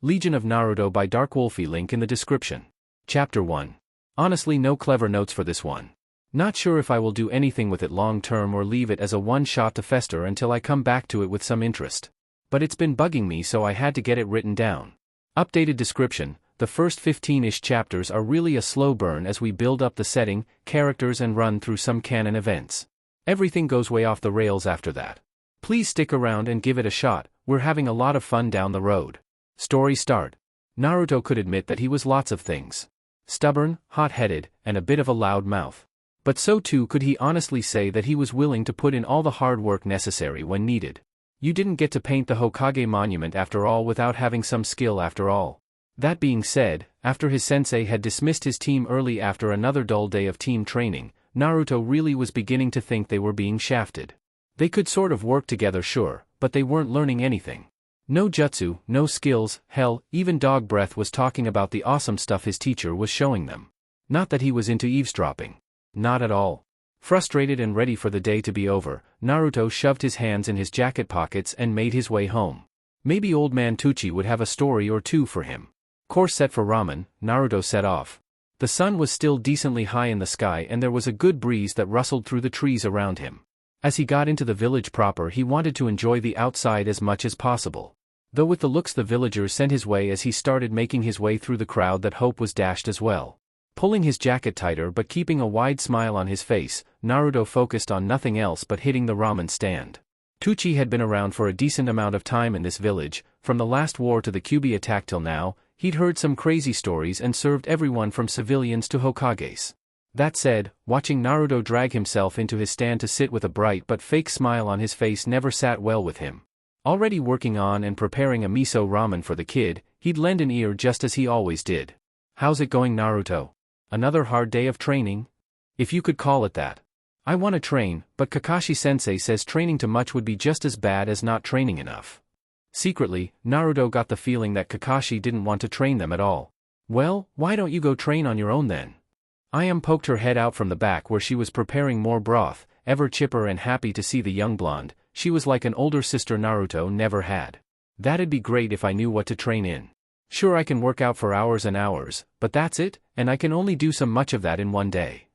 Legion of Naruto by DarkWolfy, link in the description. Chapter 1. Honestly, no clever notes for this one. Not sure if I will do anything with it long term or leave it as a one-shot to fester until I come back to it with some interest. But it's been bugging me, so I had to get it written down. Updated description: the first 15-ish chapters are really a slow burn as we build up the setting, characters and run through some canon events. Everything goes way off the rails after that. Please stick around and give it a shot, we're having a lot of fun down the road. Story start. Naruto could admit that he was lots of things. Stubborn, hot-headed, and a bit of a loud mouth. But so too could he honestly say that he was willing to put in all the hard work necessary when needed. You didn't get to paint the Hokage monument after all without having some skill after all. That being said, after his sensei had dismissed his team early after another dull day of team training, Naruto really was beginning to think they were being shafted. They could sort of work together, sure, but they weren't learning anything. No jutsu, no skills, hell, even Dog Breath was talking about the awesome stuff his teacher was showing them. Not that he was into eavesdropping. Not at all. Frustrated and ready for the day to be over, Naruto shoved his hands in his jacket pockets and made his way home. Maybe old man Tucci would have a story or two for him. Course set for ramen, Naruto set off. The sun was still decently high in the sky and there was a good breeze that rustled through the trees around him. As he got into the village proper, he wanted to enjoy the outside as much as possible. Though with the looks the villagers sent his way as he started making his way through the crowd, that hope was dashed as well. Pulling his jacket tighter but keeping a wide smile on his face, Naruto focused on nothing else but hitting the ramen stand. Tucci had been around for a decent amount of time in this village. From the last war to the Kyuubi attack till now, he'd heard some crazy stories and served everyone from civilians to Hokages. That said, watching Naruto drag himself into his stand to sit with a bright but fake smile on his face never sat well with him. Already working on and preparing a miso ramen for the kid, he'd lend an ear just as he always did. "How's it going, Naruto? Another hard day of training? If you could call it that. I want to train, but Kakashi-sensei says training too much would be just as bad as not training enough." Secretly, Naruto got the feeling that Kakashi didn't want to train them at all. "Well, why don't you go train on your own then?" Ayame poked her head out from the back where she was preparing more broth, ever chipper and happy to see the young blonde. She was like an older sister Naruto never had. "That'd be great if I knew what to train in. Sure, I can work out for hours and hours, but that's it, and I can only do so much of that in one day.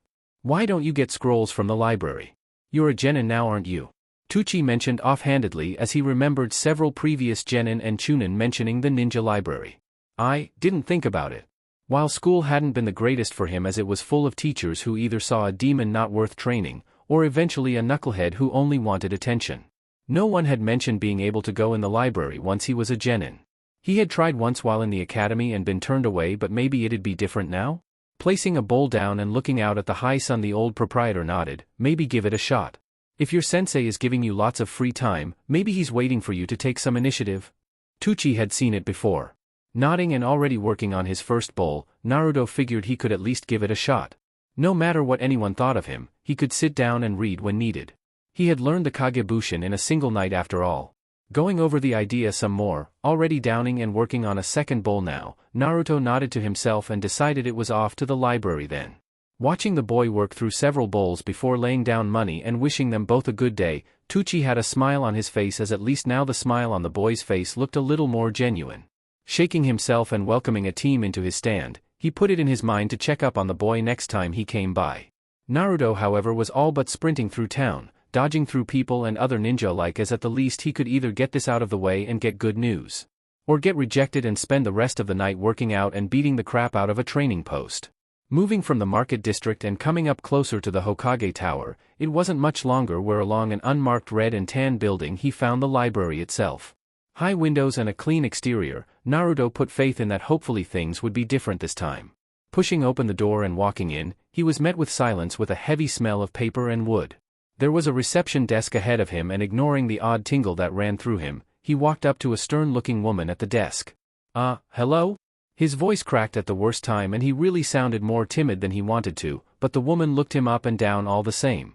Why don't you get scrolls from the library? You're a genin now, aren't you?" Tucci mentioned offhandedly as he remembered several previous genin and chunin mentioning the ninja library. I didn't think about it. While school hadn't been the greatest for him as it was full of teachers who either saw a demon not worth training, or eventually a knucklehead who only wanted attention. No one had mentioned being able to go in the library once he was a genin. He had tried once while in the academy and been turned away, but maybe it'd be different now? Placing a bowl down and looking out at the high sun, the old proprietor nodded. "Maybe give it a shot. If your sensei is giving you lots of free time, maybe he's waiting for you to take some initiative." Tucci had seen it before. Nodding and already working on his first bowl, Naruto figured he could at least give it a shot. No matter what anyone thought of him, he could sit down and read when needed. He had learned the Kagebushin in a single night after all. Going over the idea some more, already downing and working on a second bowl now, Naruto nodded to himself and decided it was off to the library then. Watching the boy work through several bowls before laying down money and wishing them both a good day, Tucci had a smile on his face, as at least now the smile on the boy's face looked a little more genuine. Shaking himself and welcoming a team into his stand, he put it in his mind to check up on the boy next time he came by. Naruto, however, was all but sprinting through town, dodging through people and other ninja-like, as at the least he could either get this out of the way and get good news, or get rejected and spend the rest of the night working out and beating the crap out of a training post. Moving from the market district and coming up closer to the Hokage Tower, it wasn't much longer where along an unmarked red and tan building he found the library itself. High windows and a clean exterior, Naruto put faith in that hopefully things would be different this time. Pushing open the door and walking in, he was met with silence with a heavy smell of paper and wood. There was a reception desk ahead of him, and ignoring the odd tingle that ran through him, he walked up to a stern-looking woman at the desk. Hello?" His voice cracked at the worst time and he really sounded more timid than he wanted to, but the woman looked him up and down all the same.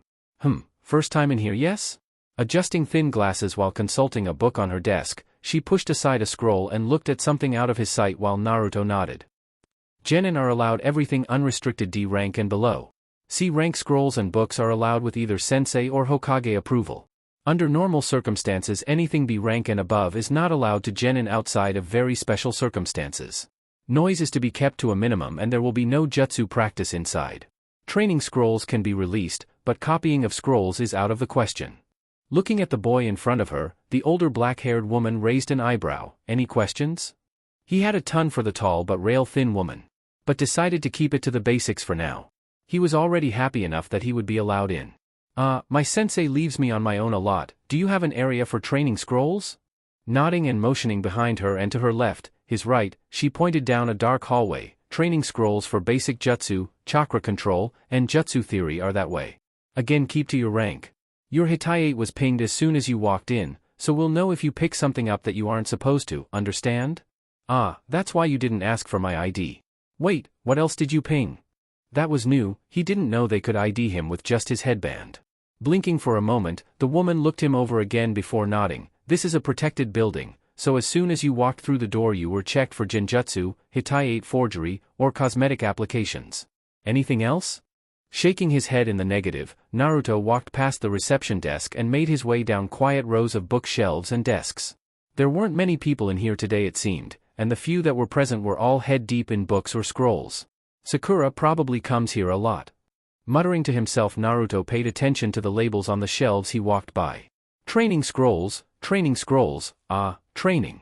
First time in here, yes?" Adjusting thin glasses while consulting a book on her desk, she pushed aside a scroll and looked at something out of his sight while Naruto nodded. "Genin are allowed everything unrestricted D rank and below. C rank scrolls and books are allowed with either sensei or Hokage approval. Under normal circumstances anything B rank and above is not allowed to genin outside of very special circumstances. Noise is to be kept to a minimum and there will be no jutsu practice inside. Training scrolls can be released, but copying of scrolls is out of the question. Looking at the boy in front of her, the older black-haired woman raised an eyebrow. Any questions? He had a ton for the tall but rail-thin woman, but decided to keep it to the basics for now. He was already happy enough that he would be allowed in. My sensei leaves me on my own a lot. Do you have an area for training scrolls? Nodding and motioning behind her and to her left, his right, she pointed down a dark hallway. Training scrolls for basic jutsu, chakra control, and jutsu theory are that way. Again, keep to your rank. Your Hitai 8 was pinged as soon as you walked in, so we'll know if you pick something up that you aren't supposed to, understand? That's why you didn't ask for my ID. Wait, what else did you ping? That was new, he didn't know they could ID him with just his headband. Blinking for a moment, the woman looked him over again before nodding. This is a protected building, so as soon as you walked through the door you were checked for genjutsu, Hitai 8 forgery, or cosmetic applications. Anything else? Shaking his head in the negative, Naruto walked past the reception desk and made his way down quiet rows of bookshelves and desks. There weren't many people in here today it seemed, and the few that were present were all head deep in books or scrolls. Sakura probably comes here a lot. Muttering to himself, Naruto paid attention to the labels on the shelves he walked by. Training scrolls, training.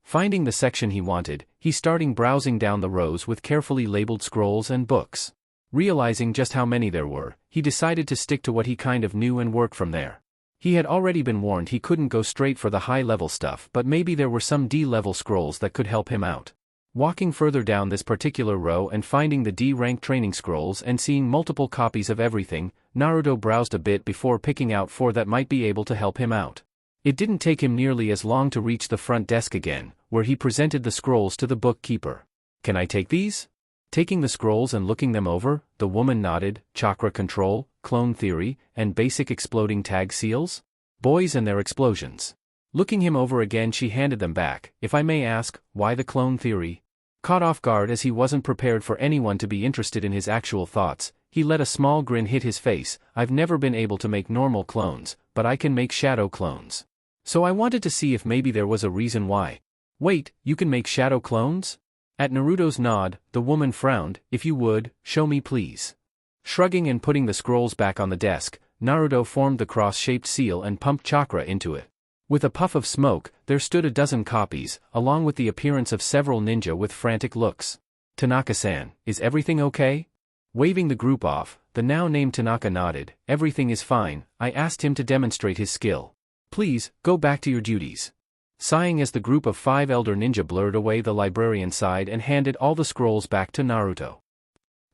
Finding the section he wanted, he started browsing down the rows with carefully labeled scrolls and books. Realizing just how many there were, he decided to stick to what he kind of knew and work from there. He had already been warned he couldn't go straight for the high-level stuff, but maybe there were some D-level scrolls that could help him out. Walking further down this particular row and finding the D-rank training scrolls and seeing multiple copies of everything, Naruto browsed a bit before picking out 4 that might be able to help him out. It didn't take him nearly as long to reach the front desk again, where he presented the scrolls to the bookkeeper. Can I take these? Taking the scrolls and looking them over, the woman nodded. Chakra control, clone theory, and basic exploding tag seals? Boys and their explosions. Looking him over again, she handed them back. If I may ask, why the clone theory? Caught off guard as he wasn't prepared for anyone to be interested in his actual thoughts, he let a small grin hit his face. I've never been able to make normal clones, but I can make shadow clones. So I wanted to see if maybe there was a reason why. Wait, you can make shadow clones? At Naruto's nod, the woman frowned. If you would, show me please. Shrugging and putting the scrolls back on the desk, Naruto formed the cross-shaped seal and pumped chakra into it. With a puff of smoke, there stood a dozen copies, along with the appearance of several ninja with frantic looks. Tanaka-san, is everything okay? Waving the group off, the now named Tanaka nodded. Everything is fine. I asked him to demonstrate his skill. Please, go back to your duties. Sighing as the group of 5 elder ninja blurred away, the librarian sighed and handed all the scrolls back to Naruto.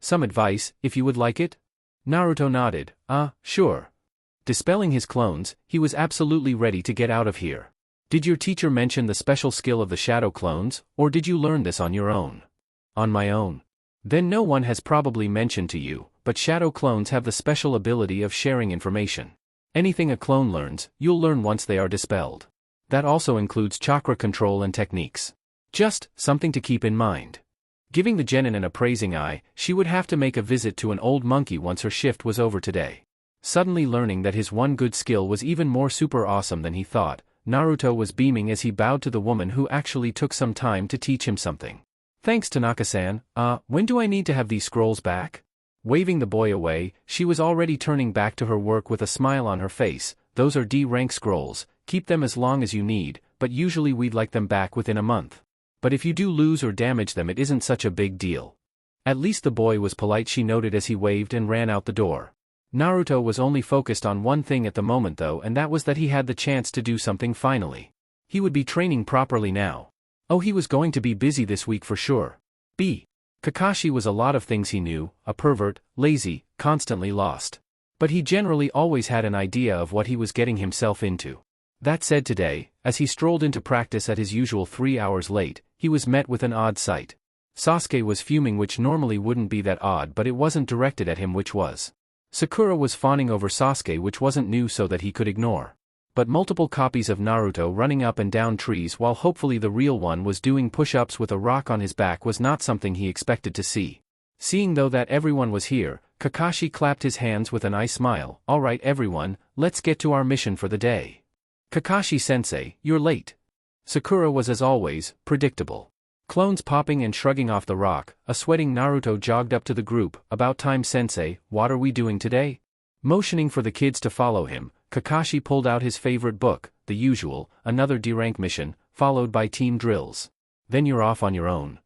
Some advice, if you would like it? Naruto nodded. Sure. Dispelling his clones, he was absolutely ready to get out of here. Did your teacher mention the special skill of the shadow clones, or did you learn this on your own? On my own. Then no one has probably mentioned to you, but shadow clones have the special ability of sharing information. Anything a clone learns, you'll learn once they are dispelled. That also includes chakra control and techniques. Just something to keep in mind. Giving the genin an appraising eye, she would have to make a visit to an old monkey once her shift was over today. Suddenly learning that his one good skill was even more super awesome than he thought, Naruto was beaming as he bowed to the woman who actually took some time to teach him something. Thanks, Tanaka-san. When do I need to have these scrolls back? Waving the boy away, she was already turning back to her work with a smile on her face. Those are D-rank scrolls, keep them as long as you need, but usually we'd like them back within a month. But if you do lose or damage them, it isn't such a big deal. At least the boy was polite, she noted as he waved and ran out the door. Naruto was only focused on one thing at the moment though, and that was that he had the chance to do something finally. He would be training properly now. Oh, he was going to be busy this week for sure. Kakashi was a lot of things he knew, a pervert, lazy, constantly lost. But he generally always had an idea of what he was getting himself into. That said, today, as he strolled into practice at his usual 3 hours late, he was met with an odd sight. Sasuke was fuming, which normally wouldn't be that odd, but it wasn't directed at him, which was. Sakura was fawning over Sasuke, which wasn't new, so that he could ignore. But multiple copies of Naruto running up and down trees while hopefully the real one was doing push-ups with a rock on his back was not something he expected to see. Seeing though that everyone was here, Kakashi clapped his hands with a nice smile. Alright everyone, let's get to our mission for the day. Kakashi-sensei, you're late. Sakura was as always, predictable. Clones popping and shrugging off the rock, a sweating Naruto jogged up to the group. About time sensei, what are we doing today? Motioning for the kids to follow him, Kakashi pulled out his favorite book, the usual, another D-rank mission, followed by team drills. Then you're off on your own.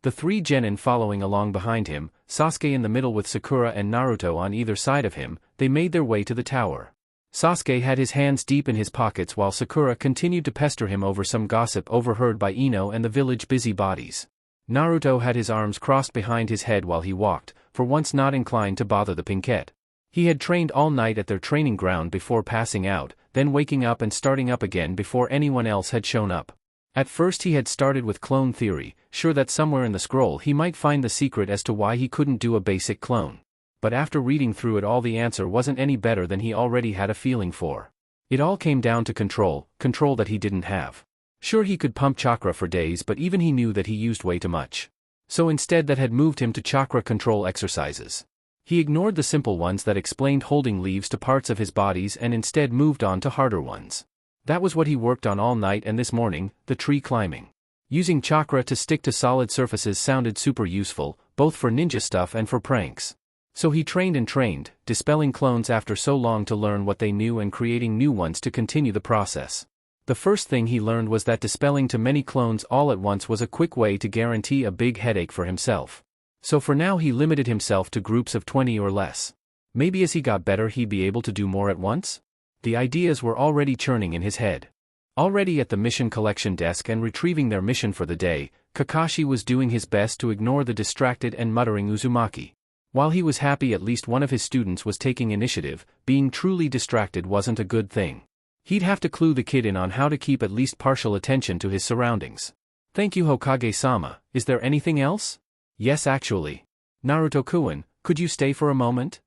The three genin following along behind him, Sasuke in the middle with Sakura and Naruto on either side of him, they made their way to the tower. Sasuke had his hands deep in his pockets while Sakura continued to pester him over some gossip overheard by Ino and the village busybodies. Naruto had his arms crossed behind his head while he walked, for once not inclined to bother the Pinkette. He had trained all night at their training ground before passing out, then waking up and starting up again before anyone else had shown up. At first he had started with clone theory, sure that somewhere in the scroll he might find the secret as to why he couldn't do a basic clone. But after reading through it all the answer wasn't any better than he already had a feeling for. It all came down to control that he didn't have. Sure he could pump chakra for days but even he knew that he used way too much. So instead that had moved him to chakra control exercises. He ignored the simple ones that explained holding leaves to parts of his bodies and instead moved on to harder ones. That was what he worked on all night and this morning, the tree climbing. Using chakra to stick to solid surfaces sounded super useful, both for ninja stuff and for pranks. So he trained and trained, dispelling clones after so long to learn what they knew and creating new ones to continue the process. The first thing he learned was that dispelling too many clones all at once was a quick way to guarantee a big headache for himself. So for now he limited himself to groups of 20 or less. Maybe as he got better he'd be able to do more at once? The ideas were already churning in his head. Already at the mission collection desk and retrieving their mission for the day, Kakashi was doing his best to ignore the distracted and muttering Uzumaki. While he was happy at least one of his students was taking initiative, being truly distracted wasn't a good thing. He'd have to clue the kid in on how to keep at least partial attention to his surroundings. Thank you Hokage-sama, is there anything else? Yes actually. Naruto-kun, could you stay for a moment?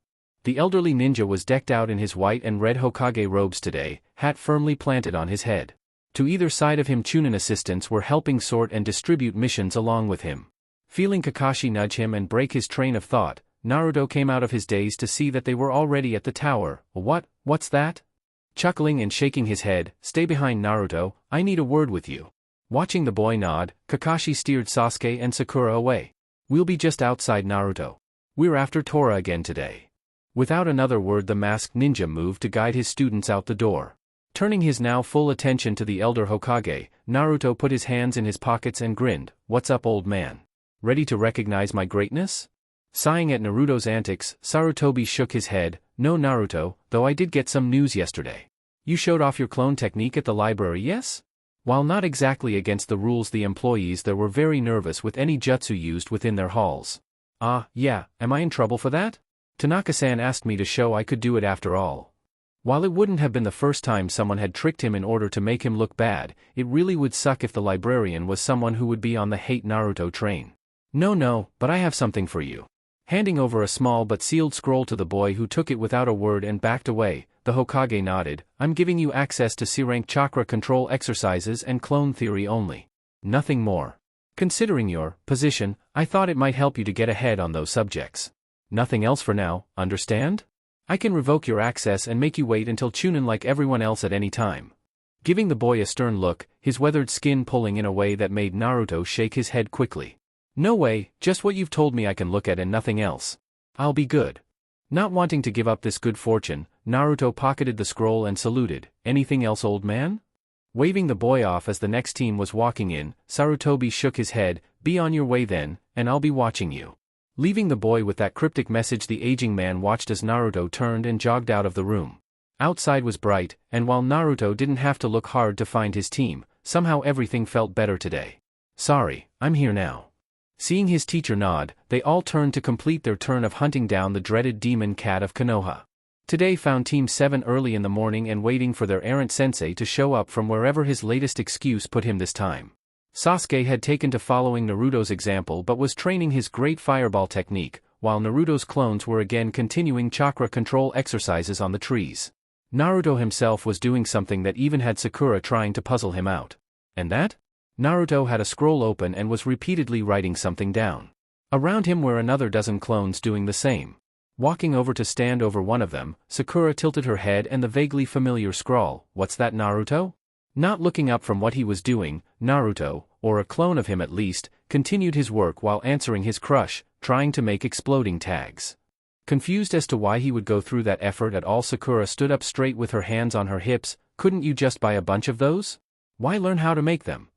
The elderly ninja was decked out in his white and red Hokage robes today, hat firmly planted on his head. To either side of him Chunin assistants were helping sort and distribute missions along with him. Feeling Kakashi nudge him and break his train of thought, Naruto came out of his daze to see that they were already at the tower. What's that? Chuckling and shaking his head, stay behind Naruto, I need a word with you. Watching the boy nod, Kakashi steered Sasuke and Sakura away. We'll be just outside Naruto. We're after Tora again today. Without another word the masked ninja moved to guide his students out the door. Turning his now full attention to the elder Hokage, Naruto put his hands in his pockets and grinned. What's up old man? Ready to recognize my greatness? Sighing at Naruto's antics, Sarutobi shook his head. No Naruto, though I did get some news yesterday. You showed off your clone technique at the library, yes? While not exactly against the rules, the employees there were very nervous with any jutsu used within their halls. Yeah, am I in trouble for that? Tanaka-san asked me to show I could do it after all. While it wouldn't have been the first time someone had tricked him in order to make him look bad, it really would suck if the librarian was someone who would be on the hate Naruto train. No, but I have something for you. Handing over a small but sealed scroll to the boy who took it without a word and backed away, the Hokage nodded. I'm giving you access to C-rank chakra control exercises and clone theory only. Nothing more. Considering your position, I thought it might help you to get ahead on those subjects. Nothing else for now, understand? I can revoke your access and make you wait until Chunin like everyone else at any time. Giving the boy a stern look, his weathered skin pulling in a way that made Naruto shake his head quickly. No way, just what you've told me I can look at and nothing else. I'll be good. Not wanting to give up this good fortune, Naruto pocketed the scroll and saluted. Anything else old man? Waving the boy off as the next team was walking in, Sarutobi shook his head. Be on your way then, and I'll be watching you. Leaving the boy with that cryptic message, the aging man watched as Naruto turned and jogged out of the room. Outside was bright, and while Naruto didn't have to look hard to find his team, somehow everything felt better today. Sorry, I'm here now. Seeing his teacher nod, they all turned to complete their turn of hunting down the dreaded demon cat of Konoha. Today found Team 7 early in the morning and waiting for their errant sensei to show up from wherever his latest excuse put him this time. Sasuke had taken to following Naruto's example but was training his great fireball technique, while Naruto's clones were again continuing chakra control exercises on the trees. Naruto himself was doing something that even had Sakura trying to puzzle him out. And that? Naruto had a scroll open and was repeatedly writing something down. Around him were another dozen clones doing the same. Walking over to stand over one of them, Sakura tilted her head and the vaguely familiar scrawl, "What's that, Naruto?" Not looking up from what he was doing, Naruto, or a clone of him at least, continued his work while answering his crush, trying to make exploding tags. Confused as to why he would go through that effort at all, Sakura stood up straight with her hands on her hips. "Couldn't you just buy a bunch of those? Why learn how to make them?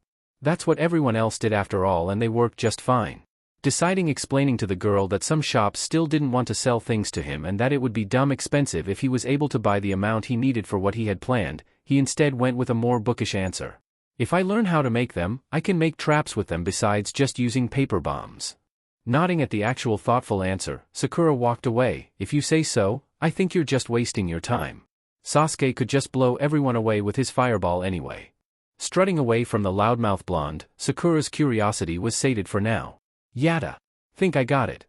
That's what everyone else did after all, and they worked just fine." Explaining to the girl that some shops still didn't want to sell things to him and that it would be dumb expensive if he was able to buy the amount he needed for what he had planned, he instead went with a more bookish answer. "If I learn how to make them, I can make traps with them besides just using paper bombs." Nodding at the actual thoughtful answer, Sakura walked away. "If you say so, I think you're just wasting your time. Sasuke could just blow everyone away with his fireball anyway." Strutting away from the loudmouth blonde, Sakura's curiosity was sated for now. "Yada. Think I got it."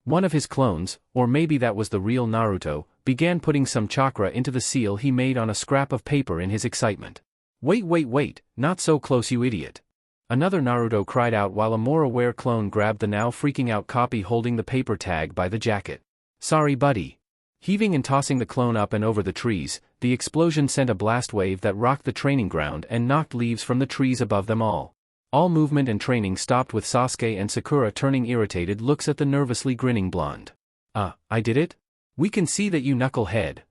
One of his clones, or maybe that was the real Naruto, began putting some chakra into the seal he made on a scrap of paper in his excitement. Wait, not so close, you idiot." Another Naruto cried out while a more aware clone grabbed the now freaking out copy holding the paper tag by the jacket. "Sorry buddy." Heaving and tossing the clone up and over the trees, the explosion sent a blast wave that rocked the training ground and knocked leaves from the trees above them all. All movement and training stopped with Sasuke and Sakura turning irritated looks at the nervously grinning blonde. I did it? We can see that, you knucklehead."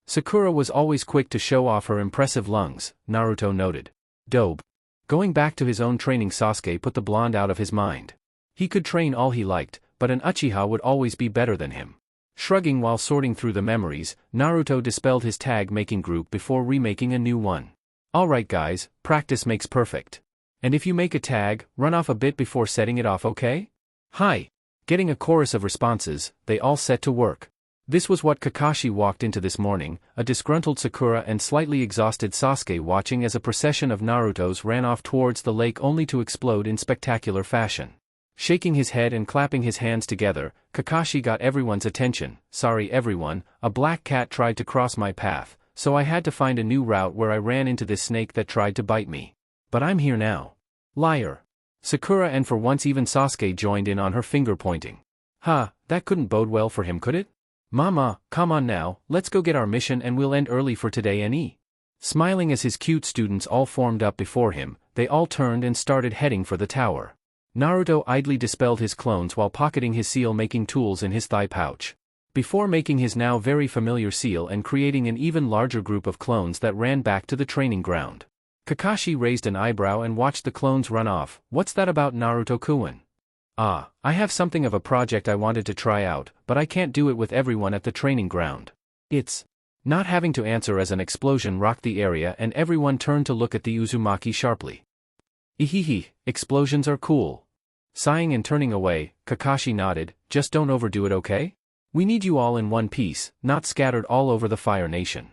Sakura was always quick to show off her impressive lungs, Naruto noted. "Dope." Going back to his own training, Sasuke put the blonde out of his mind. He could train all he liked, but an Uchiha would always be better than him. Shrugging while sorting through the memories, Naruto dispelled his tag-making group before remaking a new one. "Alright guys, practice makes perfect. And if you make a tag, run off a bit before setting it off, okay?" "Hi." Getting a chorus of responses, they all set to work. This was what Kakashi walked into this morning, a disgruntled Sakura and slightly exhausted Sasuke watching as a procession of Narutos ran off towards the lake only to explode in spectacular fashion. Shaking his head and clapping his hands together, Kakashi got everyone's attention. "Sorry everyone, a black cat tried to cross my path, so I had to find a new route where I ran into this snake that tried to bite me. But I'm here now." "Liar." Sakura and for once even Sasuke joined in on her finger pointing. That couldn't bode well for him, could it? "Mama, come on now, let's go get our mission and we'll end early for today and Smiling as his cute students all formed up before him, they all turned and started heading for the tower. Naruto idly dispelled his clones while pocketing his seal-making tools in his thigh pouch. Before making his now very familiar seal and creating an even larger group of clones that ran back to the training ground. Kakashi raised an eyebrow and watched the clones run off. "What's that about, Naruto-kun?" "I have something of a project I wanted to try out, but I can't do it with everyone at the training ground. It's..." Not having to answer as an explosion rocked the area and everyone turned to look at the Uzumaki sharply. "Ehehe, explosions are cool." Sighing and turning away, Kakashi nodded. "Just don't overdo it, okay? We need you all in one piece, not scattered all over the Fire Nation."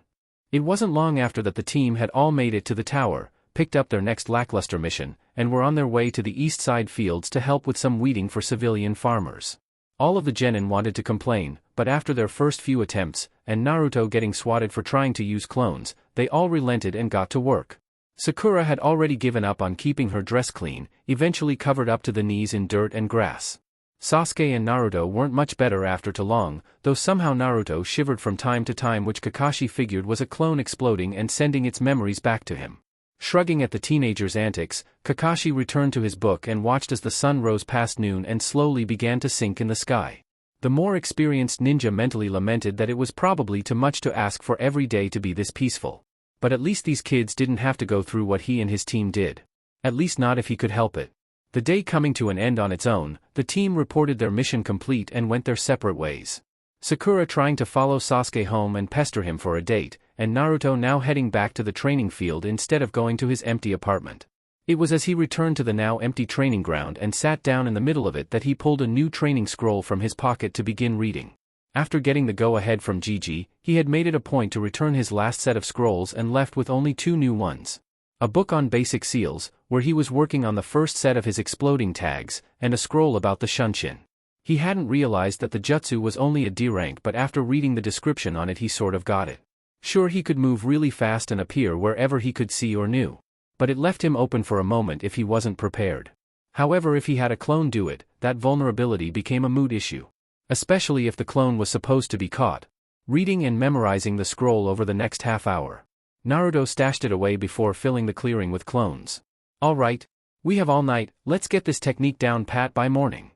It wasn't long after that the team had all made it to the tower, picked up their next lackluster mission, and were on their way to the east side fields to help with some weeding for civilian farmers. All of the genin wanted to complain, but after their first few attempts, and Naruto getting swatted for trying to use clones, they all relented and got to work. Sakura had already given up on keeping her dress clean, eventually covered up to the knees in dirt and grass. Sasuke and Naruto weren't much better after too long, though somehow Naruto shivered from time to time, which Kakashi figured was a clone exploding and sending its memories back to him. Shrugging at the teenager's antics, Kakashi returned to his book and watched as the sun rose past noon and slowly began to sink in the sky. The more experienced ninja mentally lamented that it was probably too much to ask for every day to be this peaceful. But at least these kids didn't have to go through what he and his team did. At least not if he could help it. The day coming to an end on its own, the team reported their mission complete and went their separate ways. Sakura trying to follow Sasuke home and pester him for a date, and Naruto now heading back to the training field instead of going to his empty apartment. It was as he returned to the now empty training ground and sat down in the middle of it that he pulled a new training scroll from his pocket to begin reading. After getting the go-ahead from Gigi, he had made it a point to return his last set of scrolls and left with only 2 new ones. A book on basic seals, where he was working on the first set of his exploding tags, and a scroll about the Shunshin. He hadn't realized that the jutsu was only a D rank, but after reading the description on it he sort of got it. Sure, he could move really fast and appear wherever he could see or knew. But it left him open for a moment if he wasn't prepared. However, if he had a clone do it, that vulnerability became a mood issue. especially if the clone was supposed to be caught. Reading and memorizing the scroll over the next half hour. Naruto stashed it away before filling the clearing with clones. Alright. We have all night, let's get this technique down pat by morning.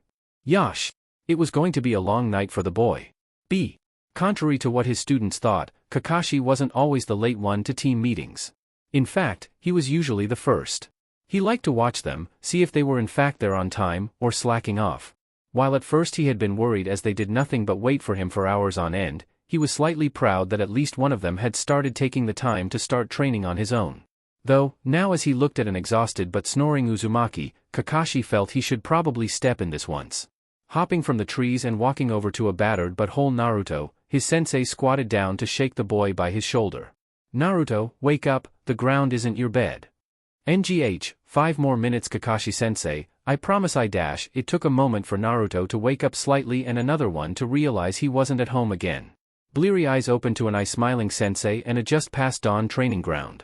Yosh! It was going to be a long night for the boy. B. Contrary to what his students thought, Kakashi wasn't always the late one to team meetings. In fact, he was usually the first. He liked to watch them, see if they were in fact there on time, or slacking off. While at first he had been worried as they did nothing but wait for him for hours on end, he was slightly proud that at least one of them had started taking the time to start training on his own. Though, now as he looked at an exhausted but snoring Uzumaki, Kakashi felt he should probably step in this once. Hopping from the trees and walking over to a battered but whole Naruto, his sensei squatted down to shake the boy by his shoulder. Naruto, wake up, the ground isn't your bed. NGH, 5 more minutes Kakashi-sensei, I promise I dash. It took a moment for Naruto to wake up slightly and another one to realize he wasn't at home again. Bleary eyes opened to an eye smiling sensei and a just past dawn training ground.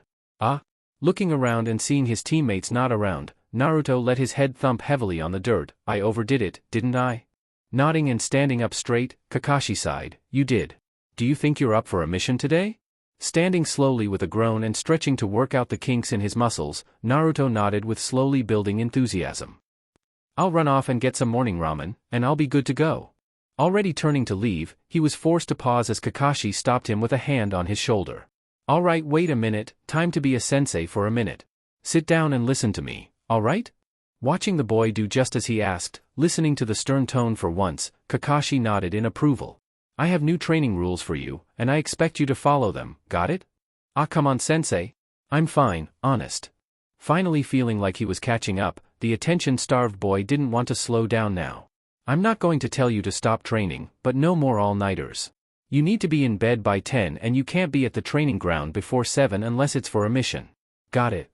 Looking around and seeing his teammates not around, Naruto let his head thump heavily on the dirt. I overdid it, didn't I? Nodding and standing up straight, Kakashi sighed. You did. Do you think you're up for a mission today? Standing slowly with a groan and stretching to work out the kinks in his muscles, Naruto nodded with slowly building enthusiasm. I'll run off and get some morning ramen, and I'll be good to go. Already turning to leave, he was forced to pause as Kakashi stopped him with a hand on his shoulder. Alright, wait a minute, time to be a sensei for a minute. Sit down and listen to me, alright? Watching the boy do just as he asked, listening to the stern tone for once, Kakashi nodded in approval. I have new training rules for you, and I expect you to follow them, got it? Come on sensei. I'm fine, honest. Finally feeling like he was catching up, the attention-starved boy didn't want to slow down now. I'm not going to tell you to stop training, but no more all-nighters. You need to be in bed by 10 and you can't be at the training ground before 7 unless it's for a mission. Got it?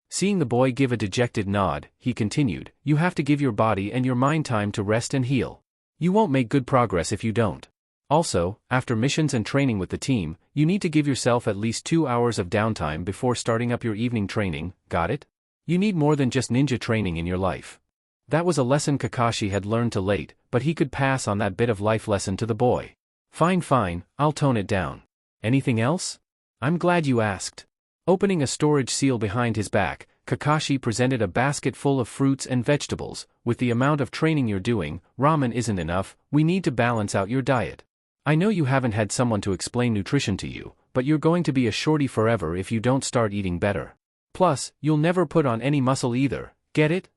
Seeing the boy give a dejected nod, he continued, you have to give your body and your mind time to rest and heal. You won't make good progress if you don't. Also, after missions and training with the team, you need to give yourself at least 2 hours of downtime before starting up your evening training, got it? You need more than just ninja training in your life. That was a lesson Kakashi had learned too late, but he could pass on that bit of life lesson to the boy. Fine, I'll tone it down. Anything else? I'm glad you asked. Opening a storage seal behind his back, Kakashi presented a basket full of fruits and vegetables. With the amount of training you're doing, ramen isn't enough, we need to balance out your diet. I know you haven't had someone to explain nutrition to you, but you're going to be a shorty forever if you don't start eating better. Plus, you'll never put on any muscle either, get it?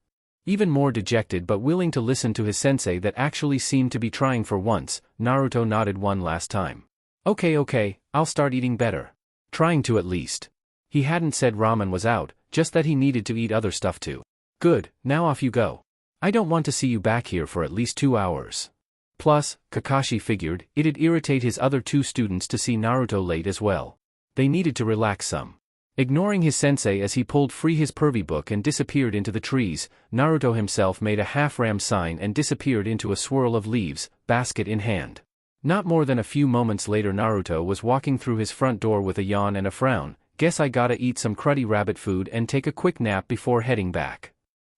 Even more dejected but willing to listen to his sensei that actually seemed to be trying for once, Naruto nodded one last time. Okay, I'll start eating better. Trying to at least. He hadn't said ramen was out, just that he needed to eat other stuff too. Good, now off you go. I don't want to see you back here for at least 2 hours. Plus, Kakashi figured, it'd irritate his other 2 students to see Naruto late as well. They needed to relax some. Ignoring his sensei as he pulled free his pervy book and disappeared into the trees, Naruto himself made a half-ram sign and disappeared into a swirl of leaves, basket in hand. Not more than a few moments later Naruto was walking through his front door with a yawn and a frown. Guess I gotta eat some cruddy rabbit food and take a quick nap before heading back.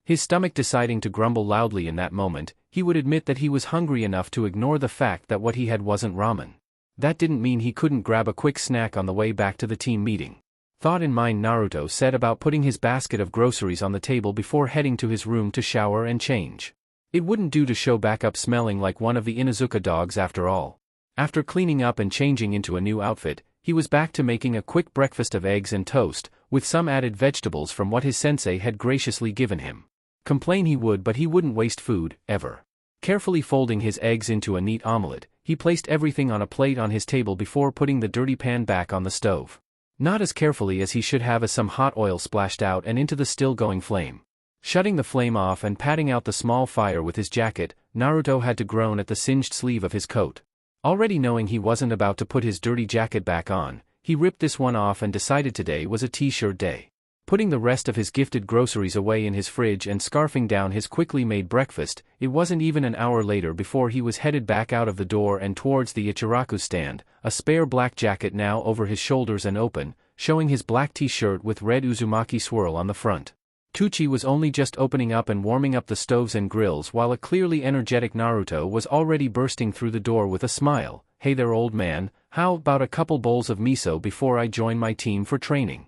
His stomach deciding to grumble loudly in that moment, he would admit that he was hungry enough to ignore the fact that what he had wasn't ramen. That didn't mean he couldn't grab a quick snack on the way back to the team meeting. Thought in mind Naruto set about putting his basket of groceries on the table before heading to his room to shower and change. It wouldn't do to show back up smelling like one of the Inuzuka dogs after all. After cleaning up and changing into a new outfit, he was back to making a quick breakfast of eggs and toast, with some added vegetables from what his sensei had graciously given him. Complain he would, but he wouldn't waste food, ever. Carefully folding his eggs into a neat omelette, he placed everything on a plate on his table before putting the dirty pan back on the stove. Not as carefully as he should have as some hot oil splashed out and into the still-going flame. Shutting the flame off and patting out the small fire with his jacket, Naruto had to groan at the singed sleeve of his coat. Already knowing he wasn't about to put his dirty jacket back on, he ripped this one off and decided today was a t-shirt day. Putting the rest of his gifted groceries away in his fridge and scarfing down his quickly made breakfast, it wasn't even an hour later before he was headed back out of the door and towards the Ichiraku stand, a spare black jacket now over his shoulders and open, showing his black t-shirt with red Uzumaki swirl on the front. Tucci was only just opening up and warming up the stoves and grills while a clearly energetic Naruto was already bursting through the door with a smile. "Hey there old man, how about a couple bowls of miso before I join my team for training?"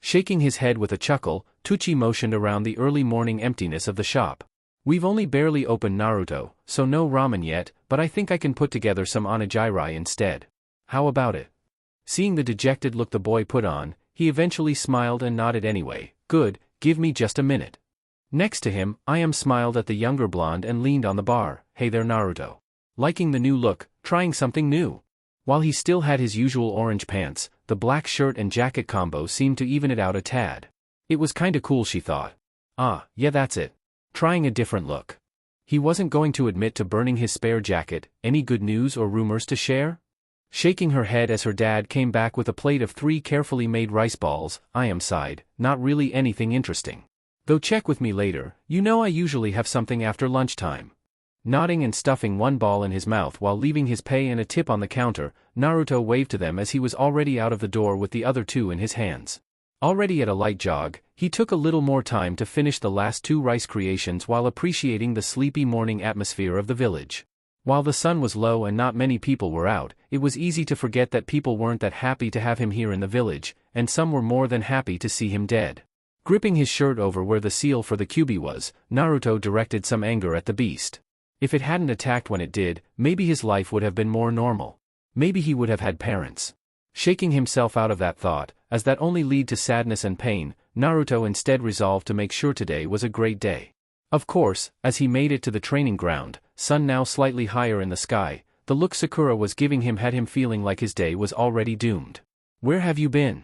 Shaking his head with a chuckle, Tucci motioned around the early morning emptiness of the shop. "We've only barely opened, Naruto, so no ramen yet, but I think I can put together some onigiri instead. How about it?" Seeing the dejected look the boy put on, he eventually smiled and nodded anyway. "Good, give me just a minute." Next to him, I smiled at the younger blonde and leaned on the bar. "Hey there Naruto. Liking the new look, trying something new?" While he still had his usual orange pants, the black shirt and jacket combo seemed to even it out a tad. It was kinda cool, she thought. Yeah, that's it. Trying a different look. He wasn't going to admit to burning his spare jacket. Any good news or rumors to share? Shaking her head as her dad came back with a plate of 3 carefully made rice balls, I sighed. "Not really anything interesting. Though check with me later, you know I usually have something after lunchtime." Nodding and stuffing one ball in his mouth while leaving his pay and a tip on the counter, Naruto waved to them as he was already out of the door with the other 2 in his hands. Already at a light jog, he took a little more time to finish the last 2 rice creations while appreciating the sleepy morning atmosphere of the village. While the sun was low and not many people were out, it was easy to forget that people weren't that happy to have him here in the village, and some were more than happy to see him dead. Gripping his shirt over where the seal for the QB was, Naruto directed some anger at the beast. If it hadn't attacked when it did, maybe his life would have been more normal. Maybe he would have had parents. Shaking himself out of that thought, as that only lead to sadness and pain, Naruto instead resolved to make sure today was a great day. Of course, as he made it to the training ground, sun now slightly higher in the sky, the look Sakura was giving him had him feeling like his day was already doomed. "Where have you been?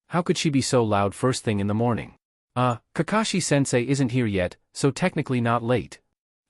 How could she be so loud first thing in the morning?" Kakashi-sensei isn't here yet, so technically not late."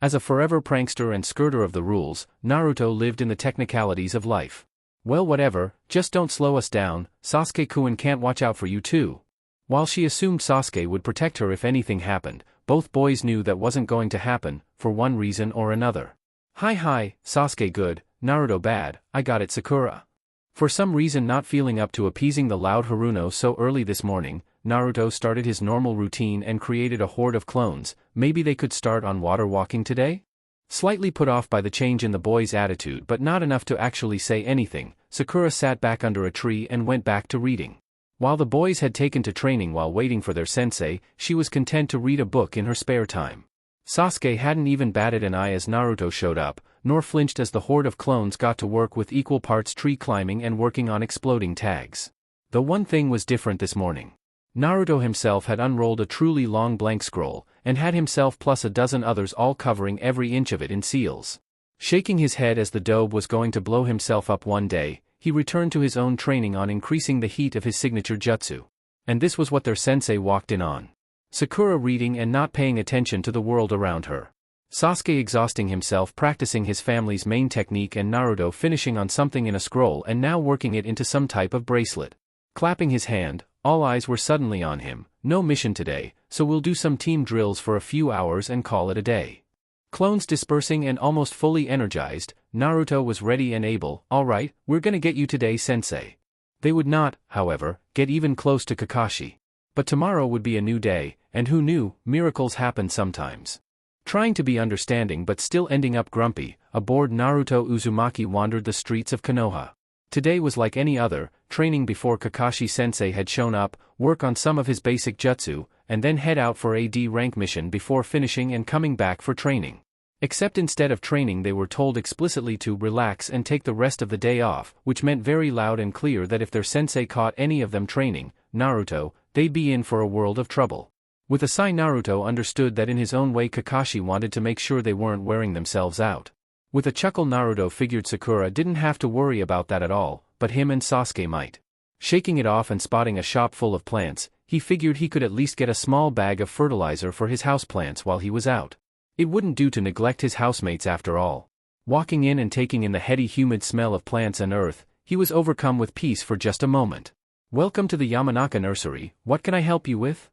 As a forever prankster and skirter of the rules, Naruto lived in the technicalities of life. "Well, whatever, just don't slow us down, Sasuke-kun can't watch out for you too." While she assumed Sasuke would protect her if anything happened, both boys knew that wasn't going to happen, for one reason or another. Hi, Sasuke good, Naruto bad, I got it Sakura." For some reason not feeling up to appeasing the loud Haruno so early this morning, Naruto started his normal routine and created a horde of clones. Maybe they could start on water walking today? Slightly put off by the change in the boy's attitude but not enough to actually say anything, Sakura sat back under a tree and went back to reading. While the boys had taken to training while waiting for their sensei, she was content to read a book in her spare time. Sasuke hadn't even batted an eye as Naruto showed up, nor flinched as the horde of clones got to work with equal parts tree climbing and working on exploding tags. Though one thing was different this morning. Naruto himself had unrolled a truly long blank scroll, and had himself plus a dozen others all covering every inch of it in seals. Shaking his head as the dobe was going to blow himself up one day, he returned to his own training on increasing the heat of his signature jutsu. And this was what their sensei walked in on. Sakura reading and not paying attention to the world around her. Sasuke exhausting himself practicing his family's main technique and Naruto finishing on something in a scroll and now working it into some type of bracelet. Clapping his hand, all eyes were suddenly on him. "No mission today, so we'll do some team drills for a few hours and call it a day." Clones dispersing and almost fully energized, Naruto was ready and able. "Alright, we're gonna get you today sensei." They would not, however, get even close to Kakashi. But tomorrow would be a new day, and who knew, miracles happen sometimes. Trying to be understanding but still ending up grumpy, a bored Naruto Uzumaki wandered the streets of Konoha. Today was like any other, training before Kakashi-sensei had shown up, work on some of his basic jutsu, and then head out for a D rank mission before finishing and coming back for training. Except instead of training they were told explicitly to relax and take the rest of the day off, which meant very loud and clear that if their sensei caught any of them training, Naruto, they'd be in for a world of trouble. With a sigh Naruto understood that in his own way Kakashi wanted to make sure they weren't wearing themselves out. With a chuckle Naruto figured Sakura didn't have to worry about that at all, but him and Sasuke might. Shaking it off and spotting a shop full of plants, he figured he could at least get a small bag of fertilizer for his houseplants while he was out. It wouldn't do to neglect his housemates after all. Walking in and taking in the heady humid smell of plants and earth, he was overcome with peace for just a moment. "Welcome to the Yamanaka nursery, what can I help you with?"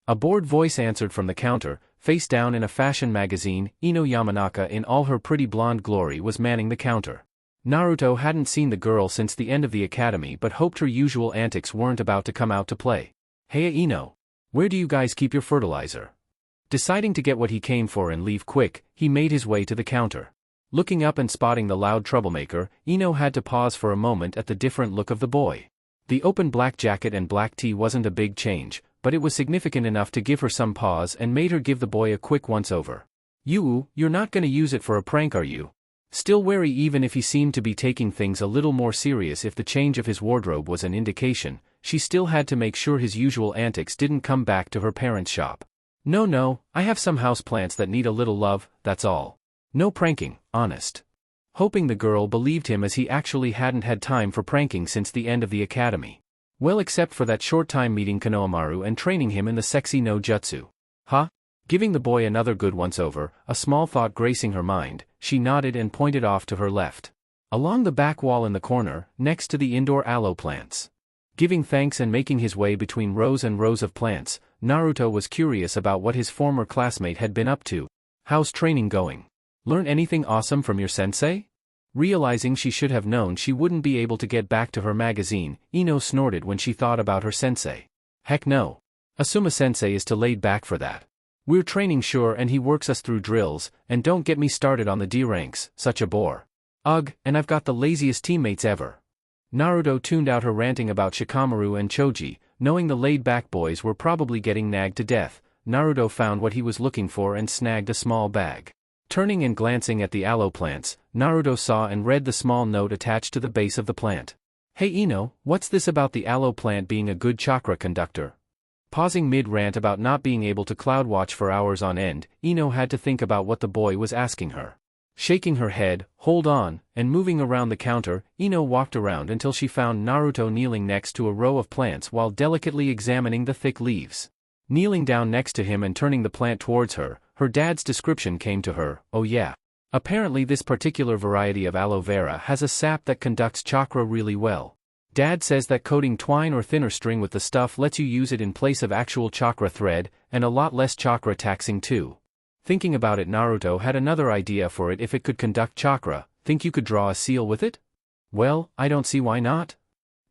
A bored voice answered from the counter. Face down in a fashion magazine, Ino Yamanaka in all her pretty blonde glory was manning the counter. Naruto hadn't seen the girl since the end of the academy but hoped her usual antics weren't about to come out to play. "Hey Ino. Where do you guys keep your fertilizer? Deciding to get what he came for and leave quick, he made his way to the counter. Looking up and spotting the loud troublemaker, Ino had to pause for a moment at the different look of the boy. The open black jacket and black tee wasn't a big change, but it was significant enough to give her some pause and made her give the boy a quick once-over. You're not gonna use it for a prank, are you? Still wary even if he seemed to be taking things a little more serious. If the change of his wardrobe was an indication, she still had to make sure his usual antics didn't come back to her parents' shop. No, I have some house plants that need a little love, that's all. No pranking, honest. Hoping the girl believed him, as he actually hadn't had time for pranking since the end of the academy. Well, except for that short time meeting Konohamaru and training him in the sexy no jutsu. Huh? Giving the boy another good once-over, a small thought gracing her mind, she nodded and pointed off to her left. Along the back wall in the corner, next to the indoor aloe plants. Giving thanks and making his way between rows and rows of plants, Naruto was curious about what his former classmate had been up to. How's training going? Learn anything awesome from your sensei? Realizing she should have known she wouldn't be able to get back to her magazine, Ino snorted when she thought about her sensei. Heck no. Asuma sensei is too laid back for that. We're training sure, and he works us through drills, and don't get me started on the D ranks, such a bore. Ugh, and I've got the laziest teammates ever. Naruto tuned out her ranting about Shikamaru and Choji, knowing the laid-back boys were probably getting nagged to death. Naruto found what he was looking for and snagged a small bag. Turning and glancing at the aloe plants, Naruto saw and read the small note attached to the base of the plant. Hey Ino, what's this about the aloe plant being a good chakra conductor? Pausing mid-rant about not being able to cloud watch for hours on end, Ino had to think about what the boy was asking her. Shaking her head, hold on, and moving around the counter, Ino walked around until she found Naruto kneeling next to a row of plants while delicately examining the thick leaves. Kneeling down next to him and turning the plant towards her, her dad's description came to her. Oh yeah. Apparently this particular variety of aloe vera has a sap that conducts chakra really well. Dad says that coating twine or thinner string with the stuff lets you use it in place of actual chakra thread, and a lot less chakra taxing too. Thinking about it, Naruto had another idea for it. If it could conduct chakra, think you could draw a seal with it? Well, I don't see why not.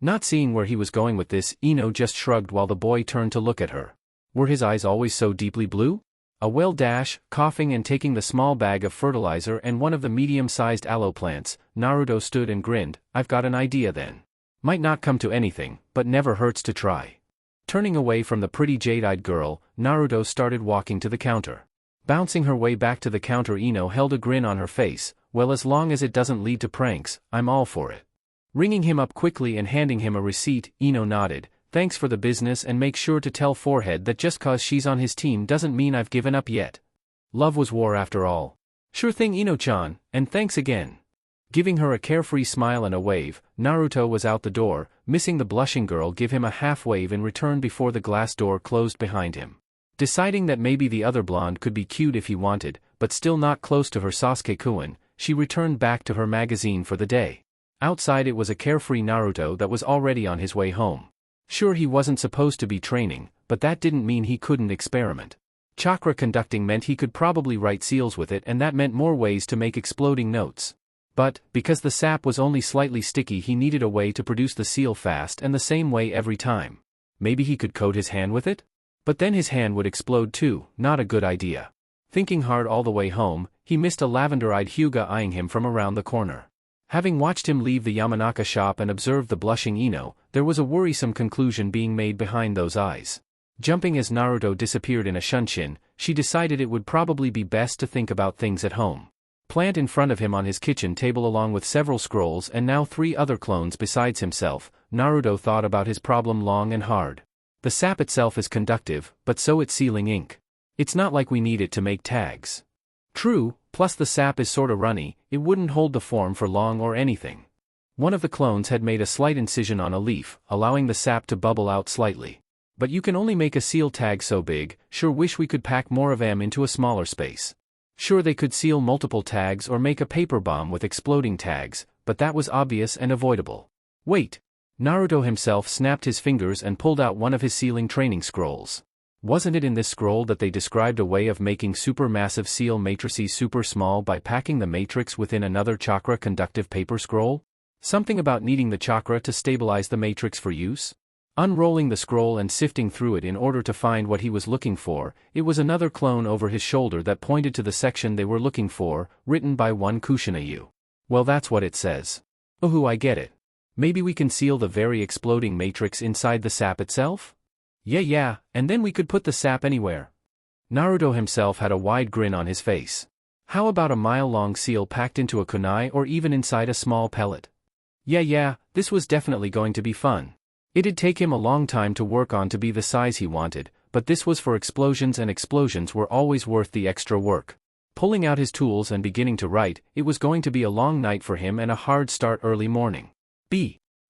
Not seeing where he was going with this, Ino just shrugged while the boy turned to look at her. Were his eyes always so deeply blue? Coughing and taking the small bag of fertilizer and one of the medium-sized aloe plants, Naruto stood and grinned. I've got an idea then. Might not come to anything, but never hurts to try. Turning away from the pretty jade-eyed girl, Naruto started walking to the counter. Bouncing her way back to the counter, Ino held a grin on her face. Well, as long as it doesn't lead to pranks, I'm all for it. Ringing him up quickly and handing him a receipt, Ino nodded. Thanks for the business, and make sure to tell Forehead that just cause she's on his team doesn't mean I've given up yet. Love was war after all. Sure thing Ino-chan, and thanks again. Giving her a carefree smile and a wave, Naruto was out the door, missing the blushing girl give him a half wave in return before the glass door closed behind him. Deciding that maybe the other blonde could be cute if he wanted, but still not close to her Sasuke-kun, she returned back to her magazine for the day. Outside it was a carefree Naruto that was already on his way home. Sure, he wasn't supposed to be training, but that didn't mean he couldn't experiment. Chakra conducting meant he could probably write seals with it, and that meant more ways to make exploding notes. But, because the sap was only slightly sticky, he needed a way to produce the seal fast and the same way every time. Maybe he could coat his hand with it? But then his hand would explode too, not a good idea. Thinking hard all the way home, he missed a lavender-eyed Hyuga eyeing him from around the corner. Having watched him leave the Yamanaka shop and observed the blushing Ino, there was a worrisome conclusion being made behind those eyes. Jumping as Naruto disappeared in a shunshin, she decided it would probably be best to think about things at home. Plant in front of him on his kitchen table along with several scrolls and now 3 other clones besides himself, Naruto thought about his problem long and hard. The sap itself is conductive, but so is sealing ink. It's not like we need it to make tags. True, plus the sap is sorta runny, it wouldn't hold the form for long or anything. One of the clones had made a slight incision on a leaf, allowing the sap to bubble out slightly. But you can only make a seal tag so big. Sure wish we could pack more of them into a smaller space. Sure, they could seal multiple tags or make a paper bomb with exploding tags, but that was obvious and avoidable. Wait! Naruto himself snapped his fingers and pulled out one of his sealing training scrolls. Wasn't it in this scroll that they described a way of making supermassive seal matrices super small by packing the matrix within another chakra-conductive paper scroll? Something about needing the chakra to stabilize the matrix for use? Unrolling the scroll and sifting through it in order to find what he was looking for, it was another clone over his shoulder that pointed to the section they were looking for, written by one Kushinayu. Well, that's what it says. Oh, I get it. Maybe we can seal the very exploding matrix inside the sap itself? Yeah, and then we could put the sap anywhere. Naruto himself had a wide grin on his face. How about a mile-long seal packed into a kunai or even inside a small pellet? Yeah, this was definitely going to be fun. It'd take him a long time to work on to be the size he wanted, but this was for explosions, and explosions were always worth the extra work. Pulling out his tools and beginning to write, it was going to be a long night for him and a hard start early morning.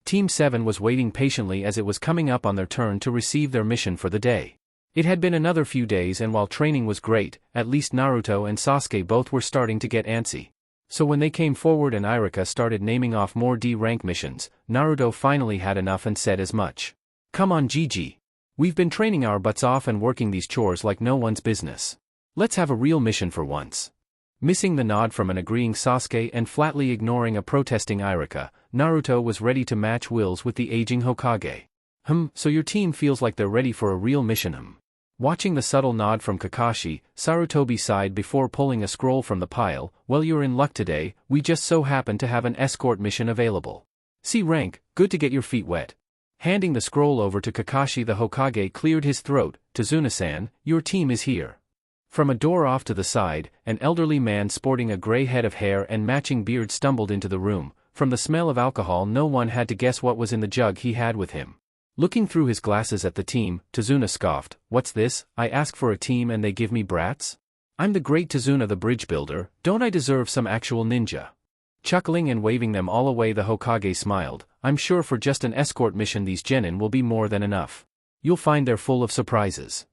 Team 7 was waiting patiently as it was coming up on their turn to receive their mission for the day. It had been another few days, and while training was great, at least Naruto and Sasuke both were starting to get antsy. So when they came forward and Irika started naming off more D-rank missions, Naruto finally had enough and said as much. Come on Gigi. We've been training our butts off and working these chores like no one's business. Let's have a real mission for once. Missing the nod from an agreeing Sasuke and flatly ignoring a protesting Irika, Naruto was ready to match wills with the aging Hokage. So your team feels like they're ready for a real mission. Watching the subtle nod from Kakashi, Sarutobi sighed before pulling a scroll from the pile. Well, you're in luck today, we just so happen to have an escort mission available. C rank, good to get your feet wet. Handing the scroll over to Kakashi, the Hokage cleared his throat. Tazuna-san, your team is here. From a door off to the side, an elderly man sporting a gray head of hair and matching beard stumbled into the room. From the smell of alcohol, no one had to guess what was in the jug he had with him. Looking through his glasses at the team, Tazuna scoffed. What's this? I ask for a team and they give me brats? I'm the great Tazuna the bridge builder, don't I deserve some actual ninja? Chuckling and waving them all away, the Hokage smiled. I'm sure for just an escort mission these genin will be more than enough. You'll find they're full of surprises.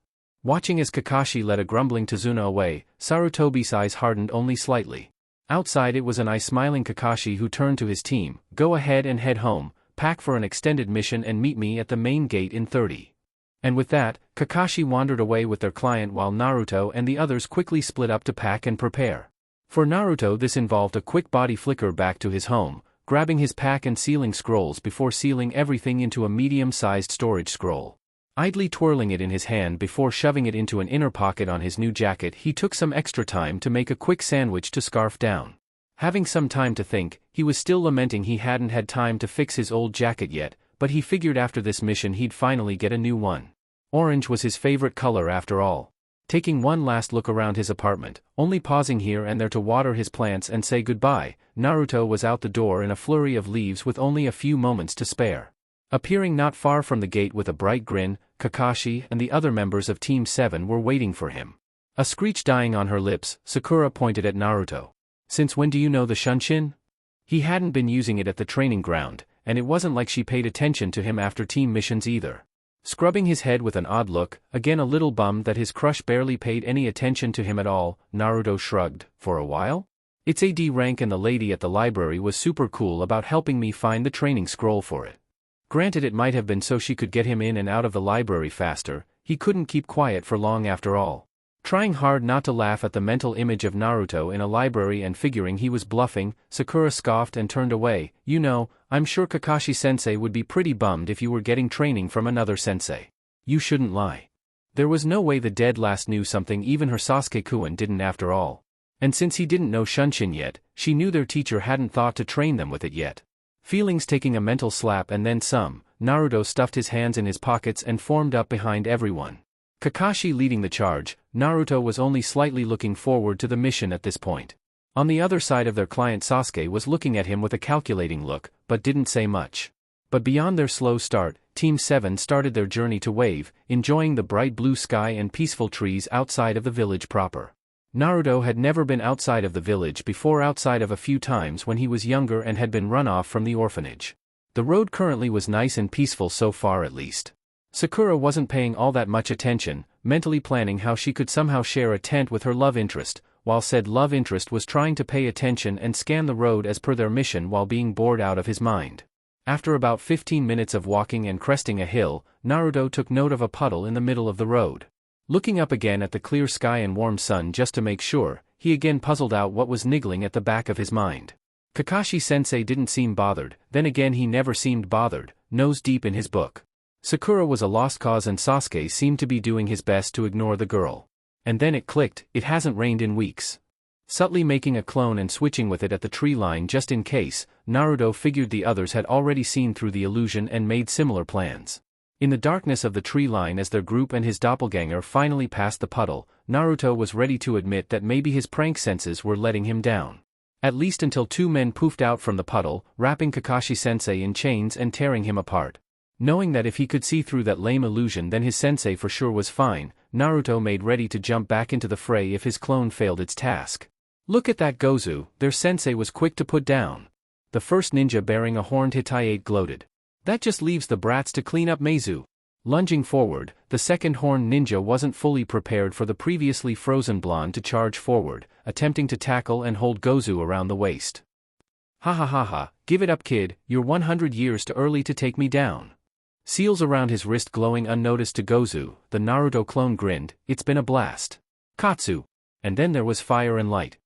Watching as Kakashi led a grumbling Tazuna away, Sarutobi's eyes hardened only slightly. Outside it was an eye-smiling Kakashi who turned to his team. Go ahead and head home, pack for an extended mission and meet me at the main gate in 30. And with that, Kakashi wandered away with their client while Naruto and the others quickly split up to pack and prepare. For Naruto this involved a quick body flicker back to his home, grabbing his pack and sealing scrolls before sealing everything into a medium-sized storage scroll. Idly twirling it in his hand before shoving it into an inner pocket on his new jacket, he took some extra time to make a quick sandwich to scarf down. Having some time to think, he was still lamenting he hadn't had time to fix his old jacket yet, but he figured after this mission he'd finally get a new one. Orange was his favorite color after all. Taking one last look around his apartment, only pausing here and there to water his plants and say goodbye, Naruto was out the door in a flurry of leaves with only a few moments to spare. Appearing not far from the gate with a bright grin, Kakashi and the other members of Team 7 were waiting for him. A screech dying on her lips, Sakura pointed at Naruto. Since when do you know the Shunshin? He hadn't been using it at the training ground, and it wasn't like she paid attention to him after team missions either. Scrubbing his head with an odd look, again a little bummed that his crush barely paid any attention to him at all, Naruto shrugged. For a while? It's AD rank and the lady at the library was super cool about helping me find the training scroll for it. Granted, it might have been so she could get him in and out of the library faster, he couldn't keep quiet for long after all. Trying hard not to laugh at the mental image of Naruto in a library and figuring he was bluffing, Sakura scoffed and turned away. You know, I'm sure Kakashi-sensei would be pretty bummed if you were getting training from another sensei. You shouldn't lie. There was no way the dead last knew something even her Sasuke-kun didn't after all. And since he didn't know Shunshin yet, she knew their teacher hadn't thought to train them with it yet. Feelings taking a mental slap and then some, Naruto stuffed his hands in his pockets and formed up behind everyone. Kakashi leading the charge, Naruto was only slightly looking forward to the mission at this point. On the other side of their client, Sasuke was looking at him with a calculating look, but didn't say much. But beyond their slow start, Team 7 started their journey to Wave, enjoying the bright blue sky and peaceful trees outside of the village proper. Naruto had never been outside of the village before, outside of a few times when he was younger and had been run off from the orphanage. The road currently was nice and peaceful so far at least. Sakura wasn't paying all that much attention, mentally planning how she could somehow share a tent with her love interest, while said love interest was trying to pay attention and scan the road as per their mission while being bored out of his mind. After about 15 minutes of walking and cresting a hill, Naruto took note of a puddle in the middle of the road. Looking up again at the clear sky and warm sun just to make sure, he again puzzled out what was niggling at the back of his mind. Kakashi-sensei didn't seem bothered, then again he never seemed bothered, nose deep in his book. Sakura was a lost cause and Sasuke seemed to be doing his best to ignore the girl. And then it clicked, it hasn't rained in weeks. Subtly making a clone and switching with it at the tree line just in case, Naruto figured the others had already seen through the illusion and made similar plans. In the darkness of the tree line as their group and his doppelganger finally passed the puddle, Naruto was ready to admit that maybe his prank senses were letting him down. At least until two men poofed out from the puddle, wrapping Kakashi-sensei in chains and tearing him apart. Knowing that if he could see through that lame illusion then his sensei for sure was fine, Naruto made ready to jump back into the fray if his clone failed its task. Look at that Gozu, their sensei was quick to put down. The first ninja bearing a horned Hittite gloated. That just leaves the brats to clean up Meizu. Lunging forward, the second horned ninja wasn't fully prepared for the previously frozen blonde to charge forward, attempting to tackle and hold Gozu around the waist. Ha ha ha ha, give it up kid, you're 100 years too early to take me down. Seals around his wrist glowing unnoticed to Gozu, the Naruto clone grinned, it's been a blast. Katsu. And then there was fire and light.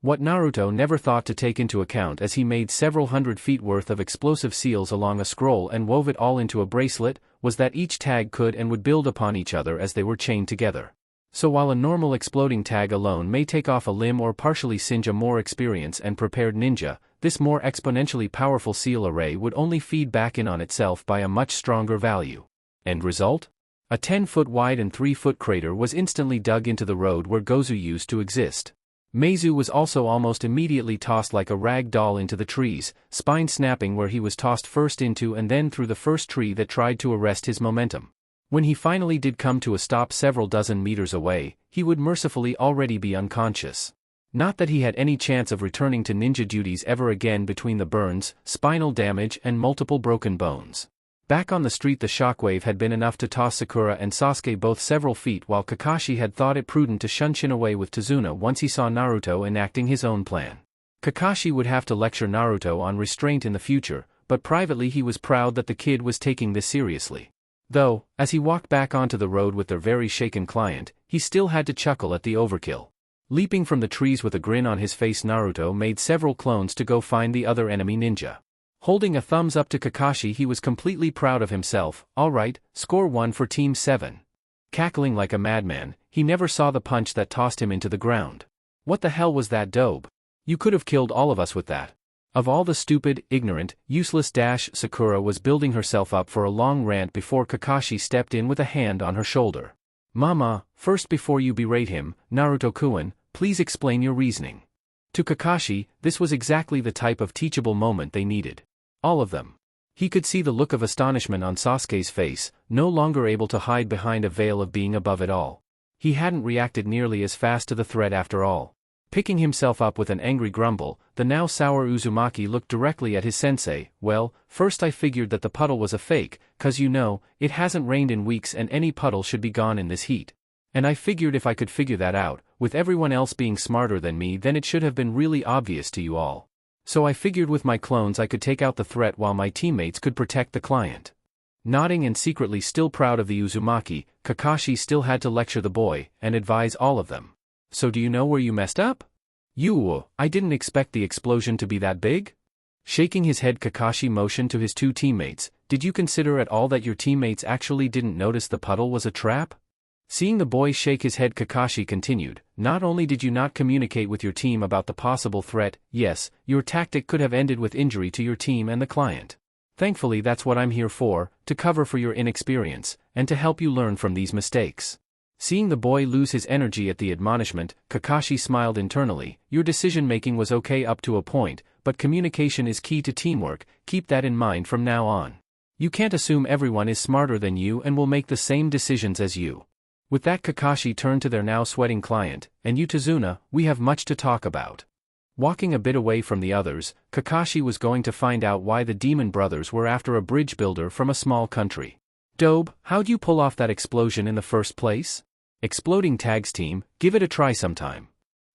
What Naruto never thought to take into account as he made several hundred feet worth of explosive seals along a scroll and wove it all into a bracelet, was that each tag could and would build upon each other as they were chained together. So while a normal exploding tag alone may take off a limb or partially singe a more experienced and prepared ninja, this more exponentially powerful seal array would only feed back in on itself by a much stronger value. End result? A 10-foot wide and 3-foot crater was instantly dug into the road where Gozu used to exist. Meizu was also almost immediately tossed like a rag doll into the trees, spine snapping where he was tossed first into and then through the first tree that tried to arrest his momentum. When he finally did come to a stop several dozen meters away, he would mercifully already be unconscious. Not that he had any chance of returning to ninja duties ever again between the burns, spinal damage and multiple broken bones. Back on the street the shockwave had been enough to toss Sakura and Sasuke both several feet while Kakashi had thought it prudent to shunshin away with Tazuna once he saw Naruto enacting his own plan. Kakashi would have to lecture Naruto on restraint in the future, but privately he was proud that the kid was taking this seriously. Though, as he walked back onto the road with their very shaken client, he still had to chuckle at the overkill. Leaping from the trees with a grin on his face Naruto made several clones to go find the other enemy ninja. Holding a thumbs up to Kakashi he was completely proud of himself, alright, score 1 for Team 7. Cackling like a madman, he never saw the punch that tossed him into the ground. What the hell was that dope? You could have killed all of us with that. Of all the stupid, ignorant, useless Sakura was building herself up for a long rant before Kakashi stepped in with a hand on her shoulder. Mama, first before you berate him, Naruto-kun, please explain your reasoning. To Kakashi, this was exactly the type of teachable moment they needed. All of them. He could see the look of astonishment on Sasuke's face, no longer able to hide behind a veil of being above it all. He hadn't reacted nearly as fast to the threat after all. Picking himself up with an angry grumble, the now sour Uzumaki looked directly at his sensei. Well, first I figured that the puddle was a fake, 'cause you know, it hasn't rained in weeks and any puddle should be gone in this heat. And I figured if I could figure that out, with everyone else being smarter than me then it should have been really obvious to you all. So I figured with my clones I could take out the threat while my teammates could protect the client. Nodding and secretly still proud of the Uzumaki, Kakashi still had to lecture the boy, and advise all of them. So do you know where you messed up? I didn't expect the explosion to be that big? Shaking his head Kakashi motioned to his two teammates, did you consider at all that your teammates actually didn't notice the puddle was a trap? Seeing the boy shake his head Kakashi continued, not only did you not communicate with your team about the possible threat, yes, your tactic could have ended with injury to your team and the client. Thankfully that's what I'm here for, to cover for your inexperience, and to help you learn from these mistakes. Seeing the boy lose his energy at the admonishment, Kakashi smiled internally, your decision-making was okay up to a point, but communication is key to teamwork, keep that in mind from now on. You can't assume everyone is smarter than you and will make the same decisions as you. With that Kakashi turned to their now sweating client, and you Tazuna, we have much to talk about. Walking a bit away from the others, Kakashi was going to find out why the demon brothers were after a bridge builder from a small country. Dobe, how'd you pull off that explosion in the first place? Exploding tags team, give it a try sometime.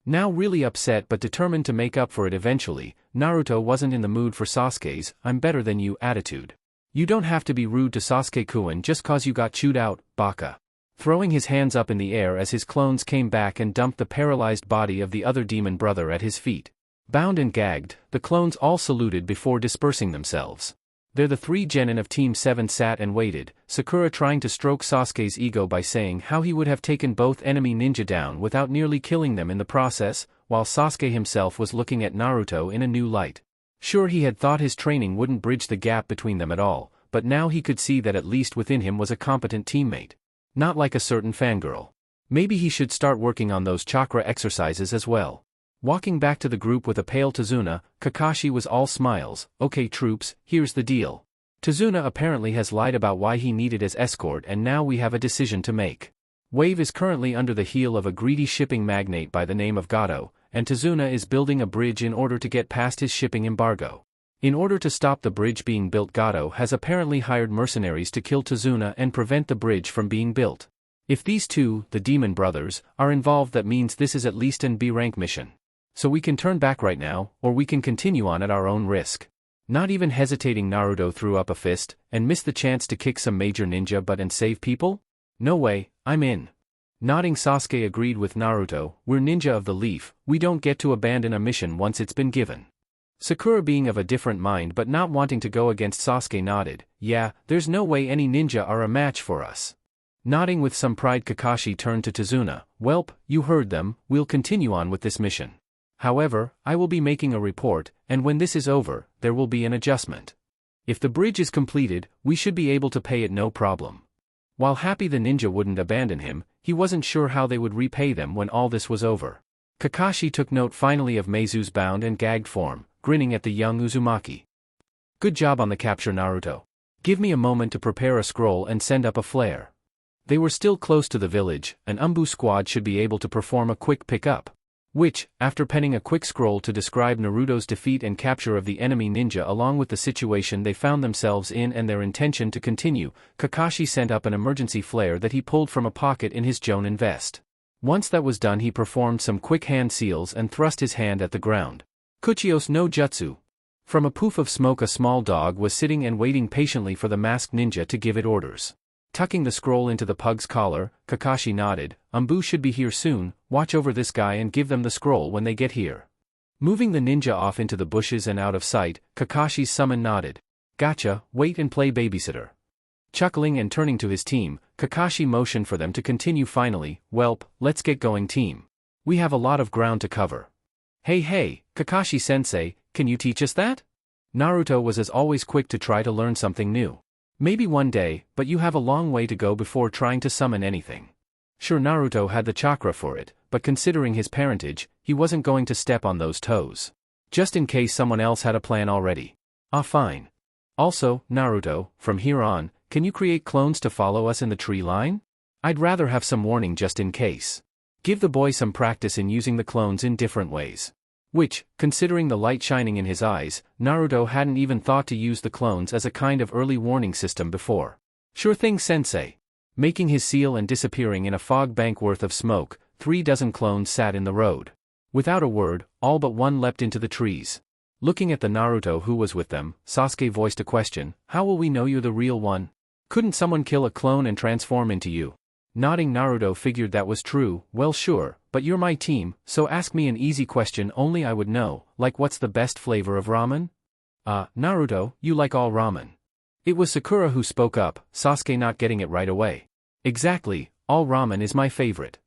Now really upset but determined to make up for it eventually, Naruto wasn't in the mood for Sasuke's "I'm better than you" attitude. You don't have to be rude to Sasuke-kun just cause you got chewed out, baka. Throwing his hands up in the air as his clones came back and dumped the paralyzed body of the other demon brother at his feet. Bound and gagged, the clones all saluted before dispersing themselves. There the three genin of Team 7 sat and waited, Sakura trying to stroke Sasuke's ego by saying how he would have taken both enemy ninja down without nearly killing them in the process, while Sasuke himself was looking at Naruto in a new light. Sure, he had thought his training wouldn't bridge the gap between them at all, but now he could see that at least within him was a competent teammate. Not like a certain fangirl. Maybe he should start working on those chakra exercises as well. Walking back to the group with a pale Tazuna, Kakashi was all smiles. Okay troops, here's the deal. Tazuna apparently has lied about why he needed as escort and now we have a decision to make. Wave is currently under the heel of a greedy shipping magnate by the name of Gato, and Tazuna is building a bridge in order to get past his shipping embargo. In order to stop the bridge being built, Gato has apparently hired mercenaries to kill Tazuna and prevent the bridge from being built. If these two, the demon brothers, are involved, that means this is at least an B-rank mission. So we can turn back right now, or we can continue on at our own risk. Not even hesitating, Naruto threw up a fist, and missed the chance to kick some major ninja butt and save people? No way, I'm in. Nodding, Sasuke agreed with Naruto, we're ninja of the leaf, we don't get to abandon a mission once it's been given. Sakura, being of a different mind but not wanting to go against Sasuke, nodded, yeah, there's no way any ninja are a match for us. Nodding with some pride, Kakashi turned to Tazuna, welp, you heard them, we'll continue on with this mission. However, I will be making a report, and when this is over, there will be an adjustment. If the bridge is completed, we should be able to pay it no problem. While happy the ninja wouldn't abandon him, he wasn't sure how they would repay them when all this was over. Kakashi took note finally of Meizu's bound and gagged form, grinning at the young Uzumaki. Good job on the capture, Naruto. Give me a moment to prepare a scroll and send up a flare. They were still close to the village, an Umbu squad should be able to perform a quick pickup. Which, after penning a quick scroll to describe Naruto's defeat and capture of the enemy ninja along with the situation they found themselves in and their intention to continue, Kakashi sent up an emergency flare that he pulled from a pocket in his Jonin vest. Once that was done, he performed some quick hand seals and thrust his hand at the ground. Kuchios no Jutsu. From a poof of smoke, a small dog was sitting and waiting patiently for the masked ninja to give it orders. Tucking the scroll into the pug's collar, Kakashi nodded, Umbu should be here soon, watch over this guy and give them the scroll when they get here. Moving the ninja off into the bushes and out of sight, Kakashi's summon nodded. Gotcha, wait and play babysitter. Chuckling and turning to his team, Kakashi motioned for them to continue finally, welp, let's get going team. We have a lot of ground to cover. Hey, Kakashi-sensei, can you teach us that? Naruto was as always quick to try to learn something new. Maybe one day, but you have a long way to go before trying to summon anything. Sure, Naruto had the chakra for it, but considering his parentage, he wasn't going to step on those toes. Just in case someone else had a plan already. Ah, fine. Also, Naruto, from here on, can you create clones to follow us in the tree line? I'd rather have some warning just in case. Give the boy some practice in using the clones in different ways. Which, considering the light shining in his eyes, Naruto hadn't even thought to use the clones as a kind of early warning system before. Sure thing, sensei. Making his seal and disappearing in a fog bank worth of smoke, 36 clones sat in the road. Without a word, all but one leapt into the trees. Looking at the Naruto who was with them, Sasuke voiced a question, how will we know you're the real one? Couldn't someone kill a clone and transform into you? Nodding, Naruto figured that was true, well sure, but you're my team, so ask me an easy question only I would know, like what's the best flavor of ramen? Naruto, you like all ramen. It was Sakura who spoke up, Sasuke not getting it right away. Exactly, all ramen is my favorite.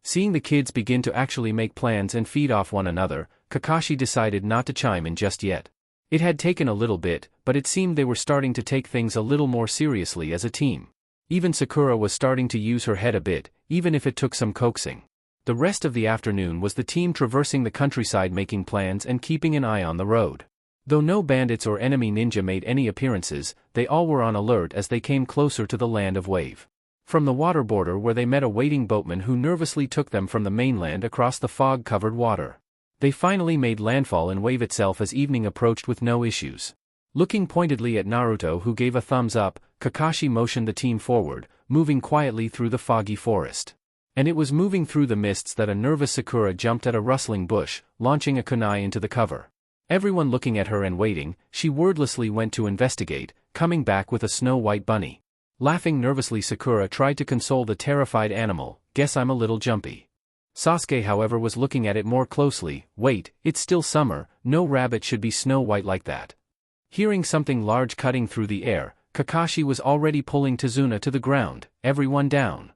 Seeing the kids begin to actually make plans and feed off one another, Kakashi decided not to chime in just yet. It had taken a little bit, but it seemed they were starting to take things a little more seriously as a team. Even Sakura was starting to use her head a bit, even if it took some coaxing. The rest of the afternoon was the team traversing the countryside making plans and keeping an eye on the road. Though no bandits or enemy ninja made any appearances, they all were on alert as they came closer to the land of Wave. From the water border where they met a waiting boatman who nervously took them from the mainland across the fog-covered water. They finally made landfall in Wave itself as evening approached with no issues. Looking pointedly at Naruto who gave a thumbs up, Kakashi motioned the team forward, moving quietly through the foggy forest. And it was moving through the mists that a nervous Sakura jumped at a rustling bush, launching a kunai into the cover. Everyone looking at her and waiting, she wordlessly went to investigate, coming back with a snow-white bunny. Laughing nervously, Sakura tried to console the terrified animal, guess I'm a little jumpy. Sasuke however was looking at it more closely, wait, it's still summer, no rabbit should be snow-white like that. Hearing something large cutting through the air, Kakashi was already pulling Tazuna to the ground, everyone down.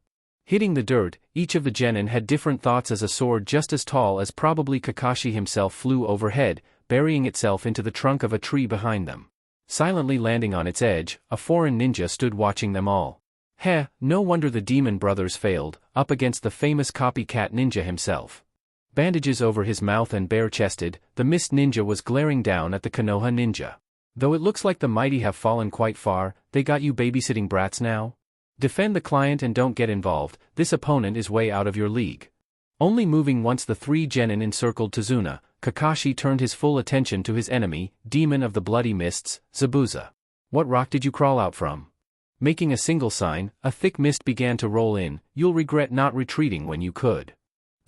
Hitting the dirt, each of the genin had different thoughts as a sword just as tall as probably Kakashi himself flew overhead, burying itself into the trunk of a tree behind them. Silently landing on its edge, a foreign ninja stood watching them all. Heh, no wonder the demon brothers failed, up against the famous copycat ninja himself. Bandages over his mouth and bare-chested, the mist ninja was glaring down at the Konoha ninja. Though it looks like the mighty have fallen quite far, they got you babysitting brats now? Defend the client and don't get involved, this opponent is way out of your league. Only moving once the three genin encircled Tazuna, Kakashi turned his full attention to his enemy, demon of the bloody mists, Zabuza. What rock did you crawl out from? Making a single sign, a thick mist began to roll in, you'll regret not retreating when you could.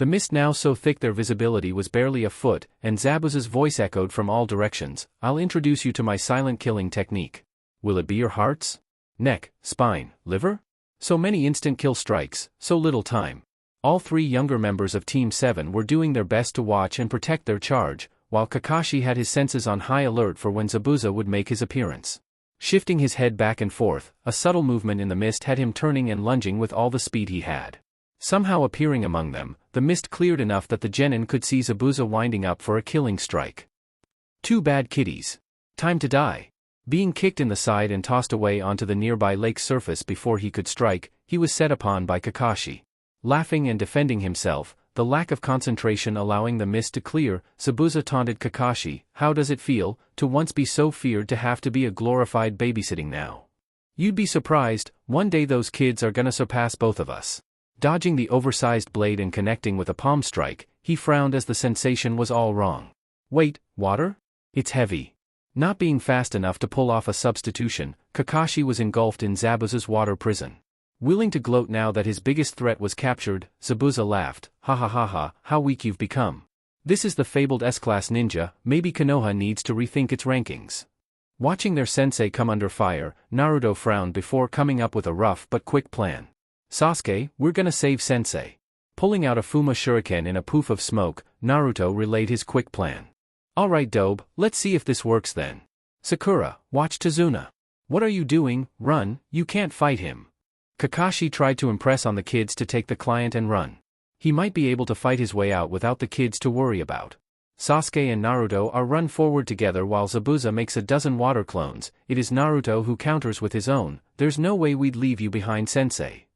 The mist now so thick their visibility was barely a foot, and Zabuza's voice echoed from all directions, I'll introduce you to my silent killing technique. Will it be your hearts? Neck, spine, liver? So many instant kill strikes, so little time. All three younger members of Team 7 were doing their best to watch and protect their charge, while Kakashi had his senses on high alert for when Zabuza would make his appearance. Shifting his head back and forth, a subtle movement in the mist had him turning and lunging with all the speed he had. Somehow appearing among them, the mist cleared enough that the genin could see Zabuza winding up for a killing strike. Too bad kitties. Time to die. Being kicked in the side and tossed away onto the nearby lake's surface before he could strike, he was set upon by Kakashi. Laughing and defending himself, the lack of concentration allowing the mist to clear, Zabuza taunted Kakashi, how does it feel, to once be so feared to have to be a glorified babysitting now? You'd be surprised, one day those kids are gonna surpass both of us. Dodging the oversized blade and connecting with a palm strike, he frowned as the sensation was all wrong. Wait, water? It's heavy. Not being fast enough to pull off a substitution, Kakashi was engulfed in Zabuza's water prison. Willing to gloat now that his biggest threat was captured, Zabuza laughed, ha ha ha ha, how weak you've become. This is the fabled S-class ninja, maybe Konoha needs to rethink its rankings. Watching their sensei come under fire, Naruto frowned before coming up with a rough but quick plan. Sasuke, we're gonna save sensei. Pulling out a Fuma shuriken in a poof of smoke, Naruto relayed his quick plan. Alright Dobe, let's see if this works then. Sakura, watch Tazuna. What are you doing? Run, you can't fight him. Kakashi tried to impress on the kids to take the client and run. He might be able to fight his way out without the kids to worry about. Sasuke and Naruto are run forward together while Zabuza makes a dozen water clones. It is Naruto who counters with his own, there's no way we'd leave you behind sensei.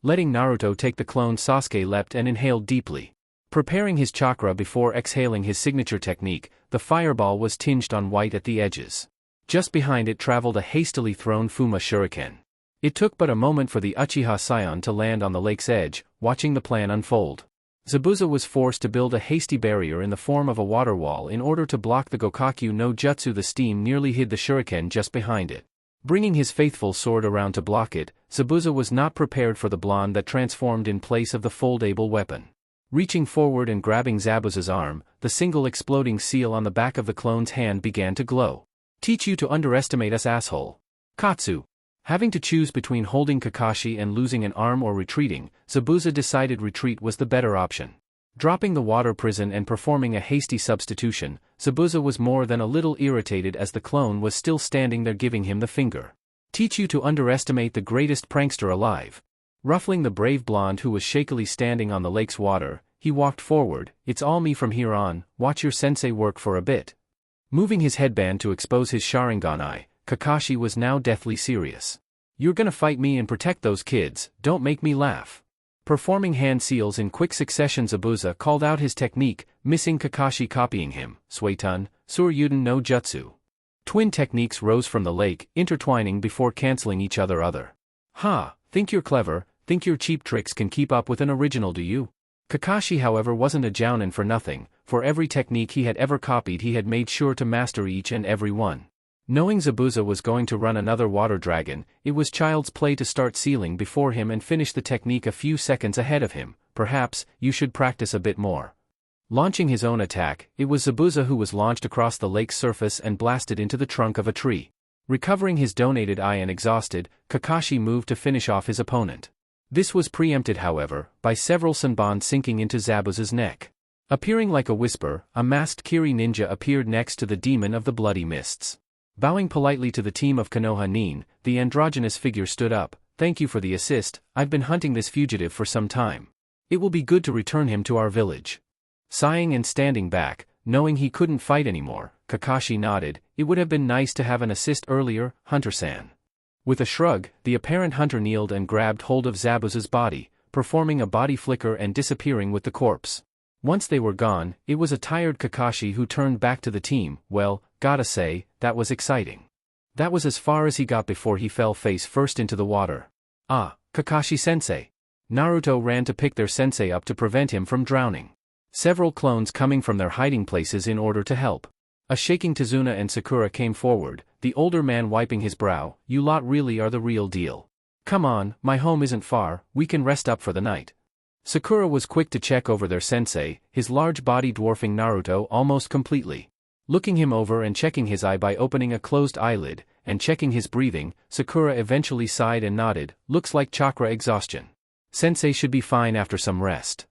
Letting Naruto take the clone, Sasuke leapt and inhaled deeply. Preparing his chakra before exhaling his signature technique, the fireball was tinged on white at the edges. Just behind it traveled a hastily thrown Fuma shuriken. It took but a moment for the Uchiha Scion to land on the lake's edge, watching the plan unfold. Zabuza was forced to build a hasty barrier in the form of a water wall in order to block the Gokakyu no Jutsu. The steam nearly hid the shuriken just behind it. Bringing his faithful sword around to block it, Zabuza was not prepared for the blonde that transformed in place of the foldable weapon. Reaching forward and grabbing Zabuza's arm, the single exploding seal on the back of the clone's hand began to glow. Teach you to underestimate us, asshole. Katsu. Having to choose between holding Kakashi and losing an arm or retreating, Zabuza decided retreat was the better option. Dropping the water prison and performing a hasty substitution, Zabuza was more than a little irritated as the clone was still standing there giving him the finger. Teach you to underestimate the greatest prankster alive. Ruffling the brave blonde who was shakily standing on the lake's water, he walked forward, it's all me from here on, watch your sensei work for a bit. Moving his headband to expose his Sharingan eye, Kakashi was now deathly serious. You're gonna fight me and protect those kids, don't make me laugh. Performing hand seals in quick succession, Zabuza called out his technique, missing Kakashi copying him, Suetun, Suryuden no Jutsu. Twin techniques rose from the lake, intertwining before canceling each other. Ha, think you're clever, think your cheap tricks can keep up with an original, do you? Kakashi however wasn't a jounin for nothing, for every technique he had ever copied he had made sure to master each and every one. Knowing Zabuza was going to run another water dragon, it was child's play to start sealing before him and finish the technique a few seconds ahead of him. Perhaps, you should practice a bit more. Launching his own attack, it was Zabuza who was launched across the lake's surface and blasted into the trunk of a tree. Recovering his donated eye and exhausted, Kakashi moved to finish off his opponent. This was preempted however, by several Sanban sinking into Zabuza's neck. Appearing like a whisper, a masked Kiri ninja appeared next to the demon of the bloody mists. Bowing politely to the team of Konoha Nin, the androgynous figure stood up. Thank you for the assist, I've been hunting this fugitive for some time. It will be good to return him to our village. Sighing and standing back, knowing he couldn't fight anymore, Kakashi nodded. It would have been nice to have an assist earlier, Hunter-san. With a shrug, the apparent hunter kneeled and grabbed hold of Zabuza's body, performing a body flicker and disappearing with the corpse. Once they were gone, it was a tired Kakashi who turned back to the team. Well, gotta say, that was exciting. That was as far as he got before he fell face first into the water. Ah, Kakashi-sensei. Naruto ran to pick their sensei up to prevent him from drowning. Several clones coming from their hiding places in order to help. A shaking Tazuna and Sakura came forward, the older man wiping his brow. You lot really are the real deal. Come on, my home isn't far, we can rest up for the night. Sakura was quick to check over their sensei, his large body dwarfing Naruto almost completely. Looking him over and checking his eye by opening a closed eyelid, and checking his breathing, Sakura eventually sighed and nodded. Looks like chakra exhaustion. Sensei should be fine after some rest.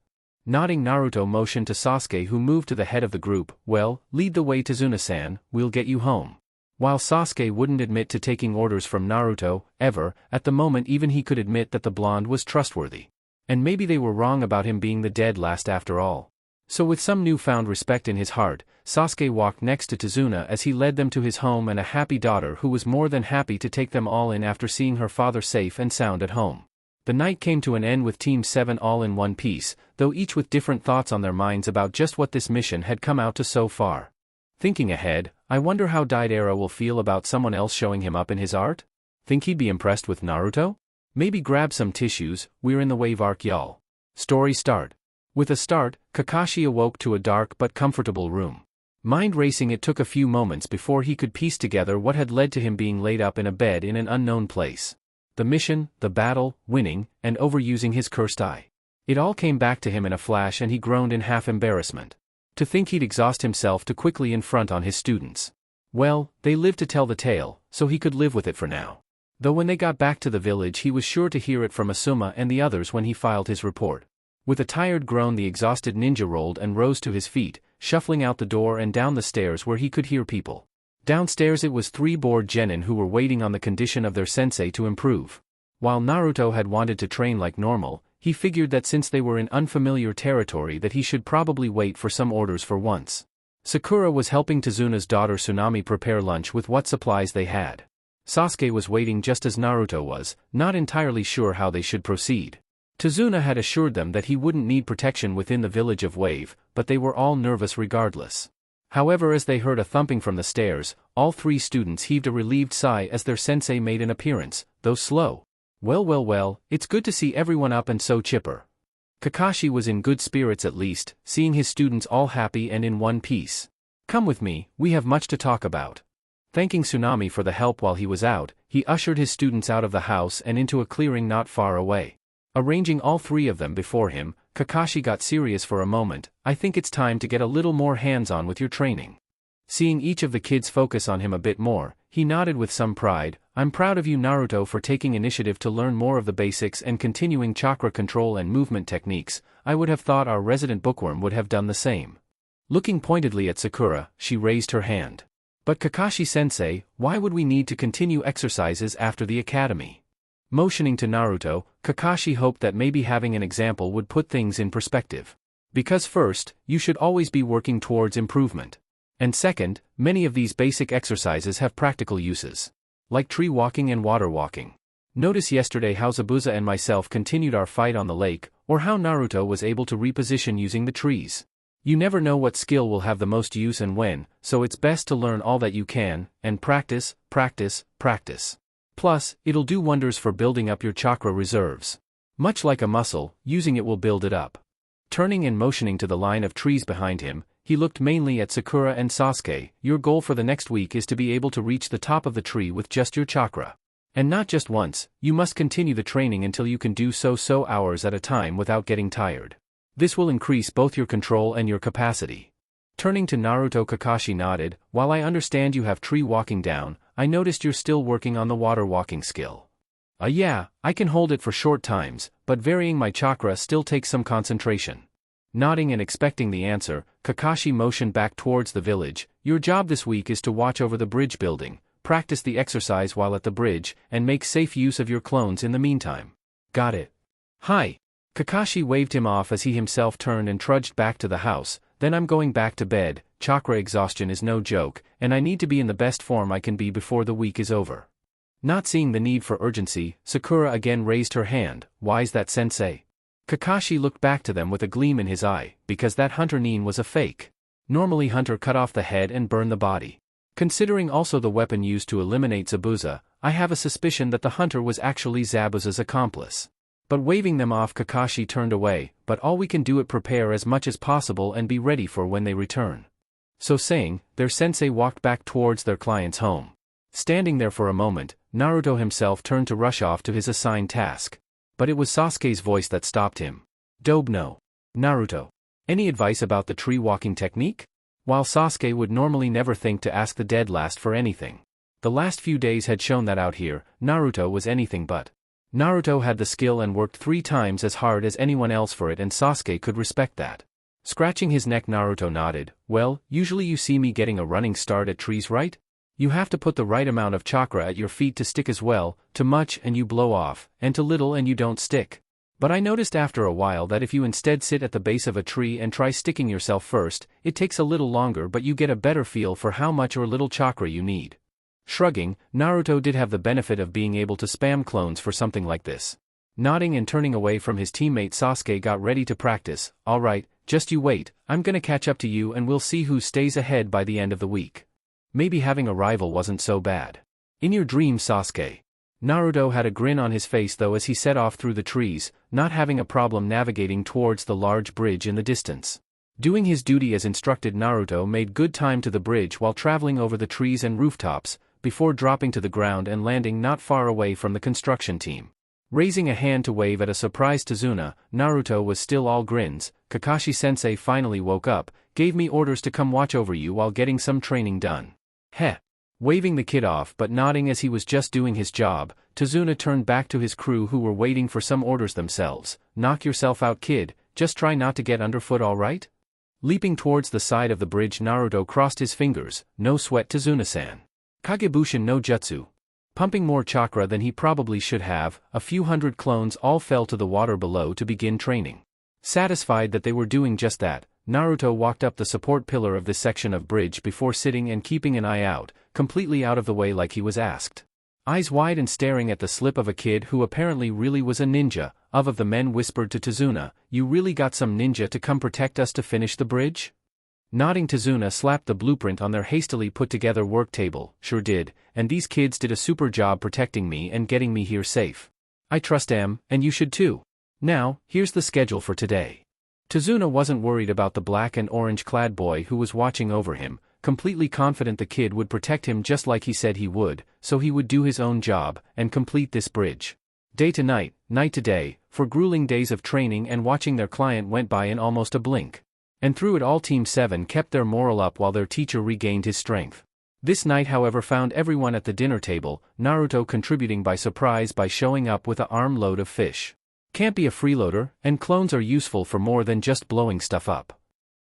Nodding, Naruto motioned to Sasuke, who moved to the head of the group. Well, lead the way, Tazuna-san, we'll get you home. While Sasuke wouldn't admit to taking orders from Naruto, ever, at the moment even he could admit that the blonde was trustworthy. And maybe they were wrong about him being the dead last after all. So with some newfound respect in his heart, Sasuke walked next to Tazuna as he led them to his home and a happy daughter who was more than happy to take them all in after seeing her father safe and sound at home. The night came to an end with Team 7 all in one piece, though each with different thoughts on their minds about just what this mission had come out to so far. Thinking ahead, I wonder how Deidara will feel about someone else showing him up in his art? Think he'd be impressed with Naruto? Maybe grab some tissues, we're in the wave arc y'all. Story start. With a start, Kakashi awoke to a dark but comfortable room. Mind racing, it took a few moments before he could piece together what had led to him being laid up in a bed in an unknown place. The mission, the battle, winning, and overusing his cursed eye. It all came back to him in a flash and he groaned in half embarrassment. To think he'd exhaust himself to quickly in front on his students. Well, they lived to tell the tale, so he could live with it for now. Though when they got back to the village he was sure to hear it from Asuma and the others when he filed his report. With a tired groan the exhausted ninja rolled and rose to his feet, shuffling out the door and down the stairs where he could hear people. Downstairs it was 3 bored genin who were waiting on the condition of their sensei to improve. While Naruto had wanted to train like normal, he figured that since they were in unfamiliar territory that he should probably wait for some orders for once. Sakura was helping Tazuna's daughter Tsunami prepare lunch with what supplies they had. Sasuke was waiting just as Naruto was, not entirely sure how they should proceed. Tazuna had assured them that he wouldn't need protection within the village of Wave, but they were all nervous regardless. However, as they heard a thumping from the stairs, all 3 students heaved a relieved sigh as their sensei made an appearance, though slow. Well, it's good to see everyone up and so chipper. Kakashi was in good spirits at least, seeing his students all happy and in one piece. Come with me, we have much to talk about. Thanking Tsunami for the help while he was out, he ushered his students out of the house and into a clearing not far away. Arranging all 3 of them before him, Kakashi got serious for a moment. I think it's time to get a little more hands-on with your training. Seeing each of the kids focus on him a bit more, he nodded with some pride. I'm proud of you, Naruto, for taking initiative to learn more of the basics and continuing chakra control and movement techniques. I would have thought our resident bookworm would have done the same. Looking pointedly at Sakura, she raised her hand. But Kakashi-sensei, why would we need to continue exercises after the academy? Motioning to Naruto, Kakashi hoped that maybe having an example would put things in perspective. Because first, you should always be working towards improvement. And second, many of these basic exercises have practical uses. Like tree walking and water walking. Notice yesterday how Zabuza and myself continued our fight on the lake, or how Naruto was able to reposition using the trees. You never know what skill will have the most use and when, so it's best to learn all that you can, and practice. Plus, it'll do wonders for building up your chakra reserves. Much like a muscle, using it will build it up. Turning and motioning to the line of trees behind him, he looked mainly at Sakura and Sasuke. Your goal for the next week is to be able to reach the top of the tree with just your chakra. And not just once, you must continue the training until you can do so hours at a time without getting tired. This will increase both your control and your capacity. Turning to Naruto, Kakashi nodded. While I understand you have tree walking down, I noticed you're still working on the water walking skill. Yeah, I can hold it for short times, but varying my chakra still takes some concentration. Nodding and expecting the answer, Kakashi motioned back towards the village. Your job this week is to watch over the bridge building. practice the exercise while at the bridge, and make safe use of your clones in the meantime. Got it. Hi. Kakashi waved him off as he himself turned and trudged back to the house. Then I'm going back to bed. Chakra exhaustion is no joke, and I need to be in the best form I can be before the week is over. Not seeing the need for urgency, Sakura again raised her hand. Why's that, sensei? Kakashi looked back to them with a gleam in his eye, because that Hunter Nin was a fake. Normally Hunter cut off the head and burn the body. Considering also the weapon used to eliminate Zabuza, I have a suspicion that the hunter was actually Zabuza's accomplice. But waving them off, Kakashi turned away. But all we can do is prepare as much as possible and be ready for when they return. So saying, their sensei walked back towards their client's home. Standing there for a moment, Naruto himself turned to rush off to his assigned task. But it was Sasuke's voice that stopped him. Dobno. Naruto. Any advice about the tree walking technique? While Sasuke would normally never think to ask the dead last for anything, the last few days had shown that out here, Naruto was anything but. Naruto had the skill and worked 3 times as hard as anyone else for it, and Sasuke could respect that. Scratching his neck, Naruto nodded. Well, usually you see me getting a running start at trees, right? You have to put the right amount of chakra at your feet to stick as well. Too much and you blow off, and too little and you don't stick. But I noticed after a while that if you instead sit at the base of a tree and try sticking yourself first, it takes a little longer, but you get a better feel for how much or little chakra you need. Shrugging, Naruto did have the benefit of being able to spam clones for something like this. Nodding and turning away from his teammate, Sasuke got ready to practice. Alright, just you wait, I'm gonna catch up to you and we'll see who stays ahead by the end of the week. Maybe having a rival wasn't so bad. In your dream, Sasuke. Naruto had a grin on his face though as he set off through the trees, not having a problem navigating towards the large bridge in the distance. Doing his duty as instructed, Naruto made good time to the bridge while traveling over the trees and rooftops, before dropping to the ground and landing not far away from the construction team. Raising a hand to wave at a surprised Tazuna, Naruto was still all grins. Kakashi-sensei finally woke up, gave me orders to come watch over you while getting some training done. Heh. Waving the kid off but nodding as he was just doing his job, Tazuna turned back to his crew who were waiting for some orders themselves. Knock yourself out, kid, just try not to get underfoot, alright? Leaping towards the side of the bridge, Naruto crossed his fingers. No sweat, Tazuna-san. Kagebushin no jutsu. Pumping more chakra than he probably should have, a few hundred clones all fell to the water below to begin training. Satisfied that they were doing just that, Naruto walked up the support pillar of this section of bridge before sitting and keeping an eye out, completely out of the way like he was asked. Eyes wide and staring at the slip of a kid who apparently really was a ninja. Of the men whispered to Tazuna, you really got some ninja to come protect us to finish the bridge? Nodding, Tazuna slapped the blueprint on their hastily put together work table. Sure did, and these kids did a super job protecting me and getting me here safe. I trust them, and you should too. Now, here's the schedule for today. Tazuna wasn't worried about the black and orange clad boy who was watching over him, completely confident the kid would protect him just like he said he would, so he would do his own job and complete this bridge. Day to night, night to day, for grueling days of training and watching their client went by in almost a blink. And through it all, Team 7 kept their morale up while their teacher regained his strength. This night, however, found everyone at the dinner table, Naruto contributing by surprise by showing up with an armload of fish. Can't be a freeloader, and clones are useful for more than just blowing stuff up.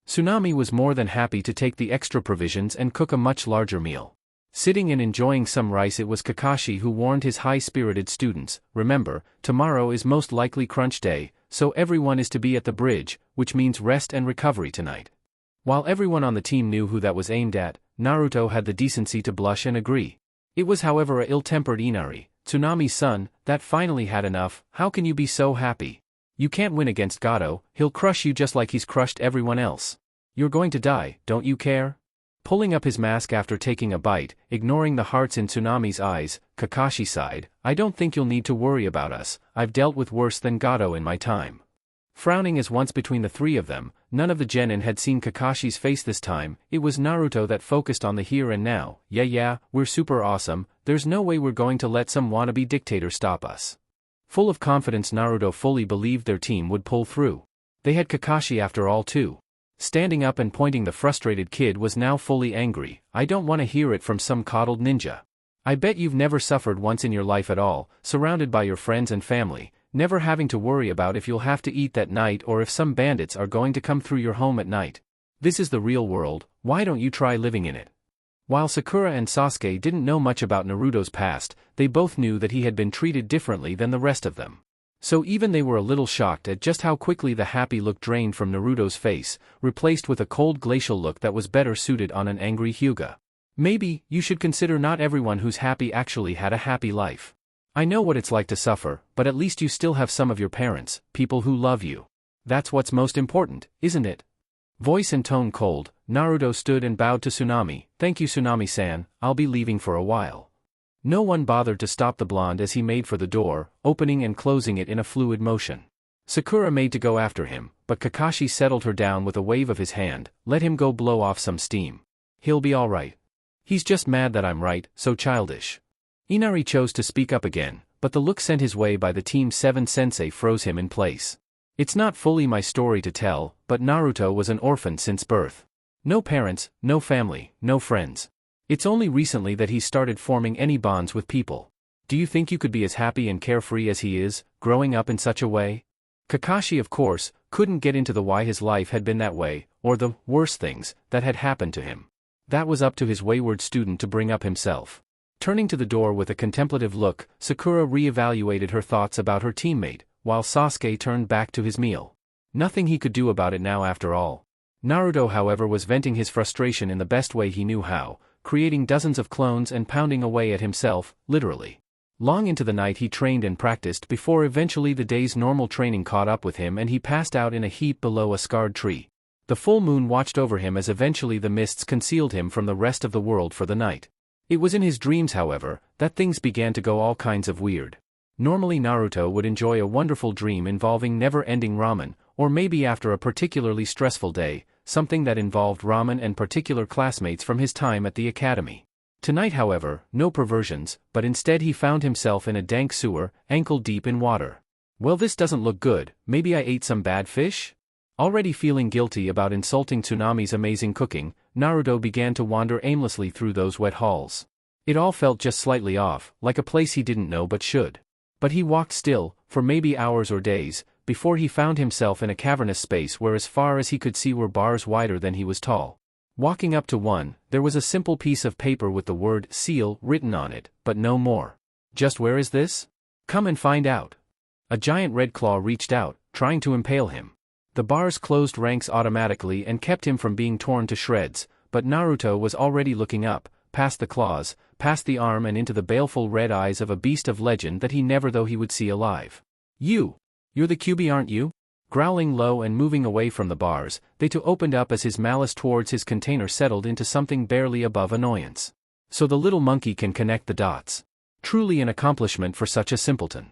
Tsunami was more than happy to take the extra provisions and cook a much larger meal. Sitting and enjoying some rice, it was Kakashi who warned his high-spirited students, remember, tomorrow is most likely crunch day, so everyone is to be at the bridge, which means rest and recovery tonight. While everyone on the team knew who that was aimed at, Naruto had the decency to blush and agree. It was however a ill-tempered Inari, Tsunami's son, that finally had enough. How can you be so happy? You can't win against Gato, he'll crush you just like he's crushed everyone else. You're going to die, don't you care? Pulling up his mask after taking a bite, ignoring the hearts in Tsunami's eyes, Kakashi sighed, I don't think you'll need to worry about us, I've dealt with worse than Gato in my time. Frowning as once between the three of them, none of the genin had seen Kakashi's face this time. It was Naruto that focused on the here and now. Yeah, we're super awesome, there's no way we're going to let some wannabe dictator stop us. Full of confidence, Naruto fully believed their team would pull through. They had Kakashi after all too. Standing up and pointing, the frustrated kid was now fully angry. I don't want to hear it from some coddled ninja. I bet you've never suffered once in your life at all, surrounded by your friends and family, never having to worry about if you'll have to eat that night or if some bandits are going to come through your home at night. This is the real world, why don't you try living in it? While Sakura and Sasuke didn't know much about Naruto's past, they both knew that he had been treated differently than the rest of them. So even they were a little shocked at just how quickly the happy look drained from Naruto's face, replaced with a cold glacial look that was better suited on an angry Hyuga. Maybe, you should consider not everyone who's happy actually had a happy life. I know what it's like to suffer, but at least you still have some of your parents, people who love you. That's what's most important, isn't it? Voice and tone cold, Naruto stood and bowed to Tsunami. Thank you Tsunami-san, I'll be leaving for a while. No one bothered to stop the blonde as he made for the door, opening and closing it in a fluid motion. Sakura made to go after him, but Kakashi settled her down with a wave of his hand. Let him go blow off some steam. He'll be alright. He's just mad that I'm right, so childish. Inari chose to speak up again, but the look sent his way by the Team 7 sensei froze him in place. It's not fully my story to tell, but Naruto was an orphan since birth. No parents, no family, no friends. It's only recently that he started forming any bonds with people. Do you think you could be as happy and carefree as he is, growing up in such a way? Kakashi, of course, couldn't get into the why his life had been that way, or the worse things that had happened to him. That was up to his wayward student to bring up himself. Turning to the door with a contemplative look, Sakura re-evaluated her thoughts about her teammate, while Sasuke turned back to his meal. Nothing he could do about it now after all. Naruto, however, was venting his frustration in the best way he knew how, creating dozens of clones and pounding away at himself, literally. Long into the night he trained and practiced before eventually the day's normal training caught up with him and he passed out in a heap below a scarred tree. The full moon watched over him as eventually the mists concealed him from the rest of the world for the night. It was in his dreams, however, that things began to go all kinds of weird. Normally Naruto would enjoy a wonderful dream involving never-ending ramen, or maybe after a particularly stressful day, something that involved ramen and particular classmates from his time at the academy. Tonight, however, no perversions, but instead he found himself in a dank sewer, ankle-deep in water. Well, this doesn't look good. Maybe I ate some bad fish? Already feeling guilty about insulting Tsunami's amazing cooking, Naruto began to wander aimlessly through those wet halls. It all felt just slightly off, like a place he didn't know but should. But he walked still, for maybe hours or days, before he found himself in a cavernous space where as far as he could see were bars wider than he was tall. Walking up to one, there was a simple piece of paper with the word seal written on it, but no more. Just where is this? Come and find out. A giant red claw reached out, trying to impale him. The bars closed ranks automatically and kept him from being torn to shreds, but Naruto was already looking up, past the claws, past the arm and into the baleful red eyes of a beast of legend that he never thought he would see alive. You're the QB, aren't you? Growling low and moving away from the bars, they too opened up as his malice towards his container settled into something barely above annoyance. So the little monkey can connect the dots. Truly an accomplishment for such a simpleton.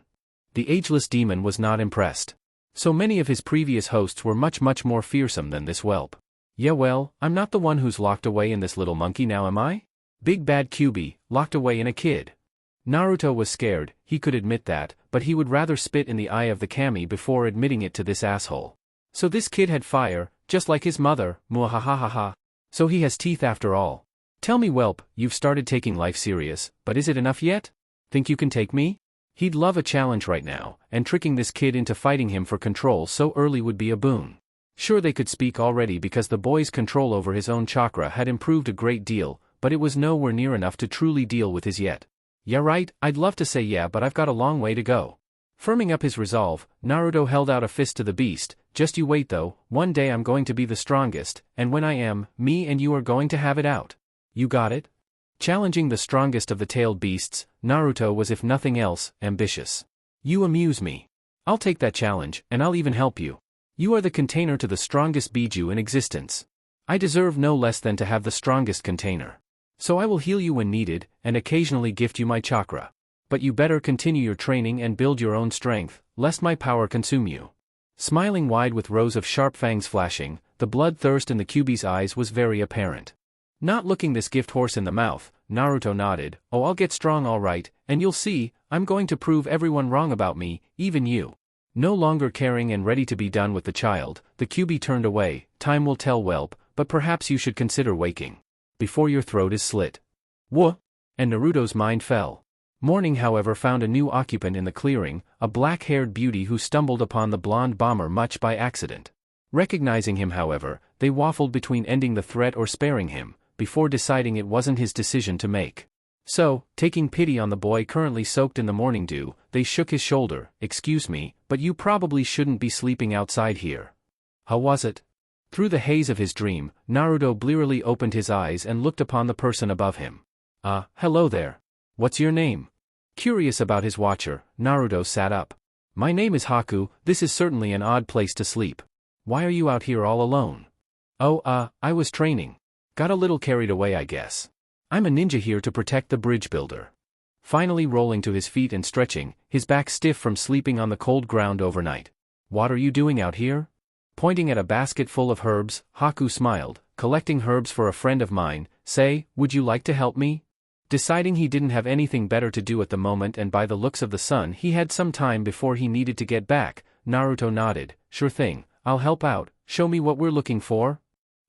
The ageless demon was not impressed. So many of his previous hosts were much more fearsome than this whelp. Yeah, well, I'm not the one who's locked away in this little monkey now, am I? Big bad QB, locked away in a kid. Naruto was scared, he could admit that, but he would rather spit in the eye of the kami before admitting it to this asshole. So this kid had fire, just like his mother, muahahaha. So he has teeth after all. Tell me, whelp, you've started taking life serious, but is it enough yet? Think you can take me? He'd love a challenge right now, and tricking this kid into fighting him for control so early would be a boon. Sure, they could speak already because the boy's control over his own chakra had improved a great deal, but it was nowhere near enough to truly deal with his yet. Yeah, right, I'd love to say yeah, but I've got a long way to go. Firming up his resolve, Naruto held out a fist to the beast. Just you wait though, one day I'm going to be the strongest, and when I am, me and you are going to have it out. You got it? Challenging the strongest of the tailed beasts, Naruto was, if nothing else, ambitious. You amuse me. I'll take that challenge, and I'll even help you. You are the container to the strongest Biju in existence. I deserve no less than to have the strongest container. So I will heal you when needed, and occasionally gift you my chakra. But you better continue your training and build your own strength, lest my power consume you. Smiling wide with rows of sharp fangs flashing, the bloodthirst in the QB's eyes was very apparent. Not looking this gift horse in the mouth, Naruto nodded. Oh, I'll get strong all right, and you'll see, I'm going to prove everyone wrong about me, even you. No longer caring and ready to be done with the child, the QB turned away. Time will tell, whelp, but perhaps you should consider waking. Before your throat is slit. Wha? And Naruto's mind fell. Morning, however, found a new occupant in the clearing, a black-haired beauty who stumbled upon the blonde bomber much by accident. Recognizing him, however, they waffled between ending the threat or sparing him, before deciding it wasn't his decision to make. So, taking pity on the boy currently soaked in the morning dew, they shook his shoulder. "Excuse me, but you probably shouldn't be sleeping outside here." How was it? Through the haze of his dream, Naruto blearily opened his eyes and looked upon the person above him. Hello there. What's your name?" Curious about his watcher, Naruto sat up. "My name is Haku. This is certainly an odd place to sleep. Why are you out here all alone?" "Oh, I was training. Got a little carried away, I guess. I'm a ninja here to protect the bridge builder." Finally rolling to his feet and stretching, his back stiff from sleeping on the cold ground overnight. "What are you doing out here?" Pointing at a basket full of herbs, Haku smiled. "Collecting herbs for a friend of mine. Say, would you like to help me?" Deciding he didn't have anything better to do at the moment and by the looks of the sun he had some time before he needed to get back, Naruto nodded. "Sure thing, I'll help out. Show me what we're looking for."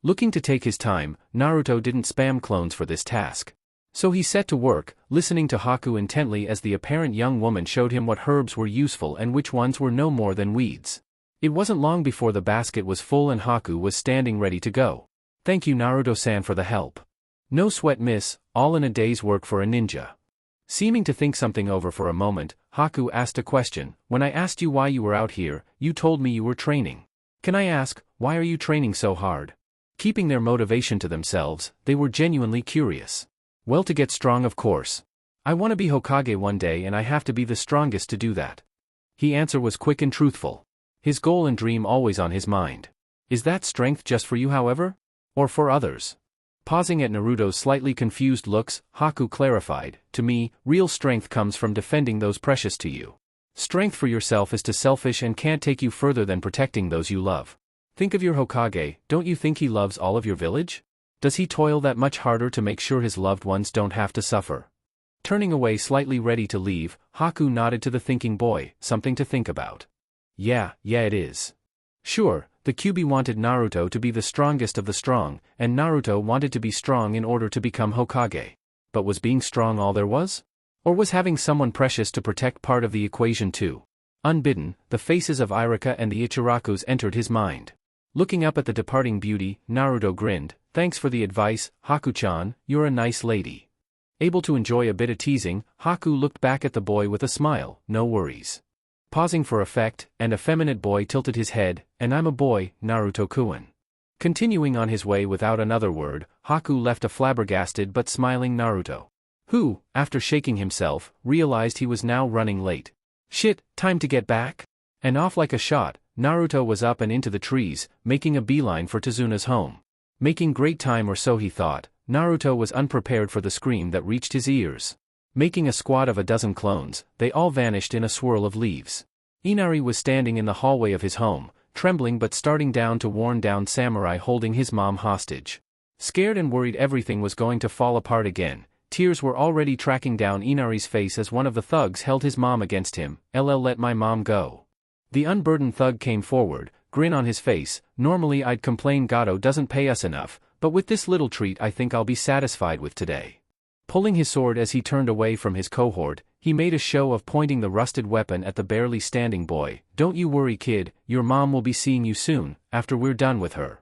Looking to take his time, Naruto didn't spam clones for this task. So he set to work, listening to Haku intently as the apparent young woman showed him what herbs were useful and which ones were no more than weeds. It wasn't long before the basket was full and Haku was standing ready to go. "Thank you Naruto-san for the help." "No sweat miss, all in a day's work for a ninja." Seeming to think something over for a moment, Haku asked a question. "When I asked you why you were out here, you told me you were training. Can I ask, why are you training so hard?" Keeping their motivation to themselves, they were genuinely curious. "Well, to get strong, of course. I want to be Hokage one day and I have to be the strongest to do that." His answer was quick and truthful. His goal and dream always on his mind. "Is that strength just for you, however? Or for others?" Pausing at Naruto's slightly confused looks, Haku clarified, "To me, real strength comes from defending those precious to you. Strength for yourself is too selfish and can't take you further than protecting those you love. Think of your Hokage, don't you think he loves all of your village? Does he toil that much harder to make sure his loved ones don't have to suffer?" Turning away slightly ready to leave, Haku nodded to the thinking boy. "Something to think about." Yeah, it is. Sure, the Kyuubi wanted Naruto to be the strongest of the strong, and Naruto wanted to be strong in order to become Hokage. But was being strong all there was? Or was having someone precious to protect part of the equation too? Unbidden, the faces of Irika and the Ichirakus entered his mind. Looking up at the departing beauty, Naruto grinned. "Thanks for the advice, Haku-chan, you're a nice lady." Able to enjoy a bit of teasing, Haku looked back at the boy with a smile. "No worries." Pausing for effect, an effeminate boy tilted his head. "And I'm a boy, Naruto-kun." Continuing on his way without another word, Haku left a flabbergasted but smiling Naruto, who, after shaking himself, realized he was now running late. "Shit, time to get back?" And off like a shot, Naruto was up and into the trees, making a beeline for Tezuna's home. Making great time, or so he thought. Naruto was unprepared for the scream that reached his ears. Making a squad of a dozen clones, they all vanished in a swirl of leaves. Inari was standing in the hallway of his home, trembling but starting down to worn-down samurai holding his mom hostage. Scared and worried everything was going to fall apart again, tears were already tracking down Inari's face as one of the thugs held his mom against him. Let my mom go." The unburdened thug came forward, grin on his face. "Normally I'd complain Gato doesn't pay us enough, but with this little treat I think I'll be satisfied with today." Pulling his sword as he turned away from his cohort, he made a show of pointing the rusted weapon at the barely standing boy. "Don't you worry, kid, your mom will be seeing you soon, after we're done with her."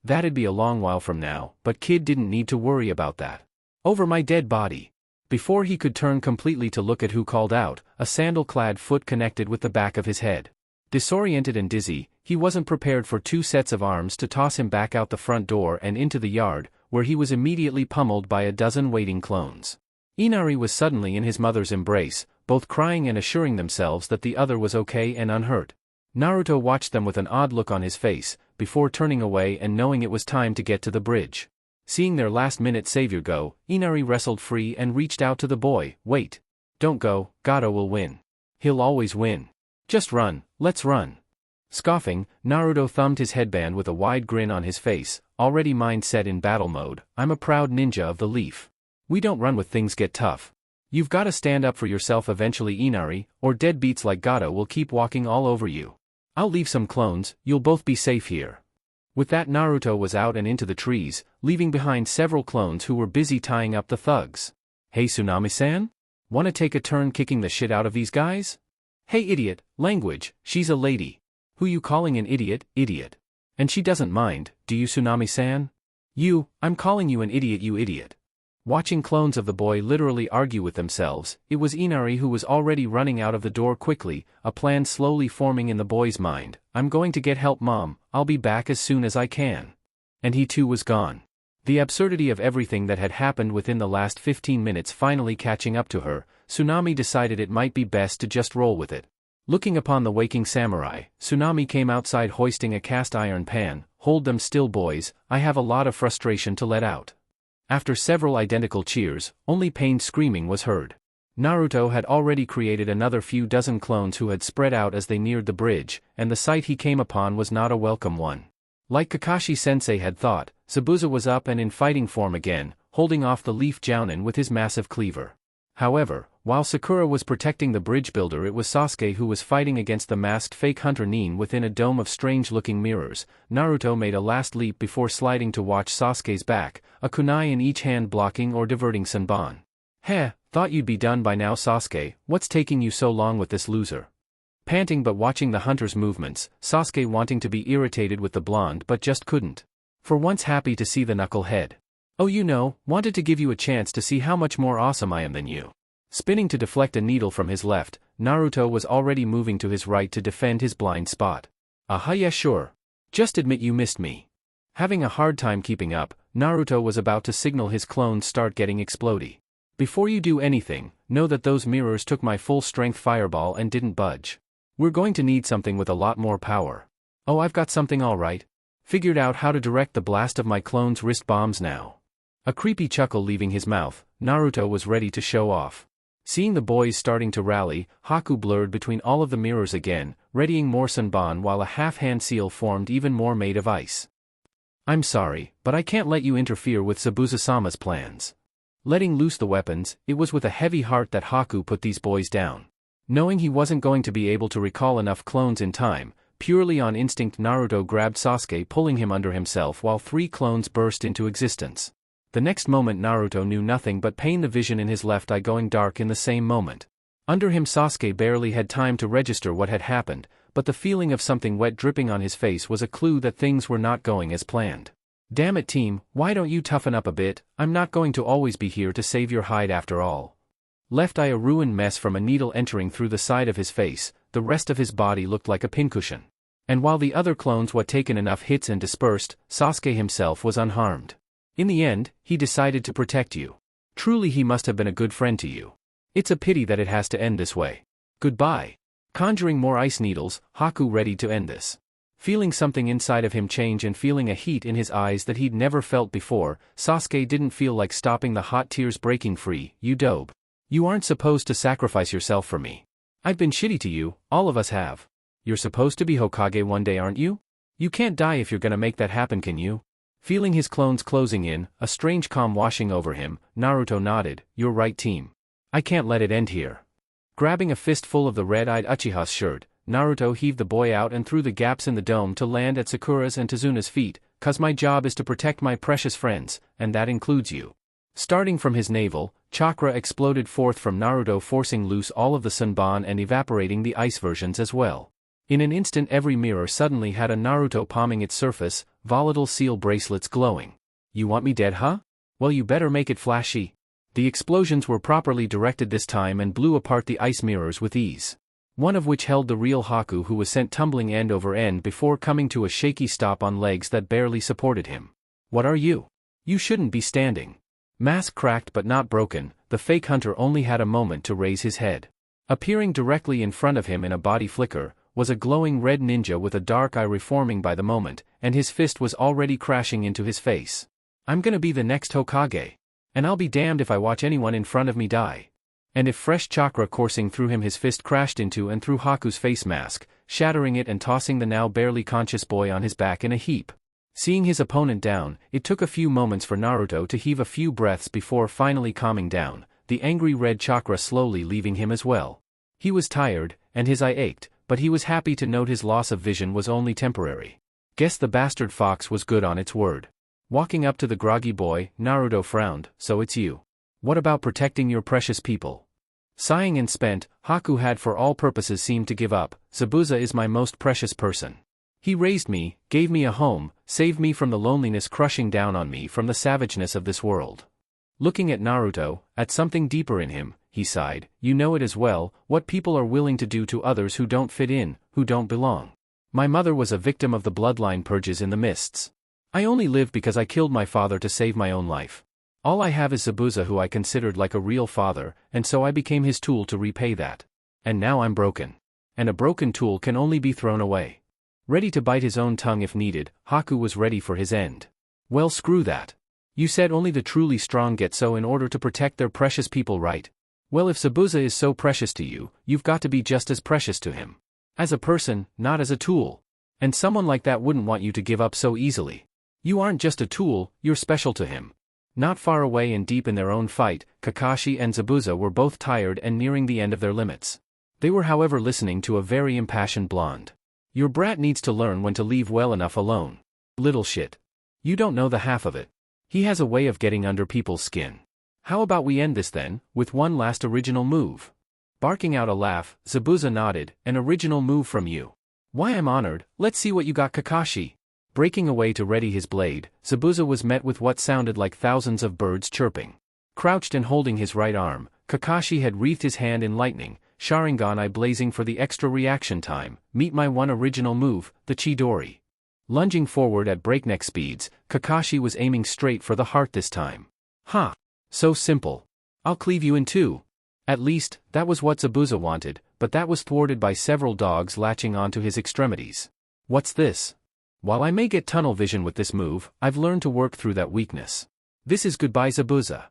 That'd be a long while from now, but kid didn't need to worry about that. "Over my dead body." Before he could turn completely to look at who called out, a sandal-clad foot connected with the back of his head. Disoriented and dizzy, he wasn't prepared for two sets of arms to toss him back out the front door and into the yard, where he was immediately pummeled by a dozen waiting clones. Inari was suddenly in his mother's embrace, both crying and assuring themselves that the other was okay and unhurt. Naruto watched them with an odd look on his face, before turning away and knowing it was time to get to the bridge. Seeing their last-minute savior go, Inari wrestled free and reached out to the boy. "Wait. Don't go, Gato will win. He'll always win. Just run, let's run." Scoffing, Naruto thumbed his headband with a wide grin on his face, already mind set in battle mode. "I'm a proud ninja of the leaf. We don't run when things get tough. You've gotta stand up for yourself eventually, Inari, or deadbeats like Gato will keep walking all over you. I'll leave some clones, you'll both be safe here." With that, Naruto was out and into the trees, leaving behind several clones who were busy tying up the thugs. "Hey Tsunami-san? Wanna take a turn kicking the shit out of these guys?" "Hey idiot, language, she's a lady. Who you calling an idiot, idiot? And she doesn't mind, do you Tsunami-san?" I'm calling you an idiot, you idiot. Watching clones of the boy literally argue with themselves, it was Inari who was already running out of the door quickly, a plan slowly forming in the boy's mind. I'm going to get help, Mom, I'll be back as soon as I can. And he too was gone. The absurdity of everything that had happened within the last 15 minutes finally catching up to her, Tsunami decided it might be best to just roll with it. Looking upon the waking samurai, Tsunami came outside hoisting a cast iron pan. Hold them still, boys, I have a lot of frustration to let out. After several identical cheers, only pained screaming was heard. Naruto had already created another few dozen clones who had spread out as they neared the bridge, and the sight he came upon was not a welcome one. Like Kakashi-sensei had thought, Zabuza was up and in fighting form again, holding off the Leaf Jounin with his massive cleaver. However, while Sakura was protecting the bridge builder, it was Sasuke who was fighting against the masked fake hunter Nin within a dome of strange-looking mirrors. Naruto made a last leap before sliding to watch Sasuke's back, a kunai in each hand blocking or diverting Sanban. Heh, thought you'd be done by now, Sasuke, what's taking you so long with this loser? Panting but watching the hunter's movements, Sasuke wanting to be irritated with the blonde but just couldn't. For once happy to see the knucklehead. Oh, wanted to give you a chance to see how much more awesome I am than you. Spinning to deflect a needle from his left, Naruto was already moving to his right to defend his blind spot. Aha, yeah, sure. Just admit you missed me. Having a hard time keeping up, Naruto was about to signal his clones start getting explodey. Before you do anything, know that those mirrors took my full-strength fireball and didn't budge. We're going to need something with a lot more power. Oh, I've got something all right. Figured out how to direct the blast of my clones' wrist bombs now. A creepy chuckle leaving his mouth, Naruto was ready to show off. Seeing the boys starting to rally, Haku blurred between all of the mirrors again, readying more Sanban while a half-hand seal formed even more made of ice. I'm sorry, but I can't let you interfere with Zabuza-sama's plans. Letting loose the weapons, it was with a heavy heart that Haku put these boys down. Knowing he wasn't going to be able to recall enough clones in time, purely on instinct Naruto grabbed Sasuke, pulling him under himself while 3 clones burst into existence. The next moment Naruto knew nothing but pain, the vision in his left eye going dark in the same moment. Under him Sasuke barely had time to register what had happened, but the feeling of something wet dripping on his face was a clue that things were not going as planned. Damn it, team, why don't you toughen up a bit? I'm not going to always be here to save your hide after all. Left eye a ruined mess from a needle entering through the side of his face, the rest of his body looked like a pincushion. And while the other clones had taken enough hits and dispersed, Sasuke himself was unharmed. In the end, he decided to protect you. Truly he must have been a good friend to you. It's a pity that it has to end this way. Goodbye. Conjuring more ice needles, Haku ready to end this. Feeling something inside of him change and feeling a heat in his eyes that he'd never felt before, Sasuke didn't feel like stopping the hot tears breaking free. You dope. You aren't supposed to sacrifice yourself for me. I've been shitty to you, all of us have. You're supposed to be Hokage one day, aren't you? You can't die if you're gonna make that happen, can you? Feeling his clones closing in, a strange calm washing over him, Naruto nodded. You're right, team. I can't let it end here. Grabbing a fistful of the red-eyed Uchiha's shirt, Naruto heaved the boy out and through the gaps in the dome to land at Sakura's and Tazuna's feet. "'Cause my job is to protect my precious friends, and that includes you." Starting from his navel, chakra exploded forth from Naruto, forcing loose all of the Sanban and evaporating the ice versions as well. In an instant every mirror suddenly had a Naruto palming its surface, volatile seal bracelets glowing. You want me dead, huh? Well, you better make it flashy. The explosions were properly directed this time and blew apart the ice mirrors with ease. One of which held the real Haku, who was sent tumbling end over end before coming to a shaky stop on legs that barely supported him. What are you? You shouldn't be standing. Mask cracked but not broken, the fake hunter only had a moment to raise his head. Appearing directly in front of him in a body flicker, was a glowing red ninja with a dark eye reforming by the moment, and his fist was already crashing into his face. I'm gonna be the next Hokage. And I'll be damned if I watch anyone in front of me die. And if fresh chakra coursing through him, his fist crashed into and through Haku's face mask, shattering it and tossing the now barely conscious boy on his back in a heap. Seeing his opponent down, it took a few moments for Naruto to heave a few breaths before finally calming down, the angry red chakra slowly leaving him as well. He was tired, and his eye ached, but he was happy to note his loss of vision was only temporary. Guess the bastard fox was good on its word. Walking up to the groggy boy, Naruto frowned. So it's you. What about protecting your precious people? Sighing and spent, Haku had for all purposes seemed to give up. Zabuza is my most precious person. He raised me, gave me a home, saved me from the loneliness crushing down on me from the savageness of this world. Looking at Naruto, at something deeper in him, he sighed, you know it as well, what people are willing to do to others who don't fit in, who don't belong. My mother was a victim of the bloodline purges in the mists. I only live because I killed my father to save my own life. All I have is Zabuza, who I considered like a real father, and so I became his tool to repay that. And now I'm broken. And a broken tool can only be thrown away. Ready to bite his own tongue if needed, Haku was ready for his end. Well, screw that. You said only the truly strong get so in order to protect their precious people, right? Well, if Zabuza is so precious to you, you've got to be just as precious to him. As a person, not as a tool. And someone like that wouldn't want you to give up so easily. You aren't just a tool, you're special to him. Not far away and deep in their own fight, Kakashi and Zabuza were both tired and nearing the end of their limits. They were however listening to a very impassioned blonde. Your brat needs to learn when to leave well enough alone. Little shit. You don't know the half of it. He has a way of getting under people's skin. How about we end this then, with one last original move? Barking out a laugh, Zabuza nodded, an original move from you. Why, I'm honored, let's see what you got, Kakashi. Breaking away to ready his blade, Zabuza was met with what sounded like thousands of birds chirping. Crouched and holding his right arm, Kakashi had wreathed his hand in lightning, Sharingan eye blazing for the extra reaction time. Meet my one original move, the Chidori. Lunging forward at breakneck speeds, Kakashi was aiming straight for the heart this time. Ha! So simple. I'll cleave you in two. At least, that was what Zabuza wanted, but that was thwarted by several dogs latching onto his extremities. What's this? While I may get tunnel vision with this move, I've learned to work through that weakness. This is goodbye, Zabuza.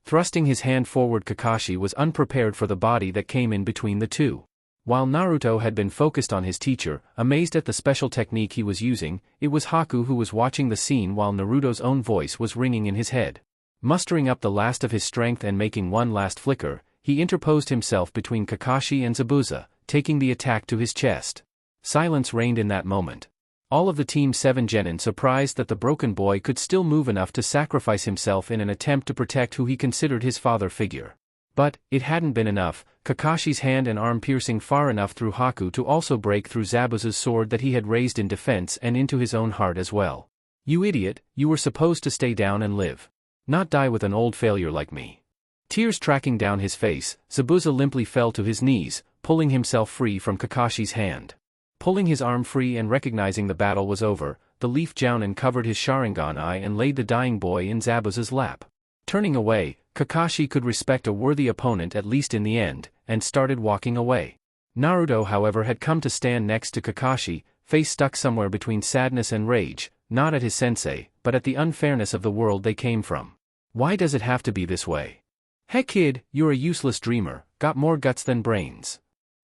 Thrusting his hand forward, Kakashi was unprepared for the body that came in between the two. While Naruto had been focused on his teacher, amazed at the special technique he was using, it was Haku who was watching the scene while Naruto's own voice was ringing in his head. Mustering up the last of his strength and making one last flicker, he interposed himself between Kakashi and Zabuza, taking the attack to his chest. Silence reigned in that moment. All of the Team 7 genin surprised that the broken boy could still move enough to sacrifice himself in an attempt to protect who he considered his father figure. But, it hadn't been enough, Kakashi's hand and arm piercing far enough through Haku to also break through Zabuza's sword that he had raised in defense and into his own heart as well. You idiot, you were supposed to stay down and live. Not die with an old failure like me. Tears tracking down his face, Zabuza limply fell to his knees, pulling himself free from Kakashi's hand. Pulling his arm free and recognizing the battle was over, the leaf Jounin covered his Sharingan eye and laid the dying boy in Zabuza's lap. Turning away, Kakashi could respect a worthy opponent at least in the end, and started walking away. Naruto however had come to stand next to Kakashi, face stuck somewhere between sadness and rage, not at his sensei, but at the unfairness of the world they came from. Why does it have to be this way? Heck kid, you're a useless dreamer, got more guts than brains.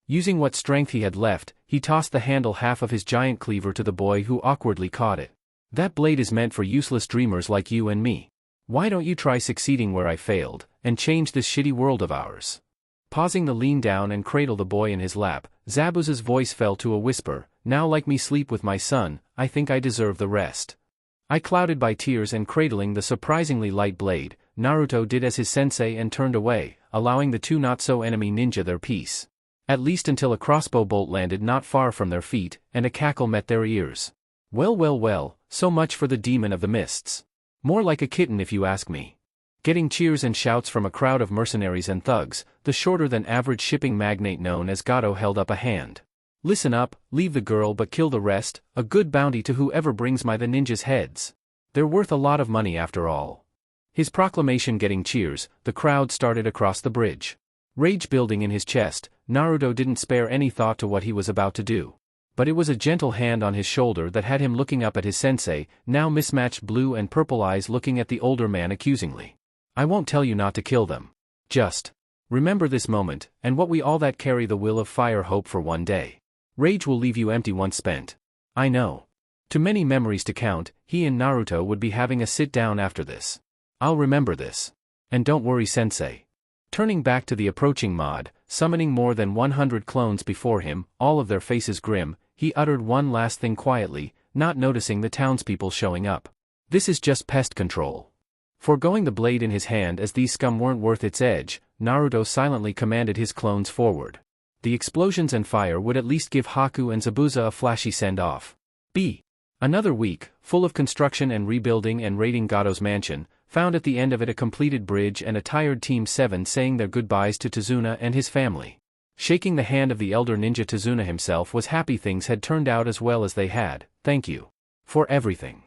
Using what strength he had left, he tossed the handle half of his giant cleaver to the boy who awkwardly caught it. That blade is meant for useless dreamers like you and me. Why don't you try succeeding where I failed, and change this shitty world of ours? Pausing to lean down and cradle the boy in his lap, Zabuza's voice fell to a whisper, now like me sleep with my son, I think I deserve the rest. I clouded by tears and cradling the surprisingly light blade, Naruto did as his sensei and turned away, allowing the two not-so-enemy ninja their peace. At least until a crossbow bolt landed not far from their feet, and a cackle met their ears. Well, so much for the demon of the mists. More like a kitten if you ask me. Getting cheers and shouts from a crowd of mercenaries and thugs, the shorter-than-average shipping magnate known as Gato held up a hand. Listen up, leave the girl but kill the rest, a good bounty to whoever brings my the ninjas' heads. They're worth a lot of money after all. His proclamation getting cheers, the crowd started across the bridge. Rage building in his chest, Naruto didn't spare any thought to what he was about to do. But it was a gentle hand on his shoulder that had him looking up at his sensei, now mismatched blue and purple eyes looking at the older man accusingly. I won't tell you not to kill them. Just remember this moment, and what we all that carry the will of fire hope for one day. Rage will leave you empty once spent. I know. Too many memories to count, he and Naruto would be having a sit-down after this. I'll remember this. And don't worry, sensei. Turning back to the approaching mob, summoning more than 100 clones before him, all of their faces grim, he uttered one last thing quietly, not noticing the townspeople showing up. This is just pest control. Foregoing the blade in his hand as these scum weren't worth its edge, Naruto silently commanded his clones forward. The explosions and fire would at least give Haku and Zabuza a flashy send-off. B. Another week, full of construction and rebuilding and raiding Gato's mansion, found at the end of it a completed bridge and a tired Team 7 saying their goodbyes to Tazuna and his family. Shaking the hand of the elder ninja, Tazuna himself was happy things had turned out as well as they had. Thank you for everything.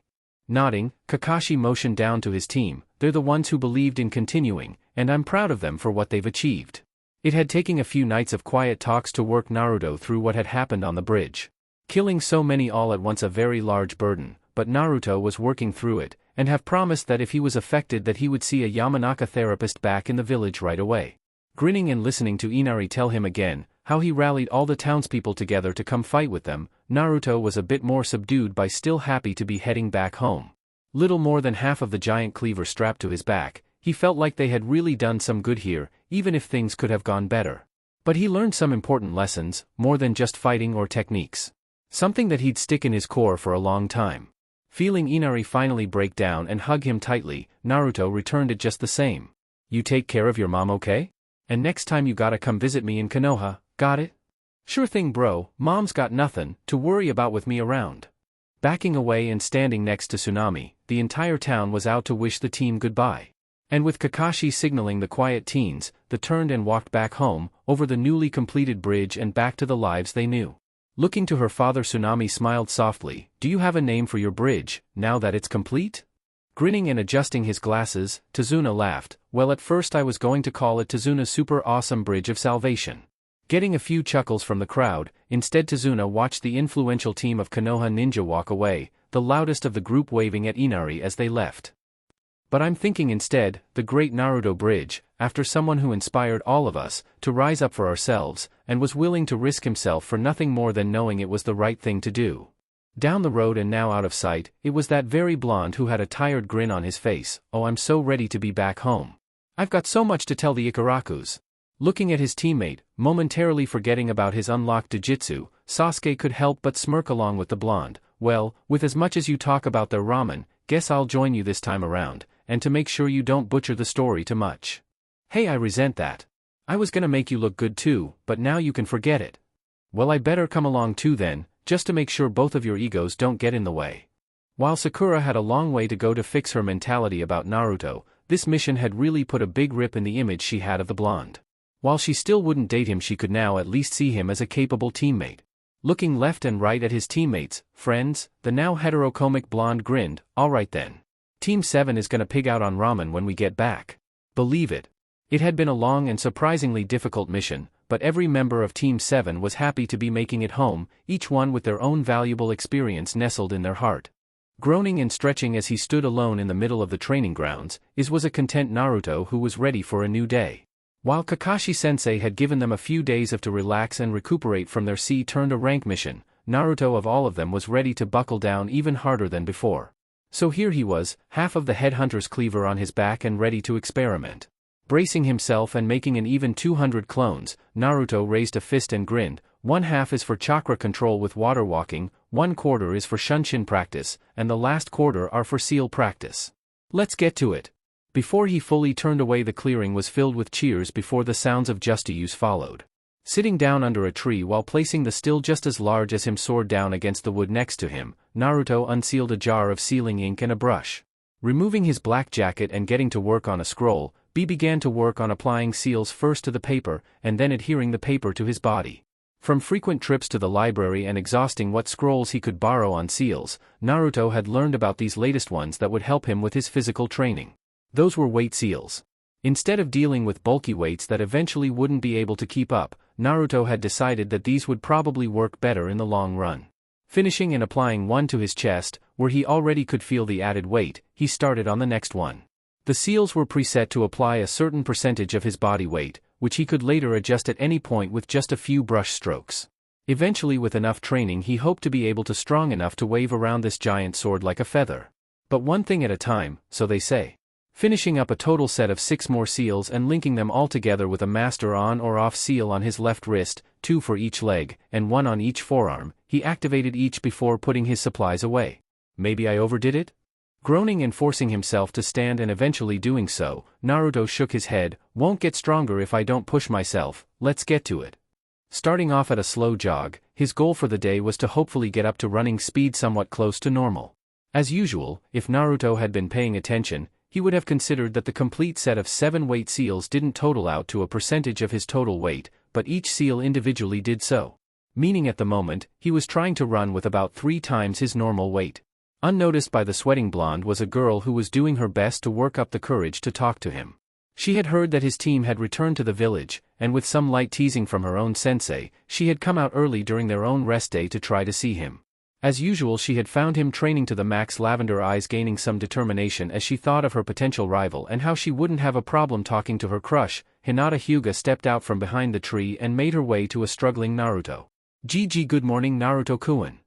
Nodding, Kakashi motioned down to his team. They're the ones who believed in continuing, and I'm proud of them for what they've achieved. It had taken a few nights of quiet talks to work Naruto through what had happened on the bridge. Killing so many all at once a very large burden, but Naruto was working through it, and have promised that if he was affected that he would see a Yamanaka therapist back in the village right away. Grinning and listening to Inari tell him again how he rallied all the townspeople together to come fight with them, Naruto was a bit more subdued by still happy to be heading back home. Little more than half of the giant cleaver strapped to his back, he felt like they had really done some good here, even if things could have gone better. But he learned some important lessons, more than just fighting or techniques. Something that he'd stick in his core for a long time. Feeling Inari finally break down and hug him tightly, Naruto returned it just the same. You take care of your mom, okay? And next time you gotta come visit me in Konoha, got it? Sure thing, bro, mom's got nothing to worry about with me around. Backing away and standing next to Tsunami, the entire town was out to wish the team goodbye. And with Kakashi signaling the quiet teens, they turned and walked back home, over the newly completed bridge and back to the lives they knew. Looking to her father, Tsunami smiled softly. Do you have a name for your bridge, now that it's complete? Grinning and adjusting his glasses, Tazuna laughed. Well, at first I was going to call it Tazuna's Super Awesome Bridge of Salvation. Getting a few chuckles from the crowd, instead Tazuna watched the influential team of Konoha ninja walk away, the loudest of the group waving at Inari as they left. But I'm thinking instead, the Great Naruto Bridge, after someone who inspired all of us to rise up for ourselves, and was willing to risk himself for nothing more than knowing it was the right thing to do. Down the road and now out of sight, it was that very blonde who had a tired grin on his face. Oh, I'm so ready to be back home. I've got so much to tell the Ikarakus. Looking at his teammate, momentarily forgetting about his unlocked Jujutsu, Sasuke could help but smirk along with the blonde. Well, with as much as you talk about their ramen, guess I'll join you this time around, and to make sure you don't butcher the story too much. Hey, I resent that. I was gonna make you look good too, but now you can forget it. Well, I better come along too then, just to make sure both of your egos don't get in the way. While Sakura had a long way to go to fix her mentality about Naruto, this mission had really put a big rip in the image she had of the blonde. While she still wouldn't date him, she could now at least see him as a capable teammate. Looking left and right at his teammates, friends, the now heterocomic blonde grinned. Alright then. Team 7 is gonna pig out on ramen when we get back. Believe it. It had been a long and surprisingly difficult mission, but every member of Team 7 was happy to be making it home, each one with their own valuable experience nestled in their heart. Groaning and stretching as he stood alone in the middle of the training grounds, was a content Naruto who was ready for a new day. While Kakashi-sensei had given them a few days to relax and recuperate from their C-turned-a-rank mission, Naruto of all of them was ready to buckle down even harder than before. So here he was, half of the headhunter's cleaver on his back and ready to experiment. Bracing himself and making an even 200 clones, Naruto raised a fist and grinned. One half is for chakra control with water walking, 1/4 is for shunshin practice, and the last quarter are for seal practice. Let's get to it. Before he fully turned away, the clearing was filled with cheers before the sounds of just use followed. Sitting down under a tree while placing the still just as large as him sword down against the wood next to him, Naruto unsealed a jar of sealing ink and a brush. Removing his black jacket and getting to work on a scroll, B began to work on applying seals first to the paper and then adhering the paper to his body. From frequent trips to the library and exhausting what scrolls he could borrow on seals, Naruto had learned about these latest ones that would help him with his physical training. Those were weight seals. Instead of dealing with bulky weights that eventually wouldn't be able to keep up, Naruto had decided that these would probably work better in the long run. Finishing and applying one to his chest, where he already could feel the added weight, he started on the next one. The seals were preset to apply a certain percentage of his body weight, which he could later adjust at any point with just a few brush strokes. Eventually, with enough training, he hoped to be able to strong enough to wave around this giant sword like a feather. But one thing at a time, so they say. Finishing up a total set of 6 more seals and linking them all together with a master on or off seal on his left wrist, 2 for each leg, and 1 on each forearm, he activated each before putting his supplies away. Maybe I overdid it? Groaning and forcing himself to stand and eventually doing so, Naruto shook his head. Won't get stronger if I don't push myself, let's get to it. Starting off at a slow jog, His goal for the day was to hopefully get up to running speed somewhat close to normal. As usual, if Naruto had been paying attention, he would have considered that the complete set of 7 weight seals didn't total out to a percentage of his total weight, but each seal individually did so. Meaning at the moment, he was trying to run with about 3 times his normal weight. Unnoticed by the sweating blonde was a girl who was doing her best to work up the courage to talk to him. She had heard that his team had returned to the village, and with some light teasing from her own sensei, she had come out early during their own rest day to try to see him. As usual, she had found him training to the max, lavender eyes gaining some determination as she thought of her potential rival and how she wouldn't have a problem talking to her crush. Hinata Hyuga stepped out from behind the tree and made her way to a struggling Naruto. "Gigi, good morning, Naruto-kun."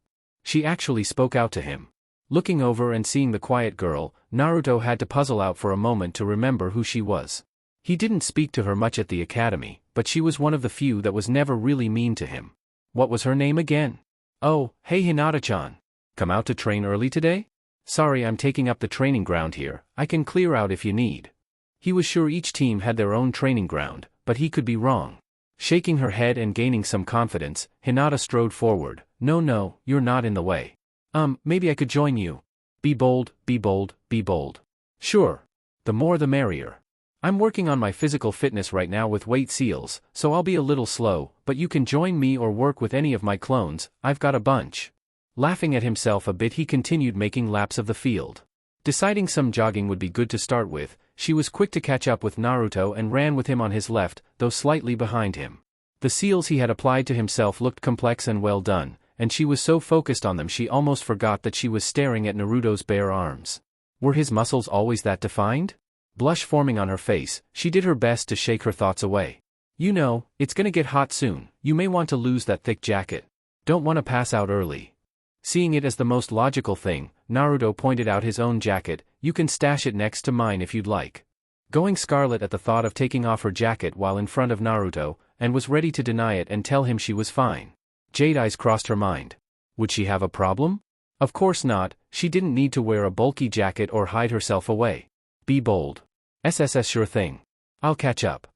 She actually spoke out to him. Looking over and seeing the quiet girl, Naruto had to puzzle out for a moment to remember who she was. He didn't speak to her much at the academy, but she was one of the few that was never really mean to him. What was her name again? "Oh, hey Hinata-chan. Come out to train early today? Sorry, I'm taking up the training ground here, I can clear out if you need." He was sure each team had their own training ground, but he could be wrong. Shaking her head and gaining some confidence, Hinata strode forward. No, you're not in the way. Maybe I could join you. Be bold, be bold, be bold." "Sure. The more the merrier. I'm working on my physical fitness right now with weight seals, so I'll be a little slow, but you can join me or work with any of my clones, I've got a bunch." Laughing at himself a bit, he continued making laps of the field. Deciding some jogging would be good to start with, she was quick to catch up with Naruto and ran with him on his left, though slightly behind him. The seals he had applied to himself looked complex and well done, and she was so focused on them she almost forgot that she was staring at Naruto's bare arms. Were his muscles always that defined? Blush forming on her face, she did her best to shake her thoughts away. "You know, it's gonna get hot soon, you may want to lose that thick jacket. Don't want to pass out early." Seeing it as the most logical thing, Naruto pointed out his own jacket. "You can stash it next to mine if you'd like." Going scarlet at the thought of taking off her jacket while in front of Naruto, and was ready to deny it and tell him she was fine. Jade eyes crossed her mind. Would she have a problem? Of course not, she didn't need to wear a bulky jacket or hide herself away. Be bold. SSS, sure thing. I'll catch up.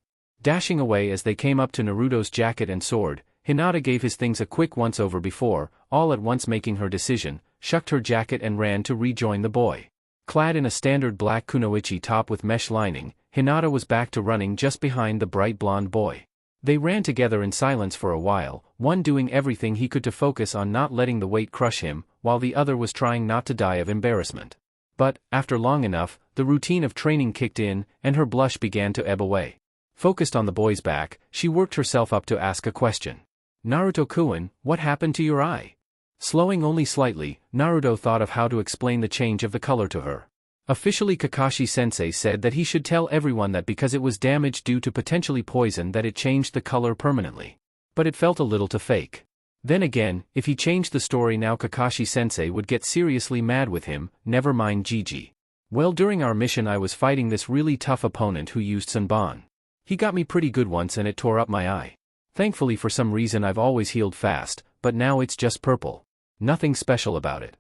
Dashing away as they came up to Naruto's jacket and sword, Hinata gave his things a quick once-over before, all at once making her decision, shucked her jacket and ran to rejoin the boy. Clad in a standard black kunoichi top with mesh lining, Hinata was back to running just behind the bright blonde boy. They ran together in silence for a while, one doing everything he could to focus on not letting the weight crush him, while the other was trying not to die of embarrassment. But, after long enough, the routine of training kicked in, and her blush began to ebb away. Focused on the boy's back, she worked herself up to ask a question. "Naruto-kun, what happened to your eye?" Slowing only slightly, Naruto thought of how to explain the change of the color to her. Officially, Kakashi-sensei said that he should tell everyone that because it was damaged due to potentially poison that it changed the color permanently. But it felt a little too fake. Then again, if he changed the story now, Kakashi-sensei would get seriously mad with him. Never mind Gigi. "Well, during our mission I was fighting this really tough opponent who used Sanban. He got me pretty good once and it tore up my eye. Thankfully for some reason I've always healed fast, but now it's just purple. Nothing special about it."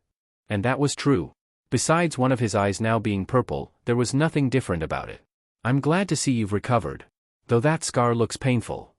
And that was true. Besides one of his eyes now being purple, there was nothing different about it. "I'm glad to see you've recovered. Though that scar looks painful."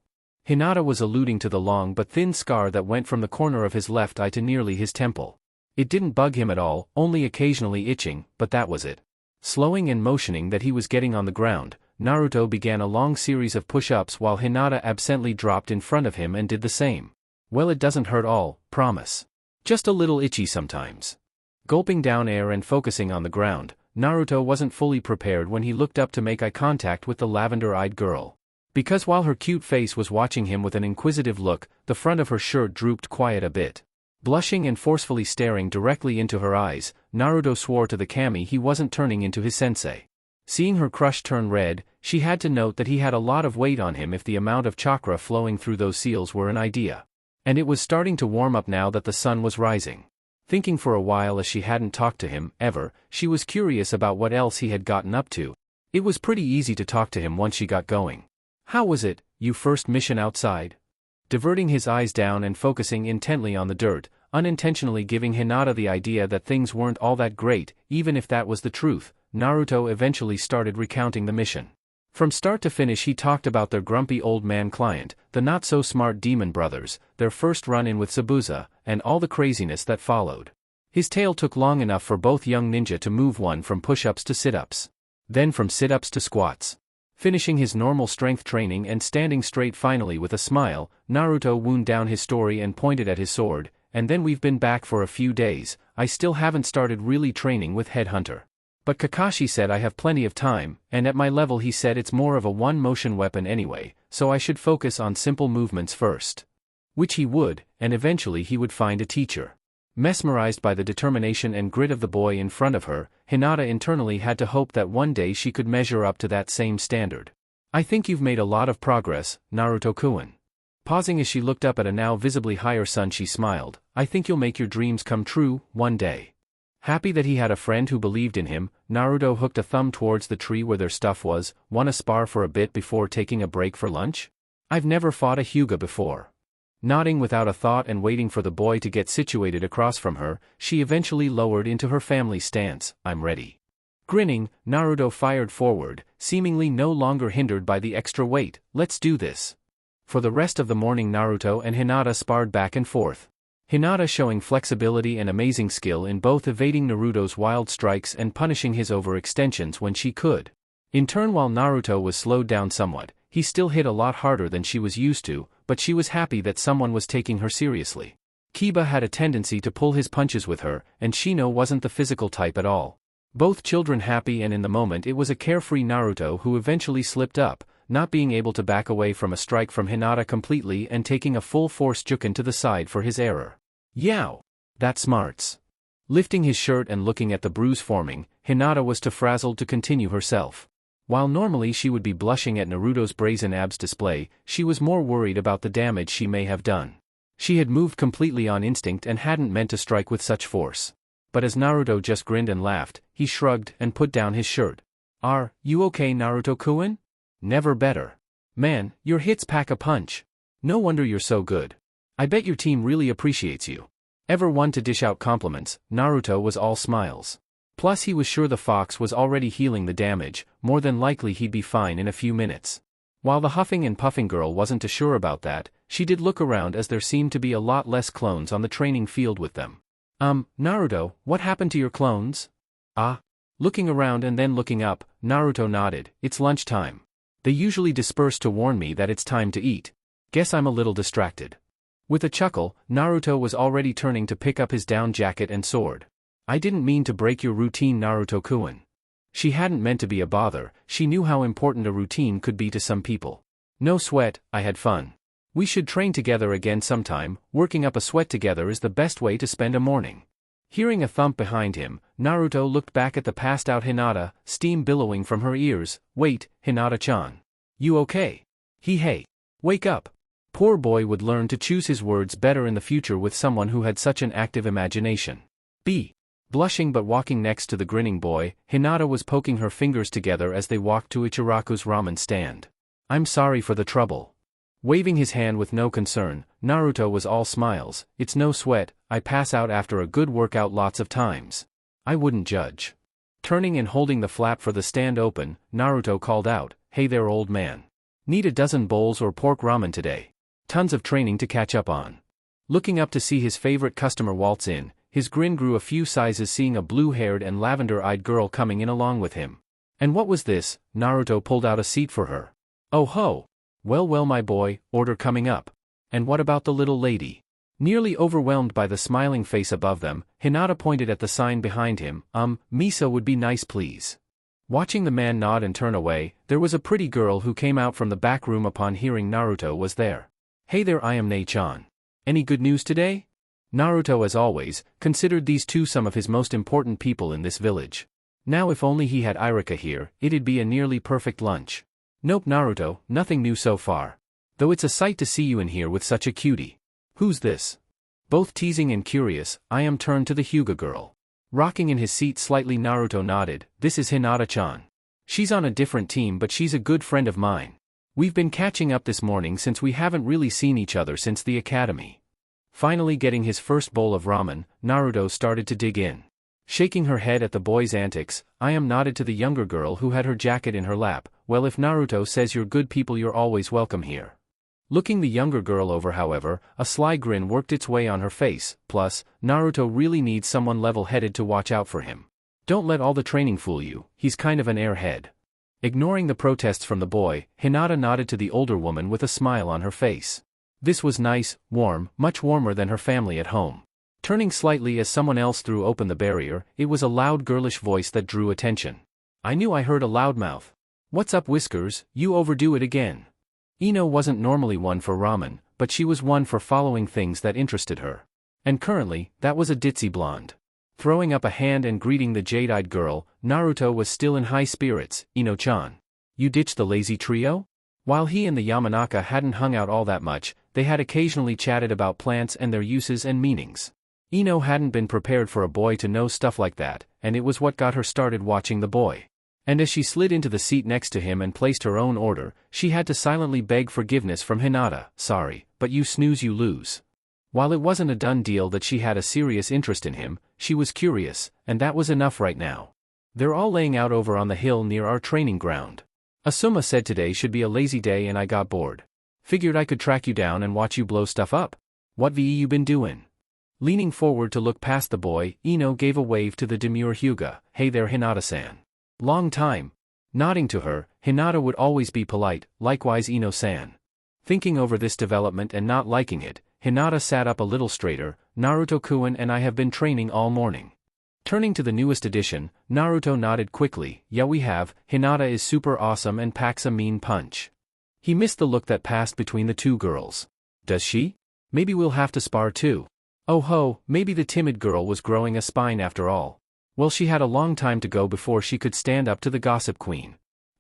Hinata was alluding to the long but thin scar that went from the corner of his left eye to nearly his temple. It didn't bug him at all, only occasionally itching, but that was it. Slowing and motioning that he was getting on the ground, Naruto began a long series of push-ups while Hinata absently dropped in front of him and did the same. "Well, it doesn't hurt all, promise. Just a little itchy sometimes." Gulping down air and focusing on the ground, Naruto wasn't fully prepared when he looked up to make eye contact with the lavender-eyed girl. Because while her cute face was watching him with an inquisitive look, the front of her shirt drooped quite a bit. Blushing and forcefully staring directly into her eyes, Naruto swore to the kami he wasn't turning into his sensei. Seeing her crush turn red, she had to note that he had a lot of weight on him if the amount of chakra flowing through those seals were an idea. And it was starting to warm up now that the sun was rising. Thinking for a while as she hadn't talked to him, ever, she was curious about what else he had gotten up to. It was pretty easy to talk to him once she got going. "How was it, your first mission outside?" Diverting his eyes down and focusing intently on the dirt, unintentionally giving Hinata the idea that things weren't all that great, even if that was the truth, Naruto eventually started recounting the mission. From start to finish he talked about their grumpy old man client, the not-so-smart demon brothers, their first run-in with Zabuza, and all the craziness that followed. His tale took long enough for both young ninja to move one from push-ups to sit-ups. Then from sit-ups to squats. Finishing his normal strength training and standing straight finally with a smile, Naruto wound down his story and pointed at his sword, and then we've been back for a few days. I still haven't started really training with Headhunter. But Kakashi said I have plenty of time, and at my level he said it's more of a one-motion weapon anyway, so I should focus on simple movements first. Which he would, and eventually he would find a teacher. Mesmerized by the determination and grit of the boy in front of her, Hinata internally had to hope that one day she could measure up to that same standard. I think you've made a lot of progress, Naruto-kun. Pausing as she looked up at a now visibly higher sun she smiled, I think you'll make your dreams come true, one day. Happy that he had a friend who believed in him, Naruto hooked a thumb towards the tree where their stuff was. Wanna spar for a bit before taking a break for lunch? I've never fought a Hyuga before. Nodding without a thought and waiting for the boy to get situated across from her, she eventually lowered into her family stance. I'm ready. Grinning, Naruto fired forward, seemingly no longer hindered by the extra weight. Let's do this. For the rest of the morning Naruto and Hinata sparred back and forth. Hinata showing flexibility and amazing skill in both evading Naruto's wild strikes and punishing his overextensions when she could. In turn, while Naruto was slowed down somewhat, he still hit a lot harder than she was used to, but she was happy that someone was taking her seriously. Kiba had a tendency to pull his punches with her, and Shino wasn't the physical type at all. Both children happy, and in the moment it was a carefree Naruto who eventually slipped up, not being able to back away from a strike from Hinata completely and taking a full-force juken to the side for his error. Yow! That smarts. Lifting his shirt and looking at the bruise forming, Hinata was too frazzled to continue herself. While normally she would be blushing at Naruto's brazen abs display, she was more worried about the damage she may have done. She had moved completely on instinct and hadn't meant to strike with such force. But as Naruto just grinned and laughed, he shrugged and put down his shirt. Are you okay, Naruto-kun? Never better. Man, your hits pack a punch. No wonder you're so good. I bet your team really appreciates you. Ever one to dish out compliments, Naruto was all smiles. Plus he was sure the fox was already healing the damage, more than likely he'd be fine in a few minutes. While the huffing and puffing girl wasn't too sure about that, she did look around as there seemed to be a lot less clones on the training field with them. Naruto, what happened to your clones? Ah? Looking around and then looking up, Naruto nodded. It's lunchtime. They usually disperse to warn me that it's time to eat. Guess I'm a little distracted. With a chuckle, Naruto was already turning to pick up his down jacket and sword. I didn't mean to break your routine, Naruto-kun. She hadn't meant to be a bother, she knew how important a routine could be to some people. No sweat, I had fun. We should train together again sometime. Working up a sweat together is the best way to spend a morning. Hearing a thump behind him, Naruto looked back at the passed-out Hinata, steam billowing from her ears. Wait, Hinata-chan. You okay? Hey. Wake up. Poor boy would learn to choose his words better in the future with someone who had such an active imagination. Blushing but walking next to the grinning boy, Hinata was poking her fingers together as they walked to Ichiraku's ramen stand. I'm sorry for the trouble. Waving his hand with no concern, Naruto was all smiles. It's no sweat, I pass out after a good workout lots of times. I wouldn't judge. Turning and holding the flap for the stand open, Naruto called out, Hey there, old man. Need a dozen bowls or pork ramen today. Tons of training to catch up on. Looking up to see his favorite customer waltz in, his grin grew a few sizes seeing a blue-haired and lavender-eyed girl coming in along with him. And what was this? Naruto pulled out a seat for her. Oh ho! Well my boy, order coming up. And what about the little lady? Nearly overwhelmed by the smiling face above them, Hinata pointed at the sign behind him. Miso would be nice please. Watching the man nod and turn away, there was a pretty girl who came out from the back room upon hearing Naruto was there. Hey there, I am Nei-chan. Any good news today? Naruto, as always, considered these two some of his most important people in this village. Now if only he had Irika here, it'd be a nearly perfect lunch. Nope, Naruto, nothing new so far. Though it's a sight to see you in here with such a cutie. Who's this? Both teasing and curious, I am turned to the Hyuga girl. Rocking in his seat slightly, Naruto nodded. This is Hinata-chan. She's on a different team but she's a good friend of mine. We've been catching up this morning since we haven't really seen each other since the academy. Finally getting his first bowl of ramen, Naruto started to dig in. Shaking her head at the boy's antics, I am nodded to the younger girl who had her jacket in her lap. well, if Naruto says you're good people, you're always welcome here. Looking the younger girl over, however, a sly grin worked its way on her face, plus, Naruto really needs someone level-headed to watch out for him. Don't let all the training fool you, he's kind of an airhead. Ignoring the protests from the boy, Hinata nodded to the older woman with a smile on her face. This was nice, warm, much warmer than her family at home. Turning slightly as someone else threw open the barrier, it was a loud girlish voice that drew attention. I knew I heard a loudmouth. What's up, Whiskers, you overdo it again. Ino wasn't normally one for ramen, but she was one for following things that interested her. And currently, that was a ditzy blonde. Throwing up a hand and greeting the jade-eyed girl, Naruto was still in high spirits. Ino-chan. You ditched the lazy trio? While he and the Yamanaka hadn't hung out all that much, they had occasionally chatted about plants and their uses and meanings. Ino hadn't been prepared for a boy to know stuff like that, and it was what got her started watching the boy. And as she slid into the seat next to him and placed her own order, she had to silently beg forgiveness from Hinata. Sorry, but you snooze you lose. While it wasn't a done deal that she had a serious interest in him, she was curious, and that was enough right now. They're all laying out over on the hill near our training ground. Asuma said today should be a lazy day and I got bored. Figured I could track you down and watch you blow stuff up. What VE you been doing? Leaning forward to look past the boy, Ino gave a wave to the demure Hyuga. Hey there, Hinata-san. Long time. Nodding to her, Hinata would always be polite, likewise Ino-san. Thinking over this development and not liking it, Hinata sat up a little straighter. Naruto-kun and I have been training all morning. Turning to the newest addition, Naruto nodded quickly. Yeah, we have. Hinata is super awesome and packs a mean punch. He missed the look that passed between the two girls. Does she? Maybe we'll have to spar too. Oh ho, maybe the timid girl was growing a spine after all. Well, she had a long time to go before she could stand up to the gossip queen.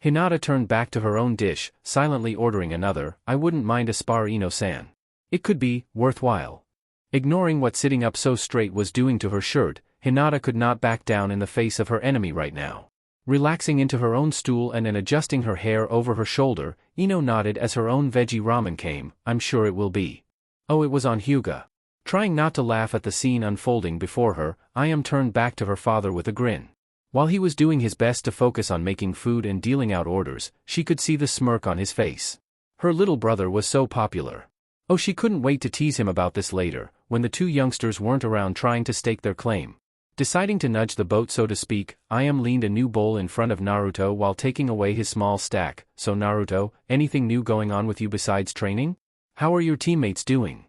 Hinata turned back to her own dish, silently ordering another. I wouldn't mind a spar, Ino-san. It could be worthwhile. Ignoring what sitting up so straight was doing to her shirt, Hinata could not back down in the face of her enemy right now. Relaxing into her own stool and adjusting her hair over her shoulder, Ino nodded as her own veggie ramen came. I'm sure it will be. Oh, it was on Hyuga. Trying not to laugh at the scene unfolding before her, Ayam turned back to her father with a grin. While he was doing his best to focus on making food and dealing out orders, she could see the smirk on his face. Her little brother was so popular. Oh, she couldn't wait to tease him about this later, when the two youngsters weren't around trying to stake their claim. Deciding to nudge the boat so to speak, Ayam leaned a new bowl in front of Naruto while taking away his small stack. So Naruto, anything new going on with you besides training? How are your teammates doing?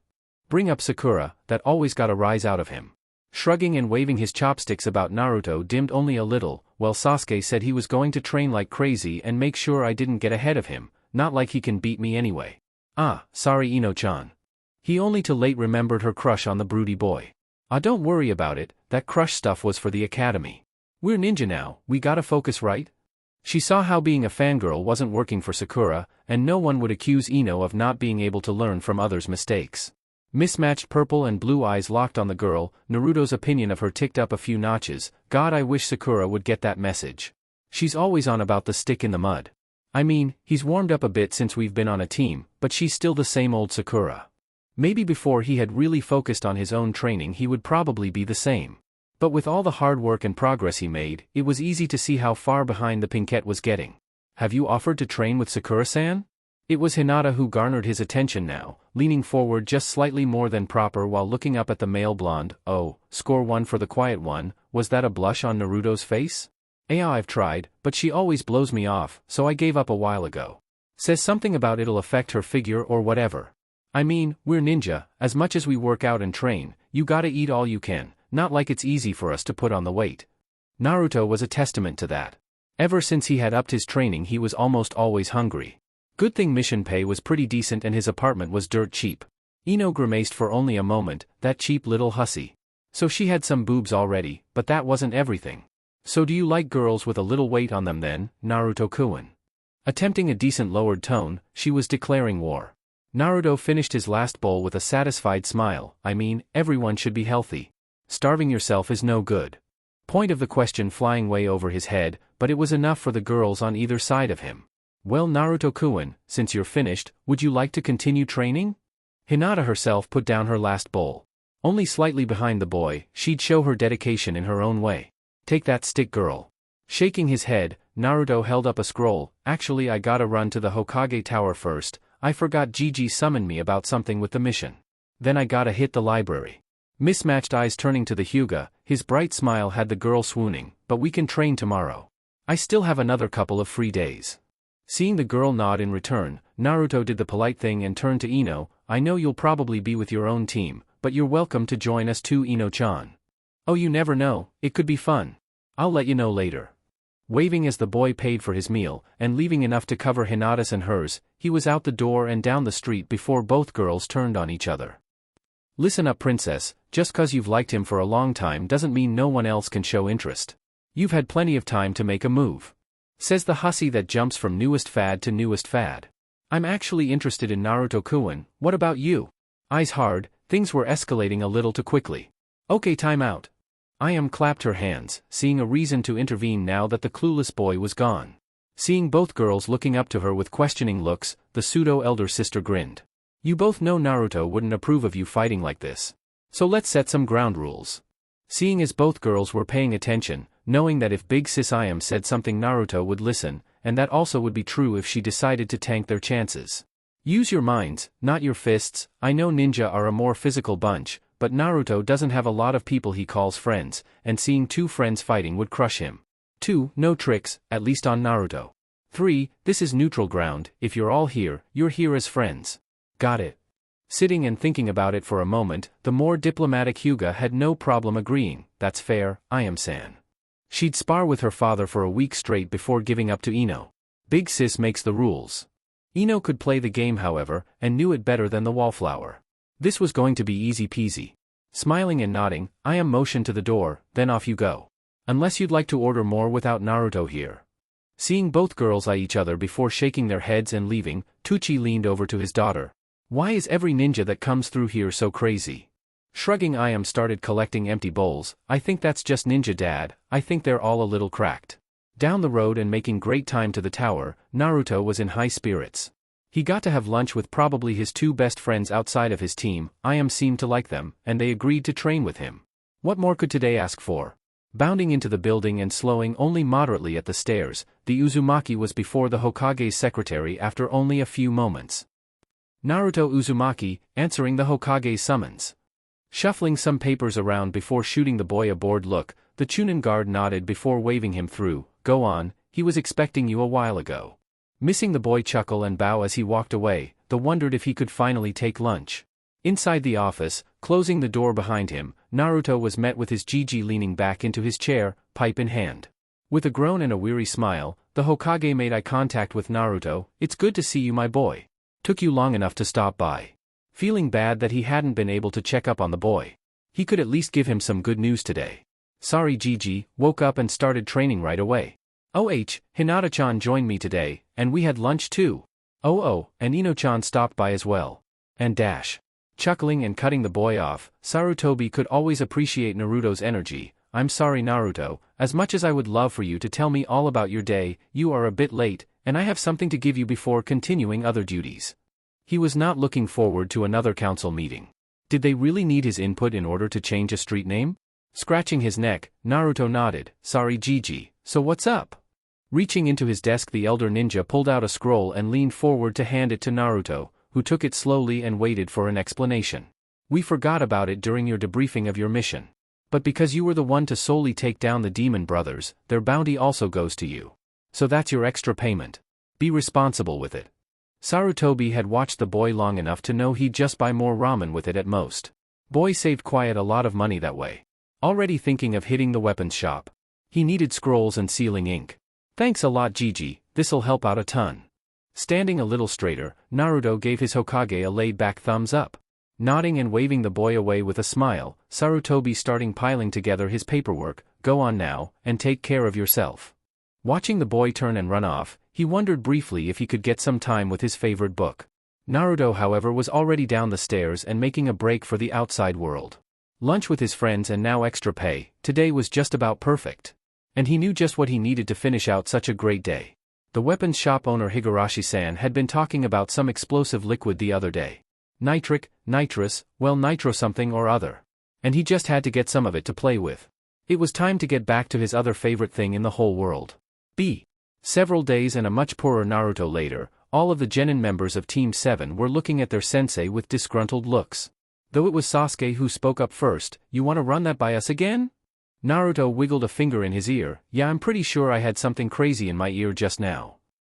Bring up Sakura, that always got a rise out of him. Shrugging and waving his chopsticks about, Naruto dimmed only a little. Well, Sasuke said he was going to train like crazy and make sure I didn't get ahead of him, not like he can beat me anyway. Ah, sorry Ino-chan. He only too late remembered her crush on the broody boy. Ah, don't worry about it, that crush stuff was for the academy. We're ninja now, we gotta focus, right? She saw how being a fangirl wasn't working for Sakura, and no one would accuse Ino of not being able to learn from others' mistakes. Mismatched purple and blue eyes locked on the girl, Naruto's opinion of her ticked up a few notches. God, I wish Sakura would get that message. She's always on about the stick in the mud. I mean, he's warmed up a bit since we've been on a team, but she's still the same old Sakura. Maybe before he had really focused on his own training he would probably be the same. But with all the hard work and progress he made, it was easy to see how far behind the pinkette was getting. Have you offered to train with Sakura-san? It was Hinata who garnered his attention now, leaning forward just slightly more than proper while looking up at the male blonde. Oh, score one for the quiet one. Was that a blush on Naruto's face? Yeah, I've tried, but she always blows me off, so I gave up a while ago. Says something about it'll affect her figure or whatever. I mean, we're ninja, as much as we work out and train, you gotta eat all you can, not like it's easy for us to put on the weight. Naruto was a testament to that. Ever since he had upped his training he was almost always hungry. Good thing mission pay was pretty decent and his apartment was dirt cheap. Ino grimaced for only a moment, that cheap little hussy. So she had some boobs already, but that wasn't everything. So do you like girls with a little weight on them then, Naruto-kun? Attempting a decent lowered tone, she was declaring war. Naruto finished his last bowl with a satisfied smile. I mean, everyone should be healthy. Starving yourself is no good. Point of the question flying way over his head, but it was enough for the girls on either side of him. Well, Naruto-kun, since you're finished, would you like to continue training? Hinata herself put down her last bowl. Only slightly behind the boy, she'd show her dedication in her own way. Take that stick, girl. Shaking his head, Naruto held up a scroll. Actually, I gotta run to the Hokage Tower first. I forgot Gigi summoned me about something with the mission. Then I gotta hit the library. Mismatched eyes turning to the Hyuga, his bright smile had the girl swooning, but we can train tomorrow. I still have another couple of free days. Seeing the girl nod in return, Naruto did the polite thing and turned to Ino. I know you'll probably be with your own team, but you're welcome to join us too, Ino-chan. Oh, you never know, it could be fun. I'll let you know later. Waving as the boy paid for his meal, and leaving enough to cover Hinata's and hers, he was out the door and down the street before both girls turned on each other. Listen up, princess, just 'cause you've liked him for a long time doesn't mean no one else can show interest. You've had plenty of time to make a move. Says the hussy that jumps from newest fad to newest fad. I'm actually interested in Naruto-kun, what about you? Eyes hard, things were escalating a little too quickly. Okay, time out. I clapped her hands, seeing a reason to intervene now that the clueless boy was gone. Seeing both girls looking up to her with questioning looks, the pseudo-elder sister grinned. You both know Naruto wouldn't approve of you fighting like this. So let's set some ground rules. Seeing as both girls were paying attention, knowing that if Big Sis Iam said something Naruto would listen, and that also would be true if she decided to tank their chances. Use your minds, not your fists. I know ninja are a more physical bunch, but Naruto doesn't have a lot of people he calls friends, and seeing two friends fighting would crush him. 2. No tricks, at least on Naruto. 3. This is neutral ground, if you're all here, you're here as friends. Got it. Sitting and thinking about it for a moment, the more diplomatic Hyuga had no problem agreeing. That's fair, Iam-san. She'd spar with her father for a week straight before giving up to Ino. Big Sis makes the rules. Ino could play the game however, and knew it better than the wallflower. This was going to be easy peasy. Smiling and nodding, Iam motioned to the door, then off you go. Unless you'd like to order more without Naruto here. Seeing both girls eye each other before shaking their heads and leaving, Tucci leaned over to his daughter. Why is every ninja that comes through here so crazy? Shrugging, Iam started collecting empty bowls. I think that's just ninja, Dad. I think they're all a little cracked. Down the road and making great time to the tower, Naruto was in high spirits. He got to have lunch with probably his two best friends outside of his team. Iam seemed to like them, and they agreed to train with him. What more could today ask for? Bounding into the building and slowing only moderately at the stairs, the Uzumaki was before the Hokage's secretary after only a few moments. Naruto Uzumaki, answering the Hokage's summons. Shuffling some papers around before shooting the boy a bored look, the Chunin guard nodded before waving him through. Go on, he was expecting you a while ago. Missing the boy chuckle and bow as he walked away, the wondered if he could finally take lunch. Inside the office, closing the door behind him, Naruto was met with his Gigi leaning back into his chair, pipe in hand. With a groan and a weary smile, the Hokage made eye contact with Naruto. It's good to see you, my boy. Took you long enough to stop by. Feeling bad that he hadn't been able to check up on the boy. He could at least give him some good news today. Sorry, Gigi, woke up and started training right away. Hinata-chan joined me today, and we had lunch too. And Ino-chan stopped by as well. And dash. Chuckling and cutting the boy off, Sarutobi could always appreciate Naruto's energy. I'm sorry, Naruto, as much as I would love for you to tell me all about your day, you are a bit late, and I have something to give you before continuing other duties. He was not looking forward to another council meeting. Did they really need his input in order to change a street name? Scratching his neck, Naruto nodded. Sorry, Gigi, so what's up? Reaching into his desk, the elder ninja pulled out a scroll and leaned forward to hand it to Naruto, who took it slowly and waited for an explanation. We forgot about it during your debriefing of your mission. But because you were the one to solely take down the demon brothers, their bounty also goes to you. So that's your extra payment. Be responsible with it. Sarutobi had watched the boy long enough to know he'd just buy more ramen with it at most. Boy saved quiet a lot of money that way. Already thinking of hitting the weapons shop. He needed scrolls and sealing ink. Thanks a lot, Gigi, this'll help out a ton. Standing a little straighter, Naruto gave his Hokage a laid-back thumbs up. Nodding and waving the boy away with a smile, Sarutobi starting piling together his paperwork. Go on now, and take care of yourself. Watching the boy turn and run off, he wondered briefly if he could get some time with his favorite book. Naruto, however, was already down the stairs and making a break for the outside world. Lunch with his friends and now extra pay, today was just about perfect. And he knew just what he needed to finish out such a great day. The weapons shop owner Higurashi-san had been talking about some explosive liquid the other day. Nitric, nitrous, well, nitro something or other. And he just had to get some of it to play with. It was time to get back to his other favorite thing in the whole world. Several days and a much poorer Naruto later, all of the genin members of Team 7 were looking at their sensei with disgruntled looks. Though it was Sasuke who spoke up first, "You want to run that by us again?" Naruto wiggled a finger in his ear. "Yeah, I'm pretty sure I had something crazy in my ear just now."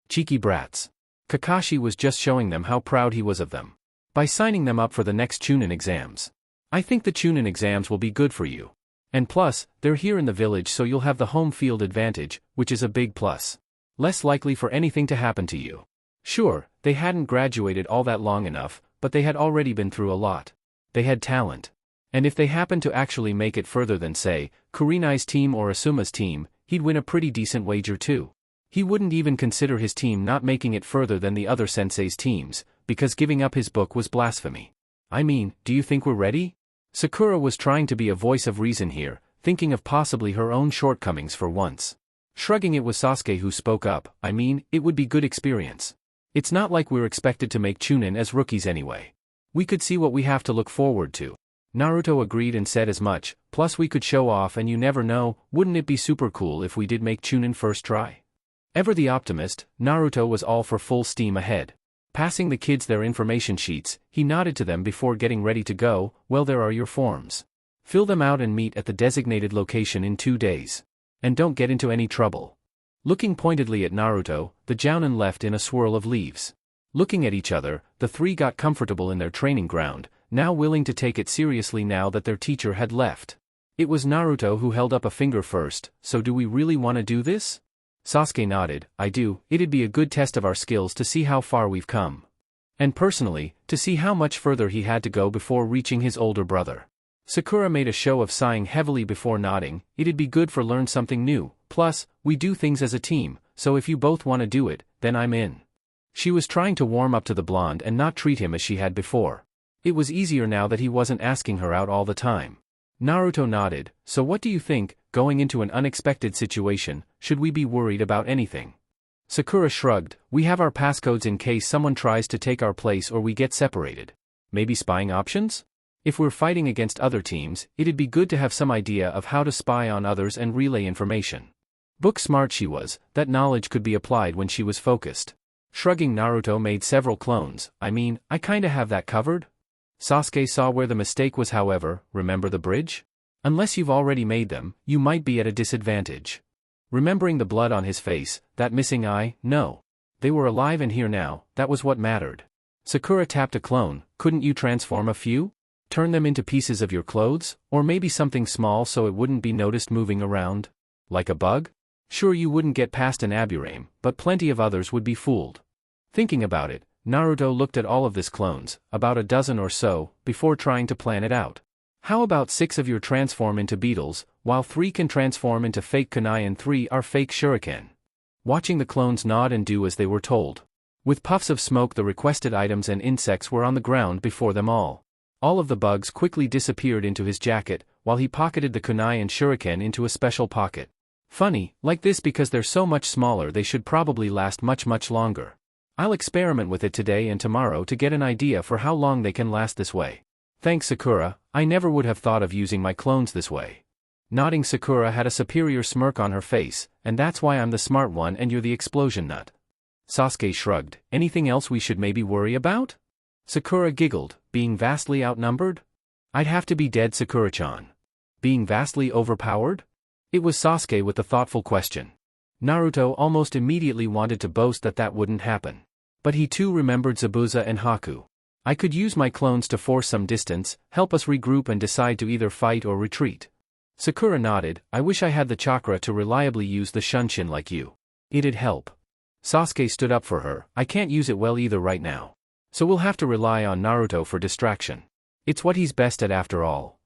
Cheeky brats. Kakashi was just showing them how proud he was of them. By signing them up for the next Chunin exams. "I think the Chunin exams will be good for you. And plus, they're here in the village so you'll have the home field advantage, which is a big plus. Less likely for anything to happen to you." Sure, they hadn't graduated all that long enough, but they had already been through a lot. They had talent. And if they happened to actually make it further than, say, Kurenai's team or Asuma's team, he'd win a pretty decent wager too. He wouldn't even consider his team not making it further than the other sensei's teams, because giving up his book was blasphemy. "I mean, do you think we're ready?" Sakura was trying to be a voice of reason here, thinking of possibly her own shortcomings for once. Shrugging, it was Sasuke who spoke up. "I mean, it would be good experience. It's not like we're expected to make Chunin as rookies anyway. We could see what we have to look forward to." Naruto agreed and said as much, "Plus we could show off and you never know, wouldn't it be super cool if we did make Chunin first try?" Ever the optimist, Naruto was all for full steam ahead. Passing the kids their information sheets, he nodded to them before getting ready to go. "Well, there are your forms. Fill them out and meet at the designated location in 2 days. And don't get into any trouble." Looking pointedly at Naruto, the Jounin left in a swirl of leaves. Looking at each other, the three got comfortable in their training ground, now willing to take it seriously now that their teacher had left. It was Naruto who held up a finger first. "So do we really want to do this?" Sasuke nodded. "I do. It'd be a good test of our skills to see how far we've come. And personally, to see how much further he had to go before reaching his older brother." Sakura made a show of sighing heavily before nodding. "It'd be good for learn something new. Plus, we do things as a team, so if you both want to do it, then I'm in." She was trying to warm up to the blonde and not treat him as she had before. It was easier now that he wasn't asking her out all the time. Naruto nodded. "So what do you think, going into an unexpected situation, should we be worried about anything?" Sakura shrugged. "We have our passcodes in case someone tries to take our place or we get separated. Maybe spying options? If we're fighting against other teams, it'd be good to have some idea of how to spy on others and relay information." Book smart she was, that knowledge could be applied when she was focused. Shrugging, Naruto made several clones. "I mean, I kinda have that covered." Sasuke saw where the mistake was, however. "Remember the bridge? Unless you've already made them, you might be at a disadvantage." Remembering the blood on his face, that missing eye, no. They were alive and here now, that was what mattered. Sakura tapped a clone. "Couldn't you transform a few? Turn them into pieces of your clothes, or maybe something small so it wouldn't be noticed moving around? Like a bug? Sure, you wouldn't get past an Aburame, but plenty of others would be fooled." Thinking about it, Naruto looked at all of his clones, about a dozen or so, before trying to plan it out. "How about 6 of your transform into beetles, while 3 can transform into fake kunai and 3 are fake shuriken?" Watching the clones nod and do as they were told. With puffs of smoke, the requested items and insects were on the ground before them all. All of the bugs quickly disappeared into his jacket, while he pocketed the kunai and shuriken into a special pocket. "Funny, like this because they're so much smaller they should probably last much longer. I'll experiment with it today and tomorrow to get an idea for how long they can last this way. Thanks, Sakura, I never would have thought of using my clones this way." Nodding, Sakura had a superior smirk on her face. "And that's why I'm the smart one and you're the explosion nut." Sasuke shrugged. "Anything else we should maybe worry about?" Sakura giggled. "Being vastly outnumbered? I'd have to be dead, Sakura-chan. Being vastly overpowered?" It was Sasuke with the thoughtful question. Naruto almost immediately wanted to boast that that wouldn't happen. But he too remembered Zabuza and Haku. "I could use my clones to force some distance, help us regroup and decide to either fight or retreat." Sakura nodded. "I wish I had the chakra to reliably use the Shunshin like you. It'd help." Sasuke stood up for her. "I can't use it well either right now. So we'll have to rely on Naruto for distraction. It's what he's best at after all."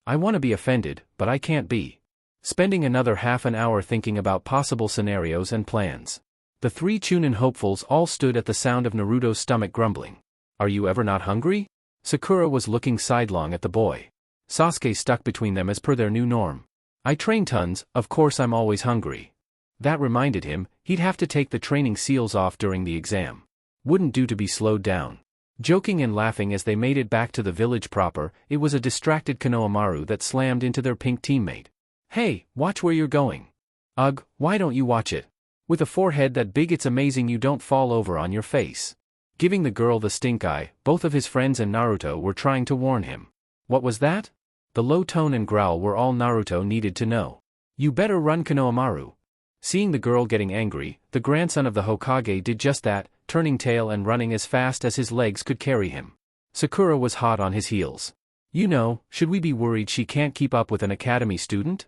"I want to be offended, but I can't be." Spending another half an hour thinking about possible scenarios and plans. The 3 Chunin hopefuls all stood at the sound of Naruto's stomach grumbling. "Are you ever not hungry?" Sakura was looking sidelong at the boy. Sasuke stuck between them as per their new norm. "I train tons, of course I'm always hungry." That reminded him, he'd have to take the training seals off during the exam. Wouldn't do to be slowed down. Joking and laughing as they made it back to the village proper, it was a distracted Konohamaru that slammed into their pink teammate. "Hey, watch where you're going." "Ugh, why don't you watch it?" With a forehead that big it's amazing you don't fall over on your face. Giving the girl the stink eye, both of his friends and Naruto were trying to warn him. What was that? The low tone and growl were all Naruto needed to know. You better run, Konohamaru. Seeing the girl getting angry, the grandson of the Hokage did just that, turning tail and running as fast as his legs could carry him. Sakura was hot on his heels. You know, should we be worried she can't keep up with an academy student?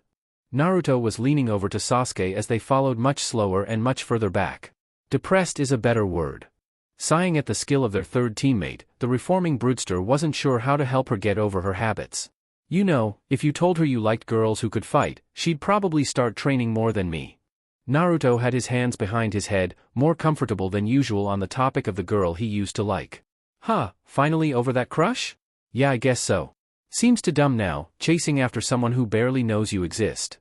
Naruto was leaning over to Sasuke as they followed much slower and much further back. Depressed is a better word. Sighing at the skill of their third teammate, the reforming broodster wasn't sure how to help her get over her habits. You know, if you told her you liked girls who could fight, she'd probably start training more than me. Naruto had his hands behind his head, more comfortable than usual on the topic of the girl he used to like. Huh, finally over that crush? Yeah, I guess so. Seems too dumb now, chasing after someone who barely knows you exist.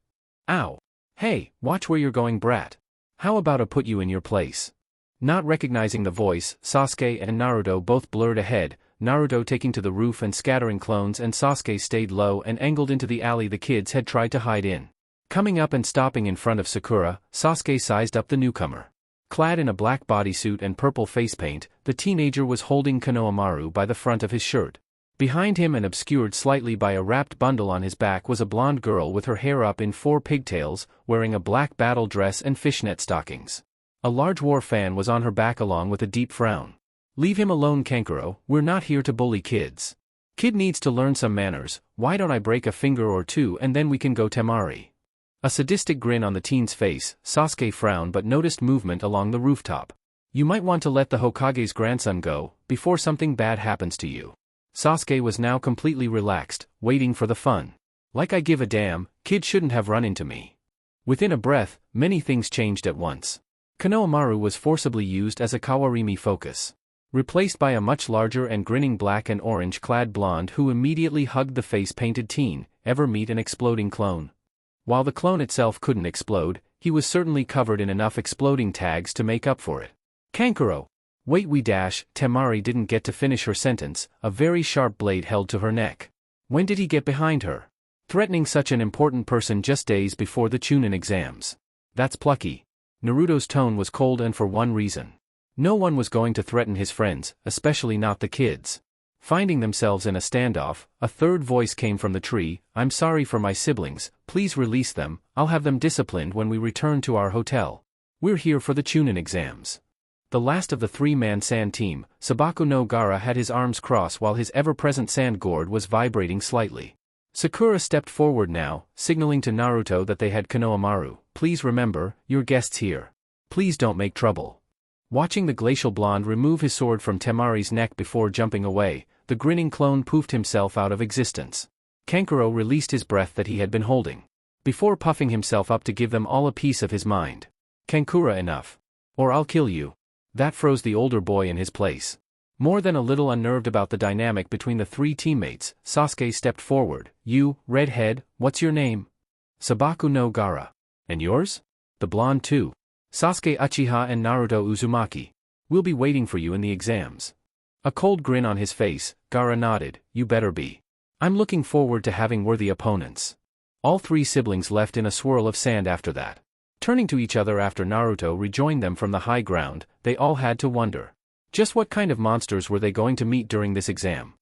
Ow. Hey, watch where you're going, brat. How about I put you in your place? Not recognizing the voice, Sasuke and Naruto both blurred ahead, Naruto taking to the roof and scattering clones, and Sasuke stayed low and angled into the alley the kids had tried to hide in. Coming up and stopping in front of Sakura, Sasuke sized up the newcomer. Clad in a black bodysuit and purple face paint, the teenager was holding Konohamaru by the front of his shirt. Behind him and obscured slightly by a wrapped bundle on his back was a blonde girl with her hair up in 4 pigtails, wearing a black battle dress and fishnet stockings. A large war fan was on her back along with a deep frown. Leave him alone, Kankuro, we're not here to bully kids. Kid needs to learn some manners, why don't I break a finger or two and then we can go Temari. A sadistic grin on the teen's face, Sasuke frowned but noticed movement along the rooftop. You might want to let the Hokage's grandson go, before something bad happens to you. Sasuke was now completely relaxed, waiting for the fun. Like I give a damn, kid shouldn't have run into me. Within a breath, many things changed at once. Konohamaru was forcibly used as a Kawarimi focus. Replaced by a much larger and grinning black and orange-clad blonde who immediately hugged the face-painted teen. Ever meet an exploding clone? While the clone itself couldn't explode, he was certainly covered in enough exploding tags to make up for it. Kankuro. Wait, Temari didn't get to finish her sentence, a very sharp blade held to her neck. When did he get behind her? Threatening such an important person just days before the Chunin exams. That's plucky. Naruto's tone was cold, and for one reason. No one was going to threaten his friends, especially not the kids. Finding themselves in a standoff, a third voice came from the tree. I'm sorry for my siblings, please release them, I'll have them disciplined when we return to our hotel. We're here for the Chunin exams. The last of the 3-man sand team, Sabaku no Gaara, had his arms crossed while his ever-present sand gourd was vibrating slightly. Sakura stepped forward now, signaling to Naruto that they had Konohamaru. Please remember, your guests here. Please don't make trouble. Watching the glacial blonde remove his sword from Temari's neck before jumping away, the grinning clone poofed himself out of existence. Kankuro released his breath that he had been holding. Before puffing himself up to give them all a piece of his mind. Kankura, enough. Or I'll kill you. That froze the older boy in his place. More than a little unnerved about the dynamic between the 3 teammates, Sasuke stepped forward. You, redhead, what's your name? Sabaku no Gaara. And yours? The blonde too. Sasuke Uchiha and Naruto Uzumaki. We'll be waiting for you in the exams. A cold grin on his face, Gaara nodded. You better be. I'm looking forward to having worthy opponents. All 3 siblings left in a swirl of sand after that. Turning to each other after Naruto rejoined them from the high ground, they all had to wonder. Just what kind of monsters were they going to meet during this exam?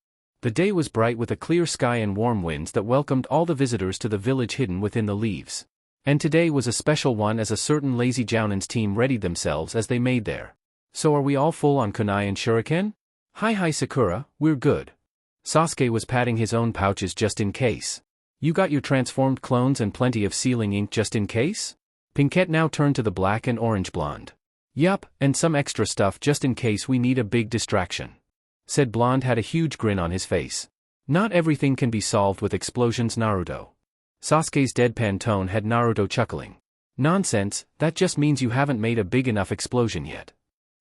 The day was bright with a clear sky and warm winds that welcomed all the visitors to the village hidden within the leaves. And today was a special one as a certain lazy Jounin's team readied themselves as they made there. So are we all full on kunai and shuriken? Hi Sakura, we're good. Sasuke was patting his own pouches just in case. You got your transformed clones and plenty of sealing ink just in case? Pinkette now turned to the black and orange blonde. Yup, and some extra stuff just in case we need a big distraction. Said blonde had a huge grin on his face. Not everything can be solved with explosions, Naruto. Sasuke's deadpan tone had Naruto chuckling. Nonsense, that just means you haven't made a big enough explosion yet.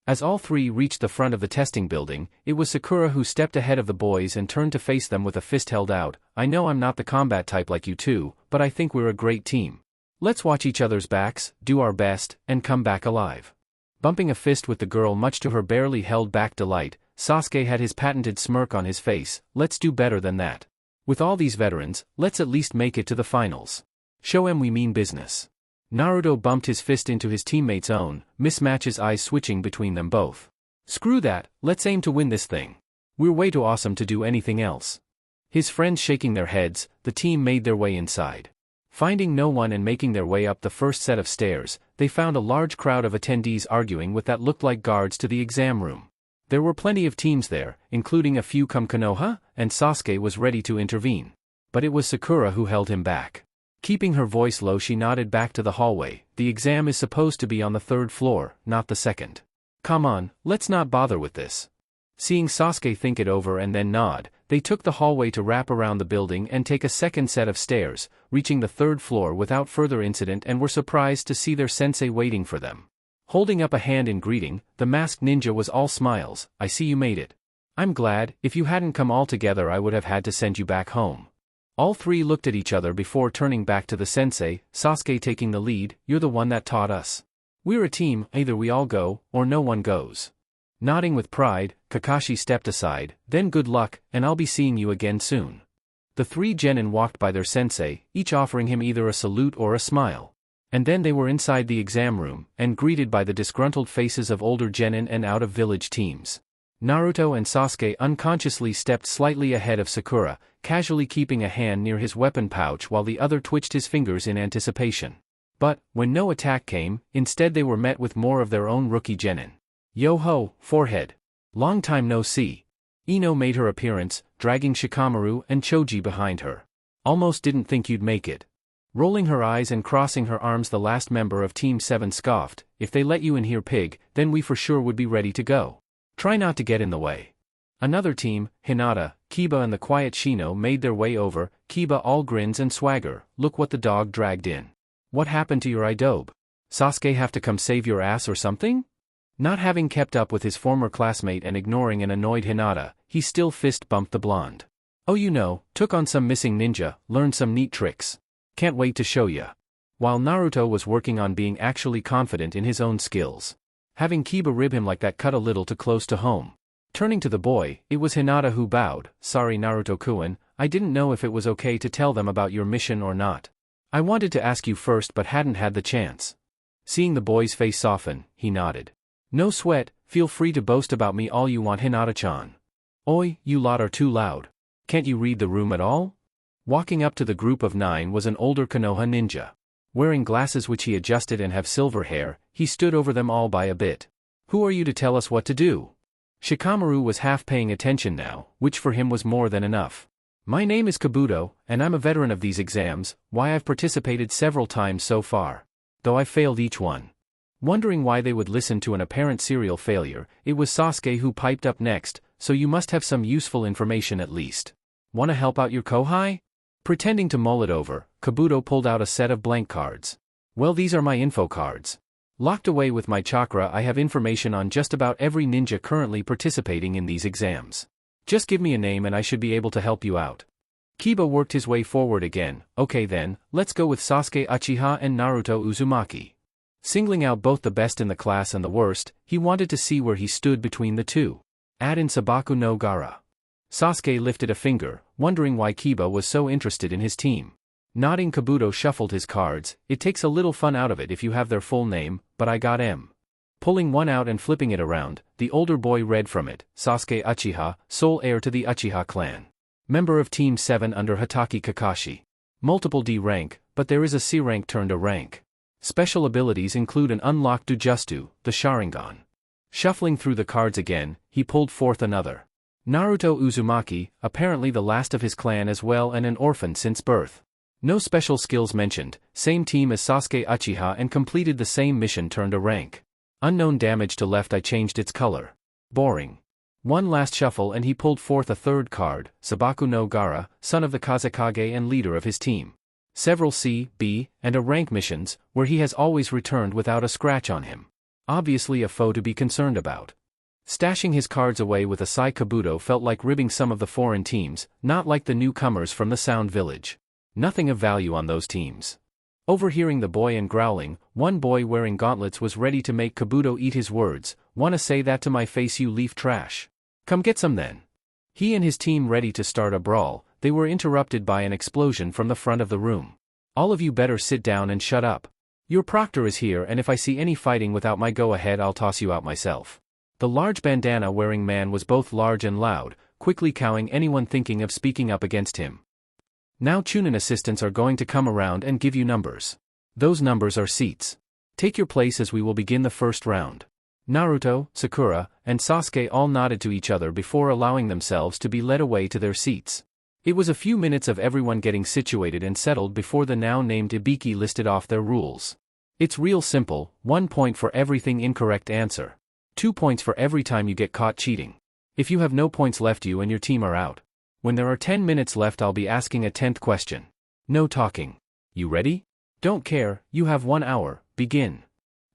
As all 3 reached the front of the testing building, it was Sakura who stepped ahead of the boys and turned to face them with a fist held out. I know I'm not the combat type like you two, but I think we're a great team. Let's watch each other's backs, do our best, and come back alive. Bumping a fist with the girl much to her barely held back delight, Sasuke had his patented smirk on his face. Let's do better than that. With all these veterans, let's at least make it to the finals. Show 'em we mean business. Naruto bumped his fist into his teammate's own, mismatch's eyes switching between them both. Screw that, let's aim to win this thing. We're way too awesome to do anything else. His friends shaking their heads, the team made their way inside. Finding no one and making their way up the first set of stairs, they found a large crowd of attendees arguing with that looked like guards to the exam room. There were plenty of teams there, including a few from Konoha, and Sasuke was ready to intervene. But it was Sakura who held him back. Keeping her voice low, she nodded back to the hallway. The exam is supposed to be on the 3rd floor, not the 2nd. Come on, let's not bother with this. Seeing Sasuke think it over and then nod, they took the hallway to wrap around the building and take a second set of stairs, reaching the 3rd floor without further incident, and were surprised to see their sensei waiting for them. Holding up a hand in greeting, the masked ninja was all smiles. I see you made it. I'm glad. If you hadn't come all together I would have had to send you back home. All three looked at each other before turning back to the sensei, Sasuke taking the lead. You're the one that taught us. We're a team, either we all go, or no one goes. Nodding with pride, Kakashi stepped aside. Then good luck, and I'll be seeing you again soon. The 3 genin walked by their sensei, each offering him either a salute or a smile. And then they were inside the exam room, and greeted by the disgruntled faces of older genin and out-of-village teams. Naruto and Sasuke unconsciously stepped slightly ahead of Sakura, casually keeping a hand near his weapon pouch while the other twitched his fingers in anticipation. But, when no attack came, instead they were met with more of their own rookie genin. Yo-ho, forehead. Long time no see. Ino made her appearance, dragging Shikamaru and Choji behind her. Almost didn't think you'd make it. Rolling her eyes and crossing her arms, the last member of Team 7 scoffed. If they let you in here, pig, then we for sure would be ready to go. Try not to get in the way. Another team, Hinata, Kiba and the quiet Shino made their way over. Kiba all grins and swagger. Look what the dog dragged in. What happened to your idobe? Sasuke have to come save your ass or something? Not having kept up with his former classmate and ignoring an annoyed Hinata, he still fist bumped the blonde. Oh, you know, took on some missing ninja, learned some neat tricks. Can't wait to show ya. While Naruto was working on being actually confident in his own skills. Having Kiba rib him like that cut a little too close to home. Turning to the boy, it was Hinata who bowed. Sorry Naruto-kun, I didn't know if it was okay to tell them about your mission or not. I wanted to ask you first but hadn't had the chance. Seeing the boy's face soften, he nodded. No sweat, feel free to boast about me all you want, Hinata-chan. Oi, you lot are too loud. Can't you read the room at all? Walking up to the group of 9 was an older Konoha ninja. Wearing glasses which he adjusted and have silver hair, he stood over them all by a bit. Who are you to tell us what to do? Shikamaru was half paying attention now, which for him was more than enough. My name is Kabuto, and I'm a veteran of these exams. Why I've participated several times so far. Though I failed each one. Wondering why they would listen to an apparent serial failure, it was Sasuke who piped up next. So you must have some useful information at least. Wanna help out your kohai? Pretending to mull it over, Kabuto pulled out a set of blank cards. Well, these are my info cards. Locked away with my chakra, I have information on just about every ninja currently participating in these exams. Just give me a name and I should be able to help you out. Kiba worked his way forward again. Okay then, let's go with Sasuke Uchiha and Naruto Uzumaki. Singling out both the best in the class and the worst, he wanted to see where he stood between the two. Add in Sabaku no Gara. Sasuke lifted a finger, wondering why Kiba was so interested in his team. Nodding, Kabuto shuffled his cards. It takes a little fun out of it if you have their full name, but I got M. Pulling one out and flipping it around, the older boy read from it. Sasuke Uchiha, sole heir to the Uchiha clan. Member of Team 7 under Hatake Kakashi. Multiple D rank, but there is a C rank turned a rank. Special abilities include an unlocked Jujutsu, the Sharingan. Shuffling through the cards again, he pulled forth another. Naruto Uzumaki, apparently the last of his clan as well and an orphan since birth. No special skills mentioned, same team as Sasuke Uchiha and completed the same mission turned a rank. Unknown damage to left, I changed its color. Boring. One last shuffle and he pulled forth a third card, Sabaku no Gara, son of the Kazekage and leader of his team. Several C, B, and A rank missions, where he has always returned without a scratch on him. Obviously a foe to be concerned about. Stashing his cards away with a sigh, Kabuto felt like ribbing some of the foreign teams, not like the newcomers from the Sound Village. Nothing of value on those teams. Overhearing the boy and growling, one boy wearing gauntlets was ready to make Kabuto eat his words. Wanna say that to my face, you leaf trash? Come get some then. He and his team ready to start a brawl, they were interrupted by an explosion from the front of the room. All of you better sit down and shut up. Your proctor is here, and if I see any fighting without my go-ahead, I'll toss you out myself. The large bandana-wearing man was both large and loud, quickly cowing anyone thinking of speaking up against him. Now Chunin assistants are going to come around and give you numbers. Those numbers are seats. Take your place as we will begin the first round. Naruto, Sakura, and Sasuke all nodded to each other before allowing themselves to be led away to their seats. It was a few minutes of everyone getting situated and settled before the now-named Ibiki listed off their rules. It's real simple: 1 point for everything incorrect answer. 2 points for every time you get caught cheating. If you have no points left, you and your team are out. When there are 10 minutes left, I'll be asking a 10th question. No talking. You ready? Don't care, you have 1 hour, begin.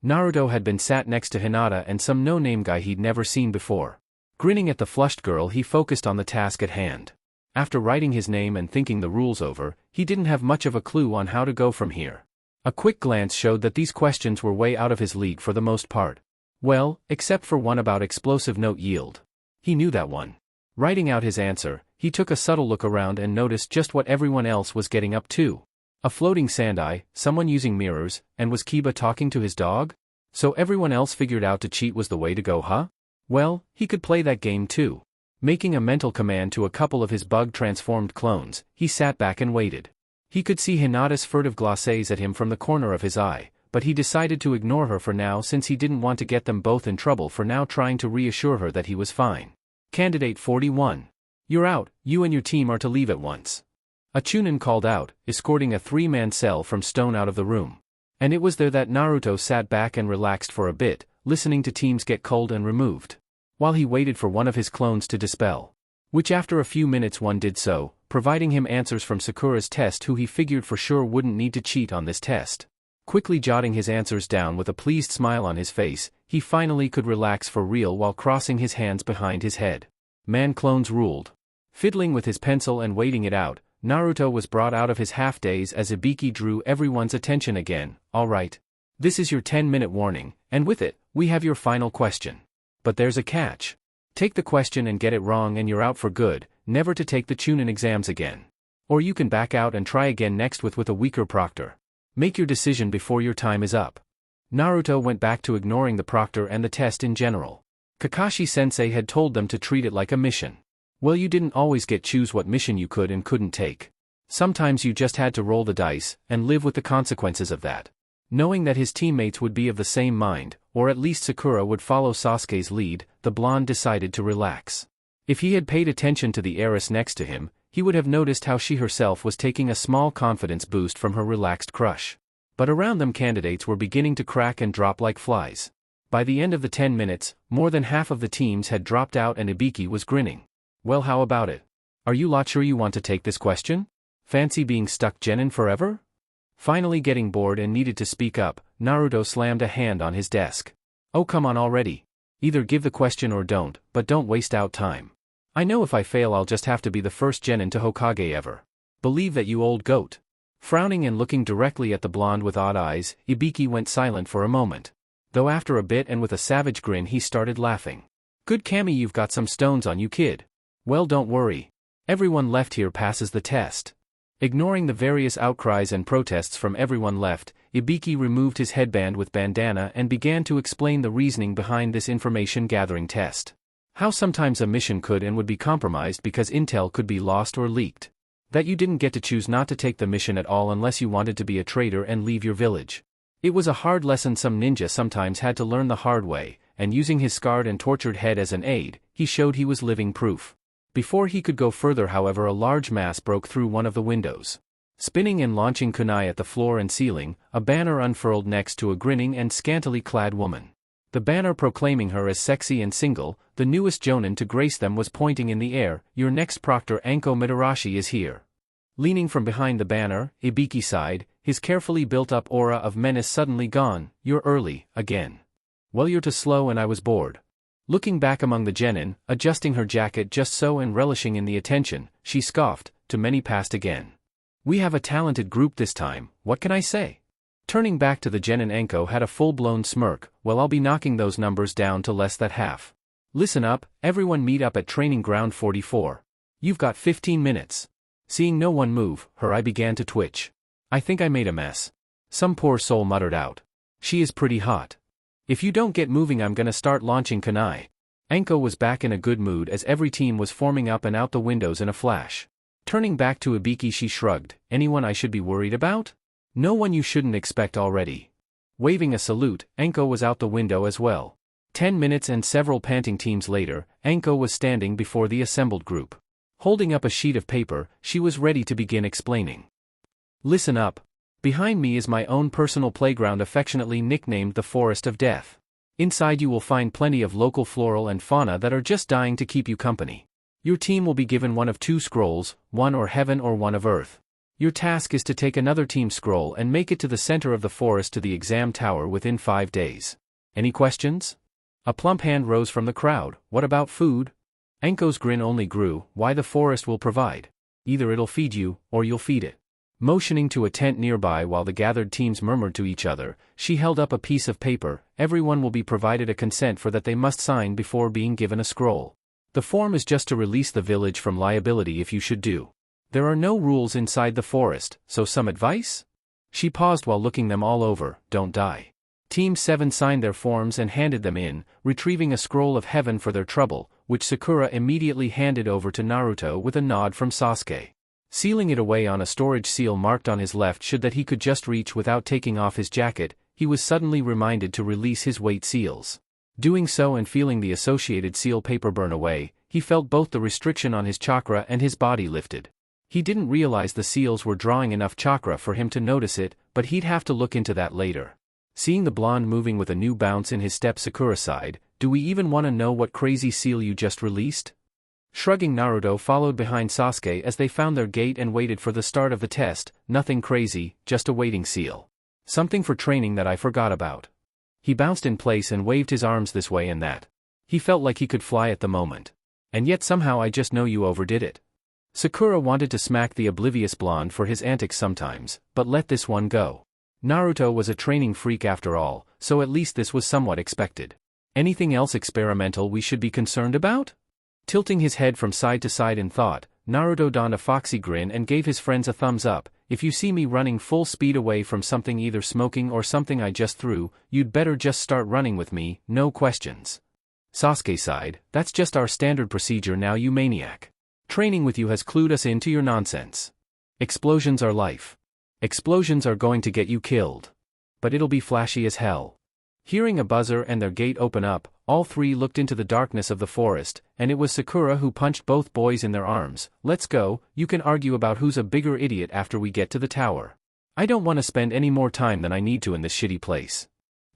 Naruto had been sat next to Hinata and some no-name guy he'd never seen before. Grinning at the flushed girl, he focused on the task at hand. After writing his name and thinking the rules over, he didn't have much of a clue on how to go from here. A quick glance showed that these questions were way out of his league for the most part. Well, except for one about explosive note yield. He knew that one. Writing out his answer, he took a subtle look around and noticed just what everyone else was getting up to. A floating sand-eye, someone using mirrors, and was Kiba talking to his dog? So everyone else figured out to cheat was the way to go, huh? Well, he could play that game too. Making a mental command to a couple of his bug-transformed clones, he sat back and waited. He could see Hinata's furtive glacés at him from the corner of his eye, but he decided to ignore her for now since he didn't want to get them both in trouble for now trying to reassure her that he was fine. Candidate 41. You're out, you and your team are to leave at once. A Chunin called out, escorting a 3-man cell from stone out of the room. And it was there that Naruto sat back and relaxed for a bit, listening to teams get culled and removed. While he waited for one of his clones to dispel. Which after a few minutes one did so, providing him answers from Sakura's test, who he figured for sure wouldn't need to cheat on this test. Quickly jotting his answers down with a pleased smile on his face, he finally could relax for real while crossing his hands behind his head. Man clones ruled. Fiddling with his pencil and waiting it out, Naruto was brought out of his half-daze as Ibiki drew everyone's attention again. Alright. This is your 10-minute warning, and with it, we have your final question. But there's a catch. Take the question and get it wrong and you're out for good, never to take the Chunin exams again. Or you can back out and try again next with a weaker proctor. Make your decision before your time is up. Naruto went back to ignoring the proctor and the test in general. Kakashi-sensei had told them to treat it like a mission. Well, you didn't always get choose what mission you could and couldn't take. Sometimes you just had to roll the dice and live with the consequences of that. Knowing that his teammates would be of the same mind, or at least Sakura would follow Sasuke's lead, the blonde decided to relax. If he had paid attention to the heiress next to him, he would have noticed how she herself was taking a small confidence boost from her relaxed crush. But around them candidates were beginning to crack and drop like flies. By the end of the 10 minutes, more than half of the teams had dropped out and Ibiki was grinning. Well, how about it? Are you lot sure you want to take this question? Fancy being stuck genin forever? Finally getting bored and needed to speak up, Naruto slammed a hand on his desk. Oh, come on already. Either give the question or don't, but don't waste out time. I know if I fail I'll just have to be the first genin to Hokage ever. Believe that, you old goat. Frowning and looking directly at the blonde with odd eyes, Ibiki went silent for a moment. Though after a bit and with a savage grin he started laughing. Good Kami, you've got some stones on you, kid. Well, don't worry. Everyone left here passes the test. Ignoring the various outcries and protests from everyone left, Ibiki removed his headband with bandana and began to explain the reasoning behind this information-gathering test. How sometimes a mission could and would be compromised because intel could be lost or leaked. That you didn't get to choose not to take the mission at all unless you wanted to be a traitor and leave your village. It was a hard lesson some ninja sometimes had to learn the hard way, and using his scarred and tortured head as an aid, he showed he was living proof. Before he could go further, however, a large mass broke through one of the windows. Spinning and launching kunai at the floor and ceiling, a banner unfurled next to a grinning and scantily clad woman. The banner proclaiming her as sexy and single, the newest jonin to grace them, was pointing in the air. Your next proctor, Anko Mitarashi, is here. Leaning from behind the banner, Ibiki sighed, his carefully built-up aura of menace suddenly gone. You're early, again. Well, you're too slow and I was bored. Looking back among the genin, adjusting her jacket just so and relishing in the attention, she scoffed, too many passed again. We have a talented group this time, what can I say? Turning back to the genin, Anko had a full-blown smirk. Well, I'll be knocking those numbers down to less than half. Listen up, everyone meet up at training ground 44. You've got 15 minutes. Seeing no one move, her eye began to twitch. I think I made a mess. Some poor soul muttered out. She is pretty hot. If you don't get moving, I'm gonna start launching kunai. Anko was back in a good mood as every team was forming up and out the windows in a flash. Turning back to Ibiki, she shrugged. Anyone I should be worried about? No one you shouldn't expect already. Waving a salute, Anko was out the window as well. 10 minutes and several panting teams later, Anko was standing before the assembled group. Holding up a sheet of paper, she was ready to begin explaining. Listen up. Behind me is my own personal playground, affectionately nicknamed the Forest of Death. Inside you will find plenty of local floral and fauna that are just dying to keep you company. Your team will be given one of two scrolls, one or heaven or one of earth. Your task is to take another team's scroll and make it to the center of the forest to the exam tower within 5 days. Any questions? A plump hand rose from the crowd. What about food? Anko's grin only grew. Why, the forest will provide. Either it'll feed you, or you'll feed it. Motioning to a tent nearby while the gathered teams murmured to each other, she held up a piece of paper. Everyone will be provided a consent for that they must sign before being given a scroll. The form is just to release the village from liability if you should do. There are no rules inside the forest, so some advice? She paused while looking them all over. Don't die. Team 7 signed their forms and handed them in, retrieving a scroll of heaven for their trouble, which Sakura immediately handed over to Naruto with a nod from Sasuke. Sealing it away on a storage seal marked on his left should that he could just reach without taking off his jacket, he was suddenly reminded to release his weight seals. Doing so and feeling the associated seal paper burn away, he felt both the restriction on his chakra and his body lifted. He didn't realize the seals were drawing enough chakra for him to notice it, but he'd have to look into that later. Seeing the blonde moving with a new bounce in his step, Sakura sighed. Do we even want to know what crazy seal you just released? Shrugging, Naruto followed behind Sasuke as they found their gate and waited for the start of the test. Nothing crazy, just a waiting seal. Something for training that I forgot about. He bounced in place and waved his arms this way and that. He felt like he could fly at the moment. And yet somehow I just know you overdid it. Sakura wanted to smack the oblivious blonde for his antics sometimes, but let this one go. Naruto was a training freak after all, so at least this was somewhat expected. Anything else experimental we should be concerned about? Tilting his head from side to side in thought, Naruto donned a foxy grin and gave his friends a thumbs up. If you see me running full speed away from something, either smoking or something I just threw, you'd better just start running with me, no questions. Sasuke sighed. That's just our standard procedure now, you maniac. Training with you has clued us into your nonsense. Explosions are life. Explosions are going to get you killed. But it'll be flashy as hell. Hearing a buzzer and their gate open up, all three looked into the darkness of the forest, and it was Sakura who punched both boys in their arms. Let's go, you can argue about who's a bigger idiot after we get to the tower. I don't want to spend any more time than I need to in this shitty place.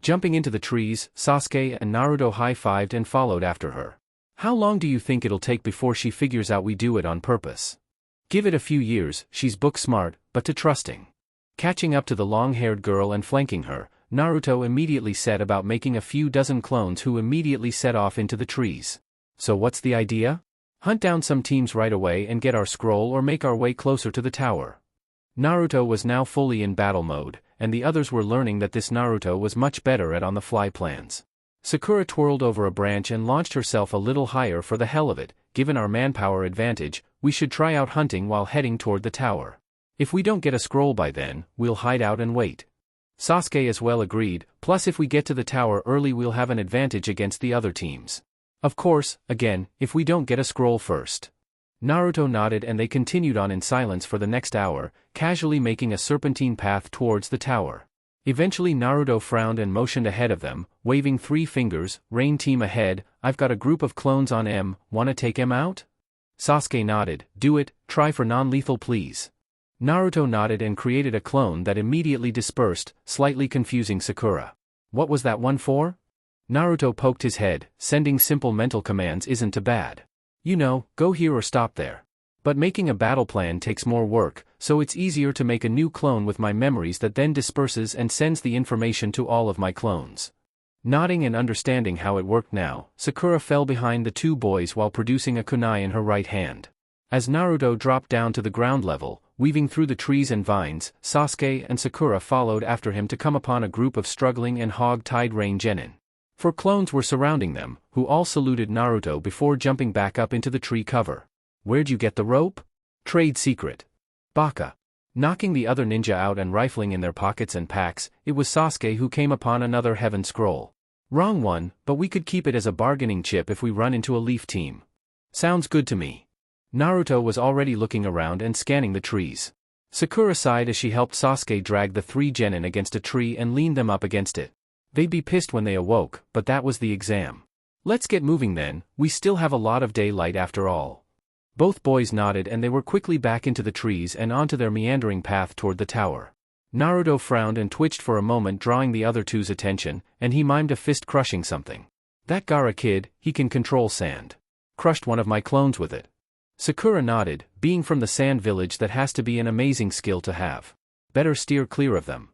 Jumping into the trees, Sasuke and Naruto high-fived and followed after her. How long do you think it'll take before she figures out we do it on purpose? Give it a few years. She's book smart, but too trusting. Catching up to the long-haired girl and flanking her, Naruto immediately set about making a few dozen clones who immediately set off into the trees. So what's the idea? Hunt down some teams right away and get our scroll, or make our way closer to the tower. Naruto was now fully in battle mode, and the others were learning that this Naruto was much better at on-the-fly plans. Sakura twirled over a branch and launched herself a little higher. For the hell of it, given our manpower advantage, we should try out hunting while heading toward the tower. If we don't get a scroll by then, we'll hide out and wait. Sasuke as well agreed, plus if we get to the tower early we'll have an advantage against the other teams. Of course, again, if we don't get a scroll first. Naruto nodded and they continued on in silence for the next hour, casually making a serpentine path towards the tower. Eventually Naruto frowned and motioned ahead of them, waving 3 fingers. Rain team ahead, I've got a group of clones on M, wanna take M out? Sasuke nodded. Do it, try for non-lethal please. Naruto nodded and created a clone that immediately dispersed, slightly confusing Sakura. What was that one for? Naruto poked his head. Sending simple mental commands isn't too bad. You know, go here or stop there. But making a battle plan takes more work, so it's easier to make a new clone with my memories that then disperses and sends the information to all of my clones. Nodding and understanding how it worked now, Sakura fell behind the 2 boys while producing a kunai in her right hand. As Naruto dropped down to the ground level, weaving through the trees and vines, Sasuke and Sakura followed after him to come upon a group of struggling and hog-tied rain genin. 4 clones were surrounding them, who all saluted Naruto before jumping back up into the tree cover. Where'd you get the rope? Trade secret. Baka. Knocking the other ninja out and rifling in their pockets and packs, it was Sasuke who came upon another heaven scroll. Wrong one, but we could keep it as a bargaining chip if we run into a leaf team. Sounds good to me. Naruto was already looking around and scanning the trees. Sakura sighed as she helped Sasuke drag the 3 genin against a tree and leaned them up against it. They'd be pissed when they awoke, but that was the exam. Let's get moving then, we still have a lot of daylight after all. Both boys nodded and they were quickly back into the trees and onto their meandering path toward the tower. Naruto frowned and twitched for a moment, drawing the other two's attention, and he mimed a fist crushing something. That Gaara kid, he can control sand. Crushed one of my clones with it. Sakura nodded, being from the sand village that has to be an amazing skill to have. Better steer clear of them.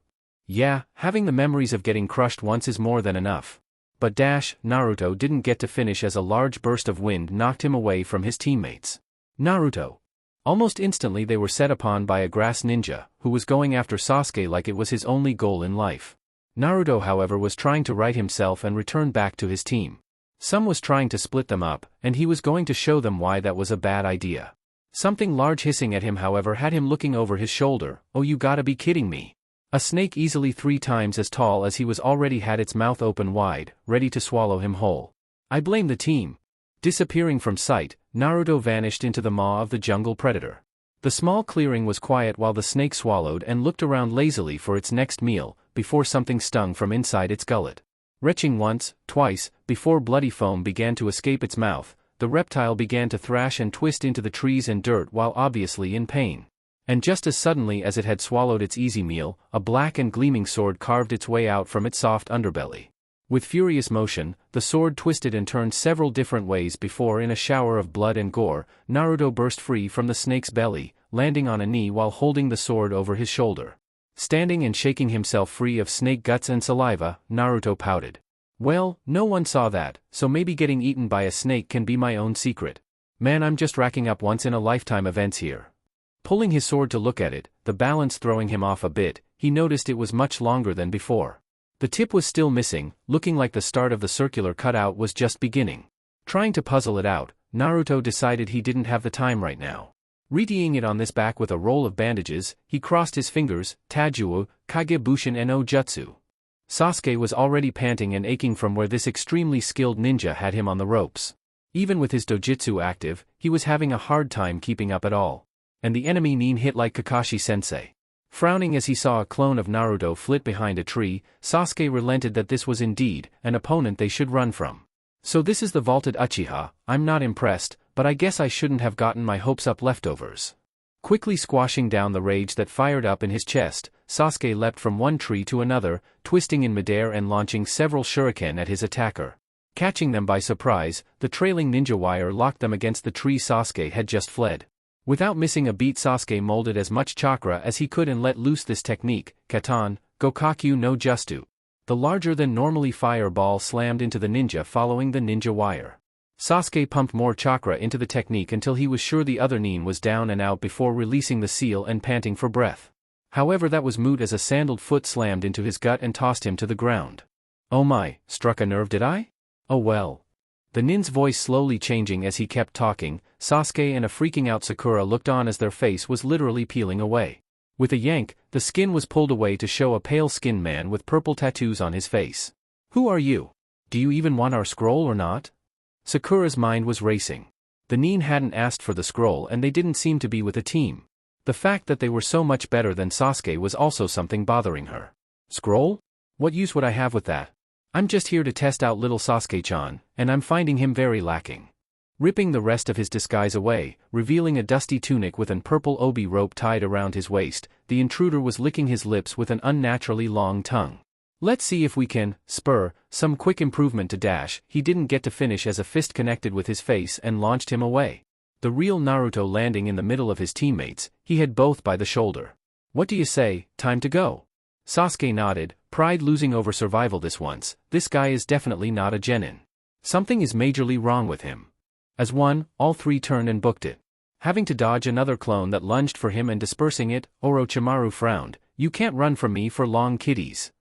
Yeah, having the memories of getting crushed once is more than enough. But Naruto didn't get to finish as a large burst of wind knocked him away from his teammates. Naruto. Almost instantly they were set upon by a grass ninja, who was going after Sasuke like it was his only goal in life. Naruto however was trying to right himself and return back to his team. Some was trying to split them up, and he was going to show them why that was a bad idea. Something large hissing at him however had him looking over his shoulder. Oh, you gotta be kidding me. A snake easily 3 times as tall as he was already had its mouth open wide, ready to swallow him whole. I blame the team. Disappearing from sight, Naruto vanished into the maw of the jungle predator. The small clearing was quiet while the snake swallowed and looked around lazily for its next meal, before something stung from inside its gullet. Retching once, twice, before bloody foam began to escape its mouth, the reptile began to thrash and twist into the trees and dirt while obviously in pain. And just as suddenly as it had swallowed its easy meal, a black and gleaming sword carved its way out from its soft underbelly. With furious motion, the sword twisted and turned several different ways before, in a shower of blood and gore, Naruto burst free from the snake's belly, landing on a knee while holding the sword over his shoulder. Standing and shaking himself free of snake guts and saliva, Naruto pouted. Well, no one saw that, so maybe getting eaten by a snake can be my own secret. Man, I'm just racking up once-in-a-lifetime events here. Pulling his sword to look at it, the balance throwing him off a bit, he noticed it was much longer than before. The tip was still missing, looking like the start of the circular cutout was just beginning. Trying to puzzle it out, Naruto decided he didn't have the time right now. Readying it on this back with a roll of bandages, he crossed his fingers, Tajuo, Kage Bushin no Jutsu. Sasuke was already panting and aching from where this extremely skilled ninja had him on the ropes. Even with his dojutsu active, he was having a hard time keeping up at all. And the enemy Nin hit like Kakashi-sensei. Frowning as he saw a clone of Naruto flit behind a tree, Sasuke relented that this was indeed an opponent they should run from. So this is the vaulted Uchiha. I'm not impressed, but I guess I shouldn't have gotten my hopes up leftovers. Quickly squashing down the rage that fired up in his chest, Sasuke leapt from one tree to another, twisting in midair and launching several shuriken at his attacker. Catching them by surprise, the trailing ninja wire locked them against the tree Sasuke had just fled. Without missing a beat, Sasuke molded as much chakra as he could and let loose this technique, Katan, Gokakyu no Justu. The larger-than-normally fire ball slammed into the ninja following the ninja wire. Sasuke pumped more chakra into the technique until he was sure the other Nin was down and out before releasing the seal and panting for breath. However, that was moot as a sandaled foot slammed into his gut and tossed him to the ground. Oh my, struck a nerve did I? Oh well. The Nin's voice slowly changing as he kept talking, Sasuke and a freaking out Sakura looked on as their face was literally peeling away. With a yank, the skin was pulled away to show a pale-skinned man with purple tattoos on his face. Who are you? Do you even want our scroll or not? Sakura's mind was racing. The Nin hadn't asked for the scroll and they didn't seem to be with a team. The fact that they were so much better than Sasuke was also something bothering her. Scroll? What use would I have with that? I'm just here to test out little Sasuke-chan, and I'm finding him very lacking. Ripping the rest of his disguise away, revealing a dusty tunic with an purple obi rope tied around his waist, the intruder was licking his lips with an unnaturally long tongue. Let's see if we can spur some quick improvement to Dash. He didn't get to finish as a fist connected with his face and launched him away. The real Naruto landing in the middle of his teammates, he had both by the shoulder. What do you say, time to go? Sasuke nodded, pride losing over survival this once. This guy is definitely not a genin. Something is majorly wrong with him. As one, all three turned and booked it. Having to dodge another clone that lunged for him and dispersing it, Orochimaru frowned. You can't run from me for long, kiddies.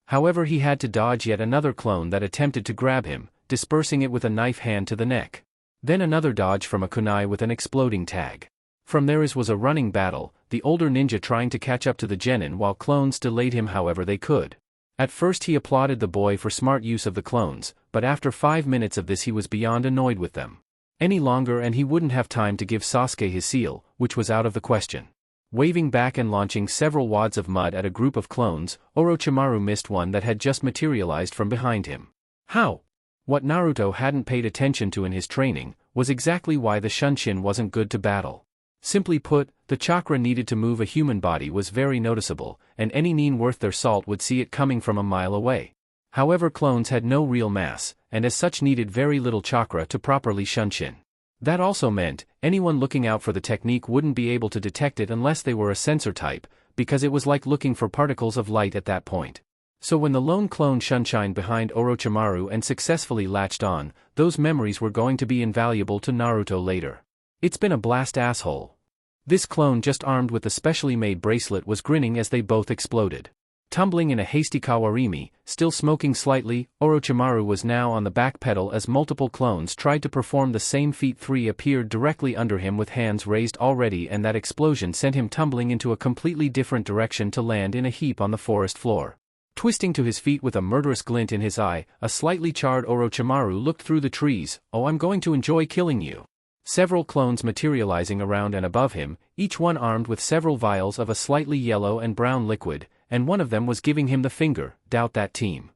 However, he had to dodge yet another clone that attempted to grab him, dispersing it with a knife hand to the neck. Then another dodge from a kunai with an exploding tag. From there was a running battle, the older ninja trying to catch up to the genin while clones delayed him however they could. At first he applauded the boy for smart use of the clones, but after 5 minutes of this he was beyond annoyed with them. Any longer and he wouldn't have time to give Sasuke his seal, which was out of the question. Waving back and launching several wads of mud at a group of clones, Orochimaru missed one that had just materialized from behind him. How? What Naruto hadn't paid attention to in his training, was exactly why the Shunshin wasn't good to battle. Simply put, the chakra needed to move a human body was very noticeable, and any nin worth their salt would see it coming from a mile away. However, clones had no real mass, and as such needed very little chakra to properly Shunshin. That also meant, anyone looking out for the technique wouldn't be able to detect it unless they were a sensor type, because it was like looking for particles of light at that point. So when the lone clone Shunshined behind Orochimaru and successfully latched on, those memories were going to be invaluable to Naruto later. It's been a blast, asshole. This clone just armed with the specially made bracelet was grinning as they both exploded. Tumbling in a hasty kawarimi, still smoking slightly, Orochimaru was now on the back pedal as multiple clones tried to perform the same feat. 3 appeared directly under him with hands raised already, and that explosion sent him tumbling into a completely different direction to land in a heap on the forest floor. Twisting to his feet with a murderous glint in his eye, a slightly charred Orochimaru looked through the trees. "Oh, I'm going to enjoy killing you." Several clones materializing around and above him, each one armed with several vials of a slightly yellow and brown liquid, and one of them was giving him the finger. Doubt that team.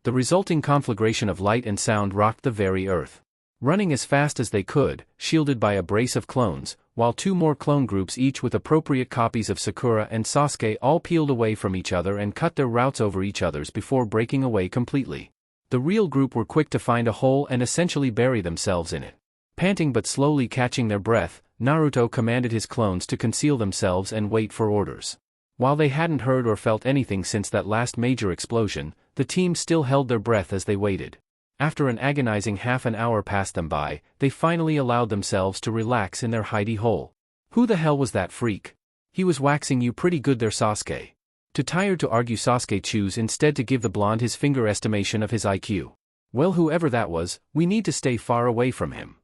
The resulting conflagration of light and sound rocked the very earth. Running as fast as they could, shielded by a brace of clones, while 2 more clone groups each with appropriate copies of Sakura and Sasuke all peeled away from each other and cut their routes over each other's before breaking away completely. The real group were quick to find a hole and essentially bury themselves in it. Panting but slowly catching their breath, Naruto commanded his clones to conceal themselves and wait for orders. While they hadn't heard or felt anything since that last major explosion, the team still held their breath as they waited. After an agonizing half an hour passed them by, they finally allowed themselves to relax in their hidey hole. Who the hell was that freak? He was waxing you pretty good there, Sasuke. Too tired to argue, Sasuke chose instead to give the blonde his finger estimation of his IQ. Well, whoever that was, we need to stay far away from him.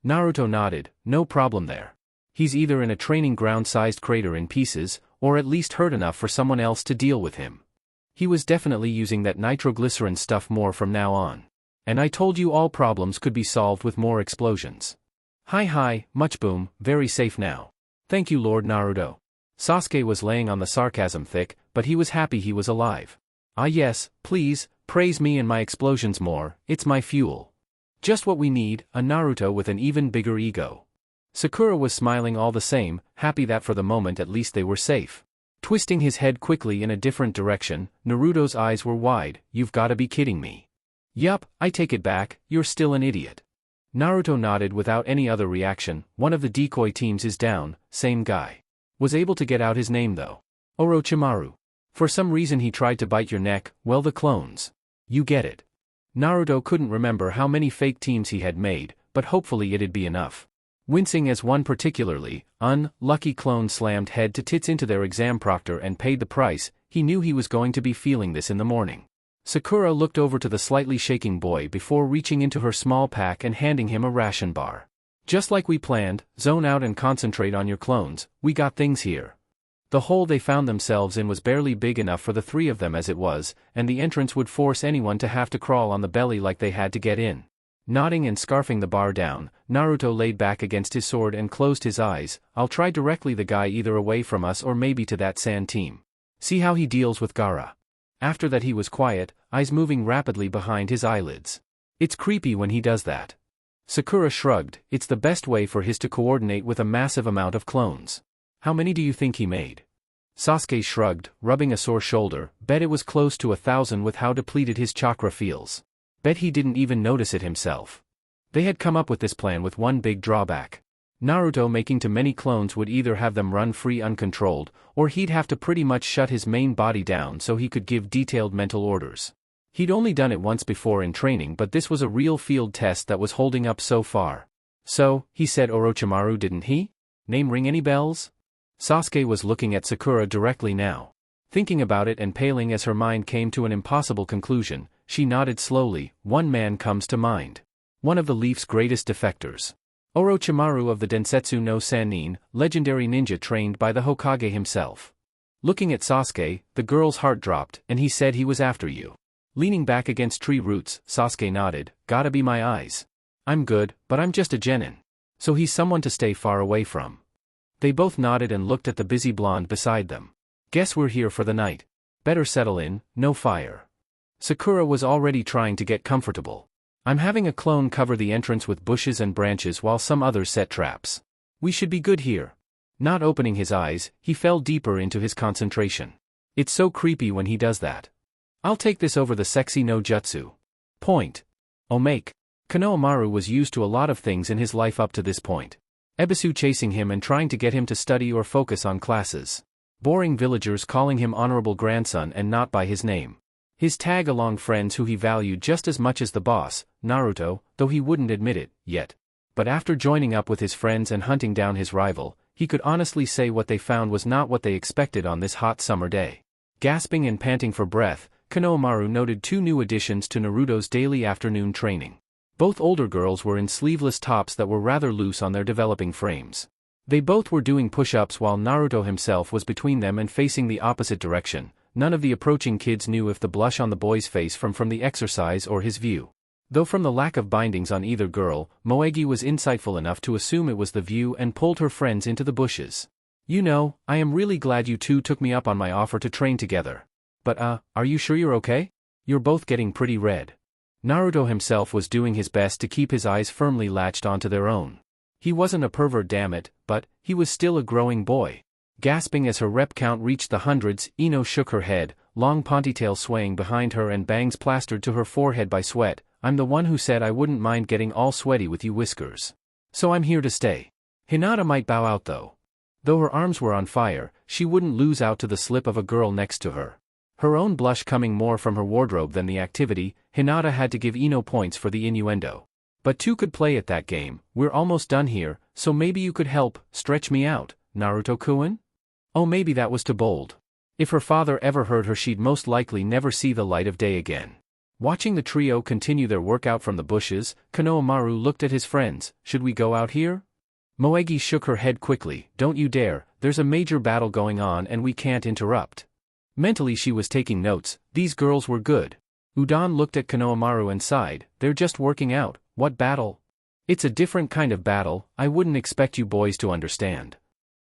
Naruto nodded. No problem there. He's either in a training ground-sized crater in pieces, or at least hurt enough for someone else to deal with him. He was definitely using that nitroglycerin stuff more from now on. And I told you all problems could be solved with more explosions. Hi, much boom, very safe now. Thank you, Lord Naruto. Sasuke was laying on the sarcasm thick, but he was happy he was alive. Ah yes, please, praise me and my explosions more, it's my fuel. Just what we need, a Naruto with an even bigger ego. Sakura was smiling all the same, happy that for the moment at least they were safe. Twisting his head quickly in a different direction, Naruto's eyes were wide. You've gotta be kidding me. Yup, I take it back, you're still an idiot. Naruto nodded without any other reaction. One of the decoy teams is down, same guy. Was able to get out his name though. Orochimaru. For some reason he tried to bite your neck. Well, the clones. You get it. Naruto couldn't remember how many fake teams he had made, but hopefully it'd be enough. Wincing as one particularly unlucky clone slammed head to tits into their exam proctor and paid the price, he knew he was going to be feeling this in the morning. Sakura looked over to the slightly shaking boy before reaching into her small pack and handing him a ration bar. Just like we planned, zone out and concentrate on your clones, we got things here. The hole they found themselves in was barely big enough for the 3 of them as it was, and the entrance would force anyone to have to crawl on the belly like they had to get in. Nodding and scarfing the bar down, Naruto laid back against his sword and closed his eyes. I'll try directly the guy either away from us or maybe to that sand team. See how he deals with Gaara. After that he was quiet, eyes moving rapidly behind his eyelids. It's creepy when he does that. Sakura shrugged. It's the best way for his to coordinate with a massive amount of clones. How many do you think he made? Sasuke shrugged, rubbing a sore shoulder. Bet it was close to 1,000 with how depleted his chakra feels. Bet he didn't even notice it himself. They had come up with this plan with one big drawback. Naruto making too many clones would either have them run free uncontrolled, or he'd have to pretty much shut his main body down so he could give detailed mental orders. He'd only done it once before in training, but this was a real field test that was holding up so far. So, he said Orochimaru, didn't he? Name ring any bells? Sasuke was looking at Sakura directly now. Thinking about it and paling as her mind came to an impossible conclusion, she nodded slowly. One man comes to mind. One of the Leaf's greatest defectors. Orochimaru of the Densetsu no Sannin, legendary ninja trained by the Hokage himself. Looking at Sasuke, the girl's heart dropped, and he said he was after you. Leaning back against tree roots, Sasuke nodded, gotta be my eyes. I'm good, but I'm just a genin. So he's someone to stay far away from. They both nodded and looked at the busy blonde beside them. Guess we're here for the night. Better settle in, no fire. Sakura was already trying to get comfortable. I'm having a clone cover the entrance with bushes and branches while some others set traps. We should be good here. Not opening his eyes, he fell deeper into his concentration. It's so creepy when he does that. I'll take this over the sexy no jutsu. Point. Omake. Konohamaru was used to a lot of things in his life up to this point. Ebisu chasing him and trying to get him to study or focus on classes. Boring villagers calling him honorable grandson and not by his name. His tag-along friends who he valued just as much as the boss, Naruto, though he wouldn't admit it, yet. But after joining up with his friends and hunting down his rival, he could honestly say what they found was not what they expected on this hot summer day. Gasping and panting for breath, Konohamaru noted 2 new additions to Naruto's daily afternoon training. Both older girls were in sleeveless tops that were rather loose on their developing frames. They both were doing push-ups while Naruto himself was between them and facing the opposite direction. None of the approaching kids knew if the blush on the boy's face from the exercise or his view. Though from the lack of bindings on either girl, Moegi was insightful enough to assume it was the view and pulled her friends into the bushes. You know, I am really glad you two took me up on my offer to train together. But are you sure you're okay? You're both getting pretty red. Naruto himself was doing his best to keep his eyes firmly latched onto their own. He wasn't a pervert, damn it, but he was still a growing boy. Gasping as her rep count reached the hundreds, Ino shook her head, long ponytail swaying behind her and bangs plastered to her forehead by sweat. I'm the one who said I wouldn't mind getting all sweaty with you whiskers. So I'm here to stay. Hinata might bow out though. Though her arms were on fire, she wouldn't lose out to the slip of a girl next to her. Her own blush coming more from her wardrobe than the activity, Hinata had to give Ino points for the innuendo. But 2 could play at that game. We're almost done here, so maybe you could help, stretch me out, Naruto-kun? Oh, maybe that was too bold. If her father ever heard her, she'd most likely never see the light of day again. Watching the trio continue their workout from the bushes, Konohamaru looked at his friends. Should we go out here? Moegi shook her head quickly. Don't you dare, there's a major battle going on and we can't interrupt. Mentally she was taking notes. These girls were good. Udon looked at Konohamaru and sighed. They're just working out. What battle? It's a different kind of battle. I wouldn't expect you boys to understand.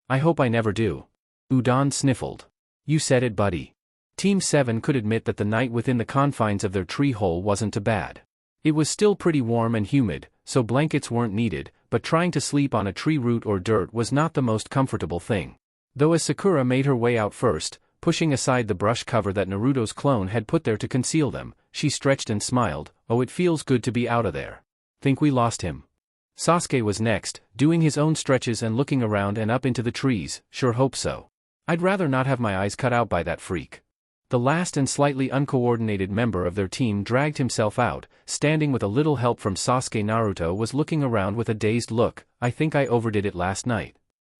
I hope I never do. Udon sniffled. You said it, buddy. Team 7 could admit that the night within the confines of their tree hole wasn't too bad. It was still pretty warm and humid, so blankets weren't needed, but trying to sleep on a tree root or dirt was not the most comfortable thing. Though as Sakura made her way out first, pushing aside the brush cover that Naruto's clone had put there to conceal them, she stretched and smiled. Oh, it feels good to be out of there. Think we lost him? Sasuke was next, doing his own stretches and looking around and up into the trees. Sure hope so. I'd rather not have my eyes cut out by that freak. The last and slightly uncoordinated member of their team dragged himself out, standing with a little help from Sasuke. Naruto was looking around with a dazed look. I think I overdid it last night.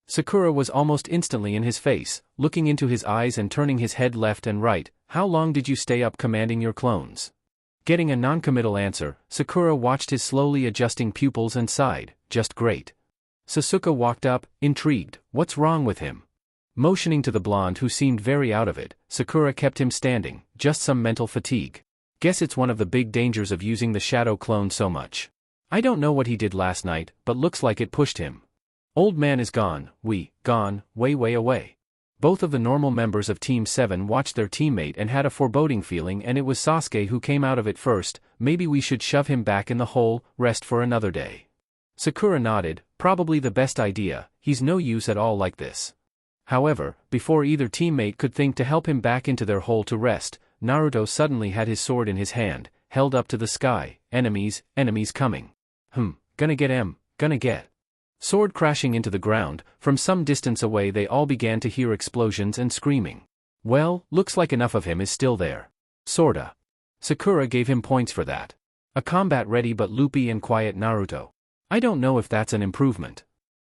Sakura was almost instantly in his face, looking into his eyes and turning his head left and right. How long did you stay up commanding your clones? Getting a non-committal answer, Sakura watched his slowly adjusting pupils and sighed. Just great. Sasuke walked up, intrigued. What's wrong with him? Motioning to the blonde who seemed very out of it, Sakura kept him standing. Just some mental fatigue. Guess it's one of the big dangers of using the shadow clone so much. I don't know what he did last night, but looks like it pushed him. Old man is gone, gone, way away. Both of the normal members of Team 7 watched their teammate and had a foreboding feeling, and it was Sasuke who came out of it first. Maybe we should shove him back in the hole, rest for another day. Sakura nodded, probably the best idea, he's no use at all like this. However, before either teammate could think to help him back into their hole to rest, Naruto suddenly had his sword in his hand, held up to the sky. Enemies coming. Gonna get him, gonna get. Sword crashing into the ground. From some distance away they all began to hear explosions and screaming. Well, looks like enough of him is still there. Sorta. Sakura gave him points for that. A combat-ready but loopy and quiet Naruto. I don't know if that's an improvement.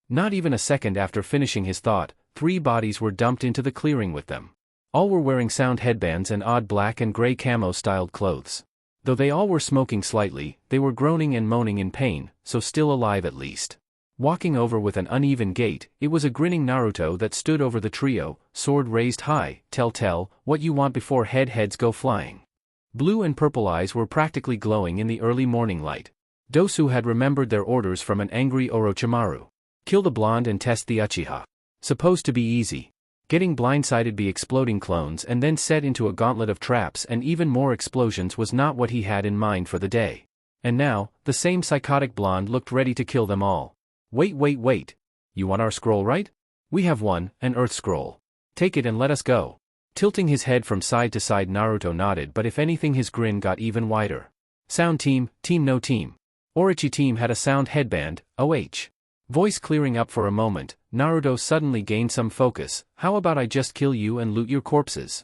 Not even a second after finishing his thought, 3 bodies were dumped into the clearing with them. All were wearing sound headbands and odd black and gray camo-styled clothes. Though they all were smoking slightly, they were groaning and moaning in pain, so still alive at least. Walking over with an uneven gait, it was a grinning Naruto that stood over the trio, sword raised high. Tell what you want before heads go flying. Blue and purple eyes were practically glowing in the early morning light. Dosu had remembered their orders from an angry Orochimaru. Kill the blonde and test the Uchiha. Supposed to be easy. Getting blindsided by exploding clones and then set into a gauntlet of traps and even more explosions was not what he had in mind for the day. And now, the same psychotic blonde looked ready to kill them all. Wait. You want our scroll, right? We have one, an Earth scroll. Take it and let us go. Tilting his head from side to side, Naruto nodded, but if anything his grin got even wider. Sound team, no team. Orochi team had a sound headband, OH. Voice clearing up for a moment, Naruto suddenly gained some focus. How about I just kill you and loot your corpses?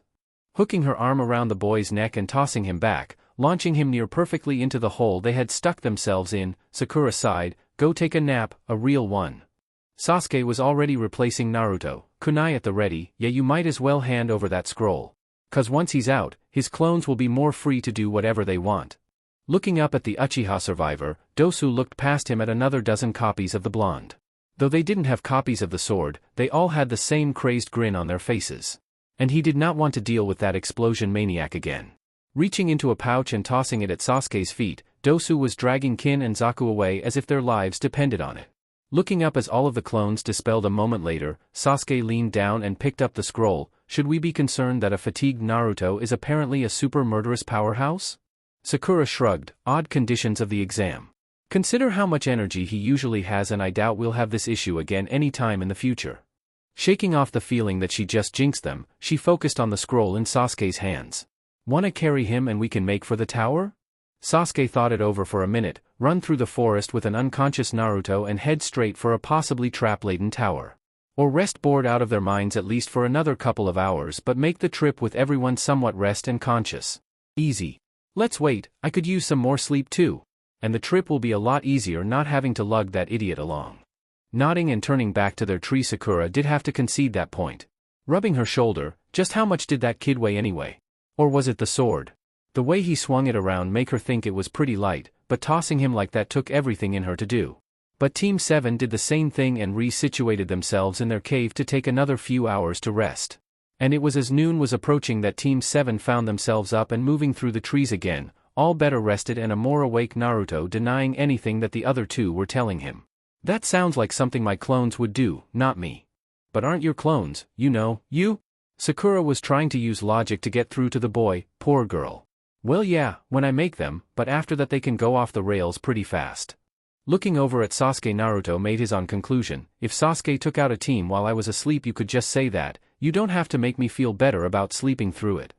Hooking her arm around the boy's neck and tossing him back, launching him near perfectly into the hole they had stuck themselves in, Sakura sighed, go take a nap, a real one. Sasuke was already replacing Naruto, kunai at the ready. Yeah, you might as well hand over that scroll. 'Cause once he's out, his clones will be more free to do whatever they want. Looking up at the Uchiha survivor, Dosu looked past him at another dozen copies of the blonde. Though they didn't have copies of the sword, they all had the same crazed grin on their faces. And he did not want to deal with that explosion maniac again. Reaching into a pouch and tossing it at Sasuke's feet, Dosu was dragging Kin and Zaku away as if their lives depended on it. Looking up as all of the clones dispelled a moment later, Sasuke leaned down and picked up the scroll. Should we be concerned that a fatigued Naruto is apparently a super murderous powerhouse? Sakura shrugged, odd conditions of the exam. Consider how much energy he usually has, and I doubt we'll have this issue again any time in the future. Shaking off the feeling that she just jinxed them, she focused on the scroll in Sasuke's hands. Wanna carry him and we can make for the tower? Sasuke thought it over for a minute, run through the forest with an unconscious Naruto and head straight for a possibly trap-laden tower. Or rest bored out of their minds at least for another couple of hours, but make the trip with everyone somewhat rest and conscious. Easy. Let's wait, I could use some more sleep too. And the trip will be a lot easier not having to lug that idiot along. Nodding and turning back to their tree, Sakura did have to concede that point. Rubbing her shoulder, just how much did that kid weigh anyway? Or was it the sword? The way he swung it around made her think it was pretty light, but tossing him like that took everything in her to do. But Team 7 did the same thing and resituated themselves in their cave to take another few hours to rest. And it was as noon was approaching that Team 7 found themselves up and moving through the trees again, all better rested and a more awake Naruto denying anything that the other two were telling him. That sounds like something my clones would do, not me. But aren't your clones, you? Sakura was trying to use logic to get through to the boy, poor girl. Well yeah, when I make them, but after that they can go off the rails pretty fast. Looking over at Sasuke, Naruto made his own conclusion. If Sasuke took out a team while I was asleep, you could just say that. You don't have to make me feel better about sleeping through it.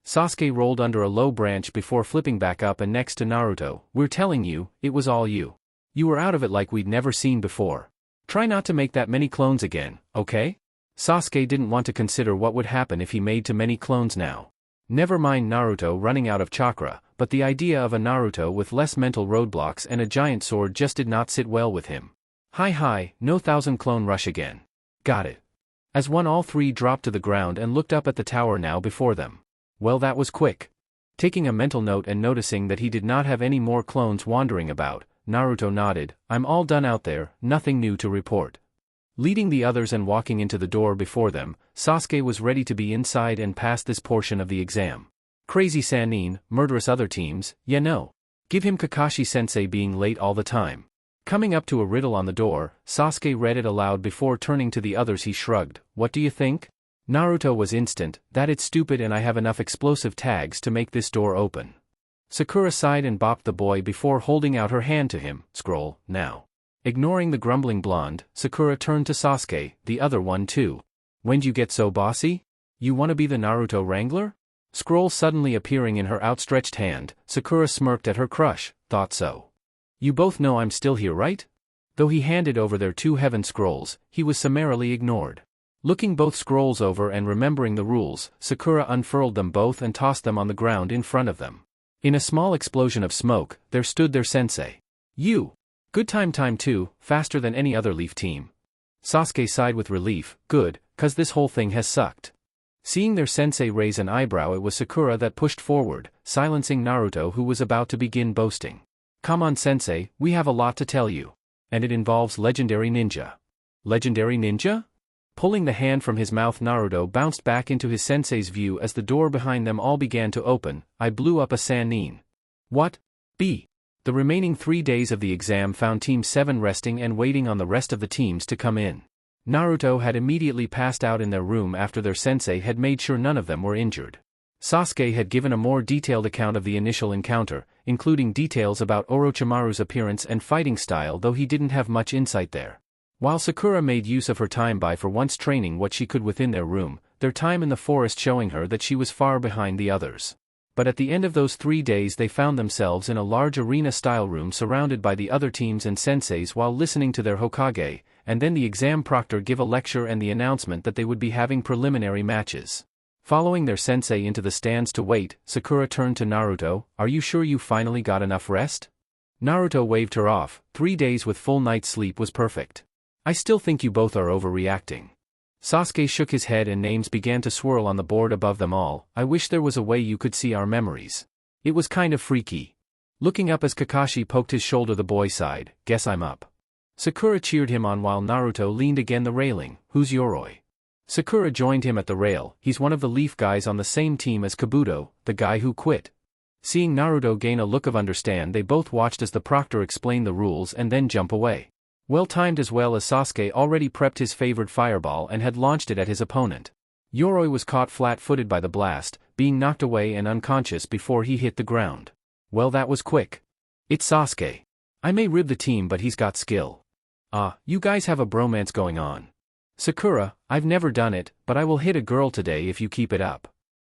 Sasuke rolled under a low branch before flipping back up and next to Naruto. We're telling you, it was all you. You were out of it like we'd never seen before. Try not to make that many clones again, okay? Sasuke didn't want to consider what would happen if he made too many clones now. Never mind Naruto running out of chakra, but the idea of a Naruto with less mental roadblocks and a giant sword just did not sit well with him. Hi, no 1,000 clone rush again. Got it. As one, all three dropped to the ground and looked up at the tower now before them. Well, that was quick. Taking a mental note and noticing that he did not have any more clones wandering about, Naruto nodded. I'm all done out there, nothing new to report. Leading the others and walking into the door before them, Sasuke was ready to be inside and pass this portion of the exam. Crazy Sannin, murderous other teams, no. Give him Kakashi-sensei being late all the time. Coming up to a riddle on the door, Sasuke read it aloud before turning to the others. He shrugged. What do you think? Naruto was instant. That it's stupid and I have enough explosive tags to make this door open. Sakura sighed and bopped the boy before holding out her hand to him. Scroll, now. Ignoring the grumbling blonde, Sakura turned to Sasuke, the other one too. When'd you get so bossy? You wanna be the Naruto Wrangler? Scroll suddenly appearing in her outstretched hand, Sakura smirked at her crush. Thought so. You both know I'm still here, right? Though he handed over their 2 heaven scrolls, he was summarily ignored. Looking both scrolls over and remembering the rules, Sakura unfurled them both and tossed them on the ground in front of them. In a small explosion of smoke, there stood their sensei. You! Good time too, faster than any other Leaf team. Sasuke sighed with relief. Good, 'cause this whole thing has sucked. Seeing their sensei raise an eyebrow, it was Sakura that pushed forward, silencing Naruto who was about to begin boasting. Come on sensei, we have a lot to tell you. And it involves legendary ninja. Legendary ninja? Pulling the hand from his mouth, Naruto bounced back into his sensei's view as the door behind them all began to open. I blew up a Sannin. What? B. The remaining 3 days of the exam found Team 7 resting and waiting on the rest of the teams to come in. Naruto had immediately passed out in their room after their sensei had made sure none of them were injured. Sasuke had given a more detailed account of the initial encounter, including details about Orochimaru's appearance and fighting style, though he didn't have much insight there. While Sakura made use of her time by for once training what she could within their room, their time in the forest showing her that she was far behind the others. But at the end of those 3 days they found themselves in a large arena-style room surrounded by the other teams and senseis while listening to their Hokage, and then the exam proctor give a lecture and the announcement that they would be having preliminary matches. Following their sensei into the stands to wait, Sakura turned to Naruto. Are you sure you finally got enough rest? Naruto waved her off. 3 days with full night's sleep was perfect. I still think you both are overreacting. Sasuke shook his head and names began to swirl on the board above them all. I wish there was a way you could see our memories. It was kind of freaky. Looking up as Kakashi poked his shoulder, the boy sighed. Guess I'm up. Sakura cheered him on while Naruto leaned against the railing. Who's Yoroi? Sakura joined him at the rail. He's one of the Leaf guys on the same team as Kabuto, the guy who quit. Seeing Naruto gain a look of understand, they both watched as the proctor explained the rules and then jump away. Well timed, as well as Sasuke already prepped his favored fireball and had launched it at his opponent. Yoroi was caught flat-footed by the blast, being knocked away and unconscious before he hit the ground. Well, that was quick. It's Sasuke. I may rib the team, but he's got skill. You guys have a bromance going on. Sakura, I've never done it, but I will hit a girl today if you keep it up.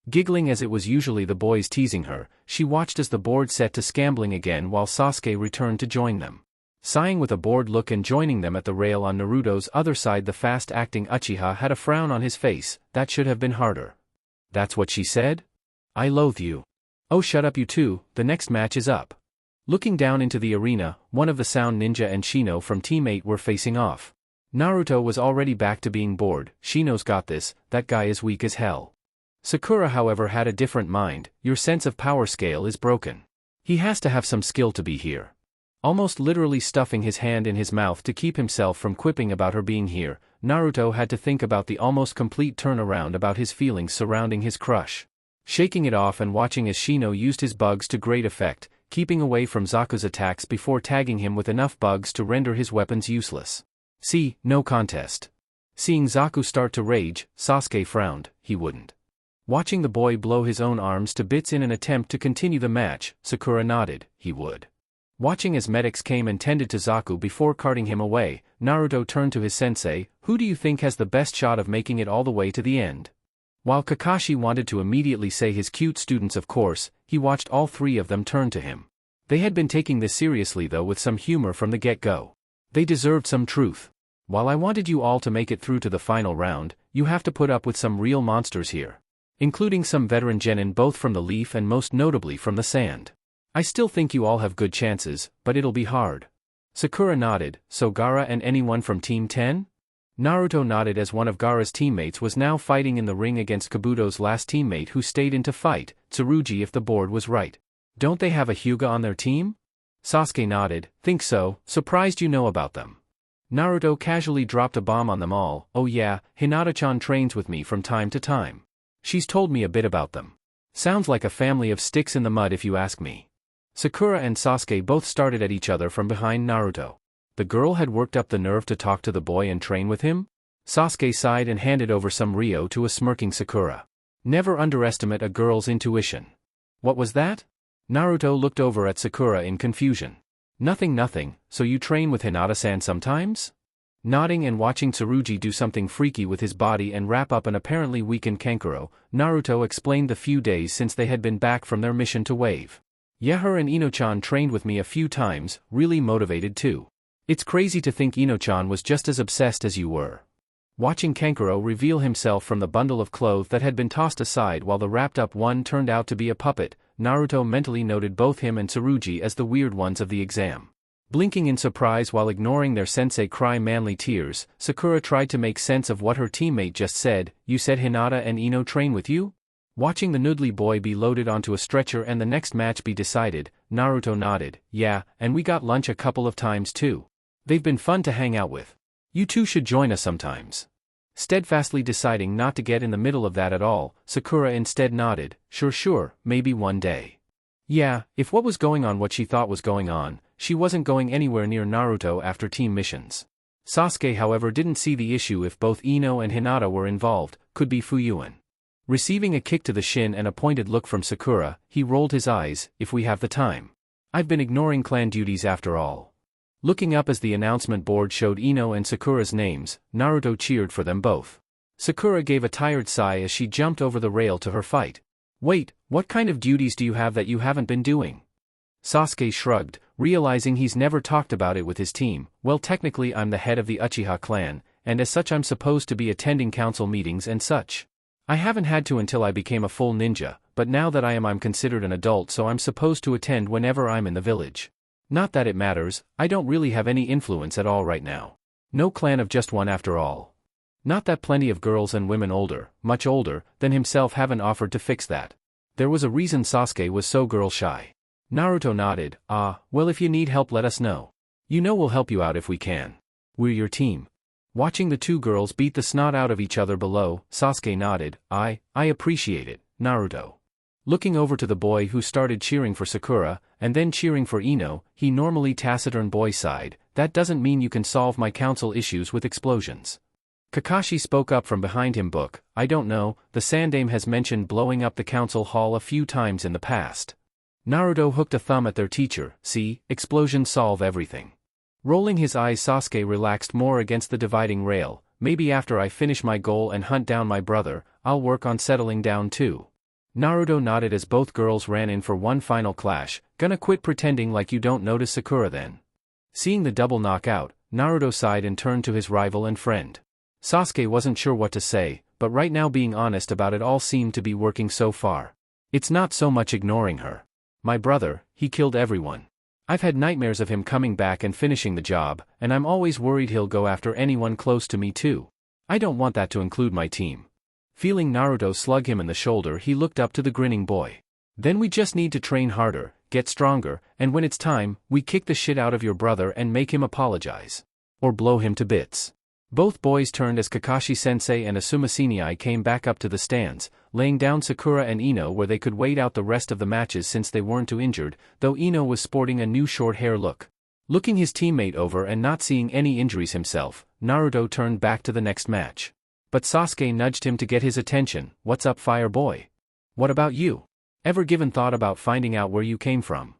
Giggling as it was usually the boys teasing her, she watched as the board set to scambling again while Sasuke returned to join them. Sighing with a bored look and joining them at the rail on Naruto's other side, the fast-acting Uchiha had a frown on his face. That should have been harder. That's what she said? I loathe you. Oh, shut up you two, the next match is up. Looking down into the arena, one of the Sound Ninja and Shino from Team 8 were facing off. Naruto was already back to being bored. Shino's got this, that guy is weak as hell. Sakura, however, had a different mind. Your sense of power scale is broken. He has to have some skill to be here. Almost literally stuffing his hand in his mouth to keep himself from quipping about her being here, Naruto had to think about the almost complete turnaround about his feelings surrounding his crush. Shaking it off and watching as Shino used his bugs to great effect, keeping away from Zaku's attacks before tagging him with enough bugs to render his weapons useless. See, no contest. Seeing Zaku start to rage, Sasuke frowned. He wouldn't. Watching the boy blow his own arms to bits in an attempt to continue the match, Sakura nodded. He would. Watching as medics came and tended to Zaku before carting him away, Naruto turned to his sensei. Who do you think has the best shot of making it all the way to the end? While Kakashi wanted to immediately say his cute students, of course, he watched all 3 of them turn to him. They had been taking this seriously, though, with some humor from the get-go. They deserved some truth. While I wanted you all to make it through to the final round, you have to put up with some real monsters here. Including some veteran genin, both from the Leaf and most notably from the Sand. I still think you all have good chances, but it'll be hard. Sakura nodded. So Gaara and anyone from Team 10? Naruto nodded as one of Gaara's teammates was now fighting in the ring against Kabuto's last teammate who stayed in to fight, Tsurugi, if the board was right. Don't they have a Hyuga on their team? Sasuke nodded. Think so, surprised you know about them. Naruto casually dropped a bomb on them all. Oh yeah, Hinata-chan trains with me from time to time. She's told me a bit about them. Sounds like a family of sticks in the mud if you ask me. Sakura and Sasuke both started at each other from behind Naruto. The girl had worked up the nerve to talk to the boy and train with him? Sasuke sighed and handed over some Ryo to a smirking Sakura. Never underestimate a girl's intuition. What was that? Naruto looked over at Sakura in confusion. Nothing, so you train with Hinata-san sometimes? Nodding and watching Tsurugi do something freaky with his body and wrap up an apparently weakened Kankuro, Naruto explained the few days since they had been back from their mission to Wave. Yeah, her and Ino-chan trained with me a few times, really motivated too. It's crazy to think Ino-chan was just as obsessed as you were. Watching Kankuro reveal himself from the bundle of clothes that had been tossed aside while the wrapped-up one turned out to be a puppet, Naruto mentally noted both him and Tsurugi as the weird ones of the exam. Blinking in surprise while ignoring their sensei cry manly tears, Sakura tried to make sense of what her teammate just said. You said Hinata and Ino train with you? Watching the noodly boy be loaded onto a stretcher and the next match be decided, Naruto nodded. Yeah, and we got lunch a couple of times too. They've been fun to hang out with. You two should join us sometimes. Steadfastly deciding not to get in the middle of that at all, Sakura instead nodded, sure, maybe one day. Yeah, if what was going on what she thought was going on, she wasn't going anywhere near Naruto after team missions. Sasuke however didn't see the issue if both Ino and Hinata were involved, could be Fuyuan. Receiving a kick to the shin and a pointed look from Sakura, he rolled his eyes, if we have the time. I've been ignoring clan duties after all. Looking up as the announcement board showed Ino and Sakura's names, Naruto cheered for them both. Sakura gave a tired sigh as she jumped over the rail to her fight. Wait, what kind of duties do you have that you haven't been doing? Sasuke shrugged, realizing he's never talked about it with his team. Well, technically I'm the head of the Uchiha clan, and as such I'm supposed to be attending council meetings and such. I haven't had to until I became a full ninja, but now that I'm considered an adult, so I'm supposed to attend whenever I'm in the village. Not that it matters, I don't really have any influence at all right now. No clan of just one after all. Not that plenty of girls and women older, much older, than himself haven't offered to fix that. There was a reason Sasuke was so girl-shy. Naruto nodded, well if you need help let us know. You know we'll help you out if we can. We're your team. Watching the two girls beat the snot out of each other below, Sasuke nodded, I appreciate it, Naruto. Looking over to the boy who started cheering for Sakura, and then cheering for Ino, he normally taciturn boy sighed, that doesn't mean you can solve my council issues with explosions. Kakashi spoke up from behind him. Book, I don't know, the Sandame has mentioned blowing up the council hall a few times in the past. Naruto hooked a thumb at their teacher, see, explosions solve everything. Rolling his eyes Sasuke relaxed more against the dividing rail, maybe after I finish my goal and hunt down my brother, I'll work on settling down too. Naruto nodded as both girls ran in for one final clash, gonna quit pretending like you don't notice Sakura then. Seeing the double knockout, Naruto sighed and turned to his rival and friend. Sasuke wasn't sure what to say, but right now being honest about it all seemed to be working so far. It's not so much ignoring her. My brother, he killed everyone. I've had nightmares of him coming back and finishing the job, and I'm always worried he'll go after anyone close to me too. I don't want that to include my team. Feeling Naruto slug him in the shoulder, he looked up to the grinning boy. Then we just need to train harder, get stronger, and when it's time, we kick the shit out of your brother and make him apologize. Or blow him to bits. Both boys turned as Kakashi-sensei and Asuma Senii came back up to the stands, laying down Sakura and Ino where they could wait out the rest of the matches since they weren't too injured, though Ino was sporting a new short hair look. Looking his teammate over and not seeing any injuries himself, Naruto turned back to the next match. But Sasuke nudged him to get his attention. What's up, fire boy? What about you? Ever given thought about finding out where you came from?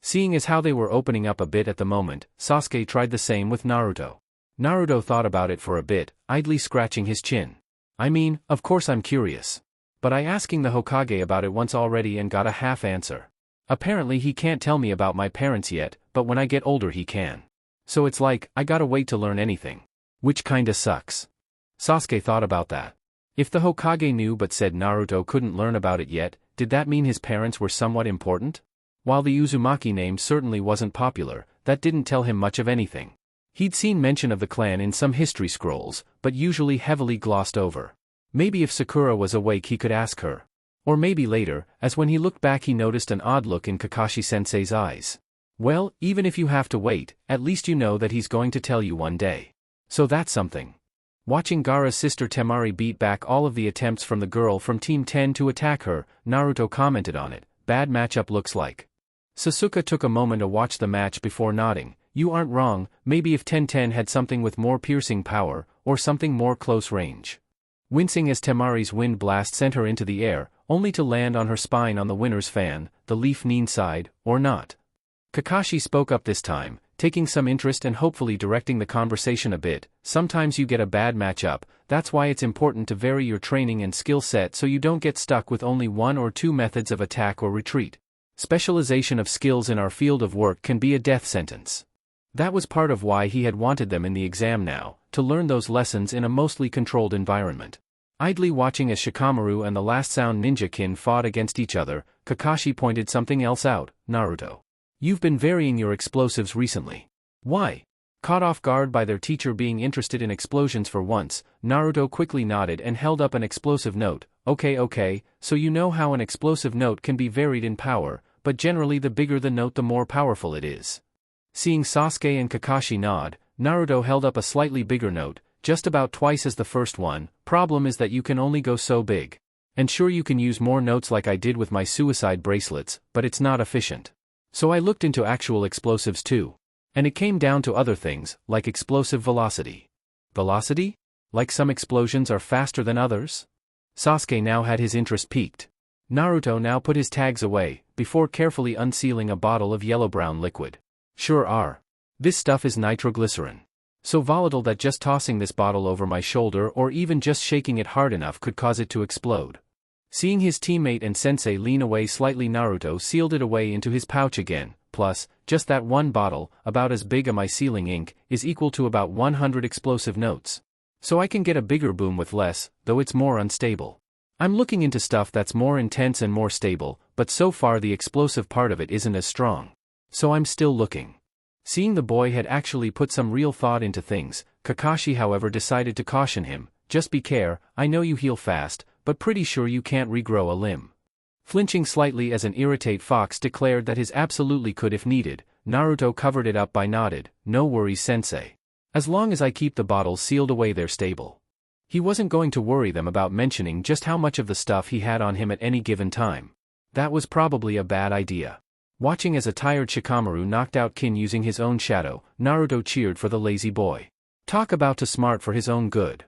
Seeing as how they were opening up a bit at the moment, Sasuke tried the same with Naruto. Naruto thought about it for a bit, idly scratching his chin. I mean, of course I'm curious. But I asking the Hokage about it once already and got a half answer. Apparently he can't tell me about my parents yet, but when I get older he can. So it's like, I gotta wait to learn anything. Which kinda sucks. Sasuke thought about that. If the Hokage knew but said Naruto couldn't learn about it yet, did that mean his parents were somewhat important? While the Uzumaki name certainly wasn't popular, that didn't tell him much of anything. He'd seen mention of the clan in some history scrolls, but usually heavily glossed over. Maybe if Sakura was awake he could ask her. Or maybe later, as when he looked back he noticed an odd look in Kakashi-sensei's eyes. Well, even if you have to wait, at least you know that he's going to tell you one day. So that's something. Watching Gaara's sister Temari beat back all of the attempts from the girl from Team 10 to attack her, Naruto commented on it. Bad matchup looks like. Sasuke took a moment to watch the match before nodding. You aren't wrong, maybe if 10-10 had something with more piercing power, or something more close range. Wincing as Temari's wind blast sent her into the air, only to land on her spine on the winner's fan, the Leaf Nin side, or not. Kakashi spoke up this time, taking some interest and hopefully directing the conversation a bit. Sometimes you get a bad matchup, that's why it's important to vary your training and skill set so you don't get stuck with only one or two methods of attack or retreat. Specialization of skills in our field of work can be a death sentence. That was part of why he had wanted them in the exam now, to learn those lessons in a mostly controlled environment. Idly watching as Shikamaru and the last sound ninja kin fought against each other, Kakashi pointed something else out. Naruto. You've been varying your explosives recently. Why? Caught off guard by their teacher being interested in explosions for once, Naruto quickly nodded and held up an explosive note. Okay, so you know how an explosive note can be varied in power, but generally the bigger the note the more powerful it is. Seeing Sasuke and Kakashi nod, Naruto held up a slightly bigger note, just about twice as the first one. Problem is that you can only go so big. And sure, you can use more notes like I did with my suicide bracelets, but it's not efficient. So I looked into actual explosives too. And it came down to other things, like explosive velocity. Velocity? Like some explosions are faster than others? Sasuke now had his interest piqued. Naruto now put his tags away, before carefully unsealing a bottle of yellow-brown liquid. Sure are. This stuff is nitroglycerin. So volatile that just tossing this bottle over my shoulder or even just shaking it hard enough could cause it to explode. Seeing his teammate and sensei lean away slightly, Naruto sealed it away into his pouch again. Plus, just that one bottle, about as big as my sealing ink, is equal to about 100 explosive notes. So I can get a bigger boom with less, though it's more unstable. I'm looking into stuff that's more intense and more stable, but so far the explosive part of it isn't as strong. So I'm still looking. Seeing the boy had actually put some real thought into things, Kakashi however decided to caution him, just be care, I know you heal fast, but pretty sure you can't regrow a limb. Flinching slightly as an irate fox declared that his absolutely could if needed, Naruto covered it up by nodded, no worries sensei. As long as I keep the bottles sealed away they're stable. He wasn't going to worry them about mentioning just how much of the stuff he had on him at any given time. That was probably a bad idea. Watching as a tired Shikamaru knocked out Kin using his own shadow, Naruto cheered for the lazy boy. Talk about too smart for his own good.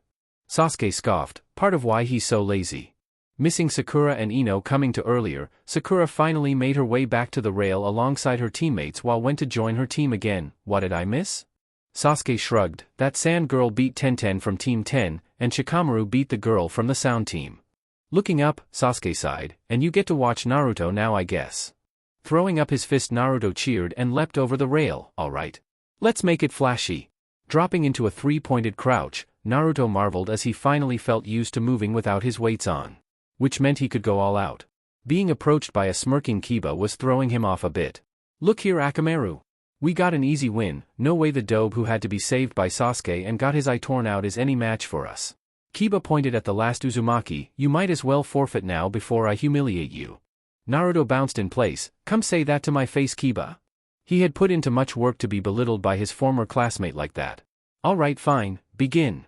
Sasuke scoffed, part of why he's so lazy. Missing Sakura and Ino coming to earlier, Sakura finally made her way back to the rail alongside her teammates while went to join her team again. What did I miss? Sasuke shrugged, that sand girl beat Tenten from Team 10, and Shikamaru beat the girl from the sound team. Looking up, Sasuke sighed, and you get to watch Naruto now I guess. Throwing up his fist, Naruto cheered and leapt over the rail. Alright. Let's make it flashy. Dropping into a three-pointed crouch, Naruto marveled as he finally felt used to moving without his weights on. Which meant he could go all out. Being approached by a smirking Kiba was throwing him off a bit. Look here Akamaru. We got an easy win, no way the dope who had to be saved by Sasuke and got his eye torn out is any match for us. Kiba pointed at the last Uzumaki, you might as well forfeit now before I humiliate you. Naruto bounced in place, come say that to my face Kiba. He had put into much work to be belittled by his former classmate like that. Alright fine, begin.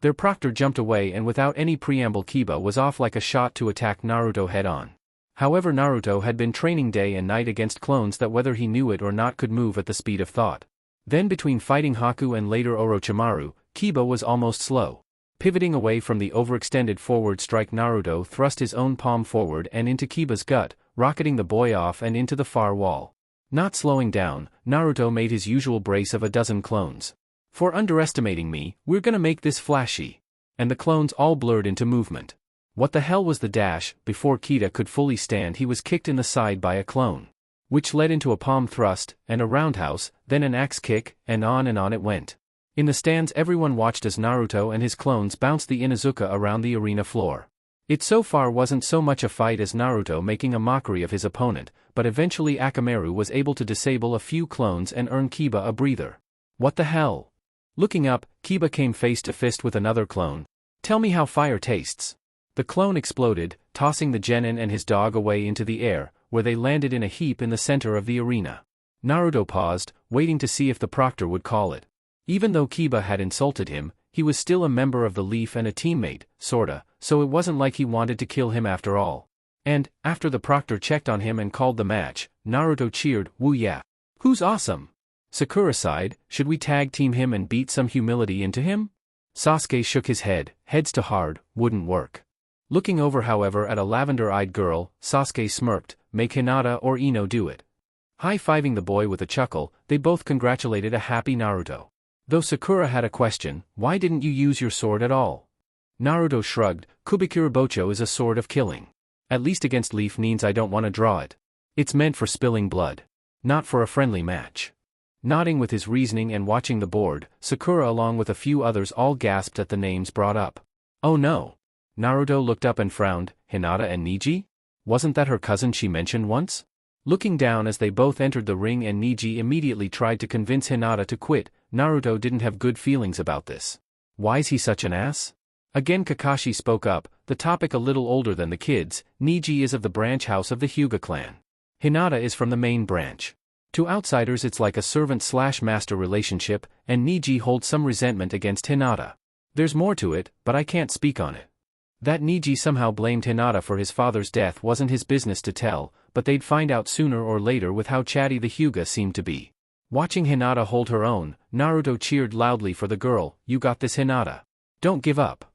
Their proctor jumped away and without any preamble Kiba was off like a shot to attack Naruto head-on. However, Naruto had been training day and night against clones that whether he knew it or not could move at the speed of thought. Then between fighting Haku and later Orochimaru, Kiba was almost slow. Pivoting away from the overextended forward strike, Naruto thrust his own palm forward and into Kiba's gut, rocketing the boy off and into the far wall. Not slowing down, Naruto made his usual brace of a dozen clones. For underestimating me, we're gonna make this flashy. And the clones all blurred into movement. What the hell was the dash? Before Kita could fully stand, he was kicked in the side by a clone. Which led into a palm thrust, and a roundhouse, then an axe kick, and on it went. In the stands everyone watched as Naruto and his clones bounced the Inuzuka around the arena floor. It so far wasn't so much a fight as Naruto making a mockery of his opponent, but eventually Akamaru was able to disable a few clones and earn Kiba a breather. What the hell? Looking up, Kiba came face to face with another clone. Tell me how fire tastes. The clone exploded, tossing the genin and his dog away into the air, where they landed in a heap in the center of the arena. Naruto paused, waiting to see if the proctor would call it. Even though Kiba had insulted him, he was still a member of the Leaf and a teammate, sorta, so it wasn't like he wanted to kill him after all. And, after the proctor checked on him and called the match, Naruto cheered, woo yeah. Who's awesome? Sakura sighed, should we tag team him and beat some humility into him? Sasuke shook his head, heads to hard, wouldn't work. Looking over however at a lavender-eyed girl, Sasuke smirked, make Hinata or Ino do it. High-fiving the boy with a chuckle, they both congratulated a happy Naruto. Though Sakura had a question, why didn't you use your sword at all? Naruto shrugged, Kubikura Bocho is a sword of killing. At least against Leaf means I don't want to draw it. It's meant for spilling blood. Not for a friendly match. Nodding with his reasoning and watching the board, Sakura along with a few others all gasped at the names brought up. Oh no. Naruto looked up and frowned, Hinata and Neji? Wasn't that her cousin she mentioned once? Looking down as they both entered the ring and Neji immediately tried to convince Hinata to quit, Naruto didn't have good feelings about this. Why's he such an ass? Again Kakashi spoke up, the topic a little older than the kids, Neji is of the branch house of the Hyuga clan. Hinata is from the main branch. To outsiders it's like a servant-slash-master relationship, and Niji holds some resentment against Hinata. There's more to it, but I can't speak on it. That Niji somehow blamed Hinata for his father's death wasn't his business to tell, but they'd find out sooner or later with how chatty the Hyuga seemed to be. Watching Hinata hold her own, Naruto cheered loudly for the girl. You got this, Hinata. Don't give up.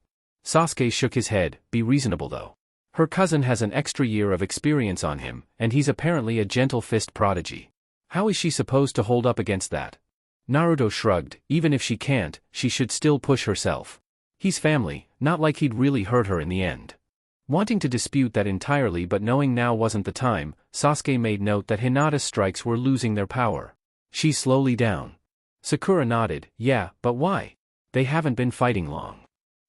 Sasuke shook his head. Be reasonable though. Her cousin has an extra year of experience on him, and he's apparently a gentle fist prodigy. How is she supposed to hold up against that? Naruto shrugged. Even if she can't, she should still push herself. He's family, not like he'd really hurt her in the end. Wanting to dispute that entirely but knowing now wasn't the time, Sasuke made note that Hinata's strikes were losing their power. She's slowly down. Sakura nodded. Yeah, but why? They haven't been fighting long.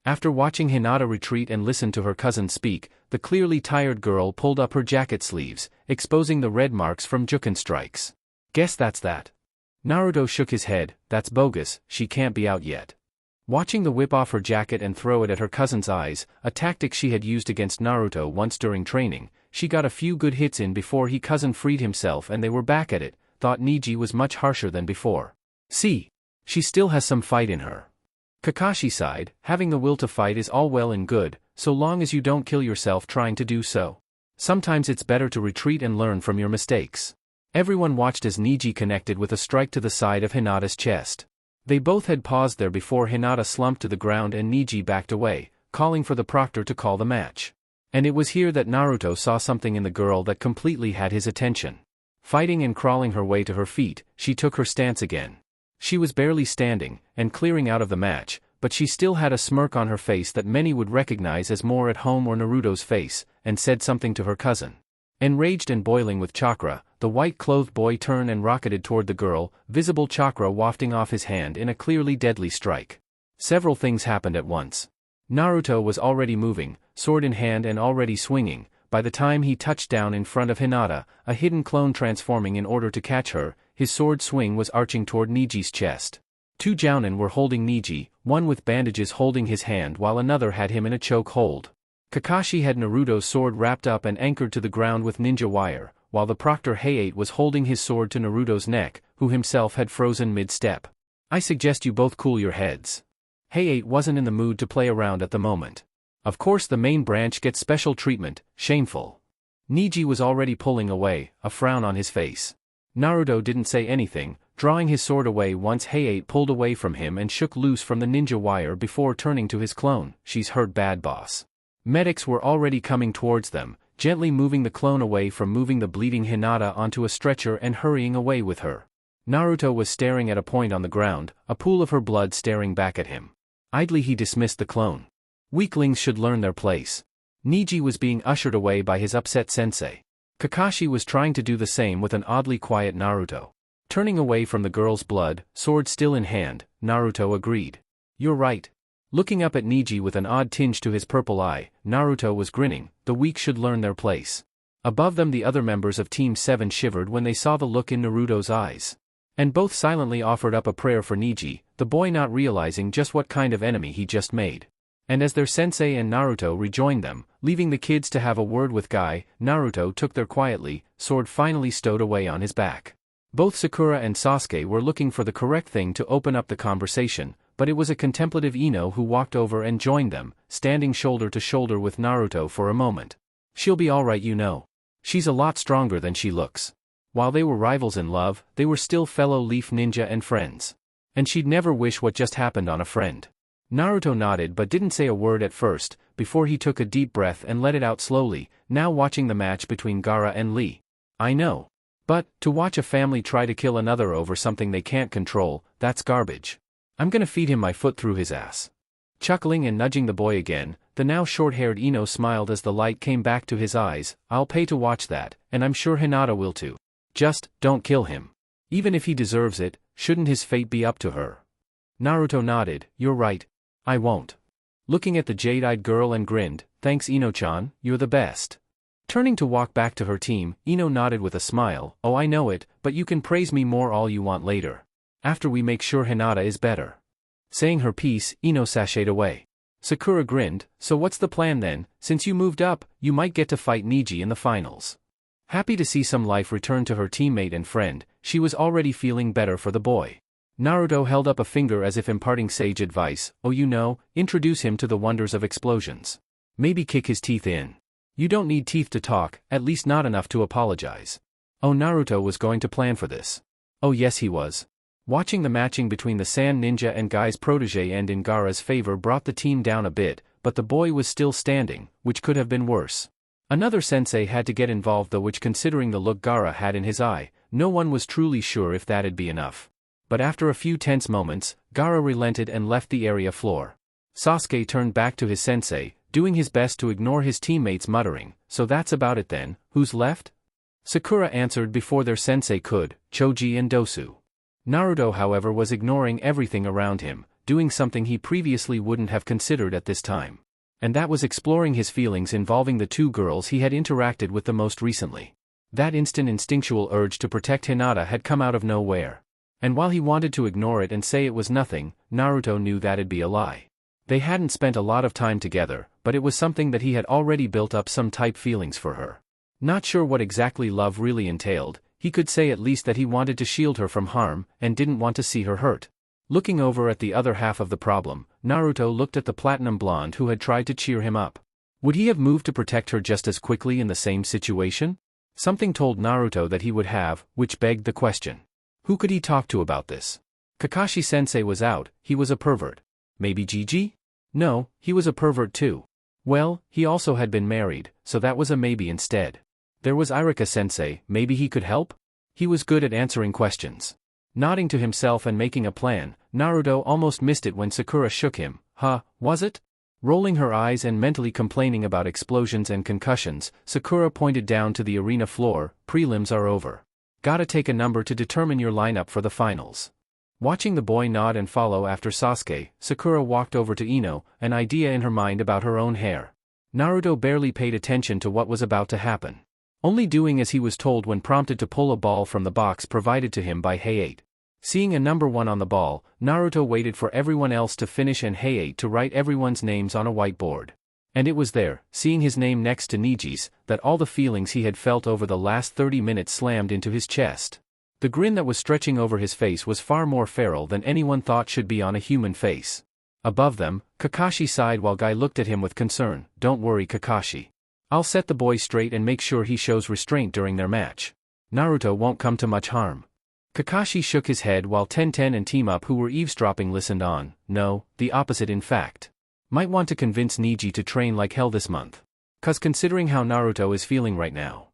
After watching Hinata retreat and listen to her cousin speak, the clearly tired girl pulled up her jacket sleeves, exposing the red marks from Juken strikes. Guess that's that. Naruto shook his head. That's bogus, she can't be out yet. Watching the whip off her jacket and throw it at her cousin's eyes, a tactic she had used against Naruto once during training, she got a few good hits in before he cousin freed himself and they were back at it, thought Niji was much harsher than before. See, she still has some fight in her. Kakashi sighed, having the will to fight is all well and good, so long as you don't kill yourself trying to do so. Sometimes it's better to retreat and learn from your mistakes. Everyone watched as Niji connected with a strike to the side of Hinata's chest. They both had paused there before Hinata slumped to the ground and Niji backed away, calling for the proctor to call the match. And it was here that Naruto saw something in the girl that completely had his attention. Fighting and crawling her way to her feet, she took her stance again. She was barely standing, and clearing out of the match, but she still had a smirk on her face that many would recognize as more at home or Naruto's face, and said something to her cousin. Enraged and boiling with chakra, the white-clothed boy turned and rocketed toward the girl, visible chakra wafting off his hand in a clearly deadly strike. Several things happened at once. Naruto was already moving, sword in hand and already swinging. By the time he touched down in front of Hinata, a hidden clone transforming in order to catch her, his sword swing was arching toward Niji's chest. Two jounin were holding Niji, one with bandages holding his hand while another had him in a choke hold. Kakashi had Naruto's sword wrapped up and anchored to the ground with ninja wire, while the proctor Hayate was holding his sword to Naruto's neck, who himself had frozen mid-step. I suggest you both cool your heads. Hayate wasn't in the mood to play around at the moment. Of course the main branch gets special treatment, shameful. Niji was already pulling away, a frown on his face. Naruto didn't say anything, drawing his sword away once Hayate pulled away from him and shook loose from the ninja wire before turning to his clone. She's hurt bad, boss. Medics were already coming towards them, gently moving the clone away from moving the bleeding Hinata onto a stretcher and hurrying away with her. Naruto was staring at a point on the ground, a pool of her blood staring back at him. Idly he dismissed the clone. Weaklings should learn their place. Niji was being ushered away by his upset sensei. Kakashi was trying to do the same with an oddly quiet Naruto. Turning away from the girl's blood, sword still in hand, Naruto agreed. You're right. Looking up at Niji with an odd tinge to his purple eye, Naruto was grinning. The weak should learn their place. Above them the other members of Team 7 shivered when they saw the look in Naruto's eyes. And both silently offered up a prayer for Niji, the boy not realizing just what kind of enemy he just made. And as their sensei and Naruto rejoined them, leaving the kids to have a word with Guy, Naruto took their quietly, sword finally stowed away on his back. Both Sakura and Sasuke were looking for the correct thing to open up the conversation, but it was a contemplative Ino who walked over and joined them, standing shoulder to shoulder with Naruto for a moment. She'll be alright, you know. She's a lot stronger than she looks. While they were rivals in love, they were still fellow Leaf Ninja and friends. And she'd never wish what just happened on a friend. Naruto nodded but didn't say a word at first, before he took a deep breath and let it out slowly, now watching the match between Gaara and Lee. I know. But, to watch a family try to kill another over something they can't control, that's garbage. I'm gonna feed him my foot through his ass. Chuckling and nudging the boy again, the now short-haired Ino smiled as the light came back to his eyes. I'll pay to watch that, and I'm sure Hinata will too. Just, don't kill him. Even if he deserves it, shouldn't his fate be up to her? Naruto nodded. You're right. I won't. Looking at the jade-eyed girl and grinned. Thanks Ino-chan, you're the best. Turning to walk back to her team, Ino nodded with a smile. Oh, I know it, but you can praise me more all you want later. After we make sure Hinata is better. Saying her piece, Ino sashayed away. Sakura grinned. So what's the plan then? Since you moved up, you might get to fight Niji in the finals. Happy to see some life return to her teammate and friend, she was already feeling better for the boy. Naruto held up a finger as if imparting sage advice. Oh, introduce him to the wonders of explosions. Maybe kick his teeth in. You don't need teeth to talk, at least not enough to apologize. Oh, Naruto was going to plan for this. Oh yes he was. Watching the matching between the Sand Ninja and Guy's protege end in Gaara's favor brought the team down a bit, but the boy was still standing, which could have been worse. Another sensei had to get involved though, which considering the look Gaara had in his eye, no one was truly sure if that'd be enough. But after a few tense moments, Gaara relented and left the area floor. Sasuke turned back to his sensei, doing his best to ignore his teammates muttering, so that's about it then, who's left? Sakura answered before their sensei could, Choji and Dosu. Naruto however was ignoring everything around him, doing something he previously wouldn't have considered at this time. And that was exploring his feelings involving the two girls he had interacted with the most recently. That instant instinctual urge to protect Hinata had come out of nowhere. And while he wanted to ignore it and say it was nothing, Naruto knew that'd be a lie. They hadn't spent a lot of time together, but it was something that he had already built up some type feelings for her. Not sure what exactly love really entailed, he could say at least that he wanted to shield her from harm, and didn't want to see her hurt. Looking over at the other half of the problem, Naruto looked at the platinum blonde who had tried to cheer him up. Would he have moved to protect her just as quickly in the same situation? Something told Naruto that he would have, which begged the question. Who could he talk to about this? Kakashi-sensei was out, he was a pervert. Maybe Gigi? No, he was a pervert too. Well, he also had been married, so that was a maybe instead. There was Iruka-sensei, maybe he could help? He was good at answering questions. Nodding to himself and making a plan, Naruto almost missed it when Sakura shook him. Was it? Rolling her eyes and mentally complaining about explosions and concussions, Sakura pointed down to the arena floor. Prelims are over. Gotta take a number to determine your lineup for the finals. Watching the boy nod and follow after Sasuke, Sakura walked over to Ino, an idea in her mind about her own hair. Naruto barely paid attention to what was about to happen. Only doing as he was told when prompted to pull a ball from the box provided to him by Hayate. Seeing a number 1 on the ball, Naruto waited for everyone else to finish and Hayate to write everyone's names on a whiteboard. And it was there, seeing his name next to Niji's, that all the feelings he had felt over the last 30 minutes slammed into his chest. The grin that was stretching over his face was far more feral than anyone thought should be on a human face. Above them, Kakashi sighed while Guy looked at him with concern. Don't worry Kakashi. I'll set the boy straight and make sure he shows restraint during their match. Naruto won't come to much harm. Kakashi shook his head while Tenten and Team Up who were eavesdropping listened on. No, the opposite in fact. Might want to convince Niji to train like hell this month. 'Cause considering how Naruto is feeling right now.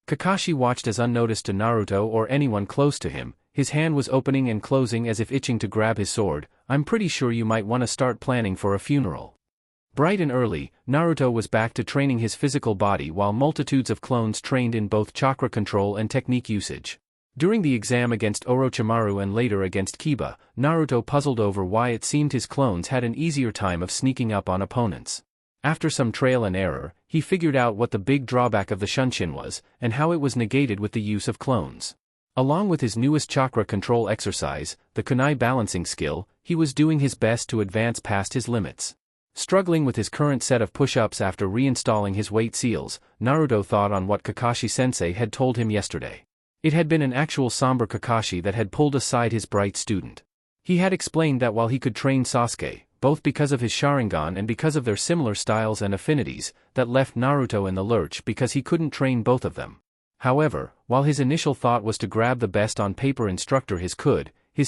Kakashi watched as unnoticed to Naruto or anyone close to him, his hand was opening and closing as if itching to grab his sword. I'm pretty sure you might want to start planning for a funeral. Bright and early, Naruto was back to training his physical body while multitudes of clones trained in both chakra control and technique usage. During the exam against Orochimaru and later against Kiba, Naruto puzzled over why it seemed his clones had an easier time of sneaking up on opponents. After some trial and error, he figured out what the big drawback of the Shunshin was, and how it was negated with the use of clones. Along with his newest chakra control exercise, the kunai balancing skill, he was doing his best to advance past his limits. Struggling with his current set of push-ups after reinstalling his weight seals, Naruto thought on what Kakashi-sensei had told him yesterday. It had been an actual somber Kakashi that had pulled aside his bright student. He had explained that while he could train Sasuke, both because of his Sharingan and because of their similar styles and affinities, that left Naruto in the lurch because he couldn't train both of them. However, while his initial thought was to grab the best on paper instructor his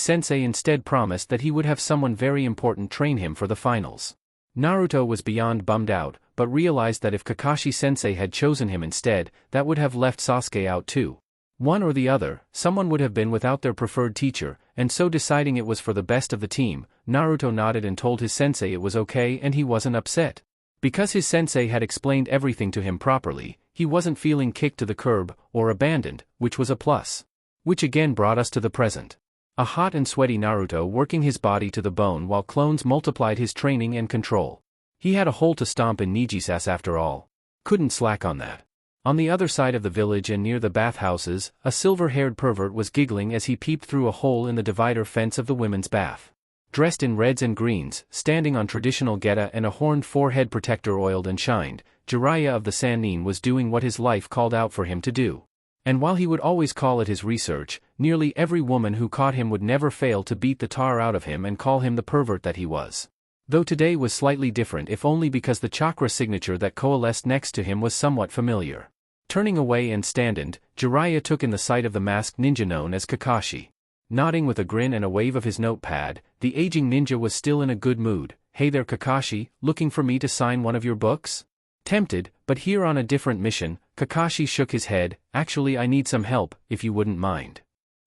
sensei instead promised that he would have someone very important train him for the finals. Naruto was beyond bummed out, but realized that if Kakashi-sensei had chosen him instead, that would have left Sasuke out too. One or the other, someone would have been without their preferred teacher, and so deciding it was for the best of the team, Naruto nodded and told his sensei it was okay and he wasn't upset. Because his sensei had explained everything to him properly, he wasn't feeling kicked to the curb, or abandoned, which was a plus. Which again brought us to the present. A hot and sweaty Naruto working his body to the bone while clones multiplied his training and control. He had a hole to stomp in Niji's ass after all. Couldn't slack on that. On the other side of the village and near the bathhouses, a silver-haired pervert was giggling as he peeped through a hole in the divider fence of the women's bath. Dressed in reds and greens, standing on traditional geta and a horned forehead protector oiled and shined, Jiraiya of the Sannin was doing what his life called out for him to do. And while he would always call it his research, nearly every woman who caught him would never fail to beat the tar out of him and call him the pervert that he was. Though today was slightly different, if only because the chakra signature that coalesced next to him was somewhat familiar. Turning away and standing, Jiraiya took in the sight of the masked ninja known as Kakashi. Nodding with a grin and a wave of his notepad, the aging ninja was still in a good mood. "Hey there Kakashi, looking for me to sign one of your books?" Tempted, but here on a different mission, Kakashi shook his head. "Actually I need some help, if you wouldn't mind."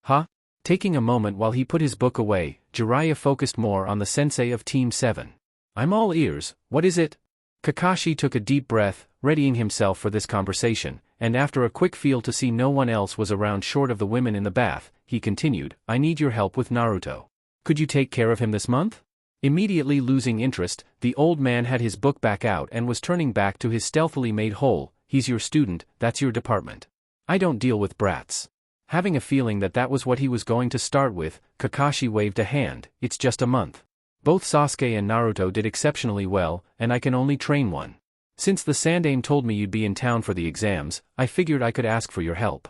"Huh?" Taking a moment while he put his book away, Jiraiya focused more on the sensei of Team 7. "I'm all ears, what is it?" Kakashi took a deep breath, readying himself for this conversation, and after a quick feel to see no one else was around short of the women in the bath, he continued, "I need your help with Naruto. Could you take care of him this month?" Immediately losing interest, the old man had his book back out and was turning back to his stealthily made hole. "He's your student, that's your department. I don't deal with brats." Having a feeling that that was what he was going to start with, Kakashi waved a hand. "It's just a month. Both Sasuke and Naruto did exceptionally well, and I can only train one. Since the Sandaime told me you'd be in town for the exams, I figured I could ask for your help."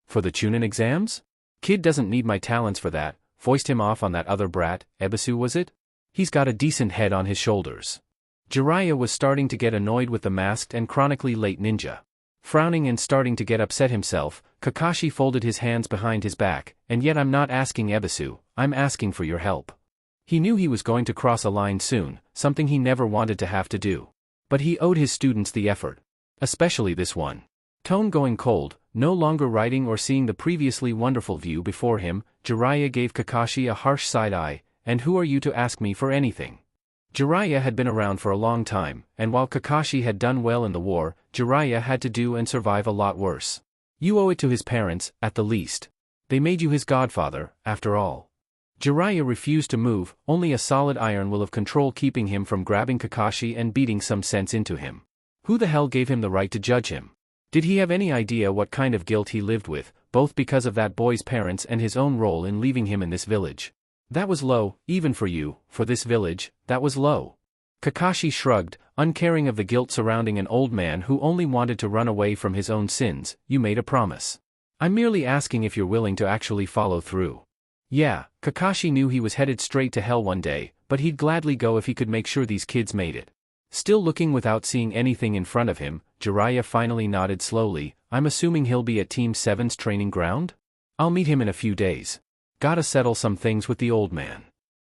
"For the Chunin exams? Kid doesn't need my talents for that. Foist him off on that other brat, Ebisu was it? He's got a decent head on his shoulders." Jiraiya was starting to get annoyed with the masked and chronically late ninja. Frowning and starting to get upset himself, Kakashi folded his hands behind his back. "And yet I'm not asking Ebisu, I'm asking for your help." He knew he was going to cross a line soon, something he never wanted to have to do. But he owed his students the effort. Especially this one. Tone going cold, no longer writing or seeing the previously wonderful view before him, Jiraiya gave Kakashi a harsh side eye. "And who are you to ask me for anything?" Jiraiya had been around for a long time, and while Kakashi had done well in the war, Jiraiya had to do and survive a lot worse. You owe it to his parents, at the least. They made you his godfather, after all. Jiraiya refused to move. Only a solid iron will of control keeping him from grabbing Kakashi and beating some sense into him. Who the hell gave him the right to judge him? Did he have any idea what kind of guilt he lived with, both because of that boy's parents and his own role in leaving him in this village? That was low, even for you, for this village, that was low. Kakashi shrugged, uncaring of the guilt surrounding an old man who only wanted to run away from his own sins. "You made a promise. I'm merely asking if you're willing to actually follow through." Yeah, Kakashi knew he was headed straight to hell one day, but he'd gladly go if he could make sure these kids made it. Still looking without seeing anything in front of him, Jiraiya finally nodded slowly. "I'm assuming he'll be at Team 7's training ground? I'll meet him in a few days. Gotta settle some things with the old man."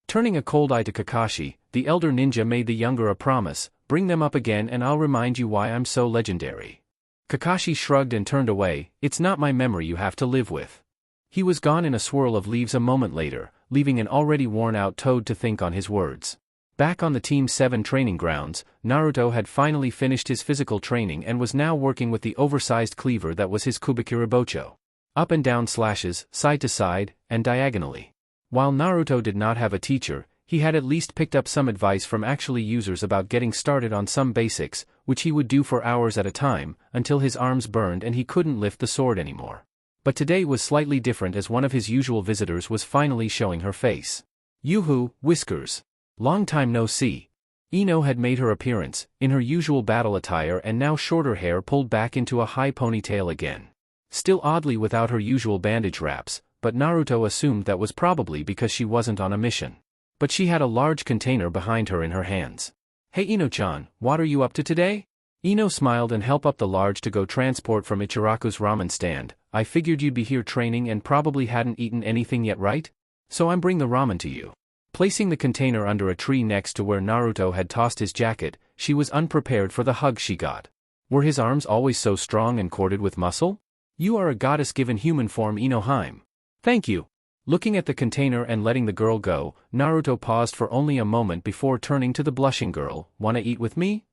Turning a cold eye to Kakashi, the elder ninja made the younger a promise. "Bring them up again and I'll remind you why I'm so legendary." Kakashi shrugged and turned away. "It's not my memory you have to live with." He was gone in a swirl of leaves a moment later, leaving an already worn-out Toad to think on his words. Back on the Team 7 training grounds, Naruto had finally finished his physical training and was now working with the oversized cleaver that was his Kubikirabocho. Up and down slashes, side to side, and diagonally. While Naruto did not have a teacher, he had at least picked up some advice from actually users about getting started on some basics, which he would do for hours at a time, until his arms burned and he couldn't lift the sword anymore. But today was slightly different as one of his usual visitors was finally showing her face. Yoo-hoo, Whiskers. Long time no see. Ino had made her appearance, in her usual battle attire and now shorter hair pulled back into a high ponytail again. Still oddly without her usual bandage wraps, but Naruto assumed that was probably because she wasn't on a mission. But she had a large container behind her in her hands. "Hey Ino-chan, what are you up to today?" Ino smiled and helped up the large to-go transport from Ichiraku's ramen stand. "I figured you'd be here training and probably hadn't eaten anything yet, right? So I'm bring the ramen to you." Placing the container under a tree next to where Naruto had tossed his jacket, she was unprepared for the hug she got. Were his arms always so strong and corded with muscle? "You are a goddess given human form, Inohime." "Thank you." Looking at the container and letting the girl go, Naruto paused for only a moment before turning to the blushing girl. "Wanna eat with me?"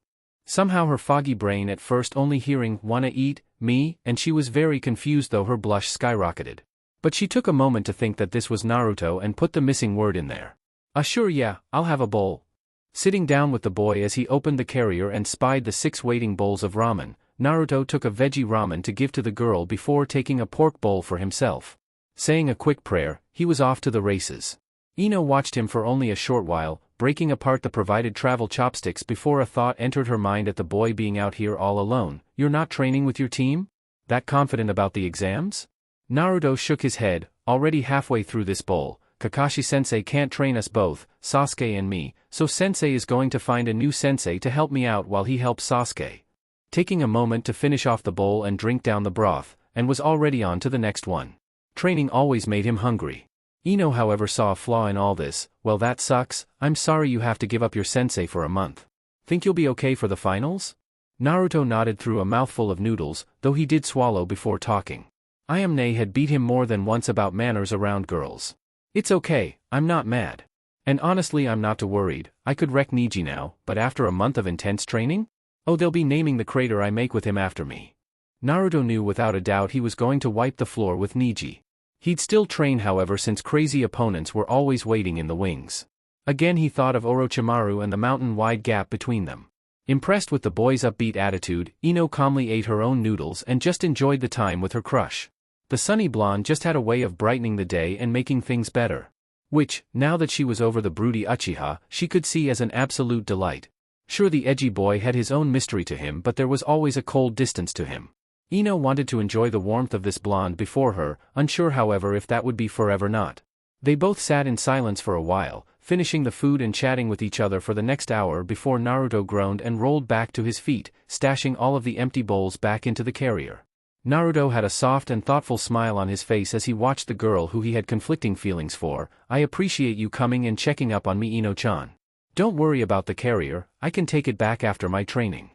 Somehow her foggy brain at first only hearing "wanna eat, me," and she was very confused though her blush skyrocketed. But she took a moment to think that this was Naruto and put the missing word in there. Sure yeah, I'll have a bowl." Sitting down with the boy as he opened the carrier and spied the 6 waiting bowls of ramen, Naruto took a veggie ramen to give to the girl before taking a pork bowl for himself. Saying a quick prayer, he was off to the races. Ino watched him for only a short while, breaking apart the provided travel chopsticks before a thought entered her mind at the boy being out here all alone. "You're not training with your team?" That confident about the exams? Naruto shook his head. Already halfway through this bowl, Kakashi-sensei can't train us both, Sasuke and me, so sensei is going to find a new sensei to help me out while he helps Sasuke. Taking a moment to finish off the bowl and drink down the broth, and was already on to the next one. Training always made him hungry. Ino however saw a flaw in all this. Well, that sucks. I'm sorry you have to give up your sensei for a month. Think you'll be okay for the finals? Naruto nodded through a mouthful of noodles, though he did swallow before talking. Ayamne had beat him more than once about manners around girls. It's okay, I'm not mad. And honestly I'm not too worried. I could wreck Niji now, but after a month of intense training? Oh, they'll be naming the crater I make with him after me. Naruto knew without a doubt he was going to wipe the floor with Niji. He'd still train however since crazy opponents were always waiting in the wings. Again he thought of Orochimaru and the mountain-wide gap between them. Impressed with the boy's upbeat attitude, Ino calmly ate her own noodles and just enjoyed the time with her crush. The sunny blonde just had a way of brightening the day and making things better. Which, now that she was over the broody Uchiha, she could see as an absolute delight. Sure, the edgy boy had his own mystery to him, but there was always a cold distance to him. Ino wanted to enjoy the warmth of this blonde before her, unsure however if that would be forever not. They both sat in silence for a while, finishing the food and chatting with each other for the next hour before Naruto groaned and rolled back to his feet, stashing all of the empty bowls back into the carrier. Naruto had a soft and thoughtful smile on his face as he watched the girl who he had conflicting feelings for. I appreciate you coming and checking up on me, Ino-chan. Don't worry about the carrier, I can take it back after my training.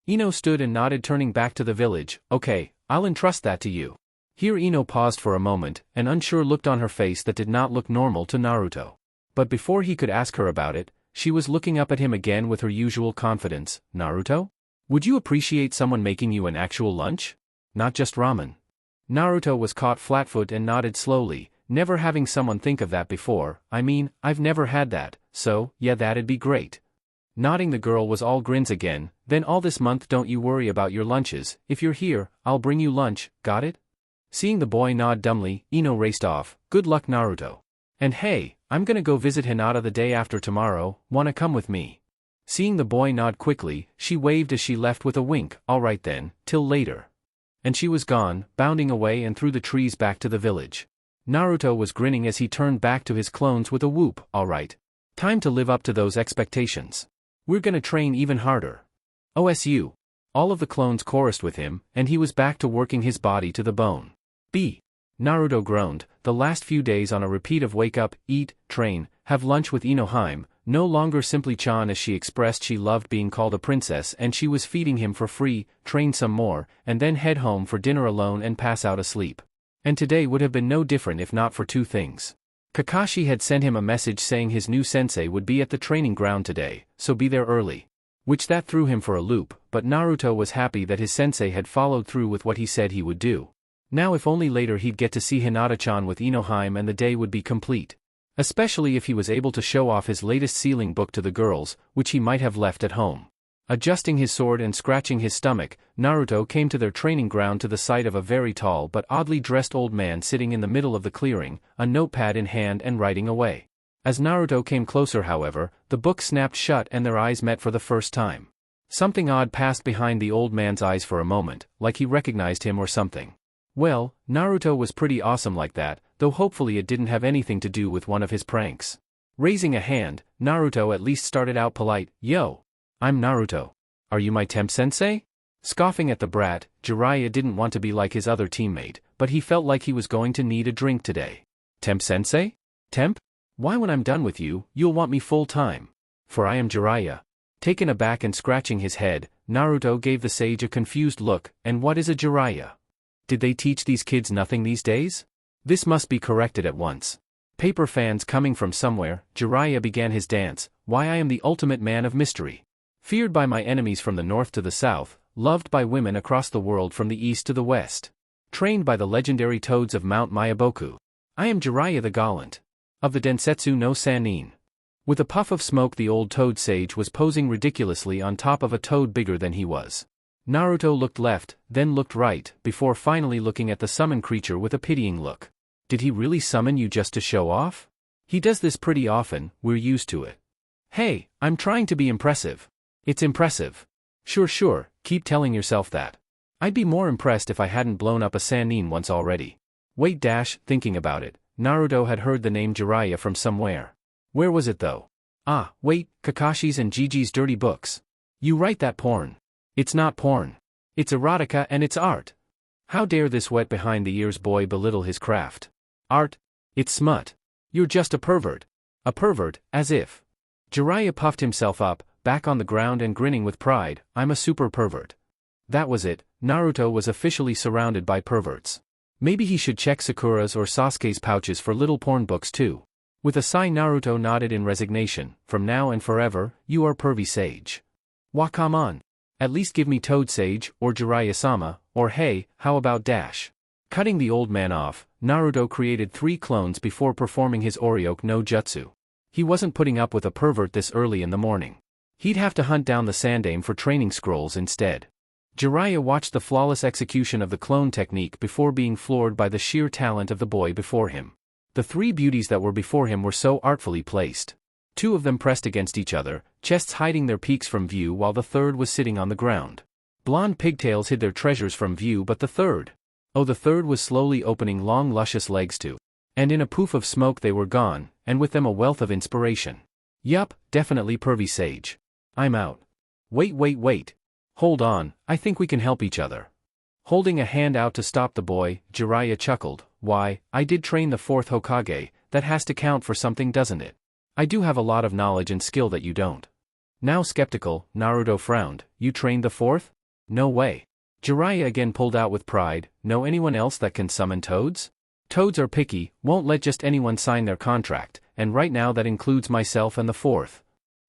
Ino stood and nodded, turning back to the village. Okay, I'll entrust that to you. Here Ino paused for a moment, an unsure look on her face that did not look normal to Naruto. But before he could ask her about it, she was looking up at him again with her usual confidence. Naruto? Would you appreciate someone making you an actual lunch? Not just ramen. Naruto was caught flat-foot and nodded slowly, never having someone think of that before. I mean, I've never had that, so, yeah, that'd be great. Nodding, the girl was all grins again. Then all this month don't you worry about your lunches. If you're here, I'll bring you lunch, got it? Seeing the boy nod dumbly, Ino raced off. Good luck, Naruto. And hey, I'm gonna go visit Hinata the day after tomorrow, wanna come with me? Seeing the boy nod quickly, she waved as she left with a wink. Alright then, till later. And she was gone, bounding away and through the trees back to the village. Naruto was grinning as he turned back to his clones with a whoop. Alright. Time to live up to those expectations. We're gonna train even harder. OSU. All of the clones chorused with him, and he was back to working his body to the bone. Naruto groaned, the last few days on a repeat of wake up, eat, train, have lunch with Inohime, no longer simply Chan as she expressed she loved being called a princess and she was feeding him for free, train some more, and then head home for dinner alone and pass out asleep. And today would have been no different if not for two things. Kakashi had sent him a message saying his new sensei would be at the training ground today, so be there early. Which that threw him for a loop, but Naruto was happy that his sensei had followed through with what he said he would do. Now if only later he'd get to see Hinata-chan with Inohime and the day would be complete. Especially if he was able to show off his latest sealing book to the girls, which he might have left at home. Adjusting his sword and scratching his stomach, Naruto came to their training ground to the sight of a very tall but oddly dressed old man sitting in the middle of the clearing, a notepad in hand and writing away. As Naruto came closer however, the book snapped shut and their eyes met for the first time. Something odd passed behind the old man's eyes for a moment, like he recognized him or something. Well, Naruto was pretty awesome like that, though hopefully it didn't have anything to do with one of his pranks. Raising a hand, Naruto at least started out polite. Yo! I'm Naruto. Are you my temp sensei? Scoffing at the brat, Jiraiya didn't want to be like his other teammate, but he felt like he was going to need a drink today. Temp sensei? Temp? Why when I'm done with you, you'll want me full time? For I am Jiraiya. Taken aback and scratching his head, Naruto gave the sage a confused look. And what is a Jiraiya? Did they teach these kids nothing these days? This must be corrected at once. Paper fans coming from somewhere, Jiraiya began his dance. Why I am the ultimate man of mystery. Feared by my enemies from the north to the south, loved by women across the world from the east to the west. Trained by the legendary toads of Mount Mayaboku. I am Jiraiya the Gallant. Of the Densetsu no Sannin. With a puff of smoke the old toad sage was posing ridiculously on top of a toad bigger than he was. Naruto looked left, then looked right, before finally looking at the summoned creature with a pitying look. Did he really summon you just to show off? He does this pretty often, we're used to it. Hey, I'm trying to be impressive. It's impressive. Sure, keep telling yourself that. I'd be more impressed if I hadn't blown up a Sannin once already. Wait thinking about it, Naruto had heard the name Jiraiya from somewhere. Where was it though? Ah, wait, Kakashi's and Gigi's dirty books. You write that porn. It's not porn. It's erotica and it's art. How dare this wet behind the ears boy belittle his craft? Art? It's smut. You're just a pervert. A pervert, as if. Jiraiya puffed himself up, back on the ground and grinning with pride, I'm a super pervert. That was it, Naruto was officially surrounded by perverts. Maybe he should check Sakura's or Sasuke's pouches for little porn books too. With a sigh Naruto nodded in resignation, from now and forever, you are pervy sage. Wah come on. At least give me Toad Sage, or Jiraiya-sama, or hey, how about Dash? Cutting the old man off, Naruto created 3 clones before performing his Oryoke no Jutsu. He wasn't putting up with a pervert this early in the morning. He'd have to hunt down the Sandaime for training scrolls instead. Jiraiya watched the flawless execution of the clone technique before being floored by the sheer talent of the boy before him. The 3 beauties that were before him were so artfully placed. 2 of them pressed against each other, chests hiding their peaks from view while the third was sitting on the ground. Blonde pigtails hid their treasures from view but the third. Oh, the third was slowly opening long luscious legs too. And in a poof of smoke they were gone, and with them a wealth of inspiration. Yup, definitely pervy sage. I'm out. Wait. Hold on, I think we can help each other. Holding a hand out to stop the boy, Jiraiya chuckled, why, I did train the 4th Hokage, that has to count for something doesn't it? I do have a lot of knowledge and skill that you don't. Now skeptical, Naruto frowned, you trained the 4th? No way. Jiraiya again pulled out with pride, know anyone else that can summon toads? Toads are picky, won't let just anyone sign their contract, and right now that includes myself and the 4th.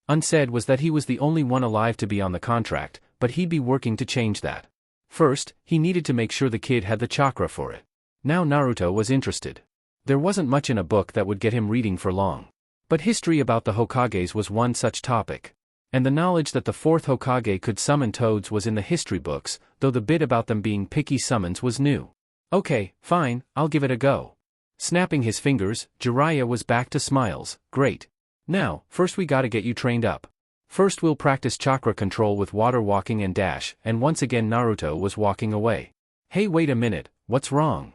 Unsaid was that he was the only one alive to be on the contract, but he'd be working to change that. First, he needed to make sure the kid had the chakra for it. Now Naruto was interested. There wasn't much in a book that would get him reading for long. But history about the Hokages was one such topic. And the knowledge that the 4th Hokage could summon toads was in the history books, though the bit about them being picky summons was new. Okay, fine, I'll give it a go. Snapping his fingers, Jiraiya was back to smiles, great. Now, first we gotta get you trained up. First we'll practice chakra control with water walking and dash, and once again Naruto was walking away. Hey wait a minute, what's wrong?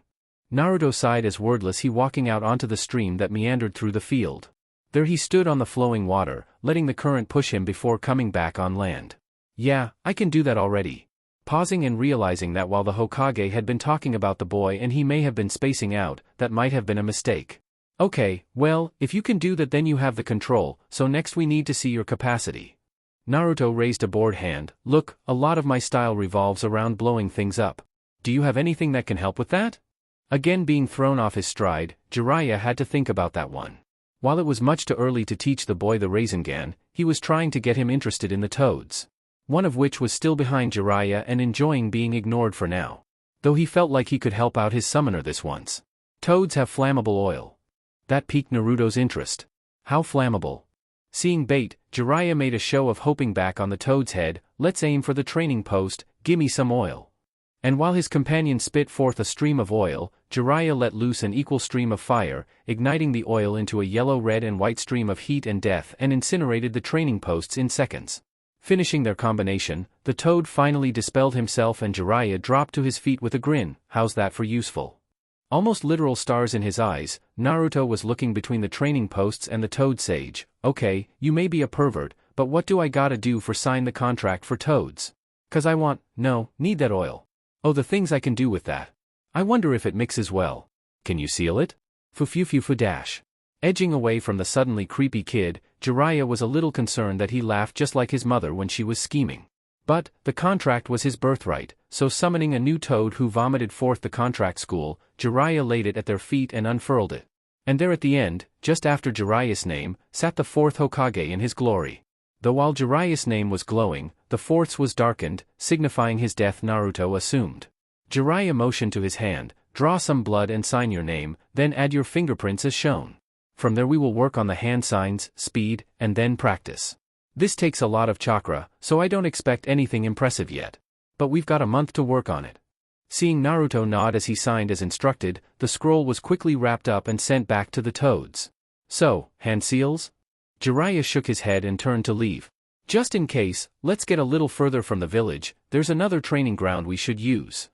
Naruto sighed as wordless he walking out onto the stream that meandered through the field. There he stood on the flowing water, letting the current push him before coming back on land. Yeah, I can do that already. Pausing and realizing that while the Hokage had been talking about the boy and he may have been spacing out, that might have been a mistake. Okay, well, if you can do that then you have the control, so next we need to see your capacity. Naruto raised a bored hand, look, a lot of my style revolves around blowing things up. Do you have anything that can help with that? Again being thrown off his stride, Jiraiya had to think about that one. While it was much too early to teach the boy the Rasengan, he was trying to get him interested in the toads. One of which was still behind Jiraiya and enjoying being ignored for now. Though he felt like he could help out his summoner this once. Toads have flammable oil. That piqued Naruto's interest. How flammable? Seeing bait, Jiraiya made a show of hoping back on the toad's head, let's aim for the training post, gimme some oil. And while his companion spit forth a stream of oil, Jiraiya let loose an equal stream of fire, igniting the oil into a yellow, red and white stream of heat and death and incinerated the training posts in seconds. Finishing their combination, the toad finally dispelled himself and Jiraiya dropped to his feet with a grin, how's that for useful? Almost literal stars in his eyes, Naruto was looking between the training posts and the toad sage, okay, you may be a pervert, but what do I gotta do for sign the contract for toads? 'Cause I need that oil. Oh, the things I can do with that. I wonder if it mixes well. Can you seal it? Fu dash. Edging away from the suddenly creepy kid, Jiraiya was a little concerned that he laughed just like his mother when she was scheming. But, the contract was his birthright, so summoning a new toad who vomited forth the contract school, Jiraiya laid it at their feet and unfurled it. And there at the end, just after Jiraiya's name, sat the 4th Hokage in his glory. Though while Jiraiya's name was glowing, the 4th's was darkened, signifying his death Naruto assumed. Jiraiya motioned to his hand, draw some blood and sign your name, then add your fingerprints as shown. From there we will work on the hand signs, speed, and then practice. This takes a lot of chakra, so I don't expect anything impressive yet. But we've got a month to work on it. Seeing Naruto nod as he signed as instructed, the scroll was quickly wrapped up and sent back to the toads. So, hand seals? Jiraiya shook his head and turned to leave. Just in case, let's get a little further from the village, there's another training ground we should use.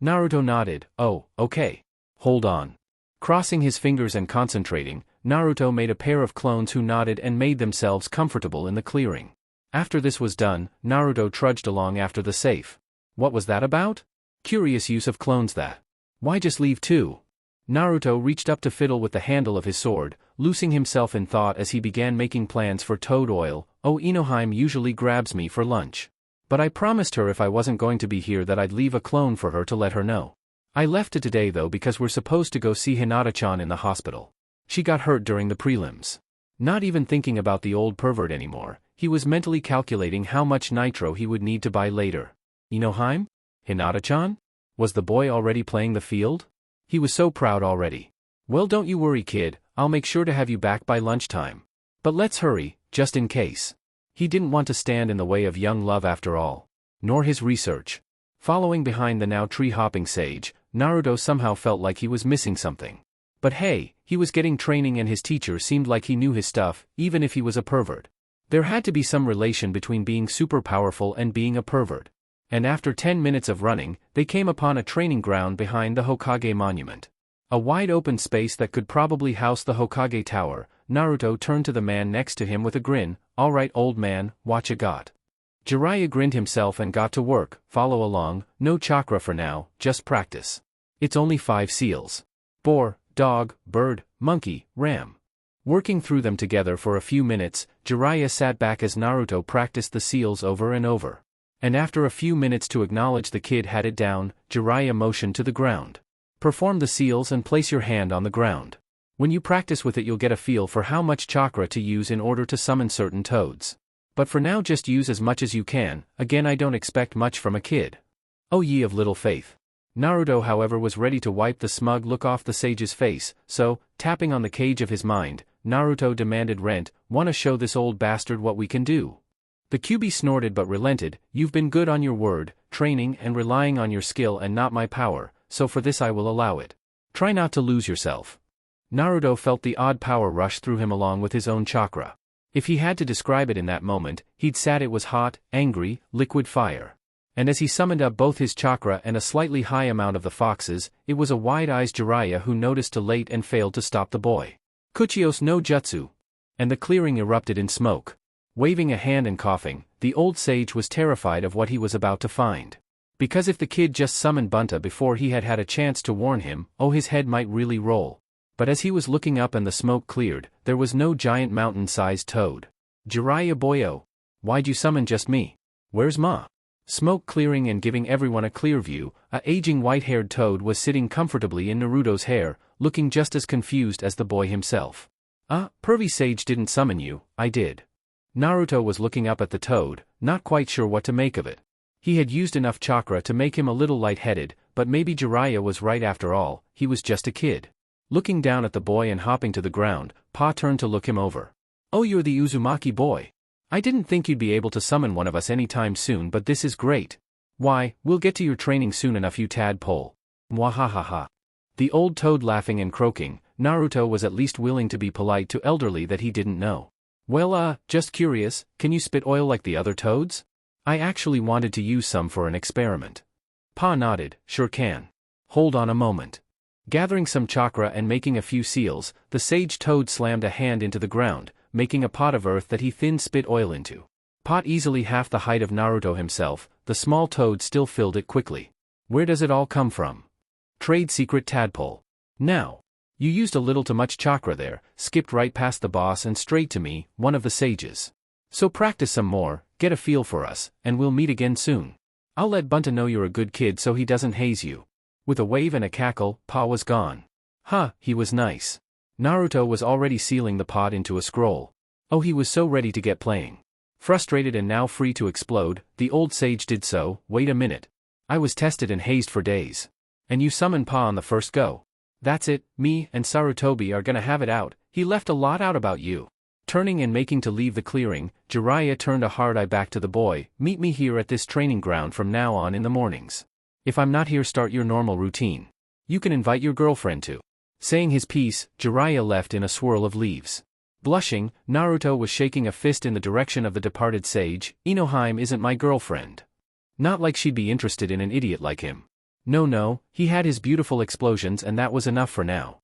Naruto nodded. Oh, okay. Hold on. Crossing his fingers and concentrating, Naruto made a pair of clones who nodded and made themselves comfortable in the clearing. After this was done, Naruto trudged along after the safe. What was that about? Curious use of clones that. Why just leave too? Naruto reached up to fiddle with the handle of his sword, losing himself in thought as he began making plans for toad oil. Oh, Inohime usually grabs me for lunch. But I promised her if I wasn't going to be here that I'd leave a clone for her to let her know. I left it today though because we're supposed to go see Hinata-chan in the hospital. She got hurt during the prelims. Not even thinking about the old pervert anymore, he was mentally calculating how much nitro he would need to buy later. Inohime? Hinata-chan? Was the boy already playing the field? He was so proud already. Well, don't you worry, kid, I'll make sure to have you back by lunchtime. But let's hurry, just in case. He didn't want to stand in the way of young love after all. Nor his research. Following behind the now tree-hopping sage, Naruto somehow felt like he was missing something. But hey, he was getting training and his teacher seemed like he knew his stuff, even if he was a pervert. There had to be some relation between being super powerful and being a pervert. And after 10 minutes of running, they came upon a training ground behind the Hokage monument. A wide open space that could probably house the Hokage tower. Naruto turned to the man next to him with a grin. Alright old man, watcha got. Jiraiya grinned himself and got to work. Follow along, no chakra for now, just practice. It's only 5 seals. Boar, dog, bird, monkey, ram. Working through them together for a few minutes, Jiraiya sat back as Naruto practiced the seals over and over. And after a few minutes to acknowledge the kid had it down, Jiraiya motioned to the ground. Perform the seals and place your hand on the ground. When you practice with it you'll get a feel for how much chakra to use in order to summon certain toads. But for now just use as much as you can, again I don't expect much from a kid. Oh ye of little faith. Naruto however was ready to wipe the smug look off the sage's face, so, tapping on the cage of his mind, Naruto demanded Rent, wanna show this old bastard what we can do? The QB snorted but relented, you've been good on your word, training and relying on your skill and not my power, so for this I will allow it. Try not to lose yourself. Naruto felt the odd power rush through him along with his own chakra. If he had to describe it in that moment, he'd said it was hot, angry, liquid fire. And as he summoned up both his chakra and a slightly high amount of the foxes, it was a wide-eyed Jiraiya who noticed too late and failed to stop the boy. Kuchios no jutsu. And the clearing erupted in smoke. Waving a hand and coughing, the old sage was terrified of what he was about to find. Because if the kid just summoned Bunta before he had had a chance to warn him, oh his head might really roll. But as he was looking up and the smoke cleared, there was no giant mountain-sized toad. Jiraiya boyo. Why'd you summon just me? Where's Ma? Smoke clearing and giving everyone a clear view, a aging white-haired toad was sitting comfortably in Naruto's hair, looking just as confused as the boy himself. Pervy sage didn't summon you, I did. Naruto was looking up at the toad, not quite sure what to make of it. He had used enough chakra to make him a little lightheaded, but maybe Jiraiya was right after all, he was just a kid. Looking down at the boy and hopping to the ground, Pa turned to look him over. Oh, you're the Uzumaki boy. I didn't think you'd be able to summon one of us anytime soon, but this is great. Why, we'll get to your training soon enough, you tadpole. Mwahahaha. The old toad laughing and croaking, Naruto was at least willing to be polite to elderly that he didn't know. Well, just curious, can you spit oil like the other toads? I actually wanted to use some for an experiment. Pa nodded, sure can. Hold on a moment. Gathering some chakra and making a few seals, the sage toad slammed a hand into the ground, making a pot of earth that he thinned spit oil into. Pot easily half the height of Naruto himself, the small toad still filled it quickly. Where does it all come from? Trade secret tadpole. Now. You used a little too much chakra there, skipped right past the boss and straight to me, one of the sages. So practice some more, get a feel for us, and we'll meet again soon. I'll let Bunta know you're a good kid so he doesn't haze you. With a wave and a cackle, Pa was gone. He was nice. Naruto was already sealing the pot into a scroll. Oh, he was so ready to get playing. Frustrated and now free to explode, the old sage did so. Wait a minute. I was tested and hazed for days. And you summoned Pa on the first go. That's it, me and Sarutobi are gonna have it out, he left a lot out about you. Turning and making to leave the clearing, Jiraiya turned a hard eye back to the boy. Meet me here at this training ground from now on in the mornings. If I'm not here, start your normal routine. You can invite your girlfriend too. Saying his piece, Jiraiya left in a swirl of leaves. Blushing, Naruto was shaking a fist in the direction of the departed sage. Inohime isn't my girlfriend. Not like she'd be interested in an idiot like him. No, he had his beautiful explosions and that was enough for now.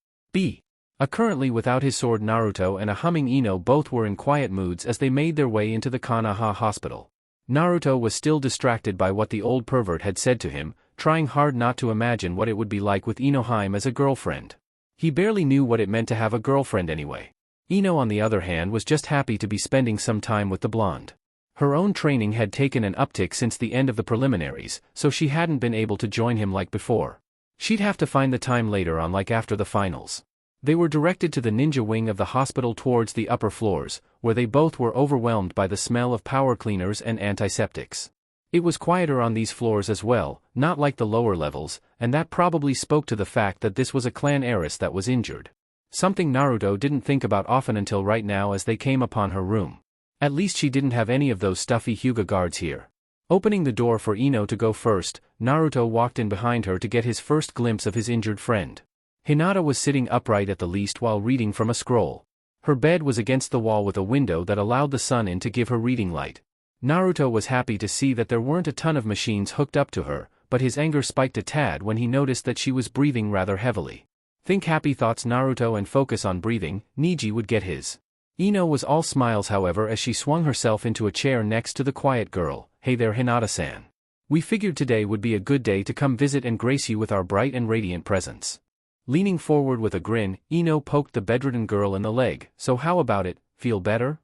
Currently without his sword, Naruto and a humming Ino both were in quiet moods as they made their way into the Konoha hospital. Naruto was still distracted by what the old pervert had said to him, trying hard not to imagine what it would be like with Inohime as a girlfriend. He barely knew what it meant to have a girlfriend anyway. Ino on the other hand was just happy to be spending some time with the blonde. Her own training had taken an uptick since the end of the preliminaries, so she hadn't been able to join him like before. She'd have to find the time later on, like after the finals. They were directed to the ninja wing of the hospital towards the upper floors, where they both were overwhelmed by the smell of power cleaners and antiseptics. It was quieter on these floors as well, not like the lower levels, and that probably spoke to the fact that this was a clan heiress that was injured. Something Naruto didn't think about often until right now as they came upon her room. At least she didn't have any of those stuffy Hyuga guards here. Opening the door for Ino to go first, Naruto walked in behind her to get his first glimpse of his injured friend. Hinata was sitting upright at the least while reading from a scroll. Her bed was against the wall with a window that allowed the sun in to give her reading light. Naruto was happy to see that there weren't a ton of machines hooked up to her, but his anger spiked a tad when he noticed that she was breathing rather heavily. Think happy thoughts, Naruto, and focus on breathing. Niji would get his. Ino was all smiles, however, as she swung herself into a chair next to the quiet girl. Hey there, Hinata-san. We figured today would be a good day to come visit and grace you with our bright and radiant presence. Leaning forward with a grin, Ino poked the bedridden girl in the leg. So how about it, feel better?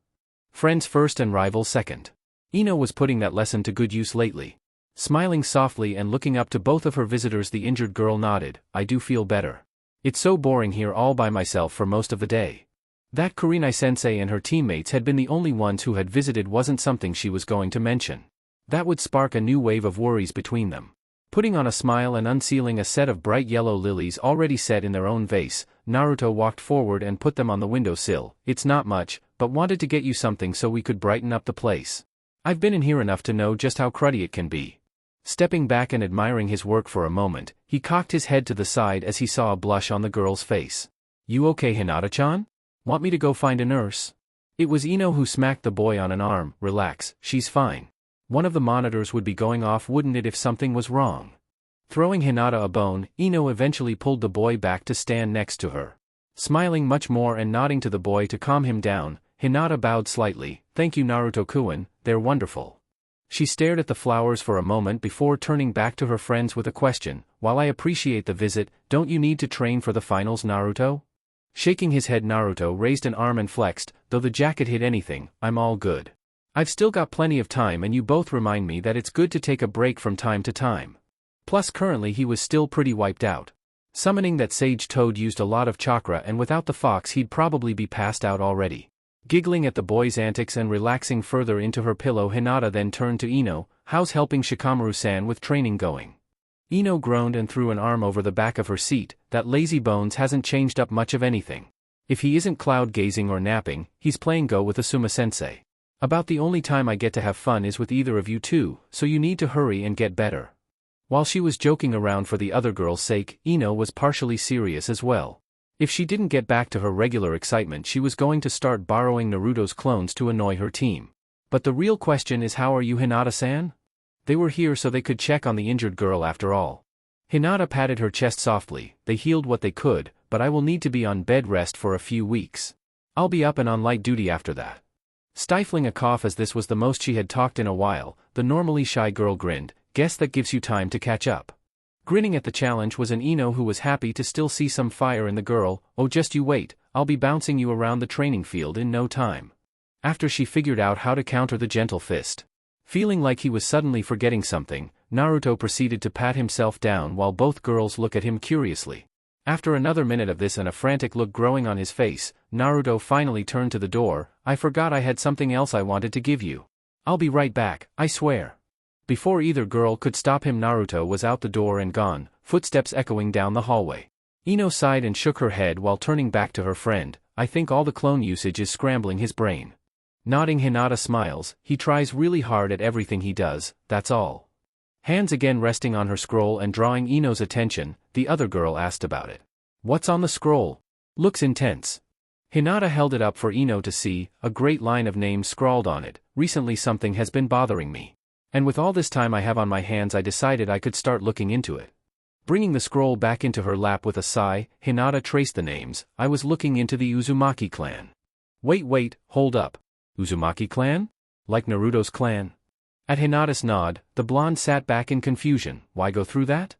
Friends first and rivals second. Ino was putting that lesson to good use lately. Smiling softly and looking up to both of her visitors, the injured girl nodded. I do feel better. It's so boring here all by myself for most of the day. That Kurenai-sensei and her teammates had been the only ones who had visited wasn't something she was going to mention. That would spark a new wave of worries between them. Putting on a smile and unsealing a set of bright yellow lilies already set in their own vase, Naruto walked forward and put them on the windowsill. It's not much, but wanted to get you something so we could brighten up the place. I've been in here enough to know just how cruddy it can be. Stepping back and admiring his work for a moment, he cocked his head to the side as he saw a blush on the girl's face. You okay, Hinata-chan? Want me to go find a nurse? It was Ino who smacked the boy on an arm. Relax, she's fine. One of the monitors would be going off, wouldn't it, if something was wrong? Throwing Hinata a bone, Ino eventually pulled the boy back to stand next to her. Smiling much more and nodding to the boy to calm him down, Hinata bowed slightly. Thank you, Naruto-kun, they're wonderful. She stared at the flowers for a moment before turning back to her friends with a question. While I appreciate the visit, don't you need to train for the finals, Naruto? Shaking his head, Naruto raised an arm and flexed. Though the jacket hid anything, I'm all good. I've still got plenty of time, and you both remind me that it's good to take a break from time to time. Plus currently he was still pretty wiped out. Summoning that sage toad used a lot of chakra, and without the fox he'd probably be passed out already. Giggling at the boy's antics and relaxing further into her pillow, Hinata then turned to Ino. How's helping Shikamaru-san with training going? Ino groaned and threw an arm over the back of her seat. That lazy bones hasn't changed up much of anything. If he isn't cloud gazing or napping, he's playing Go with Asuma-sensei. About the only time I get to have fun is with either of you two, so you need to hurry and get better. While she was joking around for the other girl's sake, Ino was partially serious as well. If she didn't get back to her regular excitement, she was going to start borrowing Naruto's clones to annoy her team. But the real question is, how are you, Hinata-san? They were here so they could check on the injured girl after all. Hinata patted her chest softly. They healed what they could, but I will need to be on bed rest for a few weeks. I'll be up and on light duty after that. Stifling a cough as this was the most she had talked in a while, the normally shy girl grinned. Guess that gives you time to catch up. Grinning at the challenge was an Ino who was happy to still see some fire in the girl. Oh, just you wait, I'll be bouncing you around the training field in no time. After she figured out how to counter the gentle fist. Feeling like he was suddenly forgetting something, Naruto proceeded to pat himself down while both girls looked at him curiously. After another minute of this and a frantic look growing on his face, Naruto finally turned to the door. I forgot I had something else I wanted to give you. I'll be right back, I swear. Before either girl could stop him, Naruto was out the door and gone, footsteps echoing down the hallway. Ino sighed and shook her head while turning back to her friend. I think all the clone usage is scrambling his brain. Nodding, Hinata smiles. He tries really hard at everything he does, that's all. Hands again resting on her scroll and drawing Ino's attention, the other girl asked about it. What's on the scroll? Looks intense. Hinata held it up for Ino to see, a great line of names scrawled on it. Recently something has been bothering me. And with all this time I have on my hands I decided I could start looking into it. Bringing the scroll back into her lap with a sigh, Hinata traced the names. I was looking into the Uzumaki clan. Wait, hold up. Uzumaki clan? Like Naruto's clan? At Hinata's nod, the blonde sat back in confusion. Why go through that?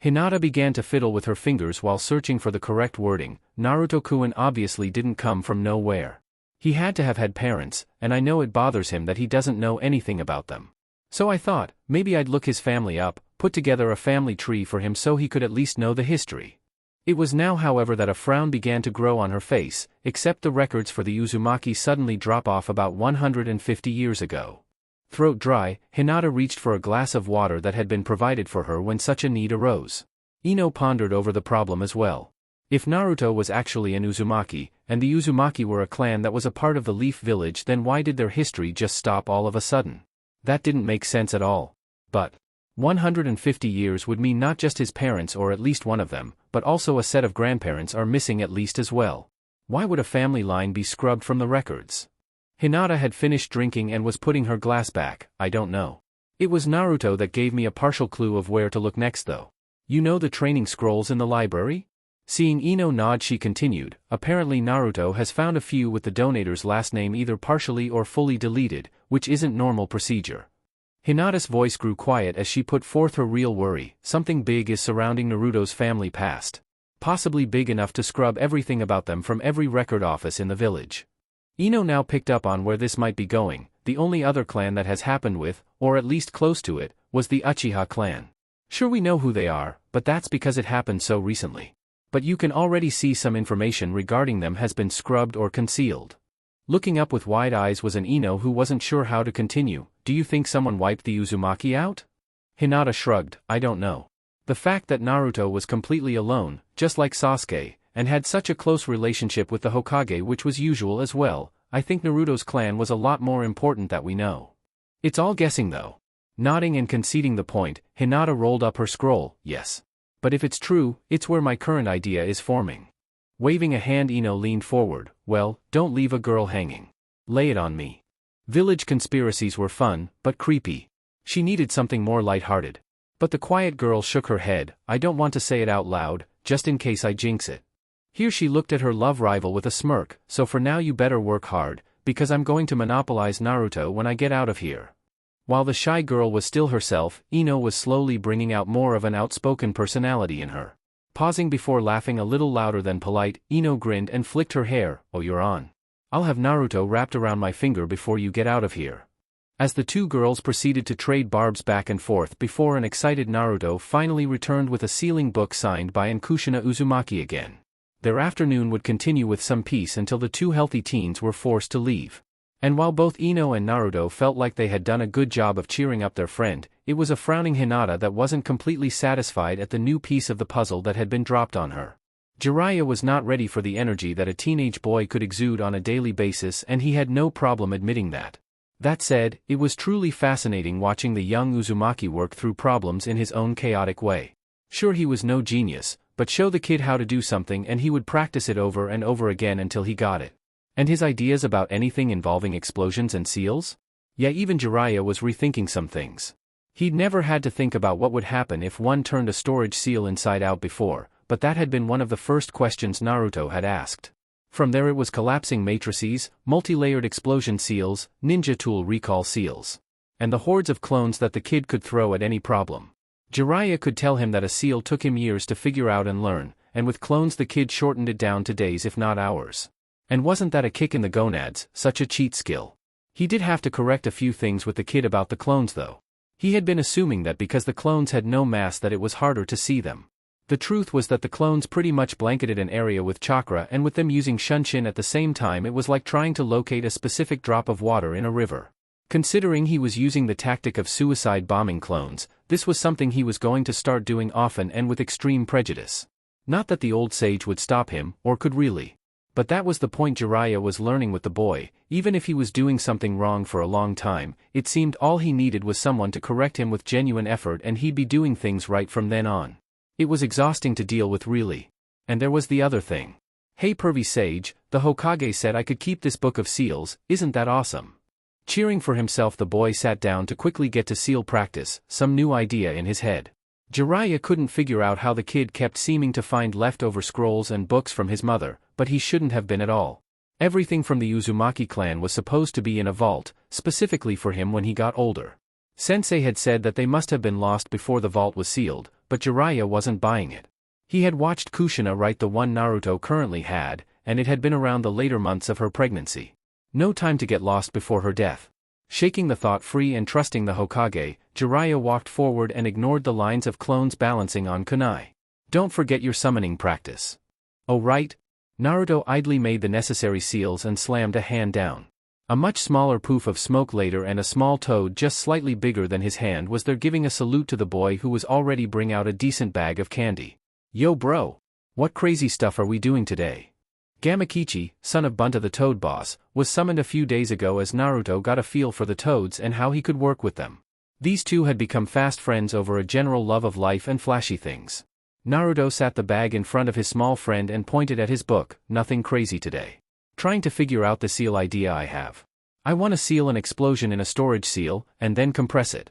Hinata began to fiddle with her fingers while searching for the correct wording. Naruto-kun obviously didn't come from nowhere. He had to have had parents, and I know it bothers him that he doesn't know anything about them. So I thought, maybe I'd look his family up, put together a family tree for him so he could at least know the history. It was now however that a frown began to grow on her face, except the records for the Uzumaki suddenly drop off about 150 years ago. Throat dry, Hinata reached for a glass of water that had been provided for her when such a need arose. Ino pondered over the problem as well. If Naruto was actually an Uzumaki, and the Uzumaki were a clan that was a part of the Leaf Village, then why did their history just stop all of a sudden? That didn't make sense at all. But 150 years would mean not just his parents or at least one of them, but also a set of grandparents are missing at least as well. Why would a family line be scrubbed from the records? Hinata had finished drinking and was putting her glass back. I don't know. It was Naruto that gave me a partial clue of where to look next though. You know the training scrolls in the library? Seeing Ino nod she continued, apparently Naruto has found a few with the donator's last name either partially or fully deleted, which isn't normal procedure. Hinata's voice grew quiet as she put forth her real worry. Something big is surrounding Naruto's family past. Possibly big enough to scrub everything about them from every record office in the village. Ino now picked up on where this might be going. The only other clan that has happened with, or at least close to it, was the Uchiha clan. Sure we know who they are, but that's because it happened so recently. But you can already see some information regarding them has been scrubbed or concealed. Looking up with wide eyes was an Ino who wasn't sure how to continue. Do you think someone wiped the Uzumaki out? Hinata shrugged, I don't know. The fact that Naruto was completely alone, just like Sasuke, and had such a close relationship with the Hokage which was usual as well, I think Naruto's clan was a lot more important that we know. It's all guessing though. Nodding and conceding the point, Hinata rolled up her scroll, yes. But if it's true, it's where my current idea is forming. Waving a hand Ino leaned forward, well, don't leave a girl hanging. Lay it on me. Village conspiracies were fun, but creepy. She needed something more lighthearted. But the quiet girl shook her head, I don't want to say it out loud, just in case I jinx it. Here she looked at her love rival with a smirk, so for now you better work hard, because I'm going to monopolize Naruto when I get out of here. While the shy girl was still herself, Ino was slowly bringing out more of an outspoken personality in her. Pausing before laughing a little louder than polite, Ino grinned and flicked her hair, oh you're on. I'll have Naruto wrapped around my finger before you get out of here. As the two girls proceeded to trade barbs back and forth before an excited Naruto finally returned with a sealing book signed by Kushina Uzumaki again. Their afternoon would continue with some peace until the two healthy teens were forced to leave. And while both Ino and Naruto felt like they had done a good job of cheering up their friend, it was a frowning Hinata that wasn't completely satisfied at the new piece of the puzzle that had been dropped on her. Jiraiya was not ready for the energy that a teenage boy could exude on a daily basis, and he had no problem admitting that. That said, it was truly fascinating watching the young Uzumaki work through problems in his own chaotic way. Sure, he was no genius, but show the kid how to do something and he would practice it over and over again until he got it. And his ideas about anything involving explosions and seals? Yeah, even Jiraiya was rethinking some things. He'd never had to think about what would happen if one turned a storage seal inside out before, but that had been one of the first questions Naruto had asked. From there it was collapsing matrices, multi-layered explosion seals, ninja tool recall seals. And the hordes of clones that the kid could throw at any problem. Jiraiya could tell him that a seal took him years to figure out and learn, and with clones the kid shortened it down to days if not hours. And wasn't that a kick in the gonads, such a cheat skill? He did have to correct a few things with the kid about the clones though. He had been assuming that because the clones had no mass that it was harder to see them. The truth was that the clones pretty much blanketed an area with chakra, and with them using Shunshin at the same time it was like trying to locate a specific drop of water in a river. Considering he was using the tactic of suicide bombing clones, this was something he was going to start doing often and with extreme prejudice. Not that the old sage would stop him, or could really. But that was the point Jiraiya was learning with the boy. Even if he was doing something wrong for a long time, it seemed all he needed was someone to correct him with genuine effort and he'd be doing things right from then on. It was exhausting to deal with really. And there was the other thing. Hey pervy sage, the Hokage said I could keep this book of seals, isn't that awesome? Cheering for himself, the boy sat down to quickly get to seal practice, some new idea in his head. Jiraiya couldn't figure out how the kid kept seeming to find leftover scrolls and books from his mother, but he shouldn't have been at all. Everything from the Uzumaki clan was supposed to be in a vault, specifically for him when he got older. Sensei had said that they must have been lost before the vault was sealed, but Jiraiya wasn't buying it. He had watched Kushina write the one Naruto currently had, and it had been around the later months of her pregnancy. No time to get lost before her death. Shaking the thought free and trusting the Hokage, Jiraiya walked forward and ignored the lines of clones balancing on kunai. Don't forget your summoning practice. Oh right. Naruto idly made the necessary seals and slammed a hand down. A much smaller poof of smoke later, and a small toad just slightly bigger than his hand was there giving a salute to the boy who was already bringing out a decent bag of candy. Yo bro! What crazy stuff are we doing today? Gamakichi, son of Bunta the Toad Boss, was summoned a few days ago as Naruto got a feel for the toads and how he could work with them. These two had become fast friends over a general love of life and flashy things. Naruto sat the bag in front of his small friend and pointed at his book. Nothing crazy today. Trying to figure out the seal idea I have. I want to seal an explosion in a storage seal, and then compress it.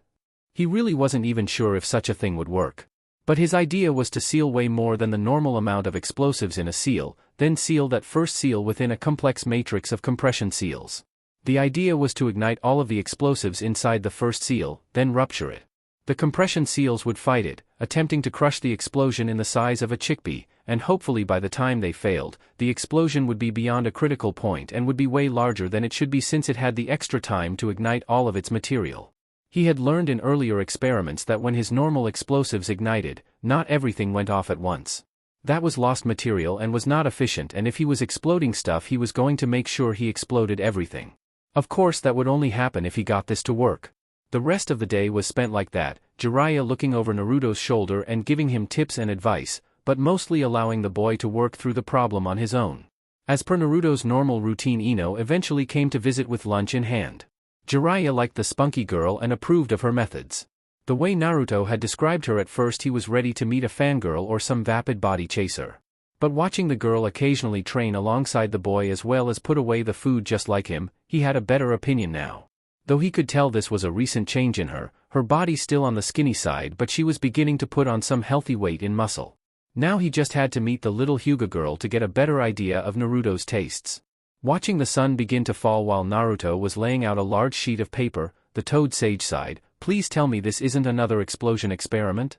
He really wasn't even sure if such a thing would work. But his idea was to seal way more than the normal amount of explosives in a seal, then seal that first seal within a complex matrix of compression seals. The idea was to ignite all of the explosives inside the first seal, then rupture it. The compression seals would fight it, attempting to crush the explosion in the size of a chickpea, and hopefully by the time they failed, the explosion would be beyond a critical point and would be way larger than it should be since it had the extra time to ignite all of its material. He had learned in earlier experiments that when his normal explosives ignited, not everything went off at once. That was lost material and was not efficient, and if he was exploding stuff he was going to make sure he exploded everything. Of course that would only happen if he got this to work. The rest of the day was spent like that, Jiraiya looking over Naruto's shoulder and giving him tips and advice, but mostly allowing the boy to work through the problem on his own. As per Naruto's normal routine, Ino eventually came to visit with lunch in hand. Jiraiya liked the spunky girl and approved of her methods. The way Naruto had described her at first, he was ready to meet a fangirl or some vapid body chaser. But watching the girl occasionally train alongside the boy as well as put away the food just like him, he had a better opinion now. Though he could tell this was a recent change in her, her body still on the skinny side, but she was beginning to put on some healthy weight in muscle. Now he just had to meet the little Hyuga girl to get a better idea of Naruto's tastes. Watching the sun begin to fall while Naruto was laying out a large sheet of paper, the Toad Sage sighed, "Please tell me this isn't another explosion experiment?"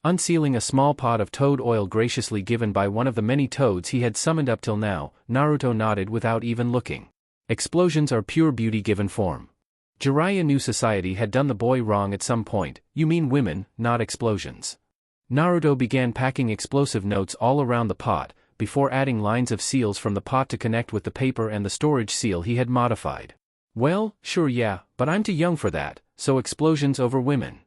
Unsealing a small pot of toad oil graciously given by one of the many toads he had summoned up till now, Naruto nodded without even looking. Explosions are pure beauty given form. Jiraiya knew society had done the boy wrong at some point. You mean women, not explosions. Naruto began packing explosive notes all around the pot, before adding lines of seals from the pot to connect with the paper and the storage seal he had modified. Well, sure yeah, but I'm too young for that, so explosions over women.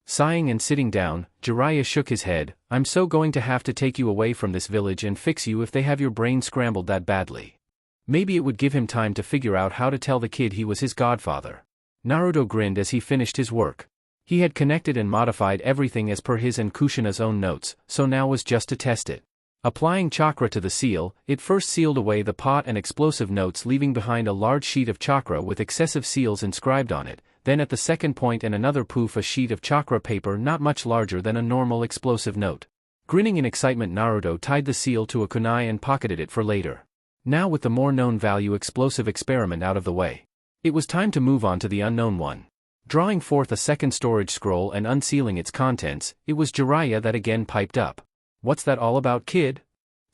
Sighing and sitting down, Jiraiya shook his head. I'm so going to have to take you away from this village and fix you if they have your brain scrambled that badly. Maybe it would give him time to figure out how to tell the kid he was his godfather. Naruto grinned as he finished his work. He had connected and modified everything as per his and Kushina's own notes, so now was just to test it. Applying chakra to the seal, it first sealed away the pot and explosive notes, leaving behind a large sheet of chakra with excessive seals inscribed on it. Then at the second point and another poof, a sheet of chakra paper not much larger than a normal explosive note. Grinning in excitement, Naruto tied the seal to a kunai and pocketed it for later. Now with the more known value explosive experiment out of the way, it was time to move on to the unknown one. Drawing forth a second storage scroll and unsealing its contents, it was Jiraiya that again piped up. What's that all about, kid?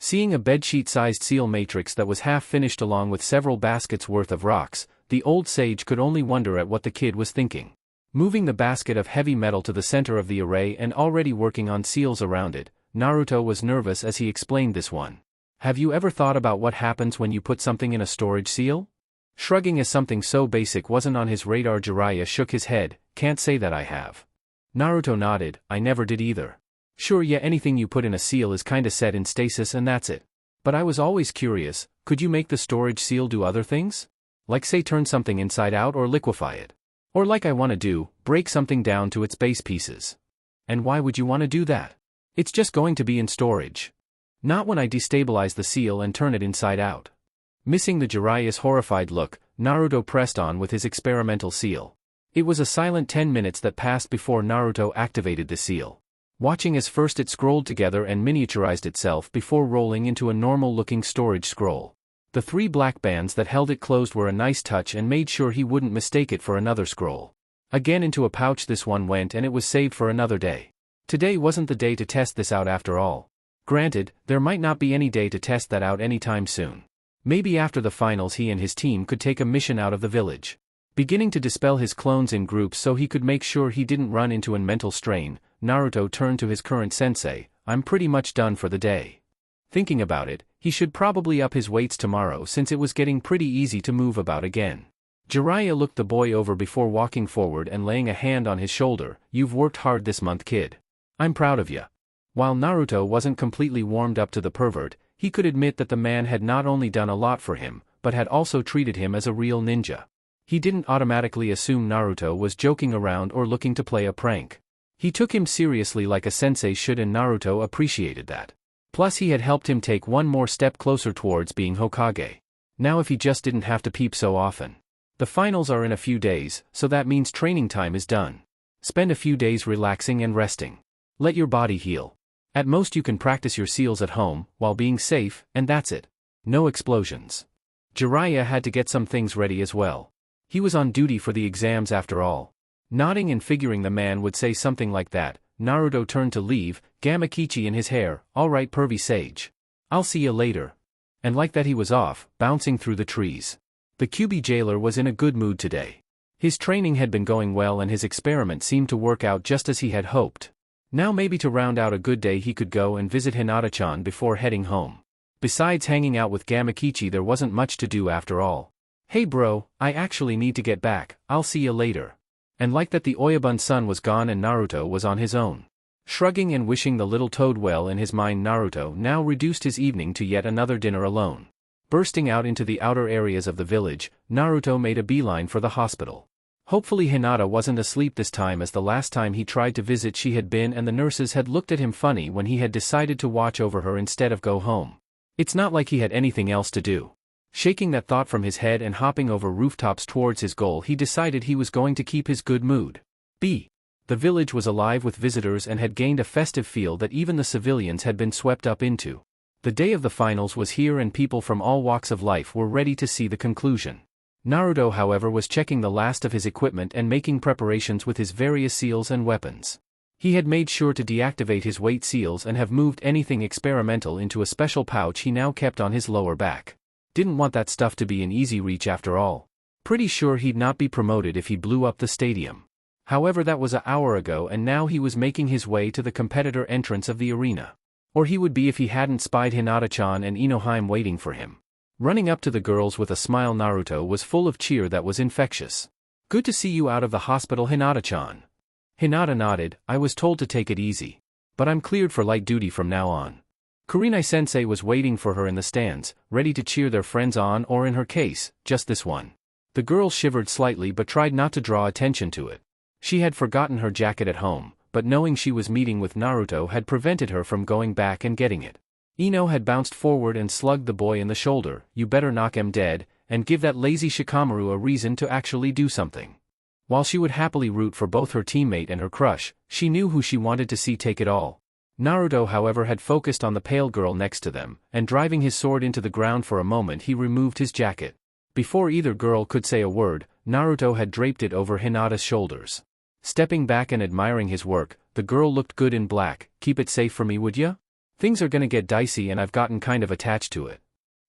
Seeing a bedsheet-sized seal matrix that was half-finished along with several baskets worth of rocks, the old sage could only wonder at what the kid was thinking. Moving the basket of heavy metal to the center of the array and already working on seals around it, Naruto was nervous as he explained this one. Have you ever thought about what happens when you put something in a storage seal? Shrugging as something so basic wasn't on his radar, Jiraiya shook his head. Can't say that I have. Naruto nodded. I never did either. Sure yeah, anything you put in a seal is kinda set in stasis and that's it. But I was always curious, could you make the storage seal do other things? Like say turn something inside out or liquefy it. Or like I wanna do, break something down to its base pieces. And why would you wanna do that? It's just going to be in storage. Not when I destabilize the seal and turn it inside out. Missing the Jiraiya's horrified look, Naruto pressed on with his experimental seal. It was a silent 10 minutes that passed before Naruto activated the seal. Watching as first it scrolled together and miniaturized itself before rolling into a normal-looking storage scroll. The 3 black bands that held it closed were a nice touch and made sure he wouldn't mistake it for another scroll. Again into a pouch this one went and it was saved for another day. Today wasn't the day to test this out after all. Granted, there might not be any day to test that out anytime soon. Maybe after the finals he and his team could take a mission out of the village. Beginning to dispel his clones in groups so he could make sure he didn't run into a mental strain, Naruto turned to his current sensei. I'm pretty much done for the day. Thinking about it, he should probably up his weights tomorrow since it was getting pretty easy to move about again. Jiraiya looked the boy over before walking forward and laying a hand on his shoulder. You've worked hard this month, kid. I'm proud of ya. While Naruto wasn't completely warmed up to the pervert, he could admit that the man had not only done a lot for him, but had also treated him as a real ninja. He didn't automatically assume Naruto was joking around or looking to play a prank. He took him seriously like a sensei should, and Naruto appreciated that. Plus he had helped him take one more step closer towards being Hokage. Now if he just didn't have to peep so often. The finals are in a few days, so that means training time is done. Spend a few days relaxing and resting. Let your body heal. At most you can practice your seals at home, while being safe, and that's it. No explosions. Jiraiya had to get some things ready as well. He was on duty for the exams after all. Nodding and figuring the man would say something like that, Naruto turned to leave, Gamakichi in his hair. Alright pervy sage. I'll see ya later. And like that he was off, bouncing through the trees. The Kyuubi jailer was in a good mood today. His training had been going well and his experiment seemed to work out just as he had hoped. Now maybe to round out a good day he could go and visit Hinata-chan before heading home. Besides hanging out with Gamakichi there wasn't much to do after all. Hey bro, I actually need to get back, I'll see ya later. And like that the Oyabun-san was gone and Naruto was on his own. Shrugging and wishing the little toad well in his mind, Naruto now reduced his evening to yet another dinner alone. Bursting out into the outer areas of the village, Naruto made a beeline for the hospital. Hopefully Hinata wasn't asleep this time, as the last time he tried to visit she had been and the nurses had looked at him funny when he had decided to watch over her instead of go home. It's not like he had anything else to do. Shaking that thought from his head and hopping over rooftops towards his goal, he decided he was going to keep his good mood. The village was alive with visitors and had gained a festive feel that even the civilians had been swept up into. The day of the finals was here and people from all walks of life were ready to see the conclusion. Naruto, however, was checking the last of his equipment and making preparations with his various seals and weapons. He had made sure to deactivate his weight seals and have moved anything experimental into a special pouch he now kept on his lower back. Didn't want that stuff to be in easy reach after all. Pretty sure he'd not be promoted if he blew up the stadium. However, that was an hour ago and now he was making his way to the competitor entrance of the arena. Or he would be if he hadn't spied Hinata-chan and Inohime waiting for him. Running up to the girls with a smile, Naruto was full of cheer that was infectious. Good to see you out of the hospital, Hinata-chan. Hinata nodded. I was told to take it easy. But I'm cleared for light duty from now on. Kurenai-sensei was waiting for her in the stands, ready to cheer their friends on, or in her case, just this one. The girl shivered slightly but tried not to draw attention to it. She had forgotten her jacket at home, but knowing she was meeting with Naruto had prevented her from going back and getting it. Ino had bounced forward and slugged the boy in the shoulder. You better knock him dead, and give that lazy Shikamaru a reason to actually do something. While she would happily root for both her teammate and her crush, she knew who she wanted to see take it all. Naruto, however, had focused on the pale girl next to them, and driving his sword into the ground for a moment he removed his jacket. Before either girl could say a word, Naruto had draped it over Hinata's shoulders. Stepping back and admiring his work, the girl looked good in black. Keep it safe for me, would ya? Things are gonna get dicey and I've gotten kind of attached to it.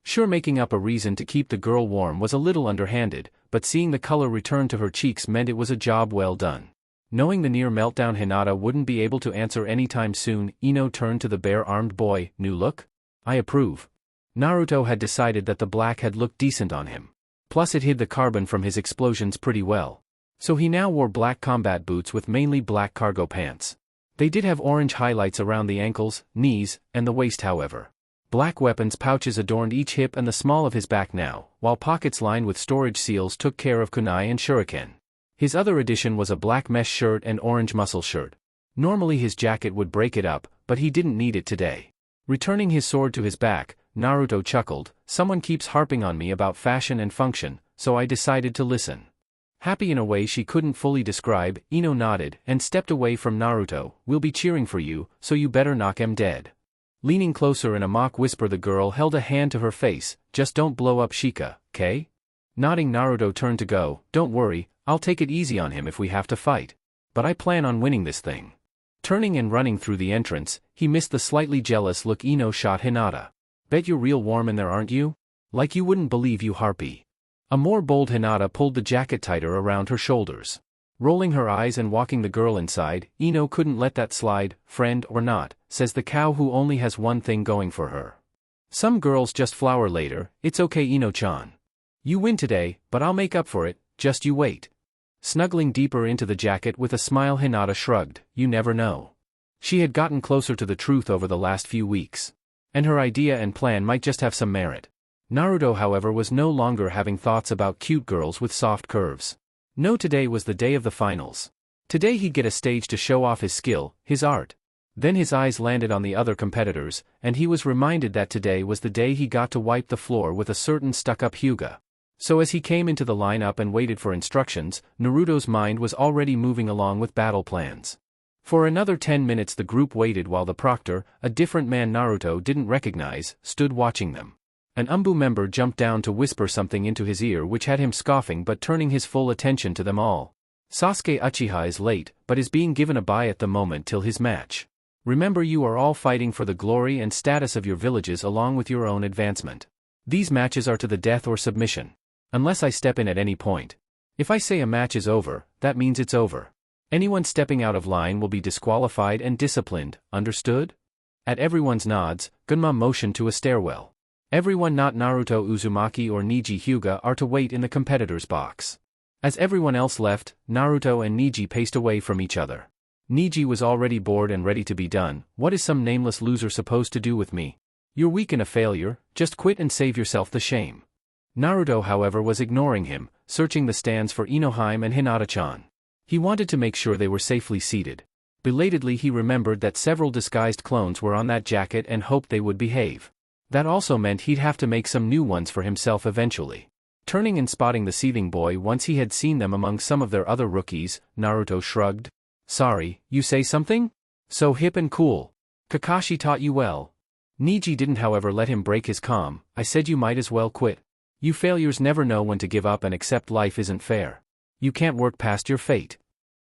Sure, making up a reason to keep the girl warm was a little underhanded, but seeing the color return to her cheeks meant it was a job well done. Knowing the near meltdown Hinata wouldn't be able to answer anytime soon, Ino turned to the bare-armed boy. New look? I approve. Naruto had decided that the black had looked decent on him. Plus it hid the carbon from his explosions pretty well. So he now wore black combat boots with mainly black cargo pants. They did have orange highlights around the ankles, knees, and the waist however. Black weapons pouches adorned each hip and the small of his back now, while pockets lined with storage seals took care of kunai and shuriken. His other addition was a black mesh shirt and orange muscle shirt. Normally his jacket would break it up, but he didn't need it today. Returning his sword to his back, Naruto chuckled, "Someone keeps harping on me about fashion and function, so I decided to listen." Happy in a way she couldn't fully describe, Ino nodded and stepped away from Naruto. "We'll be cheering for you, so you better knock 'em dead." Leaning closer in a mock whisper, the girl held a hand to her face. "Just don't blow up Shika, 'kay?" Nodding, Naruto turned to go. "Don't worry, I'll take it easy on him if we have to fight. But I plan on winning this thing." Turning and running through the entrance, he missed the slightly jealous look Ino shot Hinata. "Bet you're real warm in there, aren't you? Like you wouldn't believe, you harpy." A more bold Hinata pulled the jacket tighter around her shoulders. Rolling her eyes and walking the girl inside, "Ino couldn't let that slide, friend or not, says the cow who only has one thing going for her. Some girls just flower later. It's okay, Ino-chan. You win today, but I'll make up for it, just you wait." Snuggling deeper into the jacket with a smile, Hinata shrugged. "You never know." She had gotten closer to the truth over the last few weeks. And her idea and plan might just have some merit. Naruto, however, was no longer having thoughts about cute girls with soft curves. No, today was the day of the finals. Today he'd get a stage to show off his skill, his art. Then his eyes landed on the other competitors, and he was reminded that today was the day he got to wipe the floor with a certain stuck-up Hyuga. So as he came into the lineup and waited for instructions, Naruto's mind was already moving along with battle plans. For another 10 minutes the group waited while the proctor, a different man Naruto didn't recognize, stood watching them. An Umbu member jumped down to whisper something into his ear which had him scoffing but turning his full attention to them all. "Sasuke Uchiha is late, but is being given a bye at the moment till his match. Remember, you are all fighting for the glory and status of your villages along with your own advancement. These matches are to the death or submission. Unless I step in at any point. If I say a match is over, that means it's over. Anyone stepping out of line will be disqualified and disciplined, understood?" At everyone's nods, Gunma motioned to a stairwell. Everyone not Naruto Uzumaki or Niji Hyuga are to wait in the competitor's box. As everyone else left, Naruto and Niji paced away from each other. Niji was already bored and ready to be done. "What is some nameless loser supposed to do with me? You're weak and a failure, just quit and save yourself the shame." Naruto, however, was ignoring him, searching the stands for Inohime and Hinata-chan. He wanted to make sure they were safely seated. Belatedly he remembered that several disguised clones were on that jacket and hoped they would behave. That also meant he'd have to make some new ones for himself eventually. Turning and spotting the seething boy once he had seen them among some of their other rookies, Naruto shrugged. "Sorry, you say something? So hip and cool. Kakashi taught you well." Niji didn't, however, let him break his calm. "I said you might as well quit. You failures never know when to give up and accept life isn't fair. You can't work past your fate."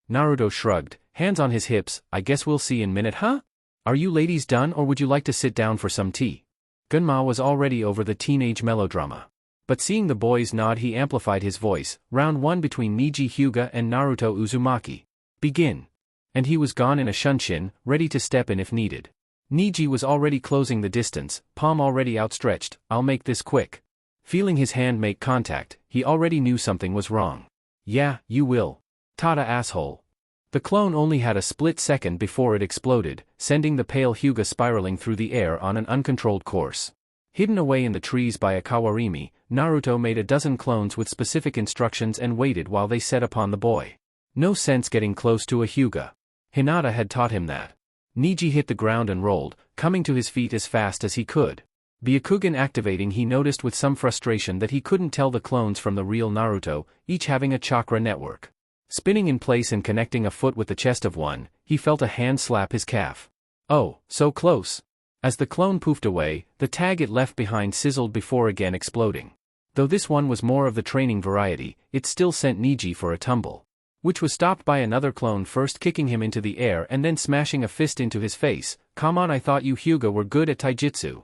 Naruto shrugged, hands on his hips. "I guess we'll see in a minute, huh? Are you ladies done, or would you like to sit down for some tea?" Gunma was already over the teenage melodrama. But seeing the boys nod, he amplified his voice. "Round 1 between Niji Hyuga and Naruto Uzumaki. Begin." And he was gone in a shunshin, ready to step in if needed. Niji was already closing the distance, palm already outstretched. "I'll make this quick." Feeling his hand make contact, he already knew something was wrong. "Yeah, you will. Tada, asshole." The clone only had a split second before it exploded, sending the pale Hyuga spiraling through the air on an uncontrolled course. Hidden away in the trees by a Kawarimi, Naruto made a dozen clones with specific instructions and waited while they set upon the boy. No sense getting close to a Hyuga. Hinata had taught him that. Niji hit the ground and rolled, coming to his feet as fast as he could. Byakugan activating, he noticed with some frustration that he couldn't tell the clones from the real Naruto, each having a chakra network. Spinning in place and connecting a foot with the chest of one, he felt a hand slap his calf. Oh, so close. As the clone poofed away, the tag it left behind sizzled before again exploding. Though this one was more of the training variety, it still sent Niji for a tumble. Which was stopped by another clone first kicking him into the air and then smashing a fist into his face. "Come on, I thought you Hyuga were good at taijutsu."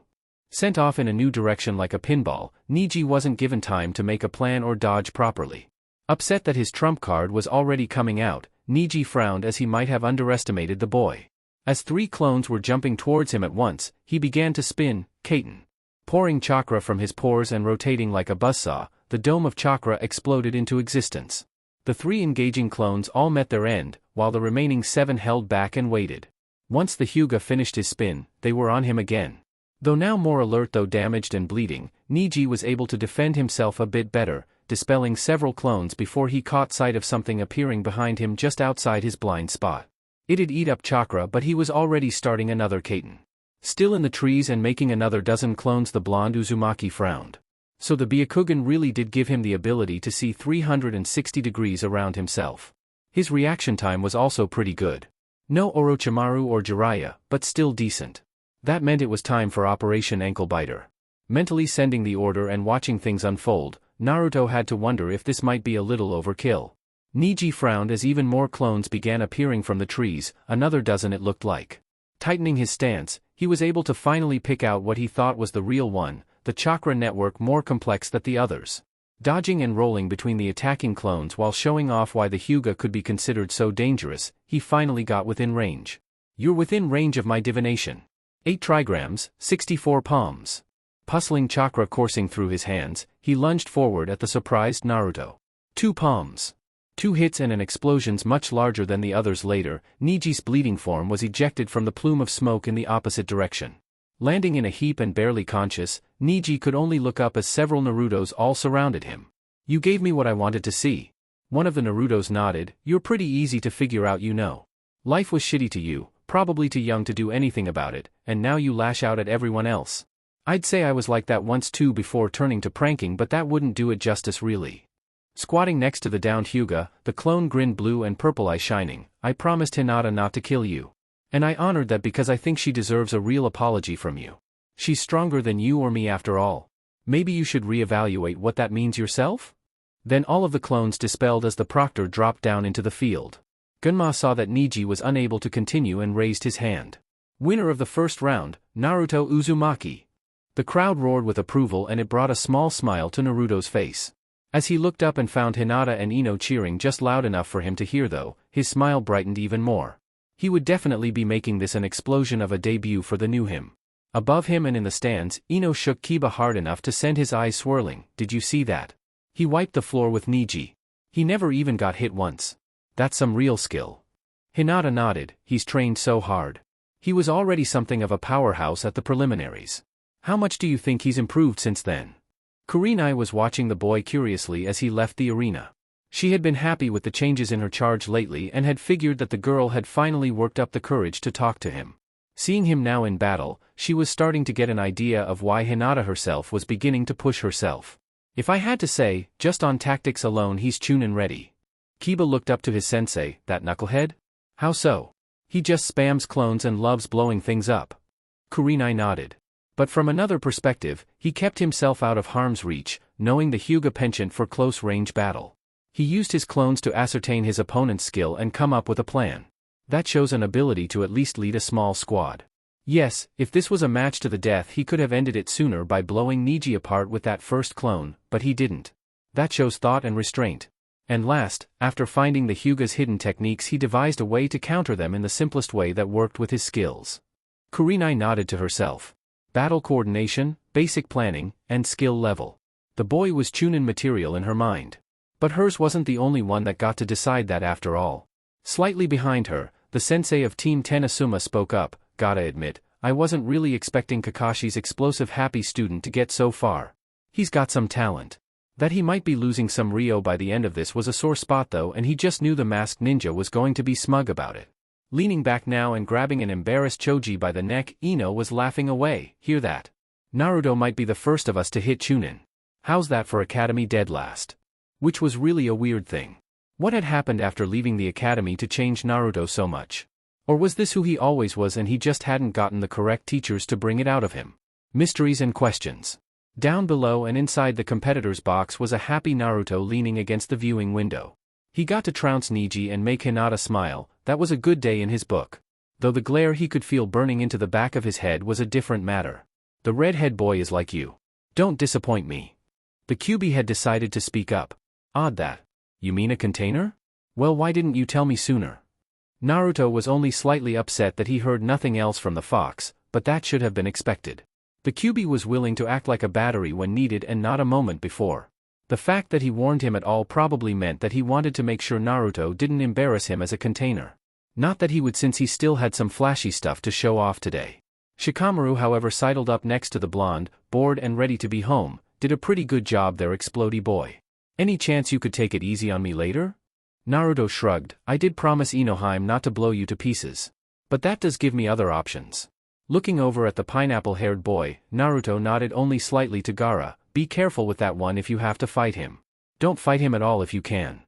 Sent off in a new direction like a pinball, Niji wasn't given time to make a plan or dodge properly. Upset that his trump card was already coming out, Niji frowned as he might have underestimated the boy. As 3 clones were jumping towards him at once, he began to spin, Kaiten. Pouring chakra from his pores and rotating like a buzzsaw, the dome of chakra exploded into existence. The 3 engaging clones all met their end, while the remaining 7 held back and waited. Once the Hyuga finished his spin, they were on him again. Though now more alert, though damaged and bleeding, Niji was able to defend himself a bit better, dispelling several clones before he caught sight of something appearing behind him just outside his blind spot. It'd eat up chakra, but he was already starting another Kaiten. Still in the trees and making another dozen clones, the blonde Uzumaki frowned. So the Byakugan really did give him the ability to see 360 degrees around himself. His reaction time was also pretty good. No Orochimaru or Jiraiya, but still decent. That meant it was time for Operation Ankle Biter. Mentally sending the order and watching things unfold, Naruto had to wonder if this might be a little overkill. Neji frowned as even more clones began appearing from the trees, another dozen it looked like. Tightening his stance, he was able to finally pick out what he thought was the real one, the chakra network more complex than the others. Dodging and rolling between the attacking clones while showing off why the Hyuga could be considered so dangerous, he finally got within range. You're within range of my divination. 8 trigrams, 64 palms. Puzzling chakra coursing through his hands, he lunged forward at the surprised Naruto. 2 palms. 2 hits and an explosions much larger than the others. Later, Niji's bleeding form was ejected from the plume of smoke in the opposite direction. Landing in a heap and barely conscious, Niji could only look up as several Narutos all surrounded him. You gave me what I wanted to see. One of the Narutos nodded. You're pretty easy to figure out, you know. Life was shitty to you, probably too young to do anything about it, and now you lash out at everyone else. I'd say I was like that once too before turning to pranking, but that wouldn't do it justice really. Squatting next to the downed Hyuga, the clone grinned, blue and purple eye shining. I promised Hinata not to kill you. And I honored that because I think she deserves a real apology from you. She's stronger than you or me after all. Maybe you should reevaluate what that means yourself? Then all of the clones dispelled as the proctor dropped down into the field. Gunma saw that Niji was unable to continue and raised his hand. Winner of the first round, Naruto Uzumaki. The crowd roared with approval, and it brought a small smile to Naruto's face. As he looked up and found Hinata and Ino cheering just loud enough for him to hear though, his smile brightened even more. He would definitely be making this an explosion of a debut for the new him. Above him and in the stands, Ino shook Kiba hard enough to send his eyes swirling. Did you see that? He wiped the floor with Niji. He never even got hit once. That's some real skill. Hinata nodded. He's trained so hard. He was already something of a powerhouse at the preliminaries. How much do you think he's improved since then? Kurenai was watching the boy curiously as he left the arena. She had been happy with the changes in her charge lately and had figured that the girl had finally worked up the courage to talk to him. Seeing him now in battle, she was starting to get an idea of why Hinata herself was beginning to push herself. If I had to say, just on tactics alone he's chunin ready. Kiba looked up to his sensei. That knucklehead? How so? He just spams clones and loves blowing things up. Kurenai nodded. But from another perspective, he kept himself out of harm's reach, knowing the Hyuga penchant for close-range battle. He used his clones to ascertain his opponent's skill and come up with a plan. That shows an ability to at least lead a small squad. Yes, if this was a match to the death he could have ended it sooner by blowing Niji apart with that first clone, but he didn't. That shows thought and restraint. And last, after finding the Hyuga's hidden techniques, he devised a way to counter them in the simplest way that worked with his skills. Kurenai nodded to herself. Battle coordination, basic planning, and skill level. The boy was chunin material in her mind. But hers wasn't the only one that got to decide that after all. Slightly behind her, the sensei of Team 10 Asuma spoke up. Gotta admit, I wasn't really expecting Kakashi's explosive happy student to get so far. He's got some talent. That he might be losing some Ryo by the end of this was a sore spot though, and he just knew the masked ninja was going to be smug about it. Leaning back now and grabbing an embarrassed Choji by the neck, Ino was laughing away. Hear that? Naruto might be the first of us to hit Chunin. How's that for Academy dead last? Which was really a weird thing. What had happened after leaving the Academy to change Naruto so much? Or was this who he always was and he just hadn't gotten the correct teachers to bring it out of him? Mysteries and questions. Down below and inside the competitor's box was a happy Naruto leaning against the viewing window. He got to trounce Niji and make Hinata smile. That was a good day in his book. Though the glare he could feel burning into the back of his head was a different matter. The redhead boy is like you. Don't disappoint me. The QB had decided to speak up. Odd that. You mean a container? Well, why didn't you tell me sooner? Naruto was only slightly upset that he heard nothing else from the fox, but that should have been expected. The QB was willing to act like a battery when needed and not a moment before. The fact that he warned him at all probably meant that he wanted to make sure Naruto didn't embarrass him as a container. Not that he would, since he still had some flashy stuff to show off today. Shikamaru, however, sidled up next to the blonde, bored and ready to be home. Did a pretty good job there, explodey boy. Any chance you could take it easy on me later? Naruto shrugged. I did promise Inoheim not to blow you to pieces. But that does give me other options. Looking over at the pineapple-haired boy, Naruto nodded only slightly to Gaara. Be careful with that one if you have to fight him. Don't fight him at all if you can.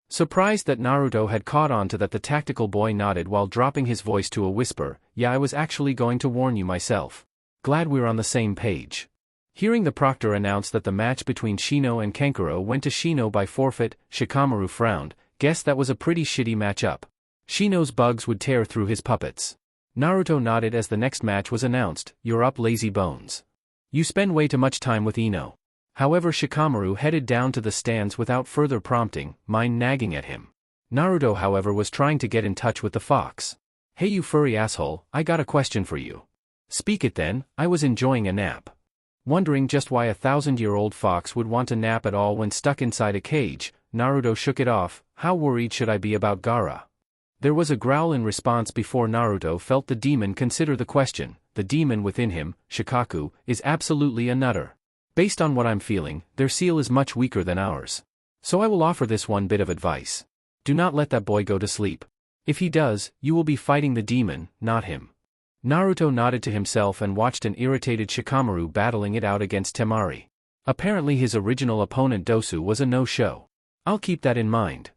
Surprised that Naruto had caught on to that, the tactical boy nodded while dropping his voice to a whisper. Yeah, I was actually going to warn you myself. Glad we're on the same page. Hearing the proctor announce that the match between Shino and Kankuro went to Shino by forfeit, Shikamaru frowned. Guess that was a pretty shitty matchup. Shino's bugs would tear through his puppets. Naruto nodded as the next match was announced. You're up, lazy bones. You spend way too much time with Ino. However, Shikamaru headed down to the stands without further prompting, mind nagging at him. Naruto, however, was trying to get in touch with the fox. Hey you furry asshole, I got a question for you. Speak it then. I was enjoying a nap. Wondering just why a 1,000-year-old fox would want to nap at all when stuck inside a cage, Naruto shook it off. How worried should I be about Gaara? There was a growl in response before Naruto felt the demon consider the question. The demon within him, Shikaku, is absolutely a nutter. Based on what I'm feeling, their seal is much weaker than ours. So I will offer this one bit of advice. Do not let that boy go to sleep. If he does, you will be fighting the demon, not him. Naruto nodded to himself and watched an irritated Shikamaru battling it out against Temari. Apparently his original opponent Dosu was a no-show. I'll keep that in mind.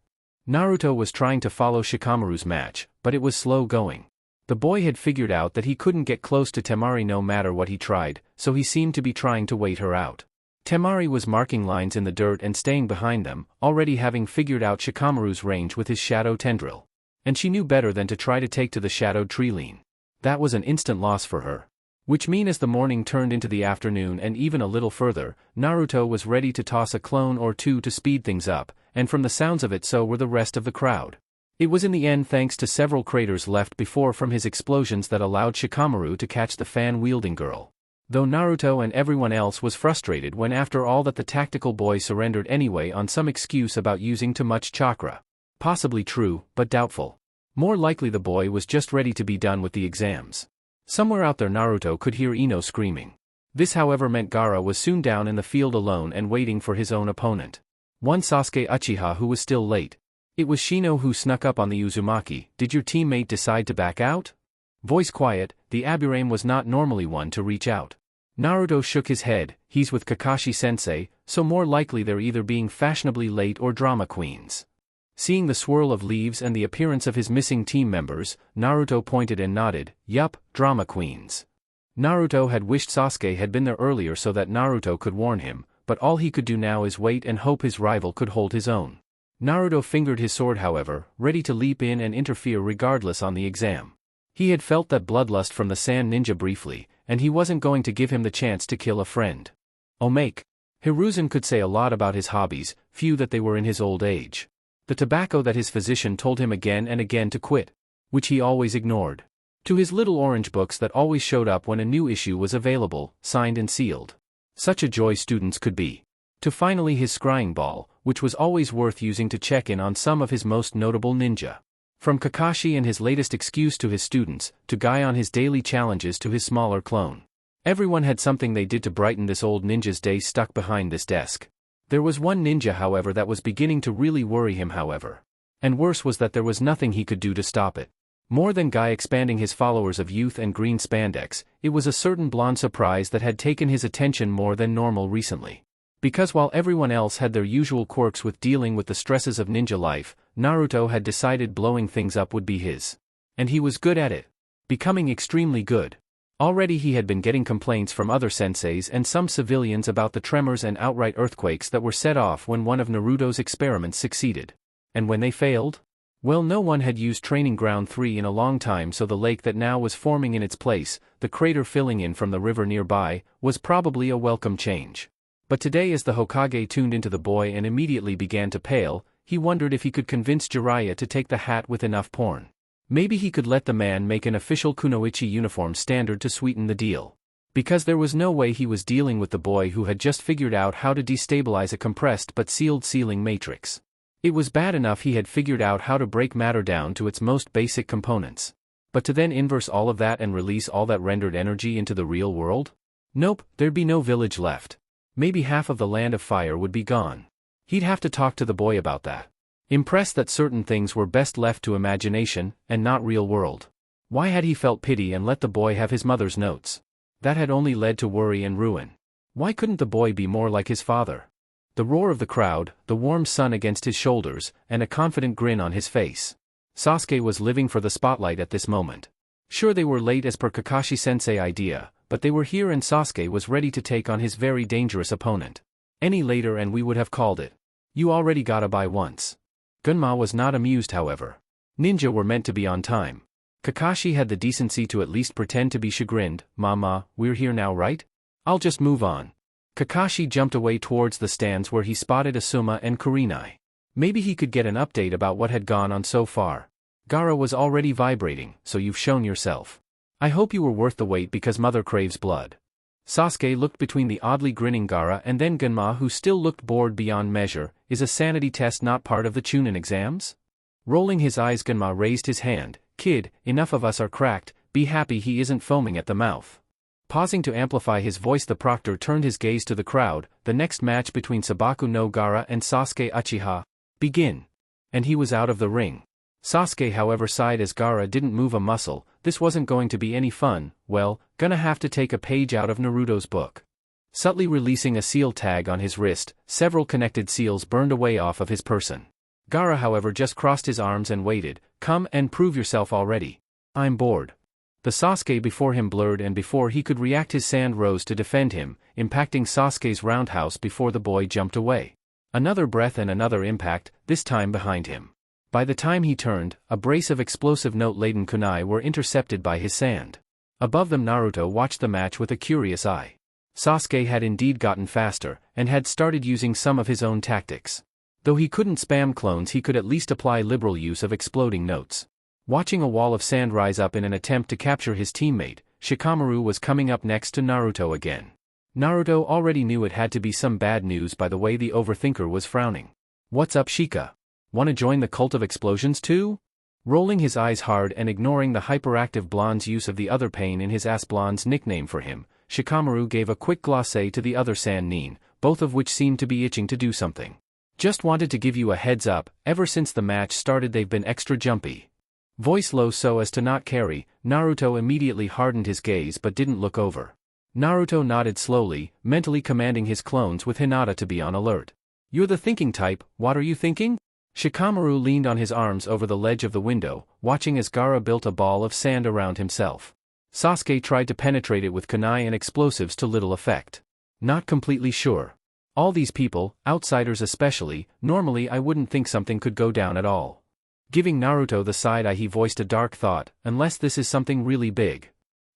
Naruto was trying to follow Shikamaru's match, but it was slow going. The boy had figured out that he couldn't get close to Temari no matter what he tried, so he seemed to be trying to wait her out. Temari was marking lines in the dirt and staying behind them, already having figured out Shikamaru's range with his shadow tendril. And she knew better than to try to take to the shadowed tree line. That was an instant loss for her. Which mean as the morning turned into the afternoon and even a little further, Naruto was ready to toss a clone or two to speed things up, and from the sounds of it so were the rest of the crowd. It was in the end thanks to several craters left before from his explosions that allowed Shikamaru to catch the fan-wielding girl. Though Naruto and everyone else was frustrated when after all that the tactical boy surrendered anyway on some excuse about using too much chakra. Possibly true, but doubtful. More likely the boy was just ready to be done with the exams. Somewhere out there Naruto could hear Ino screaming. This however meant Gaara was soon down in the field alone and waiting for his own opponent. One Sasuke Uchiha who was still late. It was Shino who snuck up on the Uzumaki. Did your teammate decide to back out? Voice quiet, the Aburame was not normally one to reach out. Naruto shook his head. He's with Kakashi-sensei, so more likely they're either being fashionably late or drama queens. Seeing the swirl of leaves and the appearance of his missing team members, Naruto pointed and nodded. Yup, drama queens. Naruto had wished Sasuke had been there earlier so that Naruto could warn him, but all he could do now is wait and hope his rival could hold his own. Naruto fingered his sword however, ready to leap in and interfere regardless on the exam. He had felt that bloodlust from the sand ninja briefly, and he wasn't going to give him the chance to kill a friend. Omake. Hiruzen could say a lot about his hobbies, few that they were in his old age. The tobacco that his physician told him again and again to quit, which he always ignored. To his little orange books that always showed up when a new issue was available, signed and sealed. Such a joy students could be. To finally his scrying ball, which was always worth using to check in on some of his most notable ninja. From Kakashi and his latest excuse to his students, to Guy on his daily challenges to his smaller clone. Everyone had something they did to brighten this old ninja's day stuck behind this desk. There was one ninja however that was beginning to really worry him however. And worse was that there was nothing he could do to stop it. More than Guy expanding his followers of youth and green spandex, it was a certain blonde surprise that had taken his attention more than normal recently. Because while everyone else had their usual quirks with dealing with the stresses of ninja life, Naruto had decided blowing things up would be his. And he was good at it. Becoming extremely good. Already he had been getting complaints from other senseis and some civilians about the tremors and outright earthquakes that were set off when one of Naruto's experiments succeeded. And when they failed? Well, no one had used Training Ground 3 in a long time, so the lake that now was forming in its place, the crater filling in from the river nearby, was probably a welcome change. But today as the Hokage tuned into the boy and immediately began to pale, he wondered if he could convince Jiraiya to take the hat with enough porn. Maybe he could let the man make an official kunoichi uniform standard to sweeten the deal. Because there was no way he was dealing with the boy who had just figured out how to destabilize a compressed but sealed sealing matrix. It was bad enough he had figured out how to break matter down to its most basic components. But to then inverse all of that and release all that rendered energy into the real world? Nope, there'd be no village left. Maybe half of the land of fire would be gone. He'd have to talk to the boy about that. Impressed that certain things were best left to imagination, and not real world. Why had he felt pity and let the boy have his mother's notes? That had only led to worry and ruin. Why couldn't the boy be more like his father? The roar of the crowd, the warm sun against his shoulders, and a confident grin on his face. Sasuke was living for the spotlight at this moment. Sure, they were late as per Kakashi-sensei idea, but they were here and Sasuke was ready to take on his very dangerous opponent. Any later and we would have called it. You already gotta buy once. Gunma was not amused, however. Ninja were meant to be on time. Kakashi had the decency to at least pretend to be chagrined. Mama, we're here now, right? I'll just move on. Kakashi jumped away towards the stands where he spotted Asuma and Kurenai. Maybe he could get an update about what had gone on so far. Gaara was already vibrating, so you've shown yourself. I hope you were worth the wait because mother craves blood. Sasuke looked between the oddly grinning Gaara and then Gunma, who still looked bored beyond measure. Is a sanity test not part of the Chunin exams? Rolling his eyes, Gunma raised his hand. Kid, enough of us are cracked, be happy he isn't foaming at the mouth. Pausing to amplify his voice, the proctor turned his gaze to the crowd. The next match between Sabaku no Gaara and Sasuke Uchiha. Begin. And he was out of the ring. Sasuke, however, sighed as Gaara didn't move a muscle. This wasn't going to be any fun. Well, gonna have to take a page out of Naruto's book. Subtly releasing a seal tag on his wrist, several connected seals burned away off of his person. Gaara, however, just crossed his arms and waited. Come and prove yourself already. I'm bored. The Sasuke before him blurred, and before he could react his sand rose to defend him, impacting Sasuke's roundhouse before the boy jumped away. Another breath and another impact, this time behind him. By the time he turned, a brace of explosive note-laden kunai were intercepted by his sand. Above them, Naruto watched the match with a curious eye. Sasuke had indeed gotten faster, and had started using some of his own tactics. Though he couldn't spam clones, he could at least apply liberal use of exploding notes. Watching a wall of sand rise up in an attempt to capture his teammate, Shikamaru was coming up next to Naruto again. Naruto already knew it had to be some bad news by the way the overthinker was frowning. What's up, Shika? Wanna join the cult of explosions too? Rolling his eyes hard and ignoring the hyperactive blonde's use of the other pain in his ass, blonde's nickname for him, Shikamaru gave a quick glacé to the other Sannin, both of which seemed to be itching to do something. Just wanted to give you a heads up, ever since the match started they've been extra jumpy. Voice low so as to not carry, Naruto immediately hardened his gaze but didn't look over. Naruto nodded slowly, mentally commanding his clones with Hinata to be on alert. You're the thinking type, what are you thinking? Shikamaru leaned on his arms over the ledge of the window, watching as Gaara built a ball of sand around himself. Sasuke tried to penetrate it with kunai and explosives to little effect. Not completely sure. All these people, outsiders especially, normally I wouldn't think something could go down at all. Giving Naruto the side eye, he voiced a dark thought, unless this is something really big.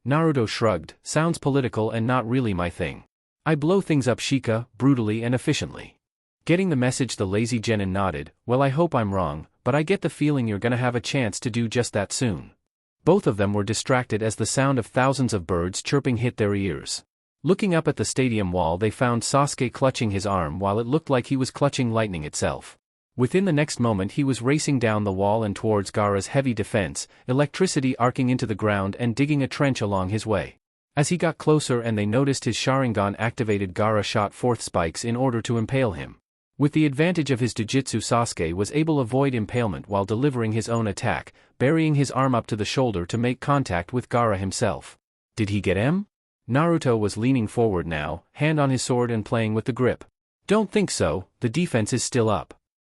Naruto shrugged, sounds political and not really my thing. I blow things up, Shika, brutally and efficiently. Getting the message, the lazy genin nodded. Well, I hope I'm wrong, but I get the feeling you're gonna have a chance to do just that soon. Both of them were distracted as the sound of thousands of birds chirping hit their ears. Looking up at the stadium wall, they found Sasuke clutching his arm while it looked like he was clutching lightning itself. Within the next moment he was racing down the wall and towards Gaara's heavy defense, electricity arcing into the ground and digging a trench along his way. As he got closer and they noticed his Sharingan activated, Gaara shot forth spikes in order to impale him. With the advantage of his jujitsu, Sasuke was able to avoid impalement while delivering his own attack, burying his arm up to the shoulder to make contact with Gaara himself. Did he get him? Naruto was leaning forward now, hand on his sword and playing with the grip. Don't think so, the defense is still up.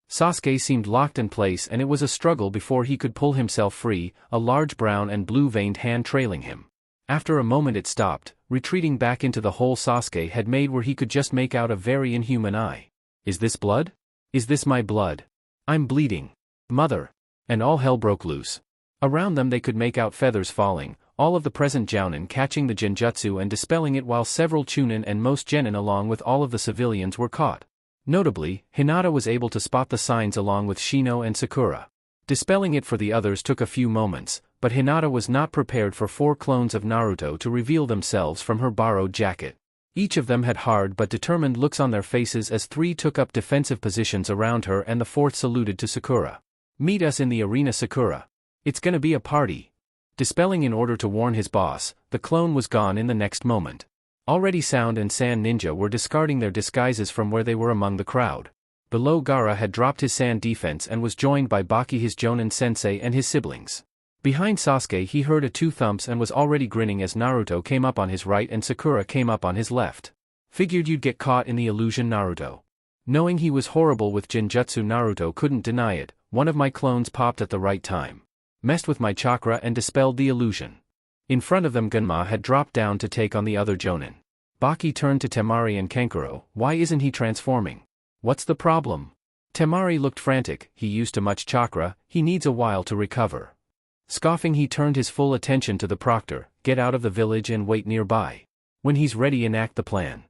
Sasuke seemed locked in place and it was a struggle before he could pull himself free, a large brown and blue-veined hand trailing him. After a moment it stopped, retreating back into the hole Sasuke had made where he could just make out a very inhuman eye. Is this blood? Is this my blood? I'm bleeding. Mother. And all hell broke loose. Around them they could make out feathers falling, all of the present Jounin catching the genjutsu and dispelling it, while several Chunin and most genin along with all of the civilians were caught. Notably, Hinata was able to spot the signs along with Shino and Sakura. Dispelling it for the others took a few moments, but Hinata was not prepared for 4 clones of Naruto to reveal themselves from her borrowed jacket. Each of them had hard but determined looks on their faces as 3 took up defensive positions around her and the 4th saluted to Sakura. Meet us in the arena, Sakura. It's gonna be a party. Dispelling in order to warn his boss, the clone was gone in the next moment. Already Sound and Sand Ninja were discarding their disguises from where they were among the crowd. Below, Gaara had dropped his sand defense and was joined by Baki, his Jonin sensei, and his siblings. Behind Sasuke he heard a two thumps and was already grinning as Naruto came up on his right and Sakura came up on his left. Figured you'd get caught in the illusion, Naruto. Knowing he was horrible with Genjutsu, Naruto couldn't deny it. One of my clones popped at the right time. Messed with my chakra and dispelled the illusion. In front of them Gunma had dropped down to take on the other Jonin. Baki turned to Temari and Kankuro. Why isn't he transforming? What's the problem? Temari looked frantic. He used too much chakra, he needs a while to recover. Scoffing, he turned his full attention to the proctor. Get out of the village and wait nearby. When he's ready, enact the plan.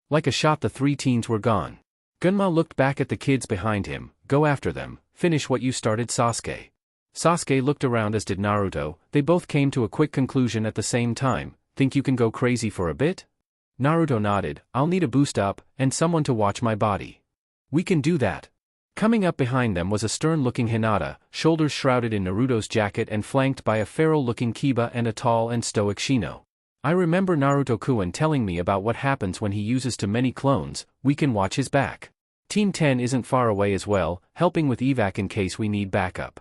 Like a shot the three teens were gone. Gunma looked back at the kids behind him. Go after them, finish what you started, Sasuke. Sasuke looked around as did Naruto. They both came to a quick conclusion at the same time. Think you can go crazy for a bit? Naruto nodded. I'll need a boost up, and someone to watch my body. We can do that. Coming up behind them was a stern-looking Hinata, shoulders shrouded in Naruto's jacket and flanked by a feral-looking Kiba and a tall and stoic Shino. I remember Naruto-kun telling me about what happens when he uses too many clones. We can watch his back. Team 10 isn't far away as well, helping with evac in case we need backup.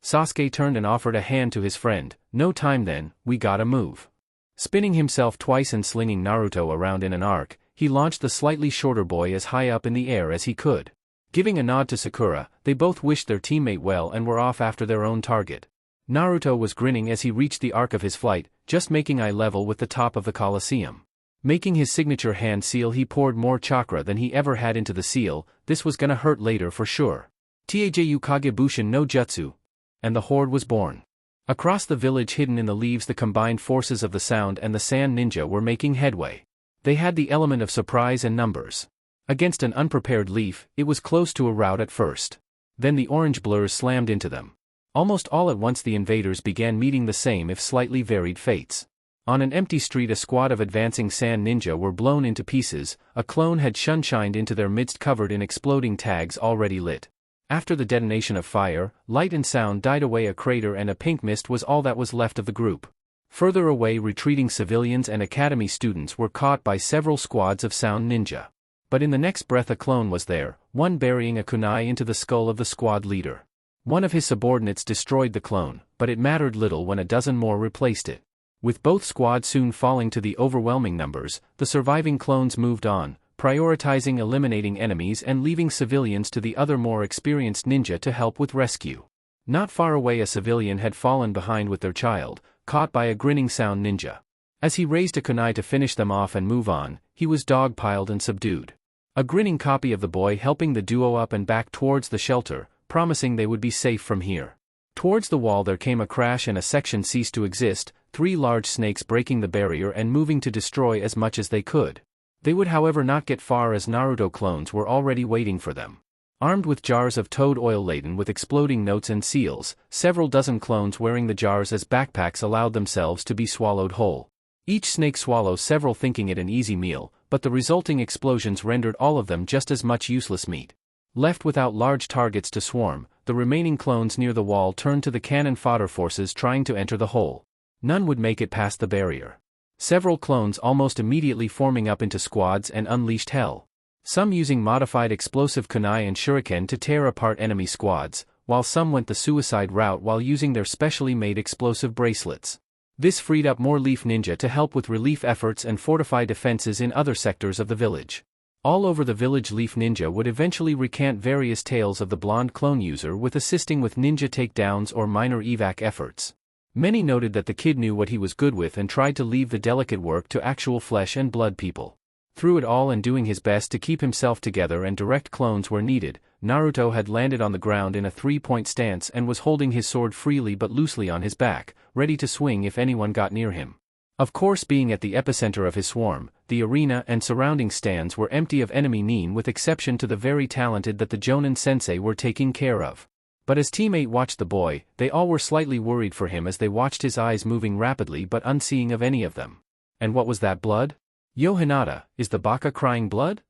Sasuke turned and offered a hand to his friend. No time then, we gotta move. Spinning himself twice and slinging Naruto around in an arc, he launched the slightly shorter boy as high up in the air as he could. Giving a nod to Sakura, they both wished their teammate well and were off after their own target. Naruto was grinning as he reached the arc of his flight, just making eye level with the top of the Colosseum. Making his signature hand seal, he poured more chakra than he ever had into the seal. This was gonna hurt later for sure. Taju Kagebushin no Jutsu. And the horde was born. Across the village, hidden in the leaves, the combined forces of the sound and the sand ninja were making headway. They had the element of surprise and numbers. Against an unprepared leaf, it was close to a rout at first. Then the orange blurs slammed into them. Almost all at once the invaders began meeting the same if slightly varied fates. On an empty street, a squad of advancing sand ninja were blown into pieces. A clone had shunshined into their midst, covered in exploding tags already lit. After the detonation of fire, light and sound died away. A crater and a pink mist was all that was left of the group. Further away, retreating civilians and academy students were caught by several squads of sound ninja. But in the next breath a clone was there, one burying a kunai into the skull of the squad leader. One of his subordinates destroyed the clone, but it mattered little when a dozen more replaced it. With both squads soon falling to the overwhelming numbers, the surviving clones moved on, prioritizing eliminating enemies and leaving civilians to the other more experienced ninja to help with rescue. Not far away, a civilian had fallen behind with their child, caught by a grinning sound ninja. As he raised a kunai to finish them off and move on, he was dogpiled and subdued. A grinning copy of the boy helping the duo up and back towards the shelter, promising they would be safe from here. Towards the wall there came a crash and a section ceased to exist, 3 large snakes breaking the barrier and moving to destroy as much as they could. They would however not get far as Naruto clones were already waiting for them. Armed with jars of toad oil laden with exploding notes and seals, several dozen clones wearing the jars as backpacks allowed themselves to be swallowed whole. Each snake swallows several, thinking it an easy meal, but the resulting explosions rendered all of them just as much useless meat. Left without large targets to swarm, the remaining clones near the wall turned to the cannon fodder forces trying to enter the hole. None would make it past the barrier. Several clones almost immediately forming up into squads and unleashed hell. Some using modified explosive kunai and shuriken to tear apart enemy squads, while some went the suicide route while using their specially made explosive bracelets. This freed up more leaf ninja to help with relief efforts and fortify defenses in other sectors of the village. All over the village, leaf ninja would eventually recant various tales of the blonde clone user with assisting with ninja takedowns or minor evac efforts. Many noted that the kid knew what he was good with and tried to leave the delicate work to actual flesh and blood people. Through it all and doing his best to keep himself together and direct clones where needed, Naruto had landed on the ground in a 3-point stance and was holding his sword freely but loosely on his back, ready to swing if anyone got near him. Of course, being at the epicenter of his swarm, the arena and surrounding stands were empty of enemy nin with exception to the very talented that the Jonin sensei were taking care of. But as teammate watched the boy, they all were slightly worried for him as they watched his eyes moving rapidly but unseeing of any of them. And what was that blood? Yo Hinata, is the Baka crying blood?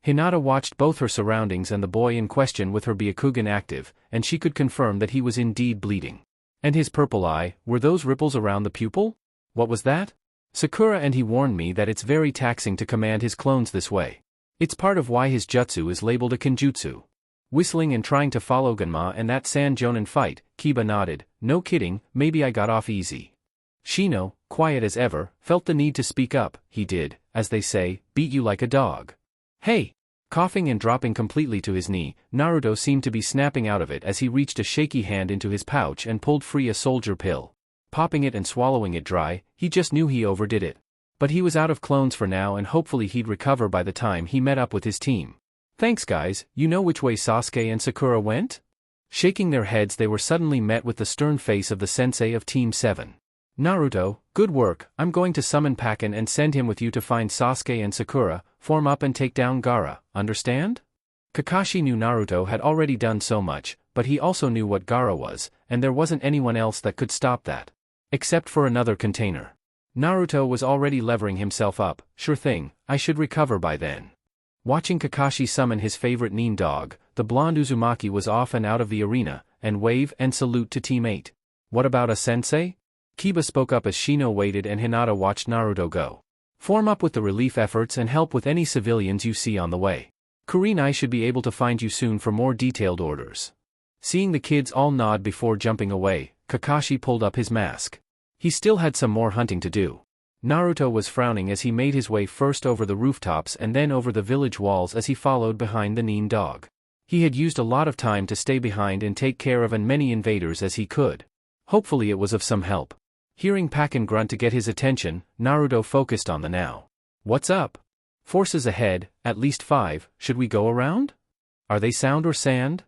Hinata watched both her surroundings and the boy in question with her Byakugan active, and she could confirm that he was indeed bleeding. And his purple eye, were those ripples around the pupil? What was that? Sakura and he warned me that it's very taxing to command his clones this way. It's part of why his jutsu is labeled a kenjutsu. Whistling and trying to follow Ganma and that San Jonin fight, Kiba nodded. No kidding, maybe I got off easy. Shino, quiet as ever, felt the need to speak up. He did, as they say, beat you like a dog. Hey! Coughing and dropping completely to his knee, Naruto seemed to be snapping out of it as he reached a shaky hand into his pouch and pulled free a soldier pill. Popping it and swallowing it dry, he just knew he overdid it. But he was out of clones for now and hopefully he'd recover by the time he met up with his team. Thanks guys, you know which way Sasuke and Sakura went? Shaking their heads they were suddenly met with the stern face of the sensei of Team 7. Naruto, good work, I'm going to summon Pakken and send him with you to find Sasuke and Sakura, form up and take down Gaara, understand? Kakashi knew Naruto had already done so much, but he also knew what Gaara was, and there wasn't anyone else that could stop that. Except for another container. Naruto was already levering himself up, sure thing, I should recover by then. Watching Kakashi summon his favorite Nin dog, the blonde Uzumaki was off and out of the arena, and wave and salute to Team 8. What about a sensei? Kiba spoke up as Shino waited and Hinata watched Naruto go. Form up with the relief efforts and help with any civilians you see on the way. Kurenai should be able to find you soon for more detailed orders. Seeing the kids all nod before jumping away, Kakashi pulled up his mask. He still had some more hunting to do. Naruto was frowning as he made his way first over the rooftops and then over the village walls as he followed behind the Nin dog. He had used a lot of time to stay behind and take care of as many invaders as he could. Hopefully it was of some help. Hearing Pakken grunt to get his attention, Naruto focused on the now. What's up? Forces ahead, at least 5, should we go around? Are they sound or sand?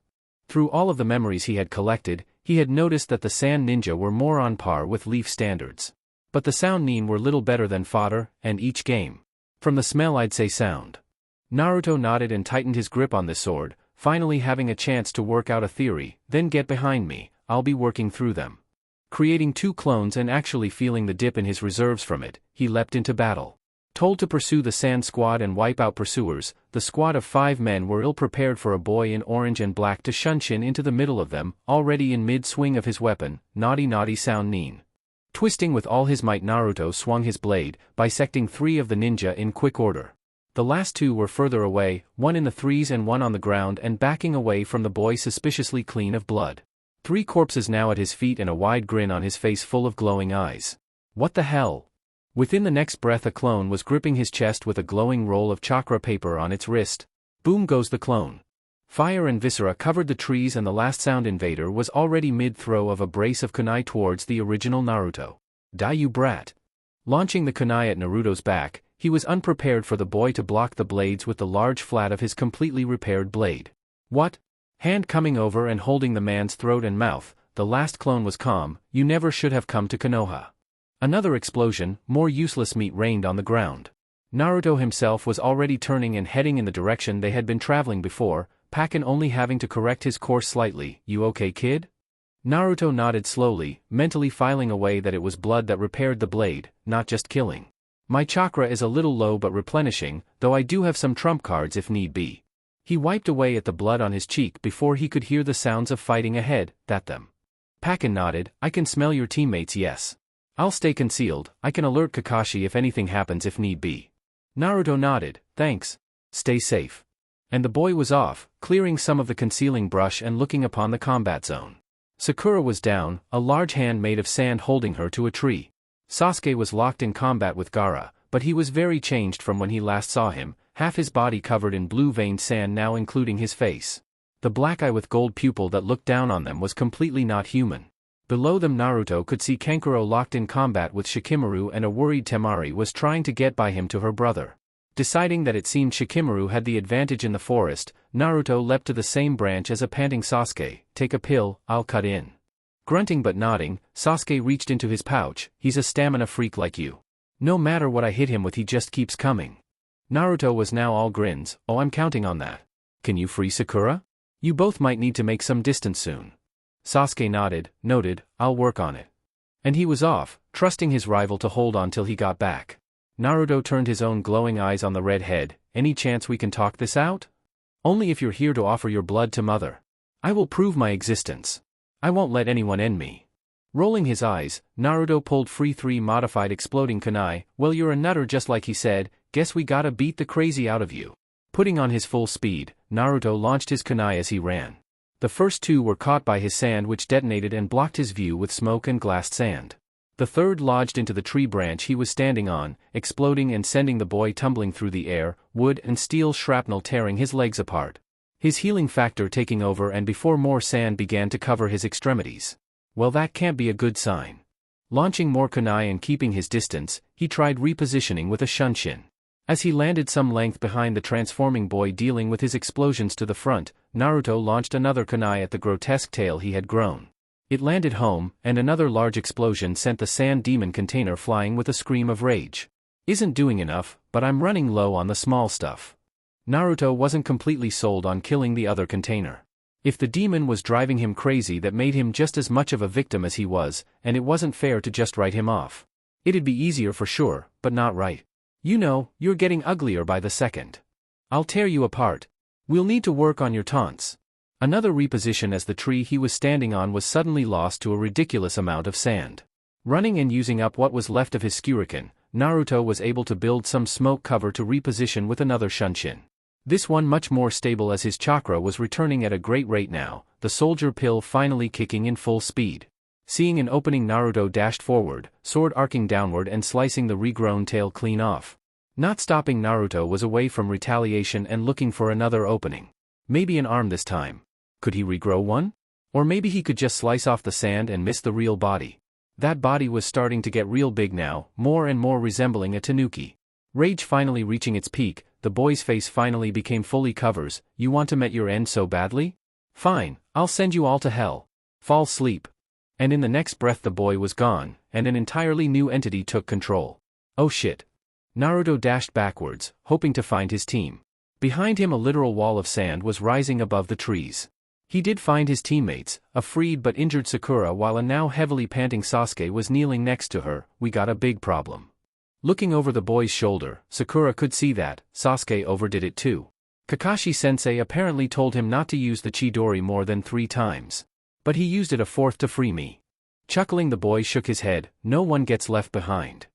Through all of the memories he had collected, he had noticed that the sand ninja were more on par with leaf standards. But the sound nin were little better than fodder, and each game. From the smell I'd say sound. Naruto nodded and tightened his grip on the sword, finally having a chance to work out a theory, then get behind me, I'll be working through them. Creating 2 clones and actually feeling the dip in his reserves from it, he leapt into battle. Told to pursue the sand squad and wipe out pursuers, the squad of 5 men were ill-prepared for a boy in orange and black to shunshin into the middle of them, already in mid-swing of his weapon, naughty sound nin. Twisting with all his might Naruto swung his blade, bisecting 3 of the ninja in quick order. The last 2 were further away, one in the threes and one on the ground and backing away from the boy suspiciously clean of blood. 3 corpses now at his feet and a wide grin on his face full of glowing eyes. What the hell? Within the next breath a clone was gripping his chest with a glowing roll of chakra paper on its wrist. Boom goes the clone. Fire and viscera covered the trees and the last sound invader was already mid-throw of a brace of kunai towards the original Naruto. Die you brat. Launching the kunai at Naruto's back, he was unprepared for the boy to block the blades with the large flat of his completely repaired blade. What? Hand coming over and holding the man's throat and mouth, the last clone was calm, you never should have come to Konoha. Another explosion, more useless meat rained on the ground. Naruto himself was already turning and heading in the direction they had been traveling before, Pakken only having to correct his course slightly. You okay, kid? Naruto nodded slowly, mentally filing away that it was blood that repaired the blade, not just killing. My chakra is a little low but replenishing, though I do have some trump cards if need be. He wiped away at the blood on his cheek before he could hear the sounds of fighting ahead, that them. Pakken nodded, I can smell your teammates, yes. I'll stay concealed, I can alert Kakashi if anything happens if need be. Naruto nodded, thanks. Stay safe. And the boy was off, clearing some of the concealing brush and looking upon the combat zone. Sakura was down, a large hand made of sand holding her to a tree. Sasuke was locked in combat with Gaara, but he was very changed from when he last saw him, half his body covered in blue-veined sand now including his face. The black eye with gold pupil that looked down on them was completely not human. Below them Naruto could see Kankuro locked in combat with Shikamaru and a worried Temari was trying to get by him to her brother. Deciding that it seemed Shikamaru had the advantage in the forest, Naruto leapt to the same branch as a panting Sasuke, take a pill, I'll cut in. Grunting but nodding, Sasuke reached into his pouch, he's a stamina freak like you. No matter what I hit him with he just keeps coming. Naruto was now all grins, oh I'm counting on that. Can you free Sakura? You both might need to make some distance soon. Sasuke nodded, noted, I'll work on it. And he was off, trusting his rival to hold on till he got back. Naruto turned his own glowing eyes on the redhead, any chance we can talk this out? Only if you're here to offer your blood to mother. I will prove my existence. I won't let anyone end me. Rolling his eyes, Naruto pulled free 3 modified exploding kunai, well you're a nutter just like he said, guess we gotta beat the crazy out of you. Putting on his full speed, Naruto launched his kunai as he ran. The first two were caught by his sand, which detonated and blocked his view with smoke and glassed sand. The third lodged into the tree branch he was standing on, exploding and sending the boy tumbling through the air, wood and steel shrapnel tearing his legs apart. His healing factor taking over, and before more sand began to cover his extremities. Well, that can't be a good sign. Launching more kunai and keeping his distance, he tried repositioning with a shunshin. As he landed some length behind the transforming boy dealing with his explosions to the front, Naruto launched another kunai at the grotesque tail he had grown. It landed home, and another large explosion sent the sand demon container flying with a scream of rage. Isn't doing enough, but I'm running low on the small stuff. Naruto wasn't completely sold on killing the other container. If the demon was driving him crazy, that made him just as much of a victim as he was, and it wasn't fair to just write him off. It'd be easier for sure, but not right. You know, you're getting uglier by the second. I'll tear you apart. We'll need to work on your taunts. Another reposition as the tree he was standing on was suddenly lost to a ridiculous amount of sand. Running and using up what was left of his shuriken, Naruto was able to build some smoke cover to reposition with another shunshin. This one much more stable as his chakra was returning at a great rate now, the soldier pill finally kicking in full speed. Seeing an opening, Naruto dashed forward, sword arcing downward and slicing the regrown tail clean off. Not stopping, Naruto was away from retaliation and looking for another opening. Maybe an arm this time. Could he regrow one? Or maybe he could just slice off the sand and miss the real body. That body was starting to get real big now, more and more resembling a tanuki. Rage finally reaching its peak, the boy's face finally became fully covers. You want to meet your end so badly? Fine, I'll send you all to hell. Fall asleep. And in the next breath the boy was gone, and an entirely new entity took control. Oh shit. Naruto dashed backwards, hoping to find his team. Behind him a literal wall of sand was rising above the trees. He did find his teammates, a freed but injured Sakura, while a now heavily panting Sasuke was kneeling next to her. We got a big problem. Looking over the boy's shoulder, Sakura could see that Sasuke overdid it too. Kakashi-sensei apparently told him not to use the Chidori more than 3 times. But he used it a 4th to free me. Chuckling, the boy shook his head. No one gets left behind.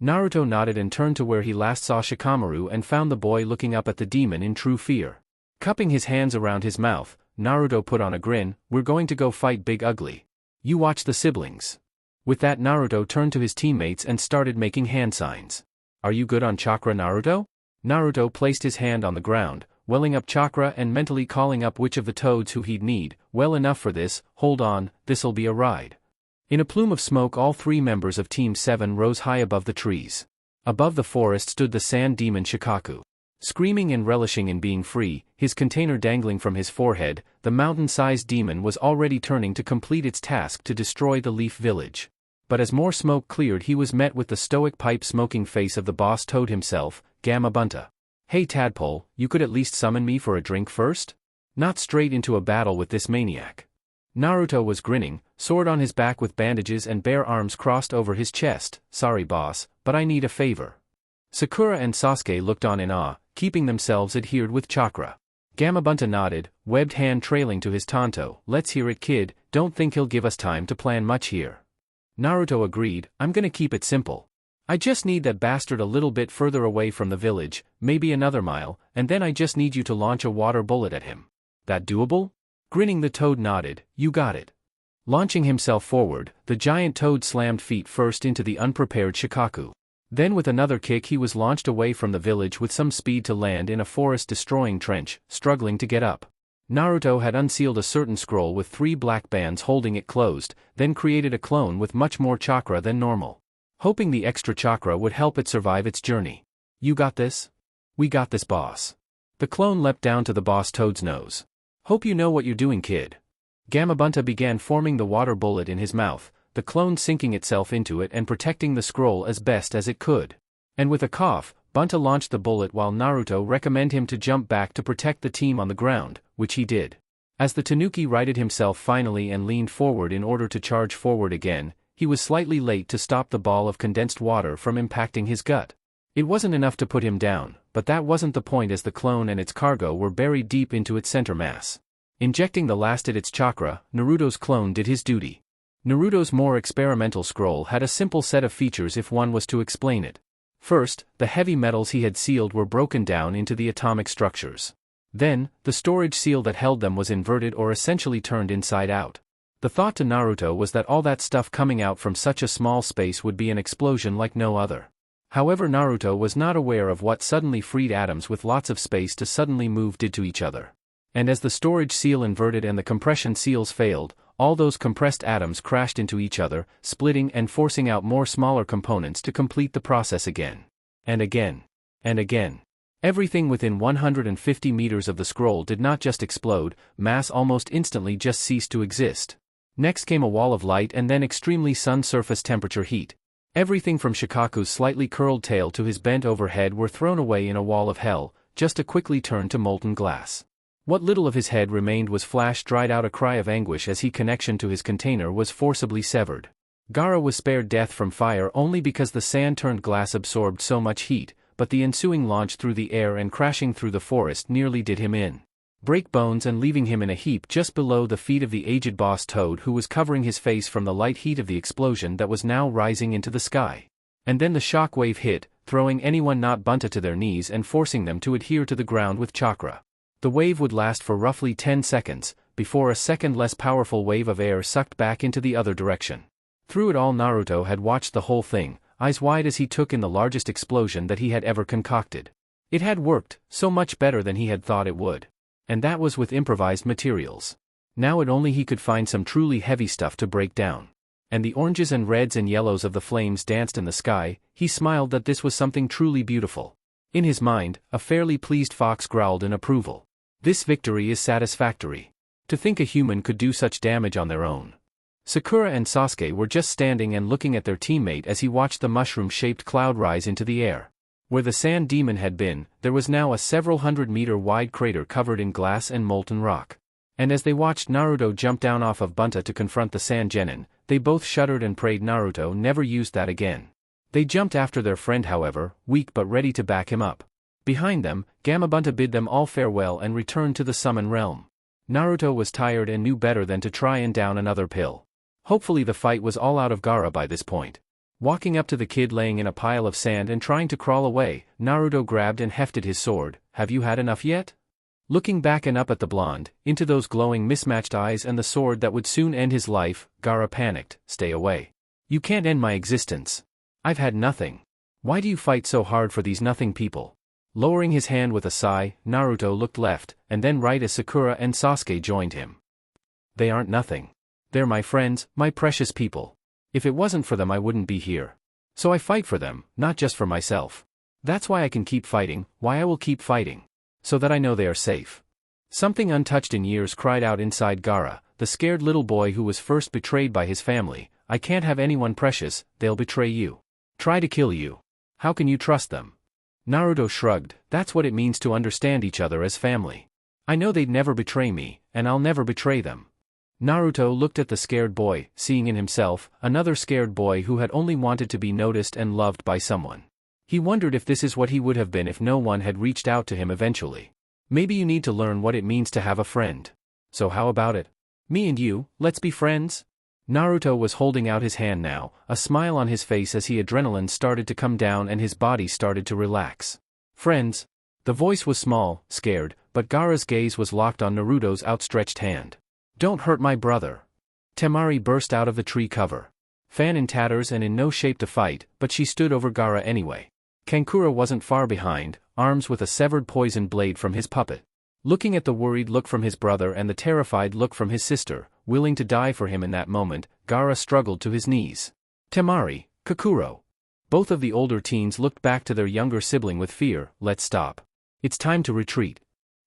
Naruto nodded and turned to where he last saw Shikamaru and found the boy looking up at the demon in true fear. Cupping his hands around his mouth, Naruto put on a grin. We're going to go fight Big Ugly. You watch the siblings. With that, Naruto turned to his teammates and started making hand signs. Are you good on chakra, Naruto? Naruto placed his hand on the ground, welling up chakra and mentally calling up which of the toads who he'd need. Well enough for this, hold on, this'll be a ride. In a plume of smoke all 3 members of Team 7 rose high above the trees. Above the forest stood the sand demon Shikaku. Screaming and relishing in being free, his container dangling from his forehead, the mountain-sized demon was already turning to complete its task to destroy the Leaf Village. But as more smoke cleared, he was met with the stoic pipe-smoking face of the boss toad himself, Gamabunta. Hey tadpole, you could at least summon me for a drink first? Not straight into a battle with this maniac. Naruto was grinning, sword on his back with bandages and bare arms crossed over his chest. Sorry boss, but I need a favor. Sakura and Sasuke looked on in awe, keeping themselves adhered with chakra. Gamabunta nodded, webbed hand trailing to his tanto. Let's hear it, kid, don't think he'll give us time to plan much here. Naruto agreed, I'm gonna keep it simple. I just need that bastard a little bit further away from the village, maybe another mile, and then I just need you to launch a water bullet at him. That doable? Grinning, the toad nodded. You got it. Launching himself forward, the giant toad slammed feet first into the unprepared Shikaku. Then with another kick he was launched away from the village with some speed to land in a forest-destroying trench, struggling to get up. Naruto had unsealed a certain scroll with 3 black bands holding it closed, then created a clone with much more chakra than normal. Hoping the extra chakra would help it survive its journey. You got this? We got this, boss. The clone leapt down to the boss toad's nose. Hope you know what you're doing, kid. Gamabunta began forming the water bullet in his mouth, the clone sinking itself into it and protecting the scroll as best as it could. And with a cough, Bunta launched the bullet while Naruto recommended him to jump back to protect the team on the ground, which he did. As the tanuki righted himself finally and leaned forward in order to charge forward again, he was slightly late to stop the ball of condensed water from impacting his gut. It wasn't enough to put him down, but that wasn't the point as the clone and its cargo were buried deep into its center mass. Injecting the last of its chakra, Naruto's clone did his duty. Naruto's more experimental scroll had a simple set of features if one was to explain it. First, the heavy metals he had sealed were broken down into the atomic structures. Then, the storage seal that held them was inverted or essentially turned inside out. The thought to Naruto was that all that stuff coming out from such a small space would be an explosion like no other. However, Naruto was not aware of what suddenly freed atoms with lots of space to suddenly move did to each other. And as the storage seal inverted and the compression seals failed, all those compressed atoms crashed into each other, splitting and forcing out more smaller components to complete the process again. And again. And again. Everything within 150 meters of the scroll did not just explode, mass almost instantly just ceased to exist. Next came a wall of light and then extremely sun surface temperature heat. Everything from Shikaku's slightly curled tail to his bent over head were thrown away in a wall of hell, just to quickly turn to molten glass. What little of his head remained was flash dried out a cry of anguish as connection to his container was forcibly severed. Gaara was spared death from fire only because the sand-turned glass absorbed so much heat, but the ensuing launch through the air and crashing through the forest nearly did him in. Break bones and leaving him in a heap just below the feet of the aged boss Toad who was covering his face from the light heat of the explosion that was now rising into the sky. And then the shock wave hit, throwing anyone not Bunta to their knees and forcing them to adhere to the ground with chakra. The wave would last for roughly 10 seconds, before a second less powerful wave of air sucked back into the other direction. Through it all Naruto had watched the whole thing, eyes wide as he took in the largest explosion that he had ever concocted. It had worked, so much better than he had thought it would. And that was with improvised materials. Now he could find some truly heavy stuff to break down. And the oranges and reds and yellows of the flames danced in the sky, he smiled that this was something truly beautiful. In his mind, a fairly pleased fox growled in approval. This victory is satisfactory. To think a human could do such damage on their own. Sakura and Sasuke were just standing and looking at their teammate as he watched the mushroom-shaped cloud rise into the air. Where the sand demon had been, there was now a several 100-meter-wide crater covered in glass and molten rock. And as they watched Naruto jump down off of Bunta to confront the sand genin, they both shuddered and prayed Naruto never used that again. They jumped after their friend however, weak but ready to back him up. Behind them, Gamabunta bid them all farewell and returned to the summon realm. Naruto was tired and knew better than to try and down another pill. Hopefully the fight was all out of Gaara by this point. Walking up to the kid laying in a pile of sand and trying to crawl away, Naruto grabbed and hefted his sword. Have you had enough yet? Looking back and up at the blonde, into those glowing mismatched eyes and the sword that would soon end his life, Gaara panicked. Stay away. You can't end my existence. I've had nothing. Why do you fight so hard for these nothing people? Lowering his hand with a sigh, Naruto looked left, and then right as Sakura and Sasuke joined him. They aren't nothing. They're my friends, my precious people. If it wasn't for them I wouldn't be here. So I fight for them, not just for myself. That's why I can keep fighting, why I will keep fighting. So that I know they are safe. Something untouched in years cried out inside Gaara, the scared little boy who was first betrayed by his family. I can't have anyone precious, they'll betray you. Try to kill you. How can you trust them? Naruto shrugged. That's what it means to understand each other as family. I know they'd never betray me, and I'll never betray them. Naruto looked at the scared boy, seeing in himself another scared boy who had only wanted to be noticed and loved by someone. He wondered if this is what he would have been if no one had reached out to him eventually. Maybe you need to learn what it means to have a friend. So how about it? Me and you, let's be friends? Naruto was holding out his hand now, a smile on his face as his adrenaline started to come down and his body started to relax. Friends? The voice was small, scared, but Gaara's gaze was locked on Naruto's outstretched hand. Don't hurt my brother. Temari burst out of the tree cover. Fan in tatters and in no shape to fight, but she stood over Gaara anyway. Kankura wasn't far behind, arms with a severed poison blade from his puppet. Looking at the worried look from his brother and the terrified look from his sister, willing to die for him in that moment, Gaara struggled to his knees. Temari, Kakuro. Both of the older teens looked back to their younger sibling with fear. Let's stop. It's time to retreat.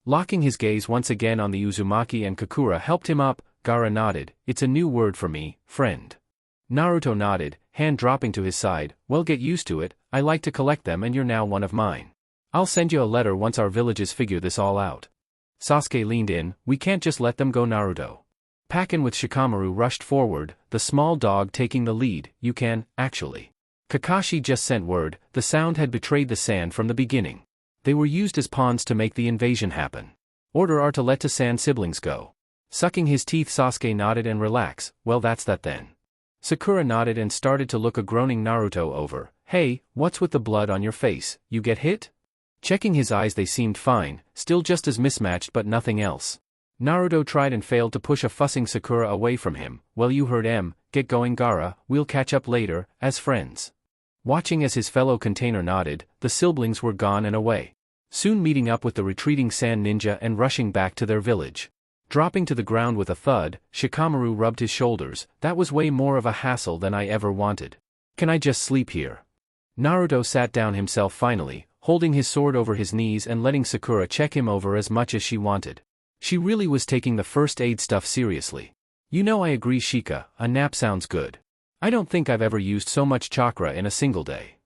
Locking his gaze once again on the Uzumaki and Kakura helped him up. Gaara nodded. It's a new word for me, friend. Naruto nodded, hand dropping to his side. Well, get used to it, I like to collect them and you're now one of mine. I'll send you a letter once our villages figure this all out. Sasuke leaned in. We can't just let them go, Naruto. Pakin with Shikamaru rushed forward, the small dog taking the lead. You can, actually. Kakashi just sent word. The sound had betrayed the sand from the beginning. They were used as pawns to make the invasion happen. Order are to let the sand siblings go. Sucking his teeth, Sasuke nodded and relaxed. Well, that's that then. Sakura nodded and started to look a groaning Naruto over. Hey, what's with the blood on your face, you get hit? Checking his eyes, they seemed fine, still just as mismatched but nothing else. Naruto tried and failed to push a fussing Sakura away from him. Well, you heard him. Get going, Gaara, we'll catch up later, as friends. Watching as his fellow container nodded, the siblings were gone and away. Soon meeting up with the retreating sand ninja and rushing back to their village. Dropping to the ground with a thud, Shikamaru rubbed his shoulders. That was way more of a hassle than I ever wanted. Can I just sleep here? Naruto sat down himself finally, holding his sword over his knees and letting Sakura check him over as much as she wanted. She really was taking the first aid stuff seriously. You know, I agree, Shika, a nap sounds good. I don't think I've ever used so much chakra in a single day.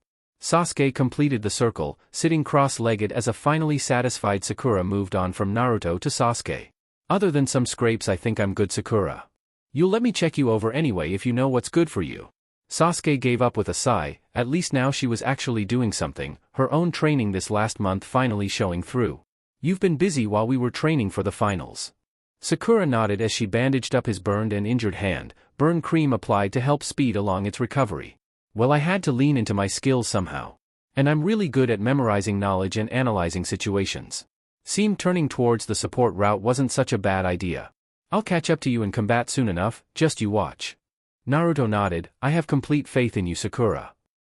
Sasuke completed the circle, sitting cross-legged as a finally satisfied Sakura moved on from Naruto to Sasuke. Other than some scrapes, I think I'm good, Sakura. You'll let me check you over anyway if you know what's good for you. Sasuke gave up with a sigh. At least now she was actually doing something, her own training this last month finally showing through. You've been busy while we were training for the finals. Sakura nodded as she bandaged up his burned and injured hand, burn cream applied to help speed along its recovery. Well, I had to lean into my skills somehow. And I'm really good at memorizing knowledge and analyzing situations. Seemed turning towards the support route wasn't such a bad idea. I'll catch up to you in combat soon enough, just you watch. Naruto nodded. I have complete faith in you, Sakura.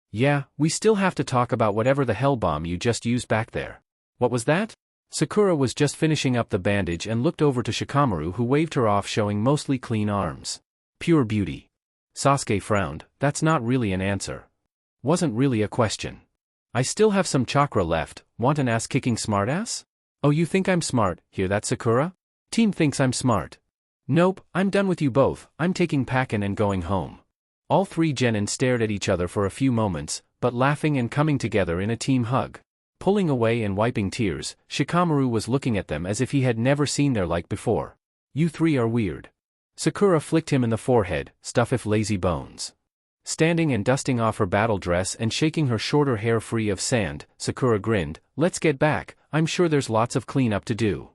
Yeah, we still have to talk about whatever the hell bomb you just used back there. What was that? Sakura was just finishing up the bandage and looked over to Shikamaru, who waved her off, showing mostly clean arms. Pure beauty. Sasuke frowned. That's not really an answer. Wasn't really a question. I still have some chakra left. Want an ass-kicking smartass? Oh, you think I'm smart? Hear that, Sakura? Team thinks I'm smart. Nope, I'm done with you both. I'm taking Pakken and going home. All three genin stared at each other for a few moments, but laughing and coming together in a team hug. Pulling away and wiping tears, Shikamaru was looking at them as if he had never seen their like before. You three are weird. Sakura flicked him in the forehead. Stuff if lazy bones. Standing and dusting off her battle dress and shaking her shorter hair free of sand, Sakura grinned. Let's get back, I'm sure there's lots of cleanup to do.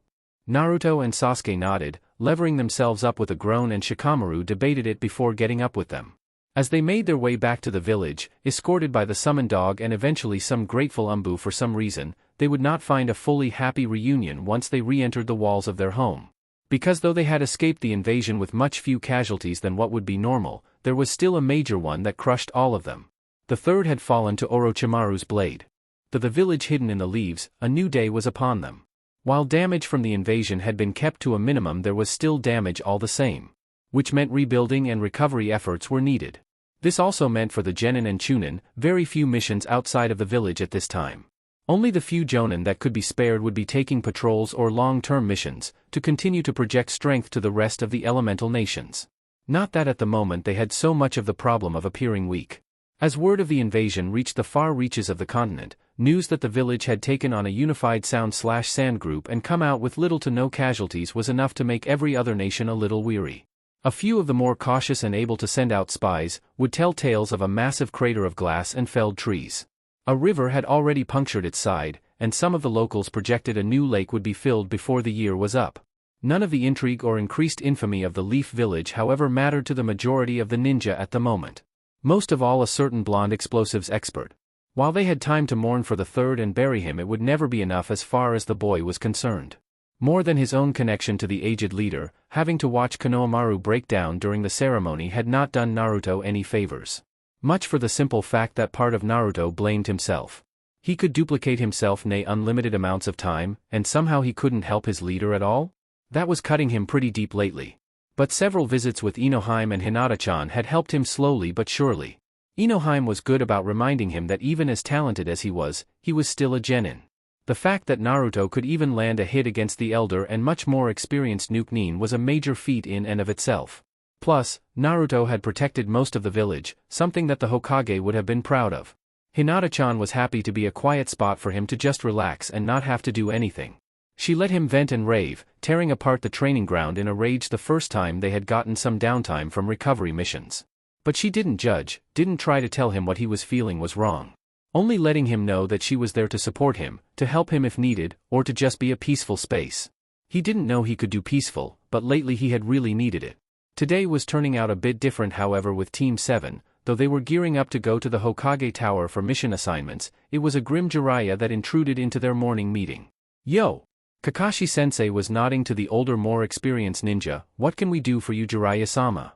Naruto and Sasuke nodded, levering themselves up with a groan, and Shikamaru debated it before getting up with them. As they made their way back to the village, escorted by the summoned dog and eventually some grateful Umbu, for some reason, they would not find a fully happy reunion once they re-entered the walls of their home. Because though they had escaped the invasion with much few casualties than what would be normal, there was still a major one that crushed all of them. The third had fallen to Orochimaru's blade. To the village hidden in the leaves, a new day was upon them. While damage from the invasion had been kept to a minimum, there was still damage all the same. Which meant rebuilding and recovery efforts were needed. This also meant for the Genin and Chunin, very few missions outside of the village at this time. Only the few Jonin that could be spared would be taking patrols or long-term missions, to continue to project strength to the rest of the elemental nations. Not that at the moment they had so much of the problem of appearing weak. As word of the invasion reached the far reaches of the continent, news that the village had taken on a unified sound/sand group and come out with little to no casualties was enough to make every other nation a little weary. A few of the more cautious and able to send out spies would tell tales of a massive crater of glass and felled trees. A river had already punctured its side, and some of the locals projected a new lake would be filled before the year was up. None of the intrigue or increased infamy of the Leaf Village, however, mattered to the majority of the ninja at the moment. Most of all a certain blonde explosives expert. While they had time to mourn for the third and bury him, it would never be enough as far as the boy was concerned. More than his own connection to the aged leader, having to watch Konohamaru break down during the ceremony had not done Naruto any favors. Much for the simple fact that part of Naruto blamed himself. He could duplicate himself unlimited amounts of time, and somehow he couldn't help his leader at all? That was cutting him pretty deep lately. But several visits with Inohime and Hinata-chan had helped him slowly but surely. Inohime was good about reminding him that even as talented as he was still a genin. The fact that Naruto could even land a hit against the elder and much more experienced Nuke-Nin was a major feat in and of itself. Plus, Naruto had protected most of the village, something that the Hokage would have been proud of. Hinata-chan was happy to be a quiet spot for him to just relax and not have to do anything. She let him vent and rave, tearing apart the training ground in a rage the first time they had gotten some downtime from recovery missions. But she didn't judge, didn't try to tell him what he was feeling was wrong. Only letting him know that she was there to support him, to help him if needed, or to just be a peaceful space. He didn't know he could do peaceful, but lately he had really needed it. Today was turning out a bit different, however, with Team 7, though they were gearing up to go to the Hokage Tower for mission assignments, it was a grim Jiraiya that intruded into their morning meeting. "Yo!" Kakashi-sensei was nodding to the older, more experienced ninja. "What can we do for you, Jiraiya-sama?"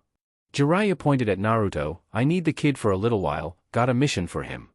Jiraiya pointed at Naruto. "I need the kid for a little while, got a mission for him."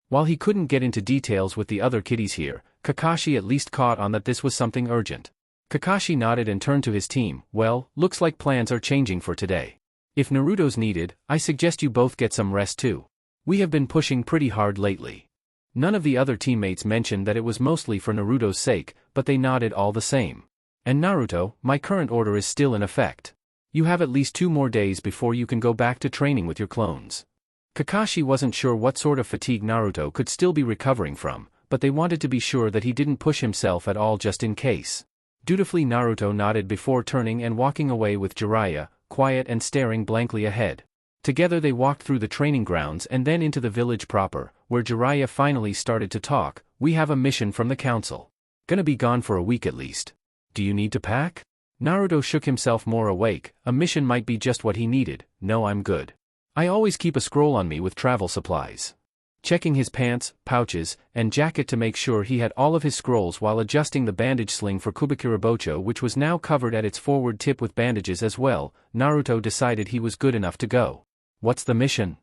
While he couldn't get into details with the other kiddies here, Kakashi at least caught on that this was something urgent. Kakashi nodded and turned to his team. "Well, looks like plans are changing for today. If Naruto's needed, I suggest you both get some rest too. We have been pushing pretty hard lately." None of the other teammates mentioned that it was mostly for Naruto's sake, but they nodded all the same. "And Naruto, my current order is still in effect. You have at least 2 more days before you can go back to training with your clones." Kakashi wasn't sure what sort of fatigue Naruto could still be recovering from, but they wanted to be sure that he didn't push himself at all just in case. Dutifully Naruto nodded before turning and walking away with Jiraiya, quiet and staring blankly ahead. Together they walked through the training grounds and then into the village proper, where Jiraiya finally started to talk. "We have a mission from the council. Gonna be gone for a week at least. Do you need to pack?" Naruto shook himself more awake. A mission might be just what he needed. "No, I'm good. I always keep a scroll on me with travel supplies." Checking his pants, pouches, and jacket to make sure he had all of his scrolls while adjusting the bandage sling for Kubikirabocho, which was now covered at its forward tip with bandages as well, Naruto decided he was good enough to go. "What's the mission?"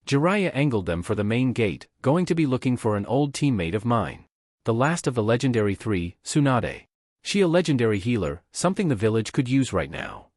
Jiraiya angled them for the main gate. "Going to be looking for an old teammate of mine. The last of the legendary 3, Tsunade. She a legendary healer, something the village could use right now."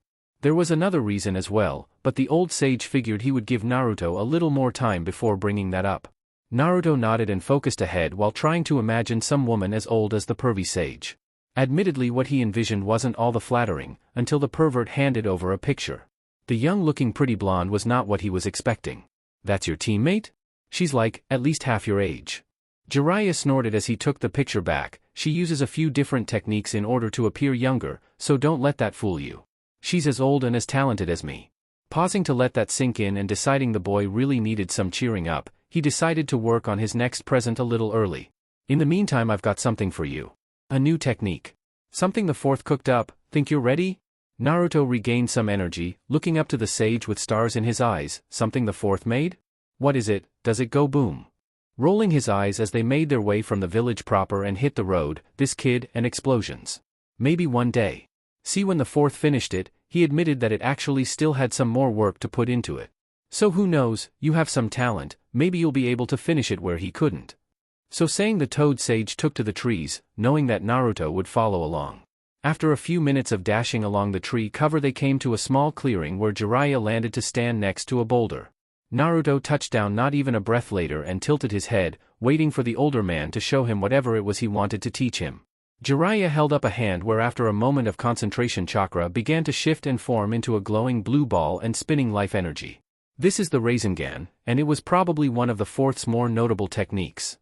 There was another reason as well, but the old sage figured he would give Naruto a little more time before bringing that up. Naruto nodded and focused ahead while trying to imagine some woman as old as the pervy sage. Admittedly, what he envisioned wasn't all the flattering, until the pervert handed over a picture. The young-looking pretty blonde was not what he was expecting. "That's your teammate? She's like, at least half your age." Jiraiya snorted as he took the picture back. "She uses a few different techniques in order to appear younger, so don't let that fool you. She's as old and as talented as me." Pausing to let that sink in and deciding the boy really needed some cheering up, he decided to work on his next present a little early. "In the meantime, I've got something for you. A new technique. Something the fourth cooked up. Think you're ready?" Naruto regained some energy, looking up to the sage with stars in his eyes. "Something the fourth made? What is it? Does it go boom?" Rolling his eyes as they made their way from the village proper and hit the road, "This kid, and explosions. Maybe one day." See, when the fourth finished it, he admitted that it actually still had some more work to put into it. "So who knows, you have some talent, maybe you'll be able to finish it where he couldn't." So saying, the toad sage took to the trees, knowing that Naruto would follow along. After a few minutes of dashing along the tree cover, they came to a small clearing where Jiraiya landed to stand next to a boulder. Naruto touched down not even a breath later and tilted his head, waiting for the older man to show him whatever it was he wanted to teach him. Jiraiya held up a hand where after a moment of concentration chakra began to shift and form into a glowing blue ball and spinning life energy. This is the Rasengan, and it was probably one of the fourth's more notable techniques.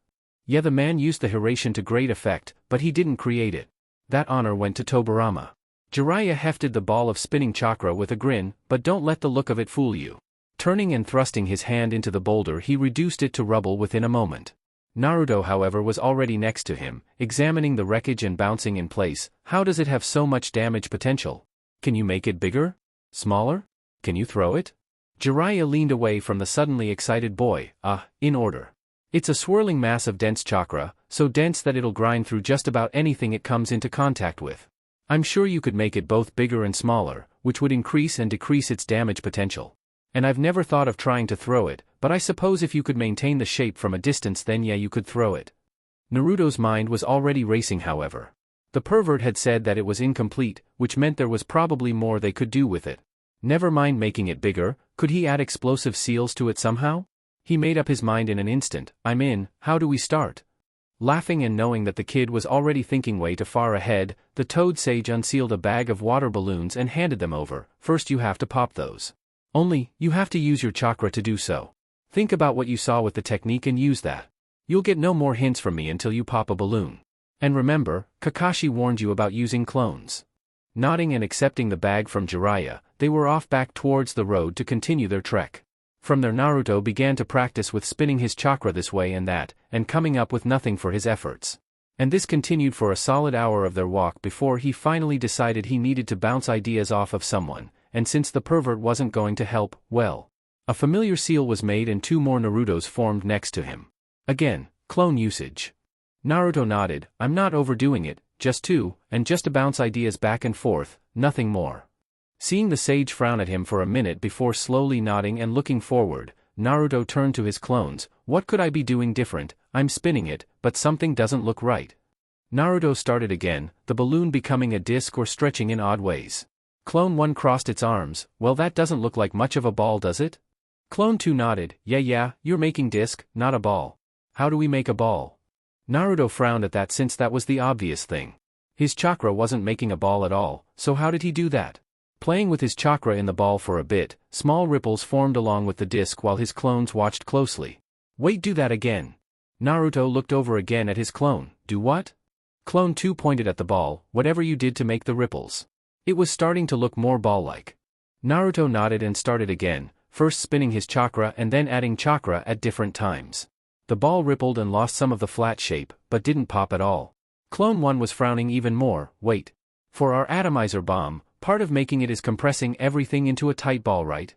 Yeah, the man used the Hiraishin to great effect, but he didn't create it. That honor went to Tobirama. Jiraiya hefted the ball of spinning chakra with a grin, but don't let the look of it fool you. Turning and thrusting his hand into the boulder, he reduced it to rubble within a moment. Naruto, however, was already next to him, examining the wreckage and bouncing in place. "How does it have so much damage potential? Can you make it bigger? Smaller? Can you throw it?" Jiraiya leaned away from the suddenly excited boy. In order. It's a swirling mass of dense chakra, so dense that it'll grind through just about anything it comes into contact with. I'm sure you could make it both bigger and smaller, which would increase and decrease its damage potential. And I've never thought of trying to throw it, but I suppose if you could maintain the shape from a distance, then yeah, you could throw it." Naruto's mind was already racing, however. The pervert had said that it was incomplete, which meant there was probably more they could do with it. Never mind making it bigger, could he add explosive seals to it somehow? He made up his mind in an instant. "I'm in, how do we start?" Laughing and knowing that the kid was already thinking way too far ahead, the toad sage unsealed a bag of water balloons and handed them over. "First you have to pop those. Only, you have to use your chakra to do so. Think about what you saw with the technique and use that. You'll get no more hints from me until you pop a balloon. And remember, Kakashi warned you about using clones." Nodding and accepting the bag from Jiraiya, they were off back towards the road to continue their trek. From there, Naruto began to practice with spinning his chakra this way and that, and coming up with nothing for his efforts. And this continued for a solid hour of their walk before he finally decided he needed to bounce ideas off of someone, and since the pervert wasn't going to help, well, A familiar seal was made and 2 more Narutos formed next to him. Again, clone usage. Naruto nodded. I'm not overdoing it, just 2, and just to bounce ideas back and forth, nothing more. Seeing the sage frown at him for a minute before slowly nodding and looking forward, Naruto turned to his clones. What could I be doing different? I'm spinning it, but something doesn't look right. Naruto started again, the balloon becoming a disc or stretching in odd ways. Clone 1 crossed its arms. Well, that doesn't look like much of a ball, does it? Clone 2 nodded. Yeah, you're making disc, not a ball. How do we make a ball? Naruto frowned at that since that was the obvious thing. His chakra wasn't making a ball at all, so how did he do that? Playing with his chakra in the ball for a bit, small ripples formed along with the disc while his clones watched closely. Wait, do that again. Naruto looked over again at his clone. Do what? Clone 2 pointed at the ball. Whatever you did to make the ripples. It was starting to look more ball-like. Naruto nodded and started again, first spinning his chakra and then adding chakra at different times. The ball rippled and lost some of the flat shape, but didn't pop at all. Clone 1 was frowning even more. Wait. For our atomizer bomb, part of making it is compressing everything into a tight ball, right?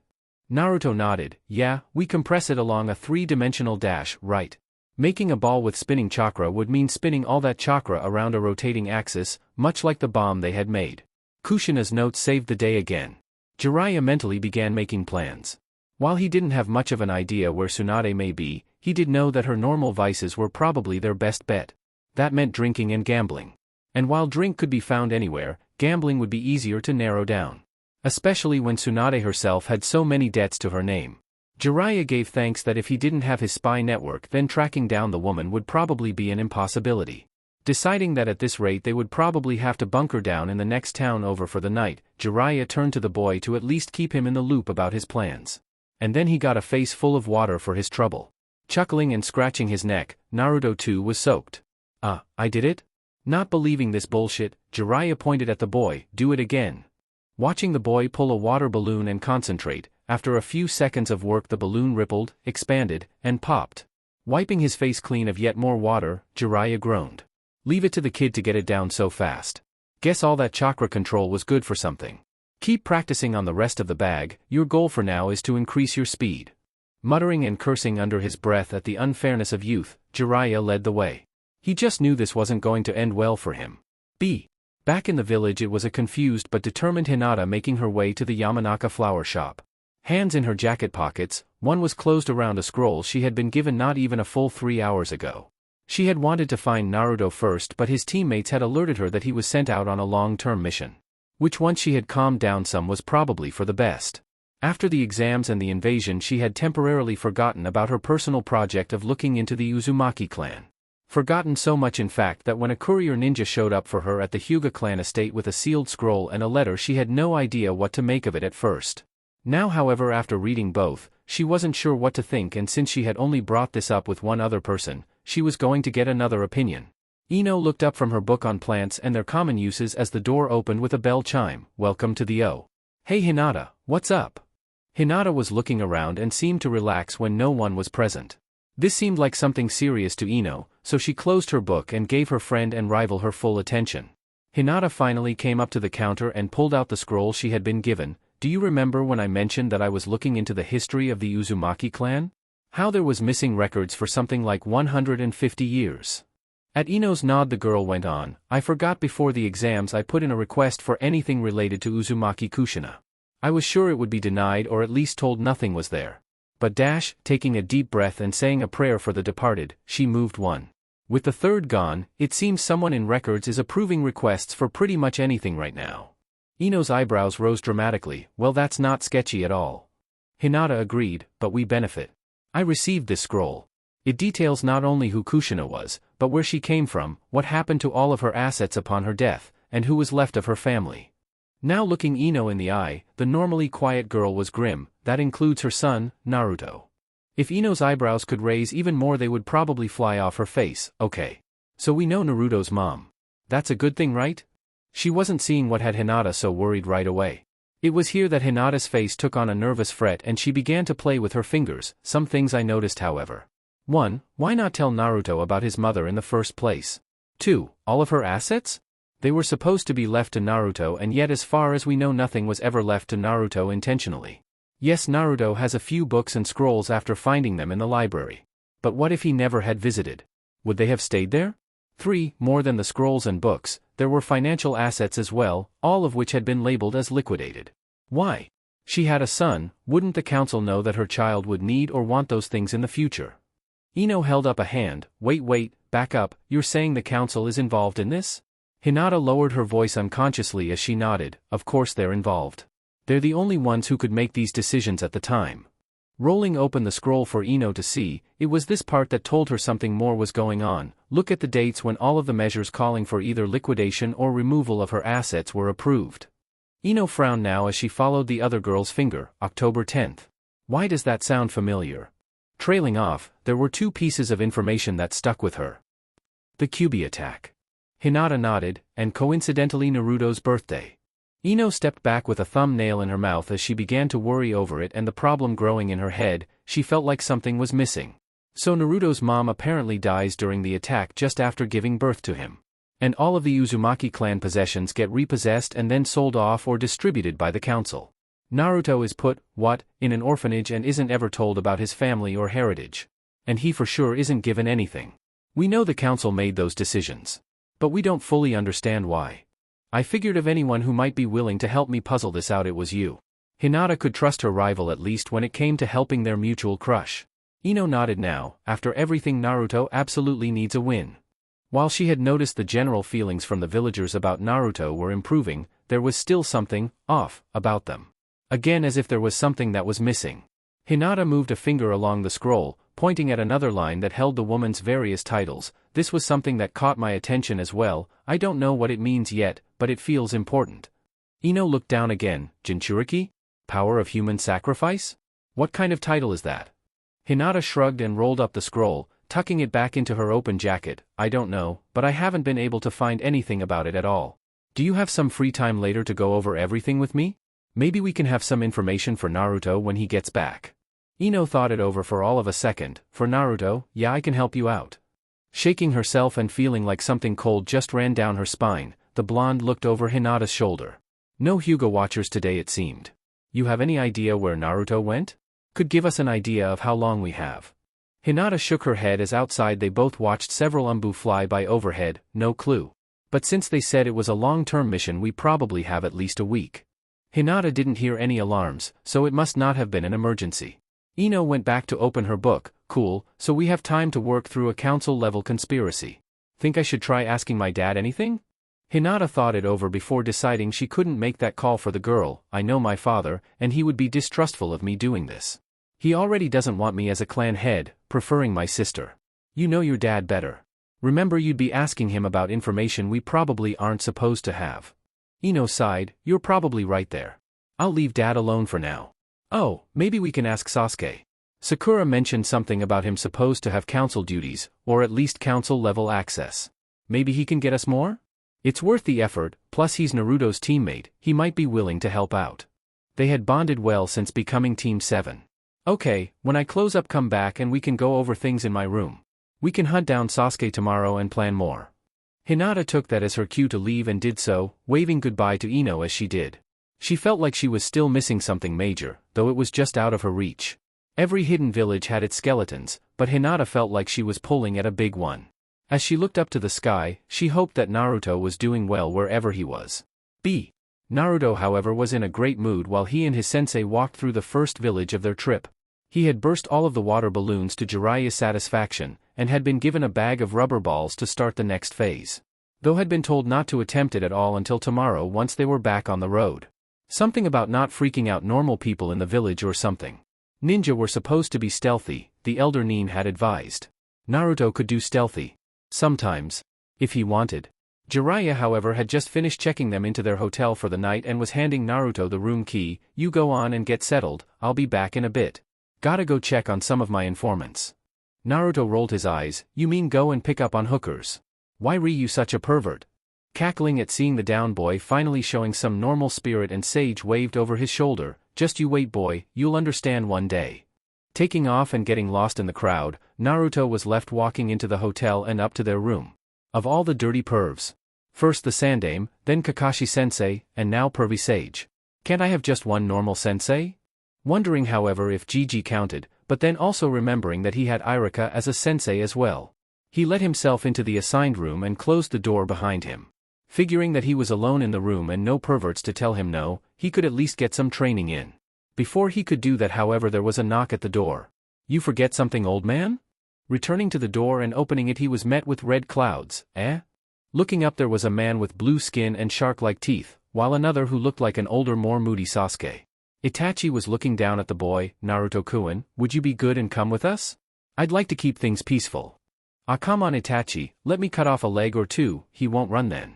Naruto nodded. Yeah, we compress it along a 3-dimensional dash, right? Making a ball with spinning chakra would mean spinning all that chakra around a rotating axis, much like the bomb they had made. Kushina's note saved the day again. Jiraiya mentally began making plans. While he didn't have much of an idea where Tsunade may be, he did know that her normal vices were probably their best bet. That meant drinking and gambling. And while drink could be found anywhere, gambling would be easier to narrow down. Especially when Tsunade herself had so many debts to her name. Jiraiya gave thanks that if he didn't have his spy network, then tracking down the woman would probably be an impossibility. Deciding that at this rate they would probably have to bunker down in the next town over for the night, Jiraiya turned to the boy to at least keep him in the loop about his plans. And then he got a face full of water for his trouble. Chuckling and scratching his neck, Naruto too was soaked. I did it? Not believing this bullshit, Jiraiya pointed at the boy. Do it again. Watching the boy pull a water balloon and concentrate, after a few seconds of work the balloon rippled, expanded, and popped. Wiping his face clean of yet more water, Jiraiya groaned. Leave it to the kid to get it down so fast. Guess all that chakra control was good for something. Keep practicing on the rest of the bag. Your goal for now is to increase your speed. Muttering and cursing under his breath at the unfairness of youth, Jiraiya led the way. He just knew this wasn't going to end well for him. Back in the village it was a confused but determined Hinata making her way to the Yamanaka flower shop. Hands in her jacket pockets, one was closed around a scroll she had been given not even a full 3 hours ago. She had wanted to find Naruto first, but his teammates had alerted her that he was sent out on a long-term mission. Which once she had calmed down some was probably for the best. After the exams and the invasion she had temporarily forgotten about her personal project of looking into the Uzumaki clan. Forgotten so much in fact that when a courier ninja showed up for her at the Hyuga clan estate with a sealed scroll and a letter she had no idea what to make of it at first. Now however after reading both, she wasn't sure what to think, and since she had only brought this up with one other person, she was going to get another opinion. Ino looked up from her book on plants and their common uses as the door opened with a bell chime. Welcome to the O. Hey Hinata, what's up? Hinata was looking around and seemed to relax when no one was present. This seemed like something serious to Ino, so she closed her book and gave her friend and rival her full attention. Hinata finally came up to the counter and pulled out the scroll she had been given. Do you remember when I mentioned that I was looking into the history of the Uzumaki clan? How there was missing records for something like 150 years. At Ino's nod the girl went on, I forgot before the exams I put in a request for anything related to Uzumaki Kushina. I was sure it would be denied or at least told nothing was there. But taking a deep breath and saying a prayer for the departed, she moved one. With the third gone, it seems someone in records is approving requests for pretty much anything right now. Ino's eyebrows rose dramatically. Well, that's not sketchy at all. Hinata agreed, but we benefit. I received this scroll. It details not only who Kushina was, but where she came from, what happened to all of her assets upon her death, and who was left of her family. Now looking Ino in the eye, the normally quiet girl was grim. That includes her son, Naruto. If Ino's eyebrows could raise even more they would probably fly off her face. Okay. So we know Naruto's mom. That's a good thing, right? She wasn't seeing what had Hinata so worried right away. It was here that Hinata's face took on a nervous fret and she began to play with her fingers. Some things I noticed however. 1. Why not tell Naruto about his mother in the first place? 2. All of her assets? They were supposed to be left to Naruto, and yet as far as we know nothing was ever left to Naruto intentionally. Yes, Naruto has a few books and scrolls after finding them in the library. But what if he never had visited? Would they have stayed there? 3. More than the scrolls and books, there were financial assets as well, all of which had been labeled as liquidated. Why? She had a son, wouldn't the council know that her child would need or want those things in the future? Ino held up a hand. Wait, back up, you're saying the council is involved in this? Hinata lowered her voice unconsciously as she nodded. Of course they're involved. They're the only ones who could make these decisions at the time. Rolling open the scroll for Ino to see, it was this part that told her something more was going on. Look at the dates when all of the measures calling for either liquidation or removal of her assets were approved. Ino frowned now as she followed the other girl's finger. October 10th. Why does that sound familiar? Trailing off, there were 2 pieces of information that stuck with her. The Kyuubi attack. Hinata nodded, and coincidentally Naruto's birthday. Ino stepped back with a thumbnail in her mouth as she began to worry over it and the problem growing in her head. She felt like something was missing. So Naruto's mom apparently dies during the attack just after giving birth to him. And all of the Uzumaki clan possessions get repossessed and then sold off or distributed by the council. Naruto is put, in an orphanage and isn't ever told about his family or heritage. And he for sure isn't given anything. We know the council made those decisions. But we don't fully understand why. I figured if anyone who might be willing to help me puzzle this out it was you. Hinata could trust her rival at least when it came to helping their mutual crush. Ino nodded now. After everything, Naruto absolutely needs a win. While she had noticed the general feelings from the villagers about Naruto were improving, there was still something off about them. Again, as if there was something that was missing. Hinata moved a finger along the scroll, pointing at another line that held the woman's various titles. This was something that caught my attention as well. I don't know what it means yet, but it feels important. Ino looked down again. Jinchuriki? Power of human sacrifice? What kind of title is that? Hinata shrugged and rolled up the scroll, tucking it back into her open jacket. I don't know, but I haven't been able to find anything about it at all. Do you have some free time later to go over everything with me? Maybe we can have some information for Naruto when he gets back. Ino thought it over for all of a second. For Naruto, yeah, I can help you out. Shaking herself and feeling like something cold just ran down her spine, the blonde looked over Hinata's shoulder. No Hyuga watchers today it seemed. You have any idea where Naruto went? Could give us an idea of how long we have. Hinata shook her head as outside they both watched several umbu fly by overhead. No clue. But since they said it was a long-term mission we probably have at least a week. Hinata didn't hear any alarms, so it must not have been an emergency. Ino went back to open her book. Cool, so we have time to work through a council-level conspiracy. Think I should try asking my dad anything? Hinata thought it over before deciding she couldn't make that call for the girl. I know my father, and he would be distrustful of me doing this. He already doesn't want me as a clan head, preferring my sister. You know your dad better. Remember you'd be asking him about information we probably aren't supposed to have. Ino sighed. You're probably right there. I'll leave dad alone for now. Oh, maybe we can ask Sasuke. Sakura mentioned something about him supposed to have council duties, or at least council-level access. Maybe he can get us more? It's worth the effort, plus he's Naruto's teammate, he might be willing to help out. They had bonded well since becoming Team 7. Okay, when I close up come back and we can go over things in my room. We can hunt down Sasuke tomorrow and plan more. Hinata took that as her cue to leave and did so, waving goodbye to Ino as she did. She felt like she was still missing something major, though it was just out of her reach. Every hidden village had its skeletons, but Hinata felt like she was pulling at a big one. As she looked up to the sky, she hoped that Naruto was doing well wherever he was. Naruto, however, was in a great mood while he and his sensei walked through the first village of their trip. He had burst all of the water balloons to Jiraiya's satisfaction, and had been given a bag of rubber balls to start the next phase. Though had been told not to attempt it at all until tomorrow once they were back on the road. Something about not freaking out normal people in the village or something. Ninja were supposed to be stealthy, the elder Nin had advised. Naruto could do stealthy. Sometimes. If he wanted. Jiraiya, however, had just finished checking them into their hotel for the night and was handing Naruto the room key. You go on and get settled, I'll be back in a bit. Gotta go check on some of my informants. Naruto rolled his eyes. You mean go and pick up on hookers? Why were you such a pervert? Cackling at seeing the down boy finally showing some normal spirit, and Sage waved over his shoulder. Just you wait, boy, you'll understand one day. Taking off and getting lost in the crowd, Naruto was left walking into the hotel and up to their room. Of all the dirty pervs. First the Sandame, then Kakashi Sensei, and now Pervy Sage. Can't I have just one normal sensei? Wondering however if Gigi counted, but then also remembering that he had Irika as a sensei as well. He let himself into the assigned room and closed the door behind him. Figuring that he was alone in the room and no perverts to tell him no, he could at least get some training in. Before he could do that however there was a knock at the door. "You forget something, old man?" Returning to the door and opening it he was met with red clouds. Looking up there was a man with blue skin and shark-like teeth, while another who looked like an older more moody Sasuke. Itachi was looking down at the boy. "Naruto-kun, would you be good and come with us? I'd like to keep things peaceful." "Ah, come on Itachi, let me cut off a leg or two, he won't run then."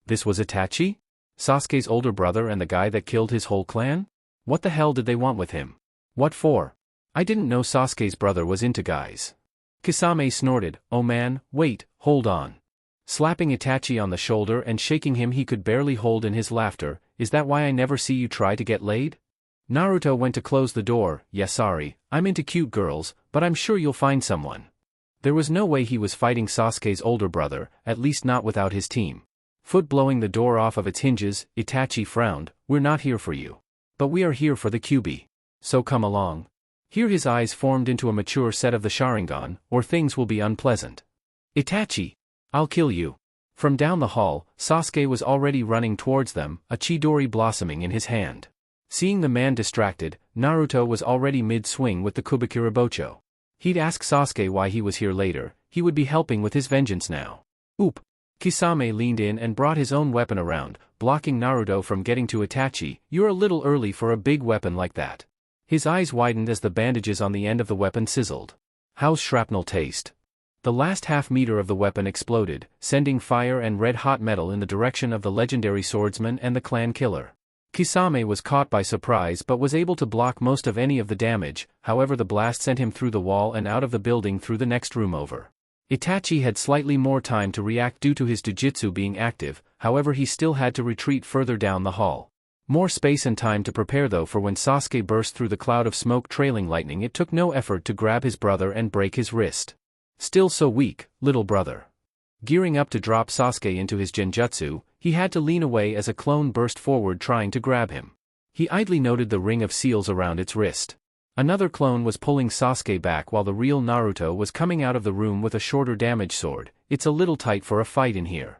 This was Itachi? Sasuke's older brother and the guy that killed his whole clan? What the hell did they want with him? What for? I didn't know Sasuke's brother was into guys. Kisame snorted, "Oh man, wait, hold on." Slapping Itachi on the shoulder and shaking him he could barely hold in his laughter. "Is that why I never see you try to get laid?" Naruto went to close the door. "Yeah, sorry, I'm into cute girls, but I'm sure you'll find someone." There was no way he was fighting Sasuke's older brother, at least not without his team. Foot blowing the door off of its hinges, Itachi frowned. "We're not here for you. But we are here for the Kyuubi. So come along." Here his eyes formed into a mature set of the Sharingan, or things will be unpleasant. "Itachi! I'll kill you." From down the hall, Sasuke was already running towards them, a Chidori blossoming in his hand. Seeing the man distracted, Naruto was already mid-swing with the Kubikira Bocho. He'd ask Sasuke why he was here later, he would be helping with his vengeance now. Oop! Kisame leaned in and brought his own weapon around, blocking Naruto from getting to Itachi. "You're a little early for a big weapon like that." His eyes widened as the bandages on the end of the weapon sizzled. "How's shrapnel taste?" The last half-meter of the weapon exploded, sending fire and red-hot metal in the direction of the legendary swordsman and the clan killer. Kisame was caught by surprise but was able to block most of any of the damage, however the blast sent him through the wall and out of the building through the next room over. Itachi had slightly more time to react due to his jujitsu being active, however he still had to retreat further down the hall. More space and time to prepare though, for when Sasuke burst through the cloud of smoke trailing lightning it took no effort to grab his brother and break his wrist. "Still so weak, little brother." Gearing up to drop Sasuke into his genjutsu, he had to lean away as a clone burst forward trying to grab him. He idly noted the ring of seals around its wrist. Another clone was pulling Sasuke back while the real Naruto was coming out of the room with a shorter damage sword. "It's a little tight for a fight in here."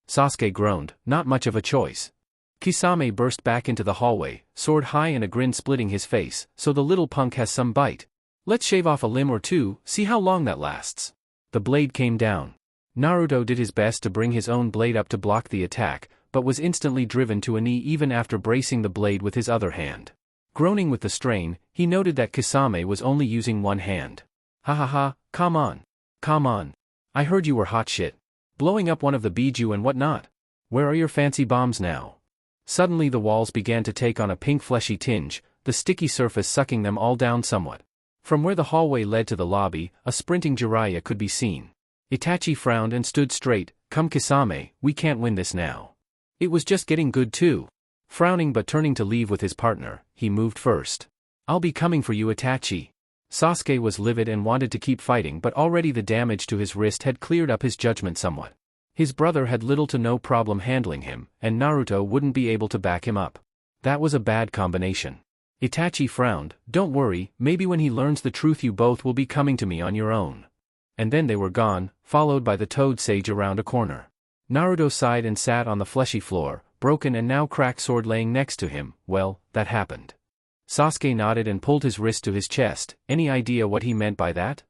Sasuke groaned, "Not much of a choice." Kisame burst back into the hallway, sword high and a grin splitting his face. "So the little punk has some bite. Let's shave off a limb or two, see how long that lasts." The blade came down. Naruto did his best to bring his own blade up to block the attack, but was instantly driven to a knee even after bracing the blade with his other hand. Groaning with the strain, he noted that Kisame was only using one hand. "Ha ha ha, come on. Come on. I heard you were hot shit. Blowing up one of the Biju and whatnot. Where are your fancy bombs now?" Suddenly the walls began to take on a pink fleshy tinge, the sticky surface sucking them all down somewhat. From where the hallway led to the lobby, a sprinting Jiraiya could be seen. Itachi frowned and stood straight. "Come Kisame, we can't win this now." It was just getting good too. Frowning but turning to leave with his partner, he moved first. "I'll be coming for you Itachi." Sasuke was livid and wanted to keep fighting but already the damage to his wrist had cleared up his judgment somewhat. His brother had little to no problem handling him, and Naruto wouldn't be able to back him up. That was a bad combination. Itachi frowned. "Don't worry, maybe when he learns the truth you both will be coming to me on your own." And then they were gone, followed by the Toad Sage around a corner. Naruto sighed and sat on the fleshy floor, broken and now cracked sword laying next to him. "Well, that happened." Sasuke nodded and pulled his wrist to his chest. Any idea what he meant by that?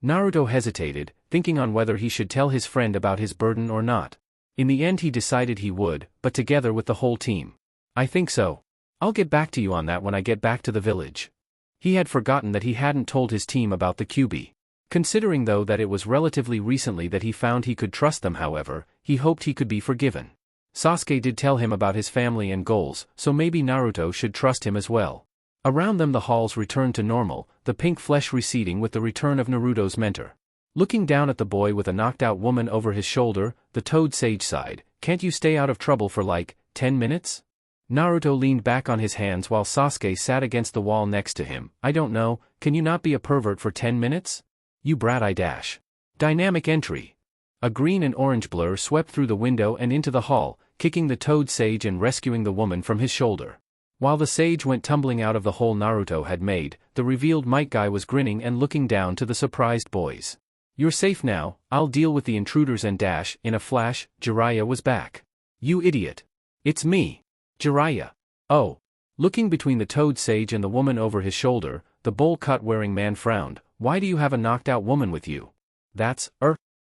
Naruto hesitated, thinking on whether he should tell his friend about his burden or not. In the end he decided he would, but together with the whole team. "I think so. I'll get back to you on that when I get back to the village." He had forgotten that he hadn't told his team about the Kyuubi. Considering though that it was relatively recently that he found he could trust them however, he hoped he could be forgiven. Sasuke did tell him about his family and goals, so maybe Naruto should trust him as well. Around them the halls returned to normal, the pink flesh receding with the return of Naruto's mentor. Looking down at the boy with a knocked-out woman over his shoulder, the Toad Sage sighed. "Can't you stay out of trouble for like, 10 minutes? Naruto leaned back on his hands while Sasuke sat against the wall next to him. "I don't know, can you not be a pervert for 10 minutes? You brat I dash." Dynamic entry. A green and orange blur swept through the window and into the hall, kicking the Toad Sage and rescuing the woman from his shoulder. While the sage went tumbling out of the hole Naruto had made, the revealed Might Guy was grinning and looking down to the surprised boys. "You're safe now, I'll deal with the intruders," and dash, in a flash, Jiraiya was back. "You idiot. It's me. Jiraiya." "Oh." Looking between the toad sage and the woman over his shoulder, the bowl-cut wearing man frowned. "Why do you have a knocked-out woman with you?" "That's,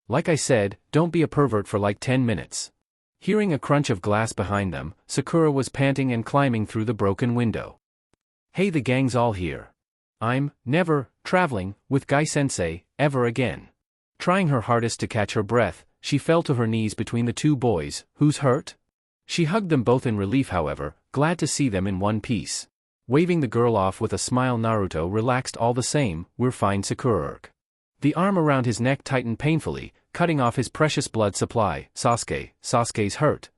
like I said, don't be a pervert for like 10 minutes. Hearing a crunch of glass behind them, Sakura was panting and climbing through the broken window. "Hey, the gang's all here. I'm never traveling with Guy-sensei ever again." Trying her hardest to catch her breath, she fell to her knees between the two boys. "Who's hurt?" She hugged them both in relief, however, glad to see them in one piece. Waving the girl off with a smile, Naruto relaxed. "All the same, we're fine, Sakura." The arm around his neck tightened painfully, cutting off his precious blood supply. Sasuke's hurt.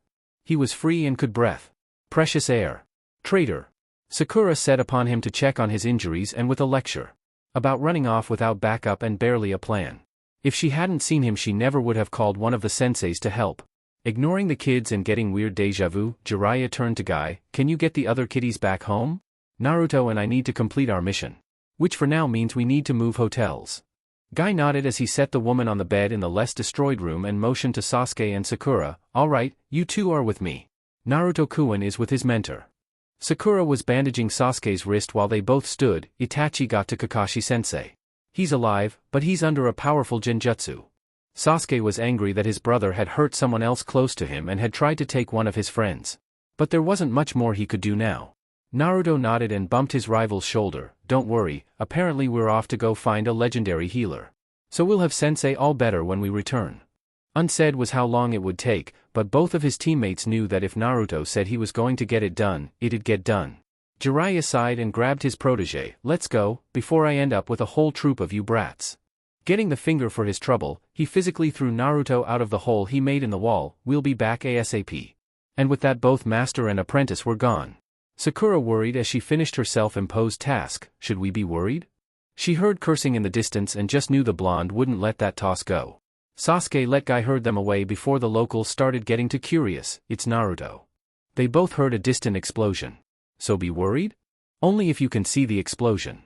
He was free and could breathe. Precious air. Traitor. Sakura set upon him to check on his injuries and with a lecture about running off without backup and barely a plan. If she hadn't seen him, she never would have called one of the senseis to help. Ignoring the kids and getting weird déjà vu, Jiraiya turned to Guy. "Can you get the other kiddies back home? Naruto and I need to complete our mission. Which for now means we need to move hotels." Guy nodded as he set the woman on the bed in the less destroyed room and motioned to Sasuke and Sakura. "All right, you two are with me. Naruto-kun is with his mentor." Sakura was bandaging Sasuke's wrist while they both stood. "Itachi got to Kakashi-sensei. He's alive, but he's under a powerful genjutsu." Sasuke was angry that his brother had hurt someone else close to him and had tried to take one of his friends. But there wasn't much more he could do now. Naruto nodded and bumped his rival's shoulder. "Don't worry, apparently we're off to go find a legendary healer. So we'll have sensei all better when we return." Unsaid was how long it would take, but both of his teammates knew that if Naruto said he was going to get it done, it'd get done. Jiraiya sighed and grabbed his protege. "Let's go, before I end up with a whole troop of you brats." Getting the finger for his trouble, he physically threw Naruto out of the hole he made in the wall. "We'll be back ASAP." And with that, both master and apprentice were gone. Sakura worried as she finished her self-imposed task. "Should we be worried?" She heard cursing in the distance and just knew the blonde wouldn't let that toss go. Sasuke let Guy herd them away before the locals started getting too curious. "It's Naruto." They both heard a distant explosion. "So be worried? Only if you can see the explosion."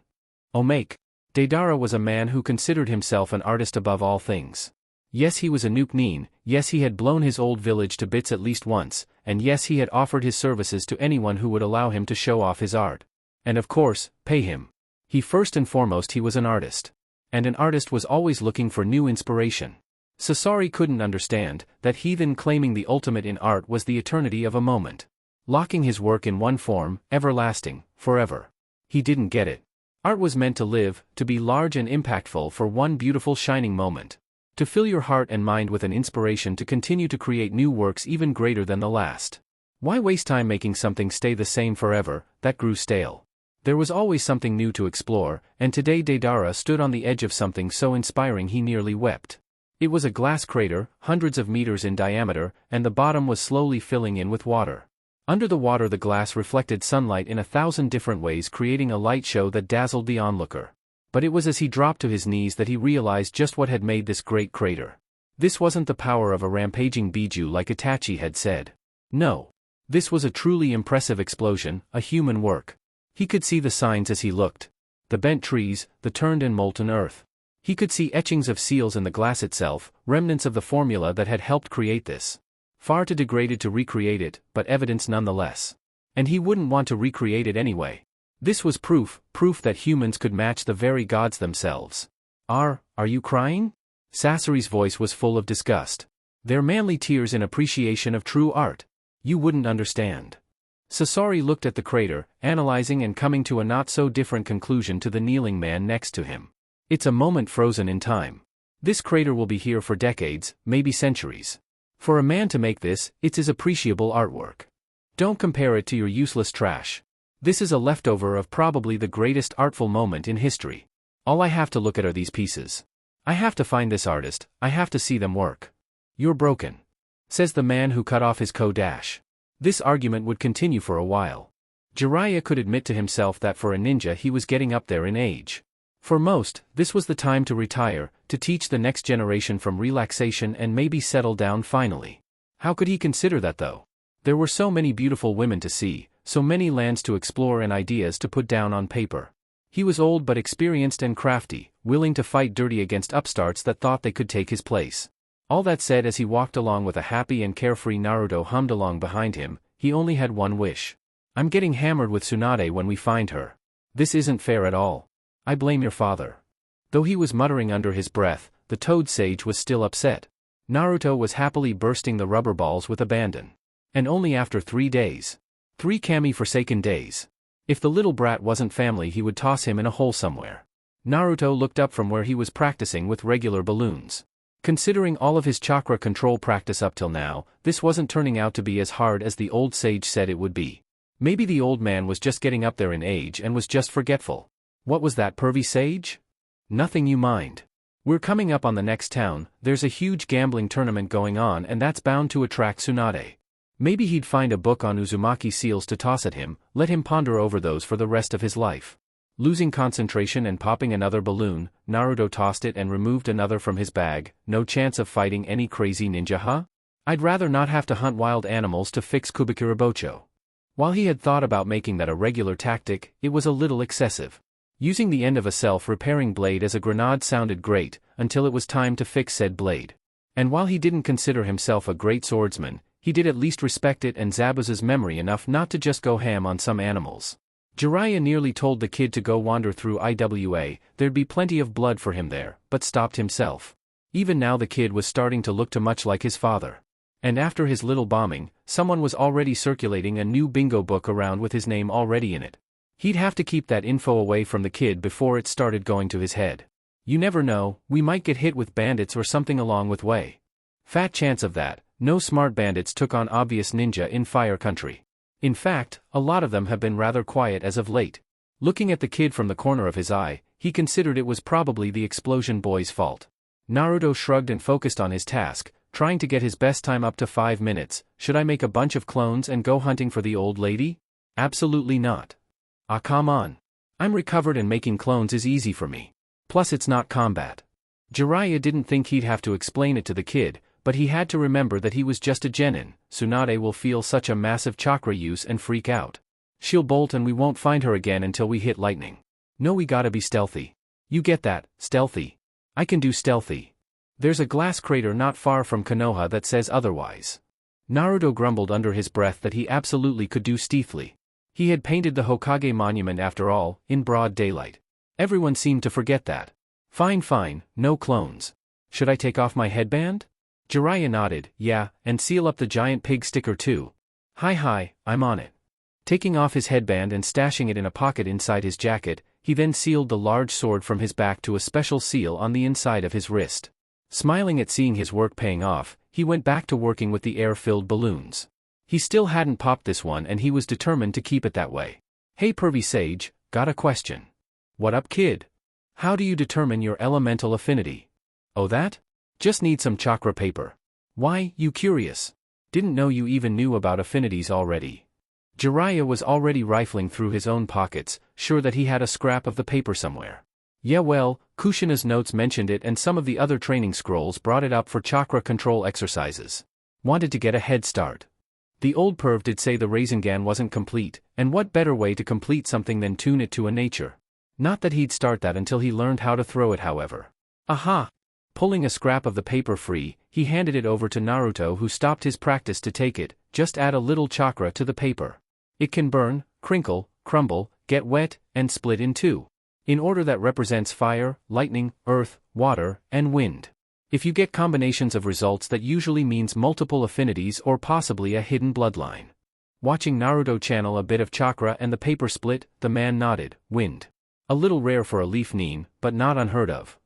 Omake. Deidara was a man who considered himself an artist above all things. Yes, he was a Nuke-nin, yes, he had blown his old village to bits at least once, and yes, he had offered his services to anyone who would allow him to show off his art. And of course, pay him. First and foremost, he was an artist. And an artist was always looking for new inspiration. Sasori couldn't understand that heathen claiming the ultimate in art was the eternity of a moment. Locking his work in one form, everlasting, forever. He didn't get it. Art was meant to live, to be large and impactful for one beautiful shining moment. To fill your heart and mind with an inspiration to continue to create new works even greater than the last. Why waste time making something stay the same forever? That grew stale. There was always something new to explore, and today Deidara stood on the edge of something so inspiring he nearly wept. It was a glass crater, hundreds of meters in diameter, and the bottom was slowly filling in with water. Under the water, the glass reflected sunlight in 1,000 different ways, creating a light show that dazzled the onlooker. But it was as he dropped to his knees that he realized just what had made this great crater. This wasn't the power of a rampaging biju like Itachi had said. No. This was a truly impressive explosion, a human work. He could see the signs as he looked. The bent trees, the turned and molten earth. He could see etchings of seals in the glass itself, remnants of the formula that had helped create this. Far too degraded to recreate it, but evidence nonetheless. And he wouldn't want to recreate it anyway. This was proof that humans could match the very gods themselves. Are you crying?" Sasori's voice was full of disgust. "They're manly tears in appreciation of true art. You wouldn't understand." Sasori looked at the crater, analyzing and coming to a not-so-different conclusion to the kneeling man next to him. "It's a moment frozen in time. This crater will be here for decades, maybe centuries. For a man to make this, it's his appreciable artwork. Don't compare it to your useless trash. This is a leftover of probably the greatest artful moment in history. All I have to look at are these pieces. I have to find this artist, I have to see them work." "You're broken," says the man who cut off his ko-dash. This argument would continue for a while. Jiraiya could admit to himself that for a ninja he was getting up there in age. For most, this was the time to retire, to teach the next generation from relaxation and maybe settle down finally. How could he consider that though? There were so many beautiful women to see, so many lands to explore and ideas to put down on paper. He was old but experienced and crafty, willing to fight dirty against upstarts that thought they could take his place. All that said, as he walked along with a happy and carefree Naruto hummed along behind him, he only had one wish. I'm getting hammered with Tsunade when we find her. This isn't fair at all. I blame your father. Though he was muttering under his breath, the Toad Sage was still upset. Naruto was happily bursting the rubber balls with abandon. And only after 3 days. 3 Kami-forsaken days. If the little brat wasn't family, he would toss him in a hole somewhere. Naruto looked up from where he was practicing with regular balloons. Considering all of his chakra control practice up till now, this wasn't turning out to be as hard as the old sage said it would be. Maybe the old man was just getting up there in age and was just forgetful. What was that, pervy sage? Nothing, you mind. We're coming up on the next town, there's a huge gambling tournament going on and that's bound to attract Tsunade. Maybe he'd find a book on Uzumaki seals to toss at him, let him ponder over those for the rest of his life. Losing concentration and popping another balloon, Naruto tossed it and removed another from his bag. No chance of fighting any crazy ninja, huh? I'd rather not have to hunt wild animals to fix Kubikirabocho. While he had thought about making that a regular tactic, it was a little excessive. Using the end of a self-repairing blade as a grenade sounded great, until it was time to fix said blade. And while he didn't consider himself a great swordsman, he did at least respect it and Zabuza's memory enough not to just go ham on some animals. Jiraiya nearly told the kid to go wander through IWA, there'd be plenty of blood for him there, but stopped himself. Even now the kid was starting to look too much like his father. And after his little bombing, someone was already circulating a new bingo book around with his name already in it. He'd have to keep that info away from the kid before it started going to his head. You never know, we might get hit with bandits or something along with way. Fat chance of that. No smart bandits took on obvious ninja in Fire Country. In fact, a lot of them have been rather quiet as of late. Looking at the kid from the corner of his eye, he considered it was probably the explosion boy's fault. Naruto shrugged and focused on his task, trying to get his best time up to 5 minutes. Should I make a bunch of clones and go hunting for the old lady? Absolutely not. Ah, come on. I'm recovered and making clones is easy for me. Plus it's not combat. Jiraiya didn't think he'd have to explain it to the kid, but he had to remember that he was just a genin. Tsunade will feel such a massive chakra use and freak out. She'll bolt and we won't find her again until we hit lightning. No, we gotta be stealthy. You get that, stealthy. I can do stealthy. There's a glass crater not far from Konoha that says otherwise. Naruto grumbled under his breath that he absolutely could do stealthily. He had painted the Hokage monument after all, in broad daylight. Everyone seemed to forget that. Fine, no clones. Should I take off my headband? Jiraiya nodded, yeah, and seal up the giant pig sticker too. Hi, I'm on it. Taking off his headband and stashing it in a pocket inside his jacket, he then sealed the large sword from his back to a special seal on the inside of his wrist. Smiling at seeing his work paying off, he went back to working with the air-filled balloons. He still hadn't popped this one and he was determined to keep it that way. Hey pervy sage, got a question. What up kid? How do you determine your elemental affinity? Oh that? Just need some chakra paper. Why, you curious? Didn't know you even knew about affinities already. Jiraiya was already rifling through his own pockets, sure that he had a scrap of the paper somewhere. Yeah well, Kushina's notes mentioned it and some of the other training scrolls brought it up for chakra control exercises. Wanted to get a head start. The old perv did say the Rasengan wasn't complete, and what better way to complete something than tune it to a nature. Not that he'd start that until he learned how to throw it however. Aha! Pulling a scrap of the paper free, he handed it over to Naruto who stopped his practice to take it. Just add a little chakra to the paper. It can burn, crinkle, crumble, get wet, and split in two. In order that represents fire, lightning, earth, water, and wind. If you get combinations of results that usually means multiple affinities or possibly a hidden bloodline. Watching Naruto channel a bit of chakra and the paper split, the man nodded, wind. A little rare for a leaf nin, but not unheard of.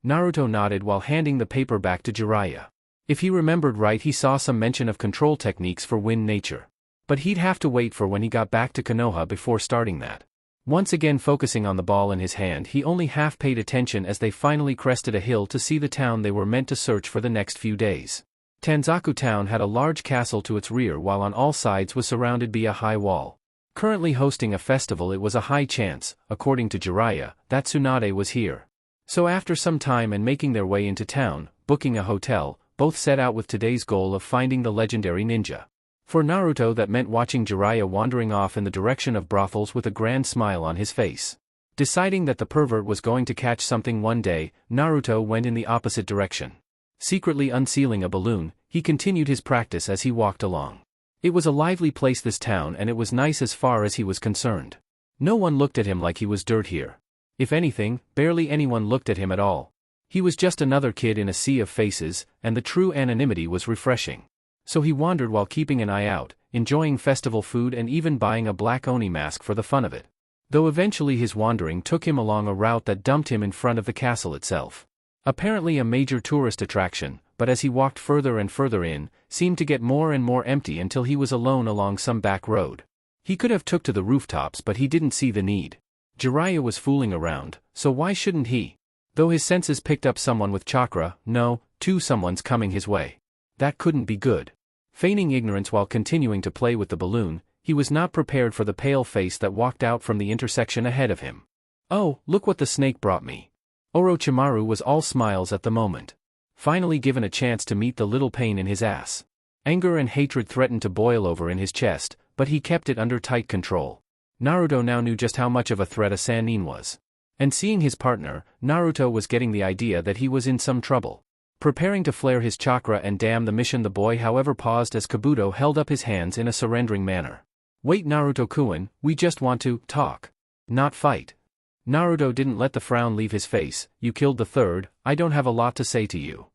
Naruto nodded while handing the paper back to Jiraiya. If he remembered right he saw some mention of control techniques for wind nature. But he'd have to wait for when he got back to Konoha before starting that. Once again focusing on the ball in his hand he only half paid attention as they finally crested a hill to see the town they were meant to search for the next few days. Tanzaku town had a large castle to its rear while on all sides was surrounded by a high wall. Currently hosting a festival it was a high chance, according to Jiraiya, that Tsunade was here. So after some time and making their way into town, booking a hotel, both set out with today's goal of finding the legendary ninja. For Naruto that meant watching Jiraiya wandering off in the direction of brothels with a grand smile on his face. Deciding that the pervert was going to catch something one day, Naruto went in the opposite direction. Secretly unsealing a balloon, he continued his practice as he walked along. It was a lively place, this town, and it was nice as far as he was concerned. No one looked at him like he was dirt here. If anything, barely anyone looked at him at all. He was just another kid in a sea of faces, and the true anonymity was refreshing. So he wandered while keeping an eye out, enjoying festival food and even buying a black Oni mask for the fun of it. Though eventually his wandering took him along a route that dumped him in front of the castle itself. Apparently a major tourist attraction, but as he walked further and further in, seemed to get more and more empty until he was alone along some back road. He could have took to the rooftops, but he didn't see the need. Jiraiya was fooling around, so why shouldn't he? Though his senses picked up someone with chakra, someone's coming his way. That couldn't be good. Feigning ignorance while continuing to play with the balloon, he was not prepared for the pale face that walked out from the intersection ahead of him. Oh, look what the snake brought me. Orochimaru was all smiles at the moment. Finally given a chance to meet the little pain in his ass. Anger and hatred threatened to boil over in his chest, but he kept it under tight control. Naruto now knew just how much of a threat a Sannin was. And seeing his partner, Naruto was getting the idea that he was in some trouble. Preparing to flare his chakra and damn the mission, the boy however paused as Kabuto held up his hands in a surrendering manner. Wait, Naruto-kun, we just want to talk. Not fight. Naruto didn't let the frown leave his face. You killed the third, I don't have a lot to say to you.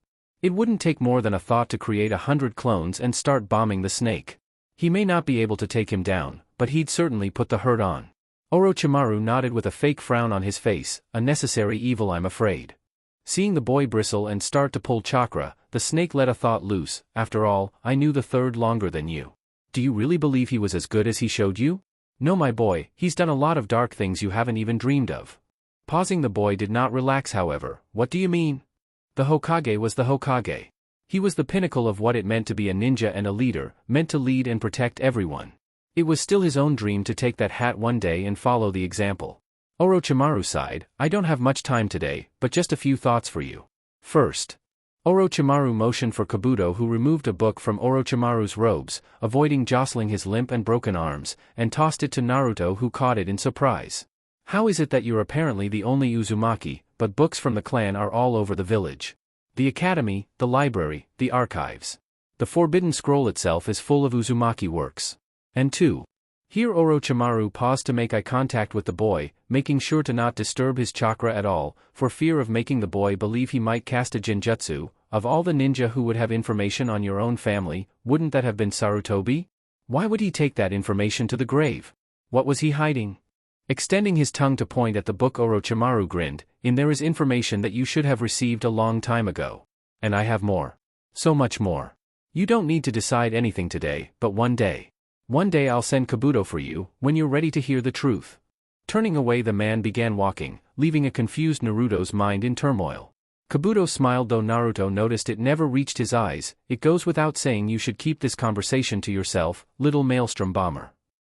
It wouldn't take more than a thought to create 100 clones and start bombing the snake. He may not be able to take him down, but he'd certainly put the hurt on. Orochimaru nodded with a fake frown on his face, a necessary evil, I'm afraid. Seeing the boy bristle and start to pull chakra, the snake let a thought loose. After all, I knew the third longer than you. Do you really believe he was as good as he showed you? No, my boy, he's done a lot of dark things you haven't even dreamed of. Pausing, the boy did not relax, however. What do you mean? The Hokage was the Hokage. He was the pinnacle of what it meant to be a ninja and a leader, meant to lead and protect everyone. It was still his own dream to take that hat one day and follow the example. Orochimaru sighed, I don't have much time today, but just a few thoughts for you. First. Orochimaru motioned for Kabuto, who removed a book from Orochimaru's robes, avoiding jostling his limp and broken arms, and tossed it to Naruto, who caught it in surprise. How is it that you're apparently the only Uzumaki, but books from the clan are all over the village? The academy, the library, the archives. The Forbidden Scroll itself is full of Uzumaki works. And 2. Here Orochimaru paused to make eye contact with the boy, making sure to not disturb his chakra at all, for fear of making the boy believe he might cast a genjutsu. Of all the ninja who would have information on your own family, wouldn't that have been Sarutobi? Why would he take that information to the grave? What was he hiding? Extending his tongue to point at the book, Orochimaru grinned, In there is information that you should have received a long time ago. And I have more. So much more. You don't need to decide anything today, but one day. One day I'll send Kabuto for you, when you're ready to hear the truth. Turning away, the man began walking, leaving a confused Naruto's mind in turmoil. Kabuto smiled, though Naruto noticed it never reached his eyes. It goes without saying you should keep this conversation to yourself, little maelstrom bomber.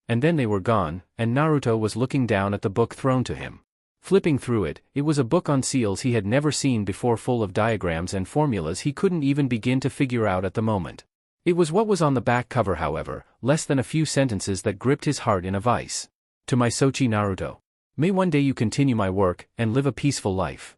And then they were gone, and Naruto was looking down at the book thrown to him. Flipping through it, it was a book on seals he had never seen before, full of diagrams and formulas he couldn't even begin to figure out at the moment. It was what was on the back cover, however, less than a few sentences that gripped his heart in a vice. To my Sochi Naruto. May one day you continue my work, and live a peaceful life.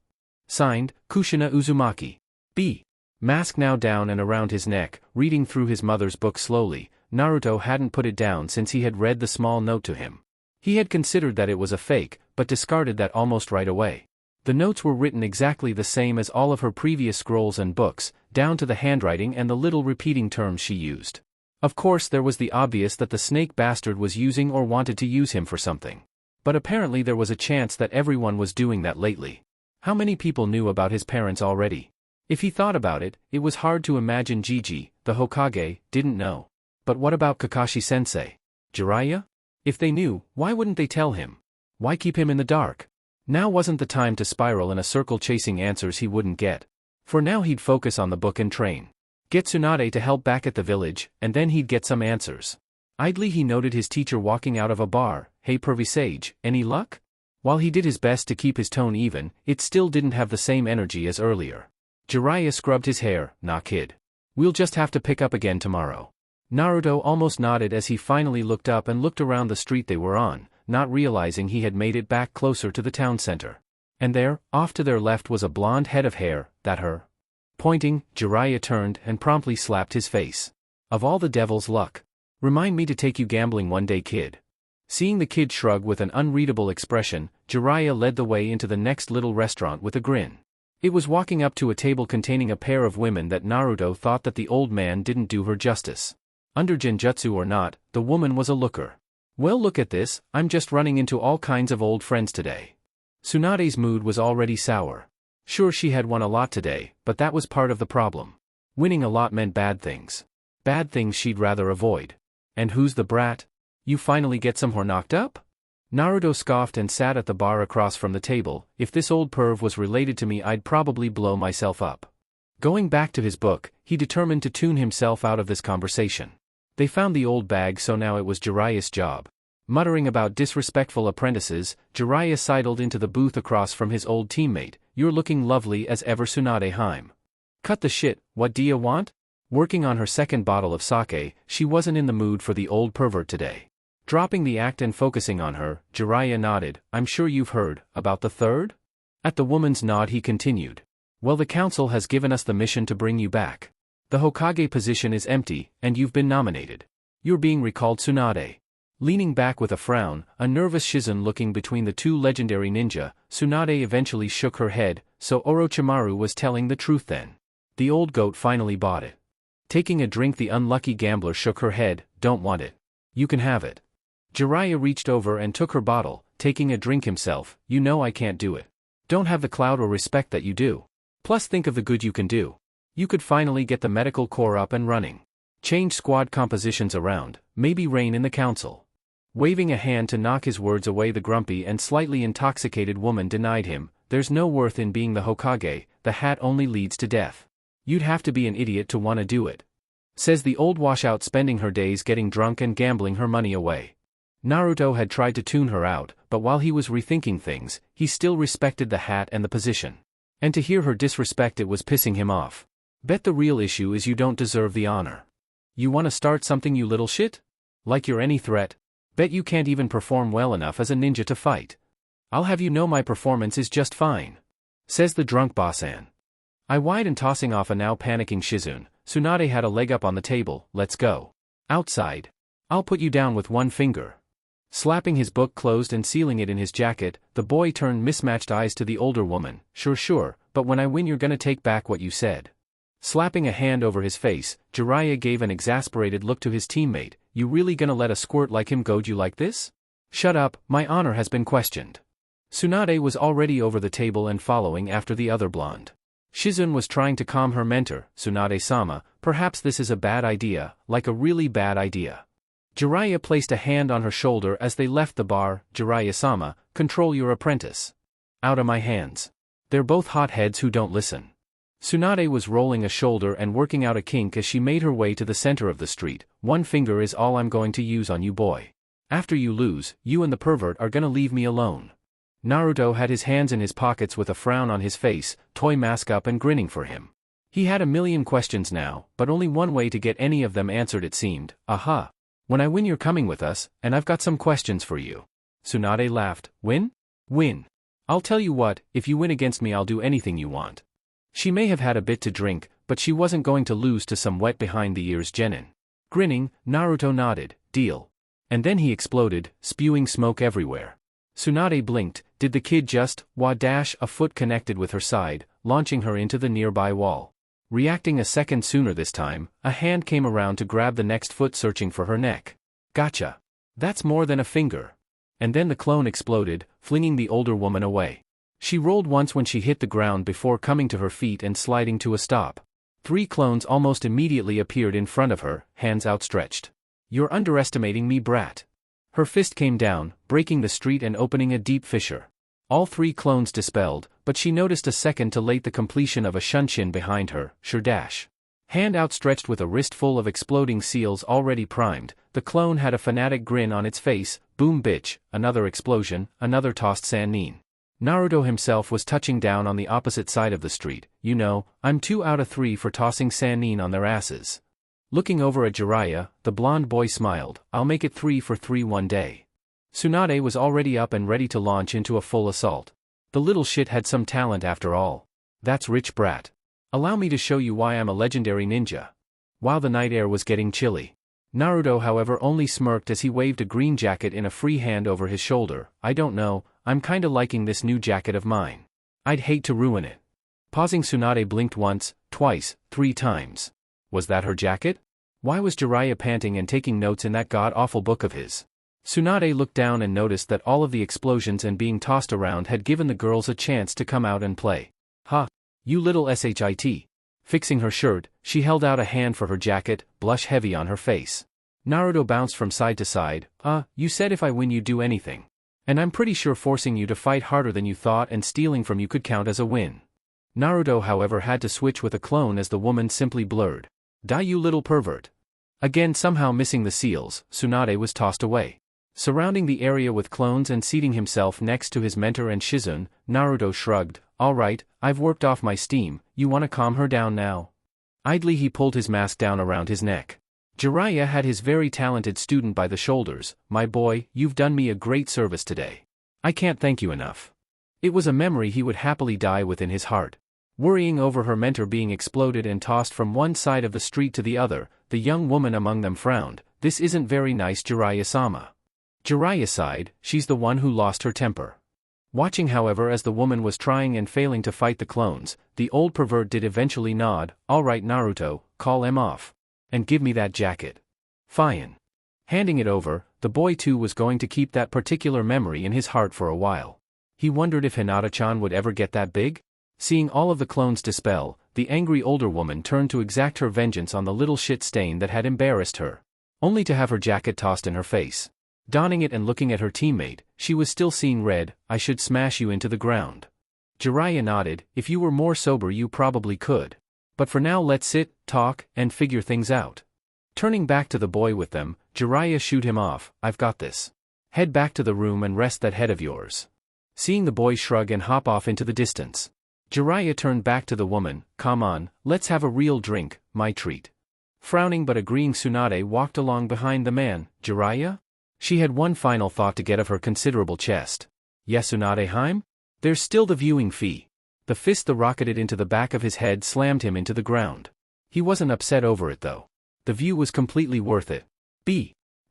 Signed, Kushina Uzumaki. B. Mask now down and around his neck, reading through his mother's book slowly, Naruto hadn't put it down since he had read the small note to him. He had considered that it was a fake, but discarded that almost right away. The notes were written exactly the same as all of her previous scrolls and books, down to the handwriting and the little repeating terms she used. Of course, there was the obvious that the snake bastard was using or wanted to use him for something. But apparently there was a chance that everyone was doing that lately. How many people knew about his parents already? If he thought about it, it was hard to imagine Jiji, the Hokage, didn't know. But what about Kakashi-sensei? Jiraiya? If they knew, why wouldn't they tell him? Why keep him in the dark? Now wasn't the time to spiral in a circle chasing answers he wouldn't get. For now he'd focus on the book and train. Get Tsunade to help back at the village, and then he'd get some answers. Idly he noted his teacher walking out of a bar. Hey pervy sage, any luck? While he did his best to keep his tone even, it still didn't have the same energy as earlier. Jiraiya scrubbed his hair. Nah kid. We'll just have to pick up again tomorrow. Naruto almost nodded as he finally looked up and looked around the street they were on, not realizing he had made it back closer to the town center. And there, off to their left was a blonde head of hair, that her. Pointing, Jiraiya turned and promptly slapped his face. Of all the devil's luck. Remind me to take you gambling one day, kid. Seeing the kid shrug with an unreadable expression, Jiraiya led the way into the next little restaurant with a grin. It was walking up to a table containing a pair of women that Naruto thought that the old man didn't do her justice. Under genjutsu or not, the woman was a looker. Well, look at this, I'm just running into all kinds of old friends today. Tsunade's mood was already sour. Sure, she had won a lot today, but that was part of the problem. Winning a lot meant bad things. Bad things she'd rather avoid. And who's the brat? You finally get some whore knocked up? Naruto scoffed and sat at the bar across from the table. If this old perv was related to me, I'd probably blow myself up. Going back to his book, he determined to tune himself out of this conversation. They found the old bag, so now it was Jiraiya's job. Muttering about disrespectful apprentices, Jiraiya sidled into the booth across from his old teammate. You're looking lovely as ever, Tsunade Heim. Cut the shit, what do you want? Working on her second bottle of sake, she wasn't in the mood for the old pervert today. Dropping the act and focusing on her, Jiraiya nodded. I'm sure you've heard about the third? At the woman's nod he continued. Well, the council has given us the mission to bring you back. The Hokage position is empty, and you've been nominated. You're being recalled, Tsunade. Leaning back with a frown, a nervous Shizun looking between the two legendary ninja, Tsunade eventually shook her head. So Orochimaru was telling the truth then. The old goat finally bought it. Taking a drink, the unlucky gambler shook her head. Don't want it. You can have it. Jiraiya reached over and took her bottle, taking a drink himself. You know I can't do it. Don't have the clout or respect that you do. Plus think of the good you can do. You could finally get the medical corps up and running. Change squad compositions around, maybe reign in the council. Waving a hand to knock his words away, the grumpy and slightly intoxicated woman denied him. There's no worth in being the Hokage, the hat only leads to death. You'd have to be an idiot to want to do it. Says the old washout, spending her days getting drunk and gambling her money away. Naruto had tried to tune her out, but while he was rethinking things, he still respected the hat and the position. And to hear her disrespect it was pissing him off. Bet the real issue is you don't deserve the honor. You want to start something, you little shit? Like you're any threat? Bet you can't even perform well enough as a ninja to fight. I'll have you know my performance is just fine. Says the drunk Bossan. I whined, and tossing off a now panicking Shizun, Tsunade had a leg up on the table. Let's go. Outside. I'll put you down with one finger. Slapping his book closed and sealing it in his jacket, the boy turned mismatched eyes to the older woman. Sure, but when I win you're gonna take back what you said. Slapping a hand over his face, Jiraiya gave an exasperated look to his teammate. You really gonna let a squirt like him goad you like this? Shut up, my honor has been questioned. Tsunade was already over the table and following after the other blonde. Shizun was trying to calm her mentor. Tsunade-sama, perhaps this is a bad idea, like a really bad idea. Jiraiya placed a hand on her shoulder as they left the bar. Jiraiya-sama, control your apprentice. Out of my hands. They're both hotheads who don't listen. Tsunade was rolling a shoulder and working out a kink as she made her way to the center of the street. One finger is all I'm going to use on you, boy. After you lose, you and the pervert are gonna leave me alone. Naruto had his hands in his pockets with a frown on his face, toy mask up and grinning for him. He had a million questions now, but only one way to get any of them answered it seemed. Aha. When I win you're coming with us, and I've got some questions for you. Tsunade laughed. Win? Win. I'll tell you what, if you win against me I'll do anything you want. She may have had a bit to drink, but she wasn't going to lose to some wet behind the ears genin. Grinning, Naruto nodded. Deal. And then he exploded, spewing smoke everywhere. Tsunade blinked. Did the kid just, a foot connected with her side, launching her into the nearby wall. Reacting a second sooner this time, a hand came around to grab the next foot, searching for her neck. Gotcha. That's more than a finger. And then the clone exploded, flinging the older woman away. She rolled once when she hit the ground before coming to her feet and sliding to a stop. 3 clones almost immediately appeared in front of her, hands outstretched. You're underestimating me, brat. Her fist came down, breaking the street and opening a deep fissure. All 3 clones dispelled, but she noticed a second too late the completion of a shunshin behind her. Sure dash. Hand outstretched with a wrist full of exploding seals already primed, the clone had a fanatic grin on its face. Boom bitch, another explosion, another tossed Sannin. Naruto himself was touching down on the opposite side of the street. You know, I'm 2 out of 3 for tossing Sannin on their asses. Looking over at Jiraiya, the blonde boy smiled. I'll make it 3 for 3 one day. Tsunade was already up and ready to launch into a full assault. The little shit had some talent after all. That's rich brat. Allow me to show you why I'm a legendary ninja. While the night air was getting chilly, Naruto however only smirked as he waved a green jacket in a free hand over his shoulder. I don't know, I'm kinda liking this new jacket of mine. I'd hate to ruin it. Pausing, Tsunade blinked once, twice, 3 times. Was that her jacket? Why was Jiraiya panting and taking notes in that god-awful book of his? Tsunade looked down and noticed that all of the explosions and being tossed around had given the girls a chance to come out and play. Ha! You little shit. Fixing her shirt, she held out a hand for her jacket, blush heavy on her face. Naruto bounced from side to side. You said if I win you do anything. And I'm pretty sure forcing you to fight harder than you thought and stealing from you could count as a win. Naruto however had to switch with a clone as the woman simply blurred. Die you little pervert. Again somehow missing the seals, Tsunade was tossed away. Surrounding the area with clones and seating himself next to his mentor and Shizune, Naruto shrugged. Alright, I've worked off my steam, you wanna calm her down now? Idly he pulled his mask down around his neck. Jiraiya had his very talented student by the shoulders. My boy, you've done me a great service today. I can't thank you enough. It was a memory he would happily die with in his heart. Worrying over her mentor being exploded and tossed from one side of the street to the other, the young woman among them frowned. This isn't very nice, Jiraiya-sama. Jiraiya sighed. She's the one who lost her temper. Watching however as the woman was trying and failing to fight the clones, the old pervert did eventually nod. Alright Naruto, call him off. And give me that jacket. Fine. Handing it over, the boy too was going to keep that particular memory in his heart for a while. He wondered if Hinata-chan would ever get that big? Seeing all of the clones dispel, the angry older woman turned to exact her vengeance on the little shit stain that had embarrassed her. Only to have her jacket tossed in her face. Donning it and looking at her teammate, she was still seeing red. I should smash you into the ground. Jiraiya nodded. If you were more sober you probably could. But for now let's sit, talk, and figure things out. Turning back to the boy with them, Jiraiya shooed him off. I've got this. Head back to the room and rest that head of yours. Seeing the boy shrug and hop off into the distance, Jiraiya turned back to the woman. Come on, let's have a real drink, my treat. Frowning but agreeing, Tsunade walked along behind the man. Jiraiya? She had one final thought to get of her considerable chest. Yes, Tsunade-heim? There's still the viewing fee. The fist that rocketed into the back of his head slammed him into the ground. He wasn't upset over it though. The view was completely worth it.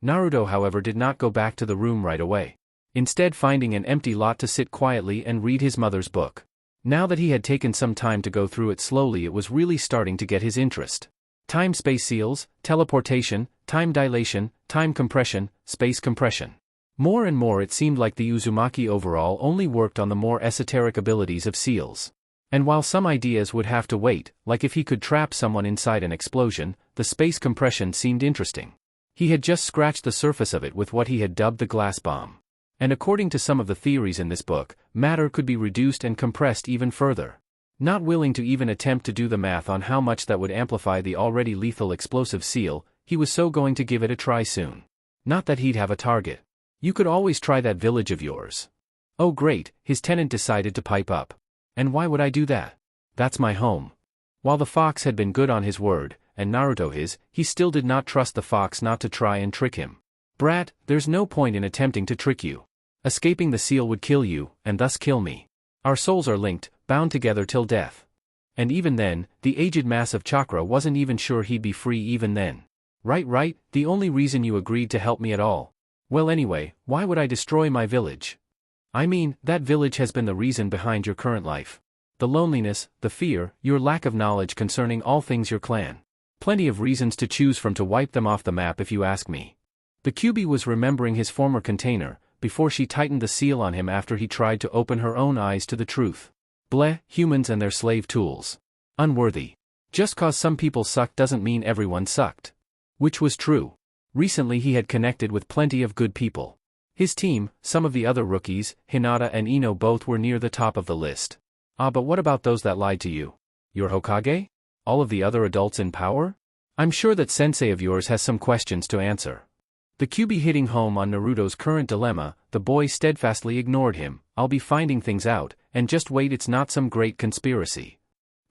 Naruto however did not go back to the room right away. Instead finding an empty lot to sit quietly and read his mother's book. Now that he had taken some time to go through it slowly, it was really starting to get his interest. Time-space seals, teleportation, time dilation, time compression, space compression. More and more it seemed like the Uzumaki overall only worked on the more esoteric abilities of seals. And while some ideas would have to wait, like if he could trap someone inside an explosion, the space compression seemed interesting. He had just scratched the surface of it with what he had dubbed the glass bomb. And according to some of the theories in this book, matter could be reduced and compressed even further. Not willing to even attempt to do the math on how much that would amplify the already lethal explosive seal, he was so going to give it a try soon. Not that he'd have a target. You could always try that village of yours. Oh great, his tenant decided to pipe up. And why would I do that? That's my home. While the fox had been good on his word, and Naruto his, he still did not trust the fox not to try and trick him. Brat, there's no point in attempting to trick you. Escaping the seal would kill you, and thus kill me. Our souls are linked, bound together till death. And even then, the aged mass of chakra wasn't even sure he'd be free even then. Right, the only reason you agreed to help me at all. Well anyway, why would I destroy my village? I mean, that village has been the reason behind your current life. The loneliness, the fear, your lack of knowledge concerning all things your clan. Plenty of reasons to choose from to wipe them off the map if you ask me. The Kyuubi was remembering his former container, before she tightened the seal on him after he tried to open her own eyes to the truth. Bleh, humans and their slave tools. Unworthy. Just cause some people suck doesn't mean everyone sucked. Which was true. Recently he had connected with plenty of good people. His team, some of the other rookies, Hinata and Ino both were near the top of the list. But what about those that lied to you? Your Hokage? All of the other adults in power? I'm sure that sensei of yours has some questions to answer. The Kyuubi hitting home on Naruto's current dilemma, the boy steadfastly ignored him. I'll be finding things out, and just wait, it's not some great conspiracy.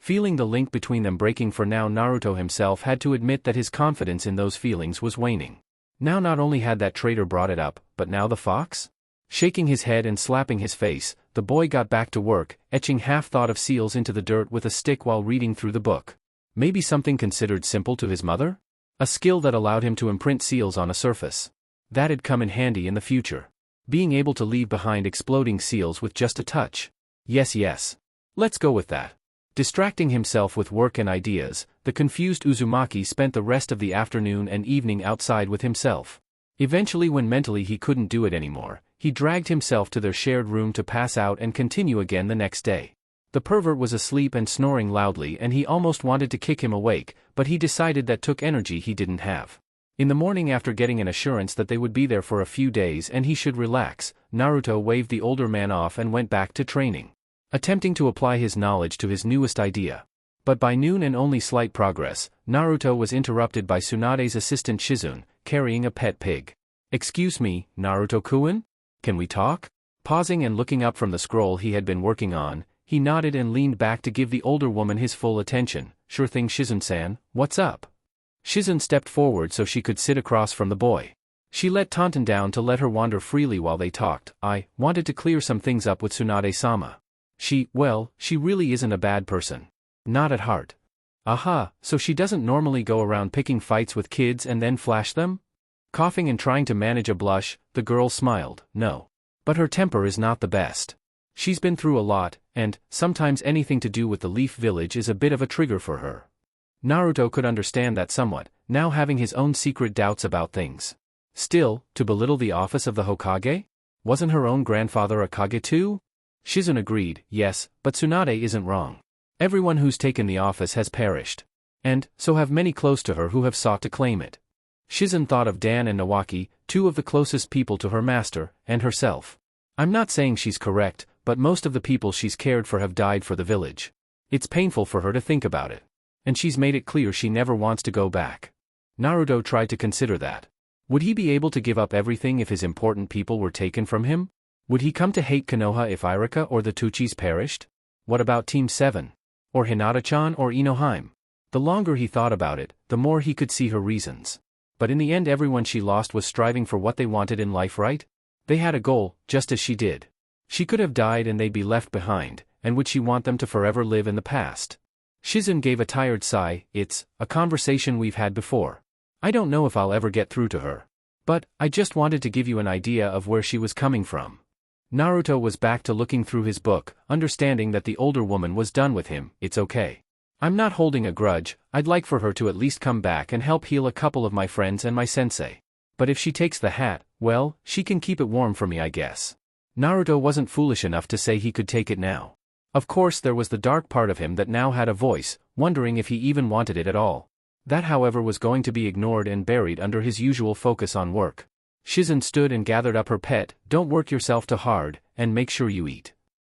Feeling the link between them breaking for now, Naruto himself had to admit that his confidence in those feelings was waning. Now not only had that traitor brought it up, but now the fox? Shaking his head and slapping his face, the boy got back to work, etching half-thought-of seals into the dirt with a stick while reading through the book. Maybe something considered simple to his mother? A skill that allowed him to imprint seals on a surface. That'd come in handy in the future. Being able to leave behind exploding seals with just a touch. Yes. Let's go with that. Distracting himself with work and ideas, the confused Uzumaki spent the rest of the afternoon and evening outside with himself. Eventually, when mentally he couldn't do it anymore, he dragged himself to their shared room to pass out and continue again the next day. The pervert was asleep and snoring loudly, and he almost wanted to kick him awake, but he decided that took energy he didn't have. In the morning, after getting an assurance that they would be there for a few days and he should relax, Naruto waved the older man off and went back to training, attempting to apply his knowledge to his newest idea. But by noon and only slight progress, Naruto was interrupted by Tsunade's assistant Shizune, carrying a pet pig. "Excuse me, Naruto-kun? Can we talk?" Pausing and looking up from the scroll he had been working on, he nodded and leaned back to give the older woman his full attention. "Sure thing, Shizune-san, what's up?" Shizune stepped forward so she could sit across from the boy. She let Taunton down to let her wander freely while they talked. "I wanted to clear some things up with Tsunade-sama. She really isn't a bad person. Not at heart." "Aha, so she doesn't normally go around picking fights with kids and then flash them?" Coughing and trying to manage a blush, the girl smiled. "No. But her temper is not the best. She's been through a lot, and sometimes anything to do with the Leaf Village is a bit of a trigger for her." Naruto could understand that somewhat, now having his own secret doubts about things. Still, to belittle the office of the Hokage? Wasn't her own grandfather a Kage too? Shizune agreed. "Yes, but Tsunade isn't wrong. Everyone who's taken the office has perished. And so have many close to her who have sought to claim it." Shizune thought of Dan and Nawaki, two of the closest people to her master, and herself. "I'm not saying she's correct, but most of the people she's cared for have died for the village. It's painful for her to think about it. And she's made it clear she never wants to go back." Naruto tried to consider that. Would he be able to give up everything if his important people were taken from him? Would he come to hate Konoha if Irika or the Tuchis perished? What about Team 7? Or Hinata-chan or Inohime? The longer he thought about it, the more he could see her reasons. But in the end, everyone she lost was striving for what they wanted in life, right? They had a goal, just as she did. She could have died and they'd be left behind, and would she want them to forever live in the past? Shizune gave a tired sigh. "It's a conversation we've had before. I don't know if I'll ever get through to her. But I just wanted to give you an idea of where she was coming from." Naruto was back to looking through his book, understanding that the older woman was done with him. "It's okay. I'm not holding a grudge. I'd like for her to at least come back and help heal a couple of my friends and my sensei. But if she takes the hat, well, she can keep it warm for me, I guess." Naruto wasn't foolish enough to say he could take it now. Of course, there was the dark part of him that now had a voice, wondering if he even wanted it at all. That, however, was going to be ignored and buried under his usual focus on work. Shizune stood and gathered up her pet. "Don't work yourself too hard, and make sure you eat."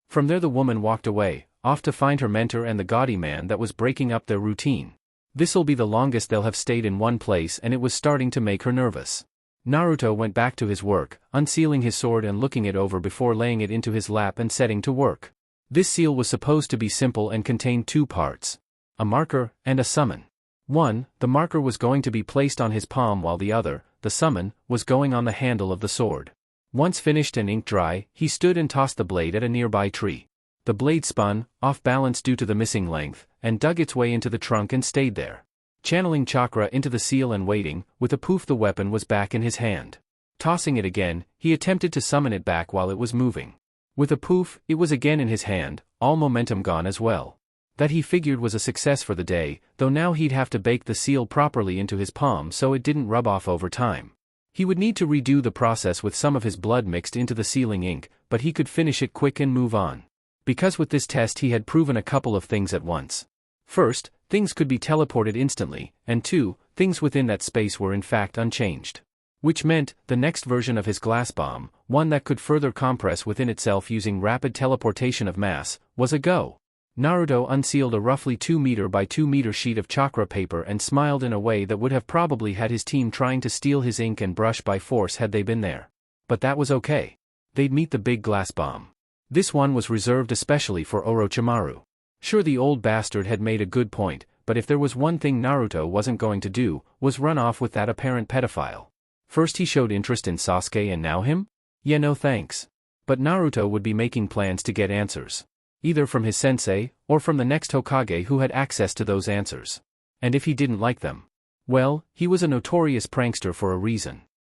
From there the woman walked away, off to find her mentor and the gaudy man that was breaking up their routine. This'll be the longest they'll have stayed in one place, and it was starting to make her nervous. Naruto went back to his work, unsealing his sword and looking it over before laying it into his lap and setting to work. This seal was supposed to be simple and contain two parts: a marker and a summon. One, the marker was going to be placed on his palm, while the other, the summon, was going on the handle of the sword. Once finished and ink dry, he stood and tossed the blade at a nearby tree. The blade spun, off balance due to the missing length, and dug its way into the trunk and stayed there. Channeling chakra into the seal and waiting, with a poof the weapon was back in his hand. Tossing it again, he attempted to summon it back while it was moving. With a poof, it was again in his hand, all momentum gone as well. That he figured was a success for the day, though now he'd have to bake the seal properly into his palm so it didn't rub off over time. He would need to redo the process with some of his blood mixed into the sealing ink, but he could finish it quick and move on. Because with this test he had proven a couple of things at once. First, things could be teleported instantly, and two, things within that space were in fact unchanged. Which meant, the next version of his glass bomb, one that could further compress within itself using rapid teleportation of mass, was a go. Naruto unsealed a roughly 2 meter by 2 meter sheet of chakra paper and smiled in a way that would have probably had his team trying to steal his ink and brush by force had they been there. But that was okay. They'd meet the big glass bomb. This one was reserved especially for Orochimaru. Sure, the old bastard had made a good point, but if there was one thing Naruto wasn't going to do, was run off with that apparent pedophile. First he showed interest in Sasuke and now him? Yeah, no thanks. But Naruto would be making plans to get answers. Either from his sensei, or from the next Hokage who had access to those answers. And if he didn't like them, well, he was a notorious prankster for a reason.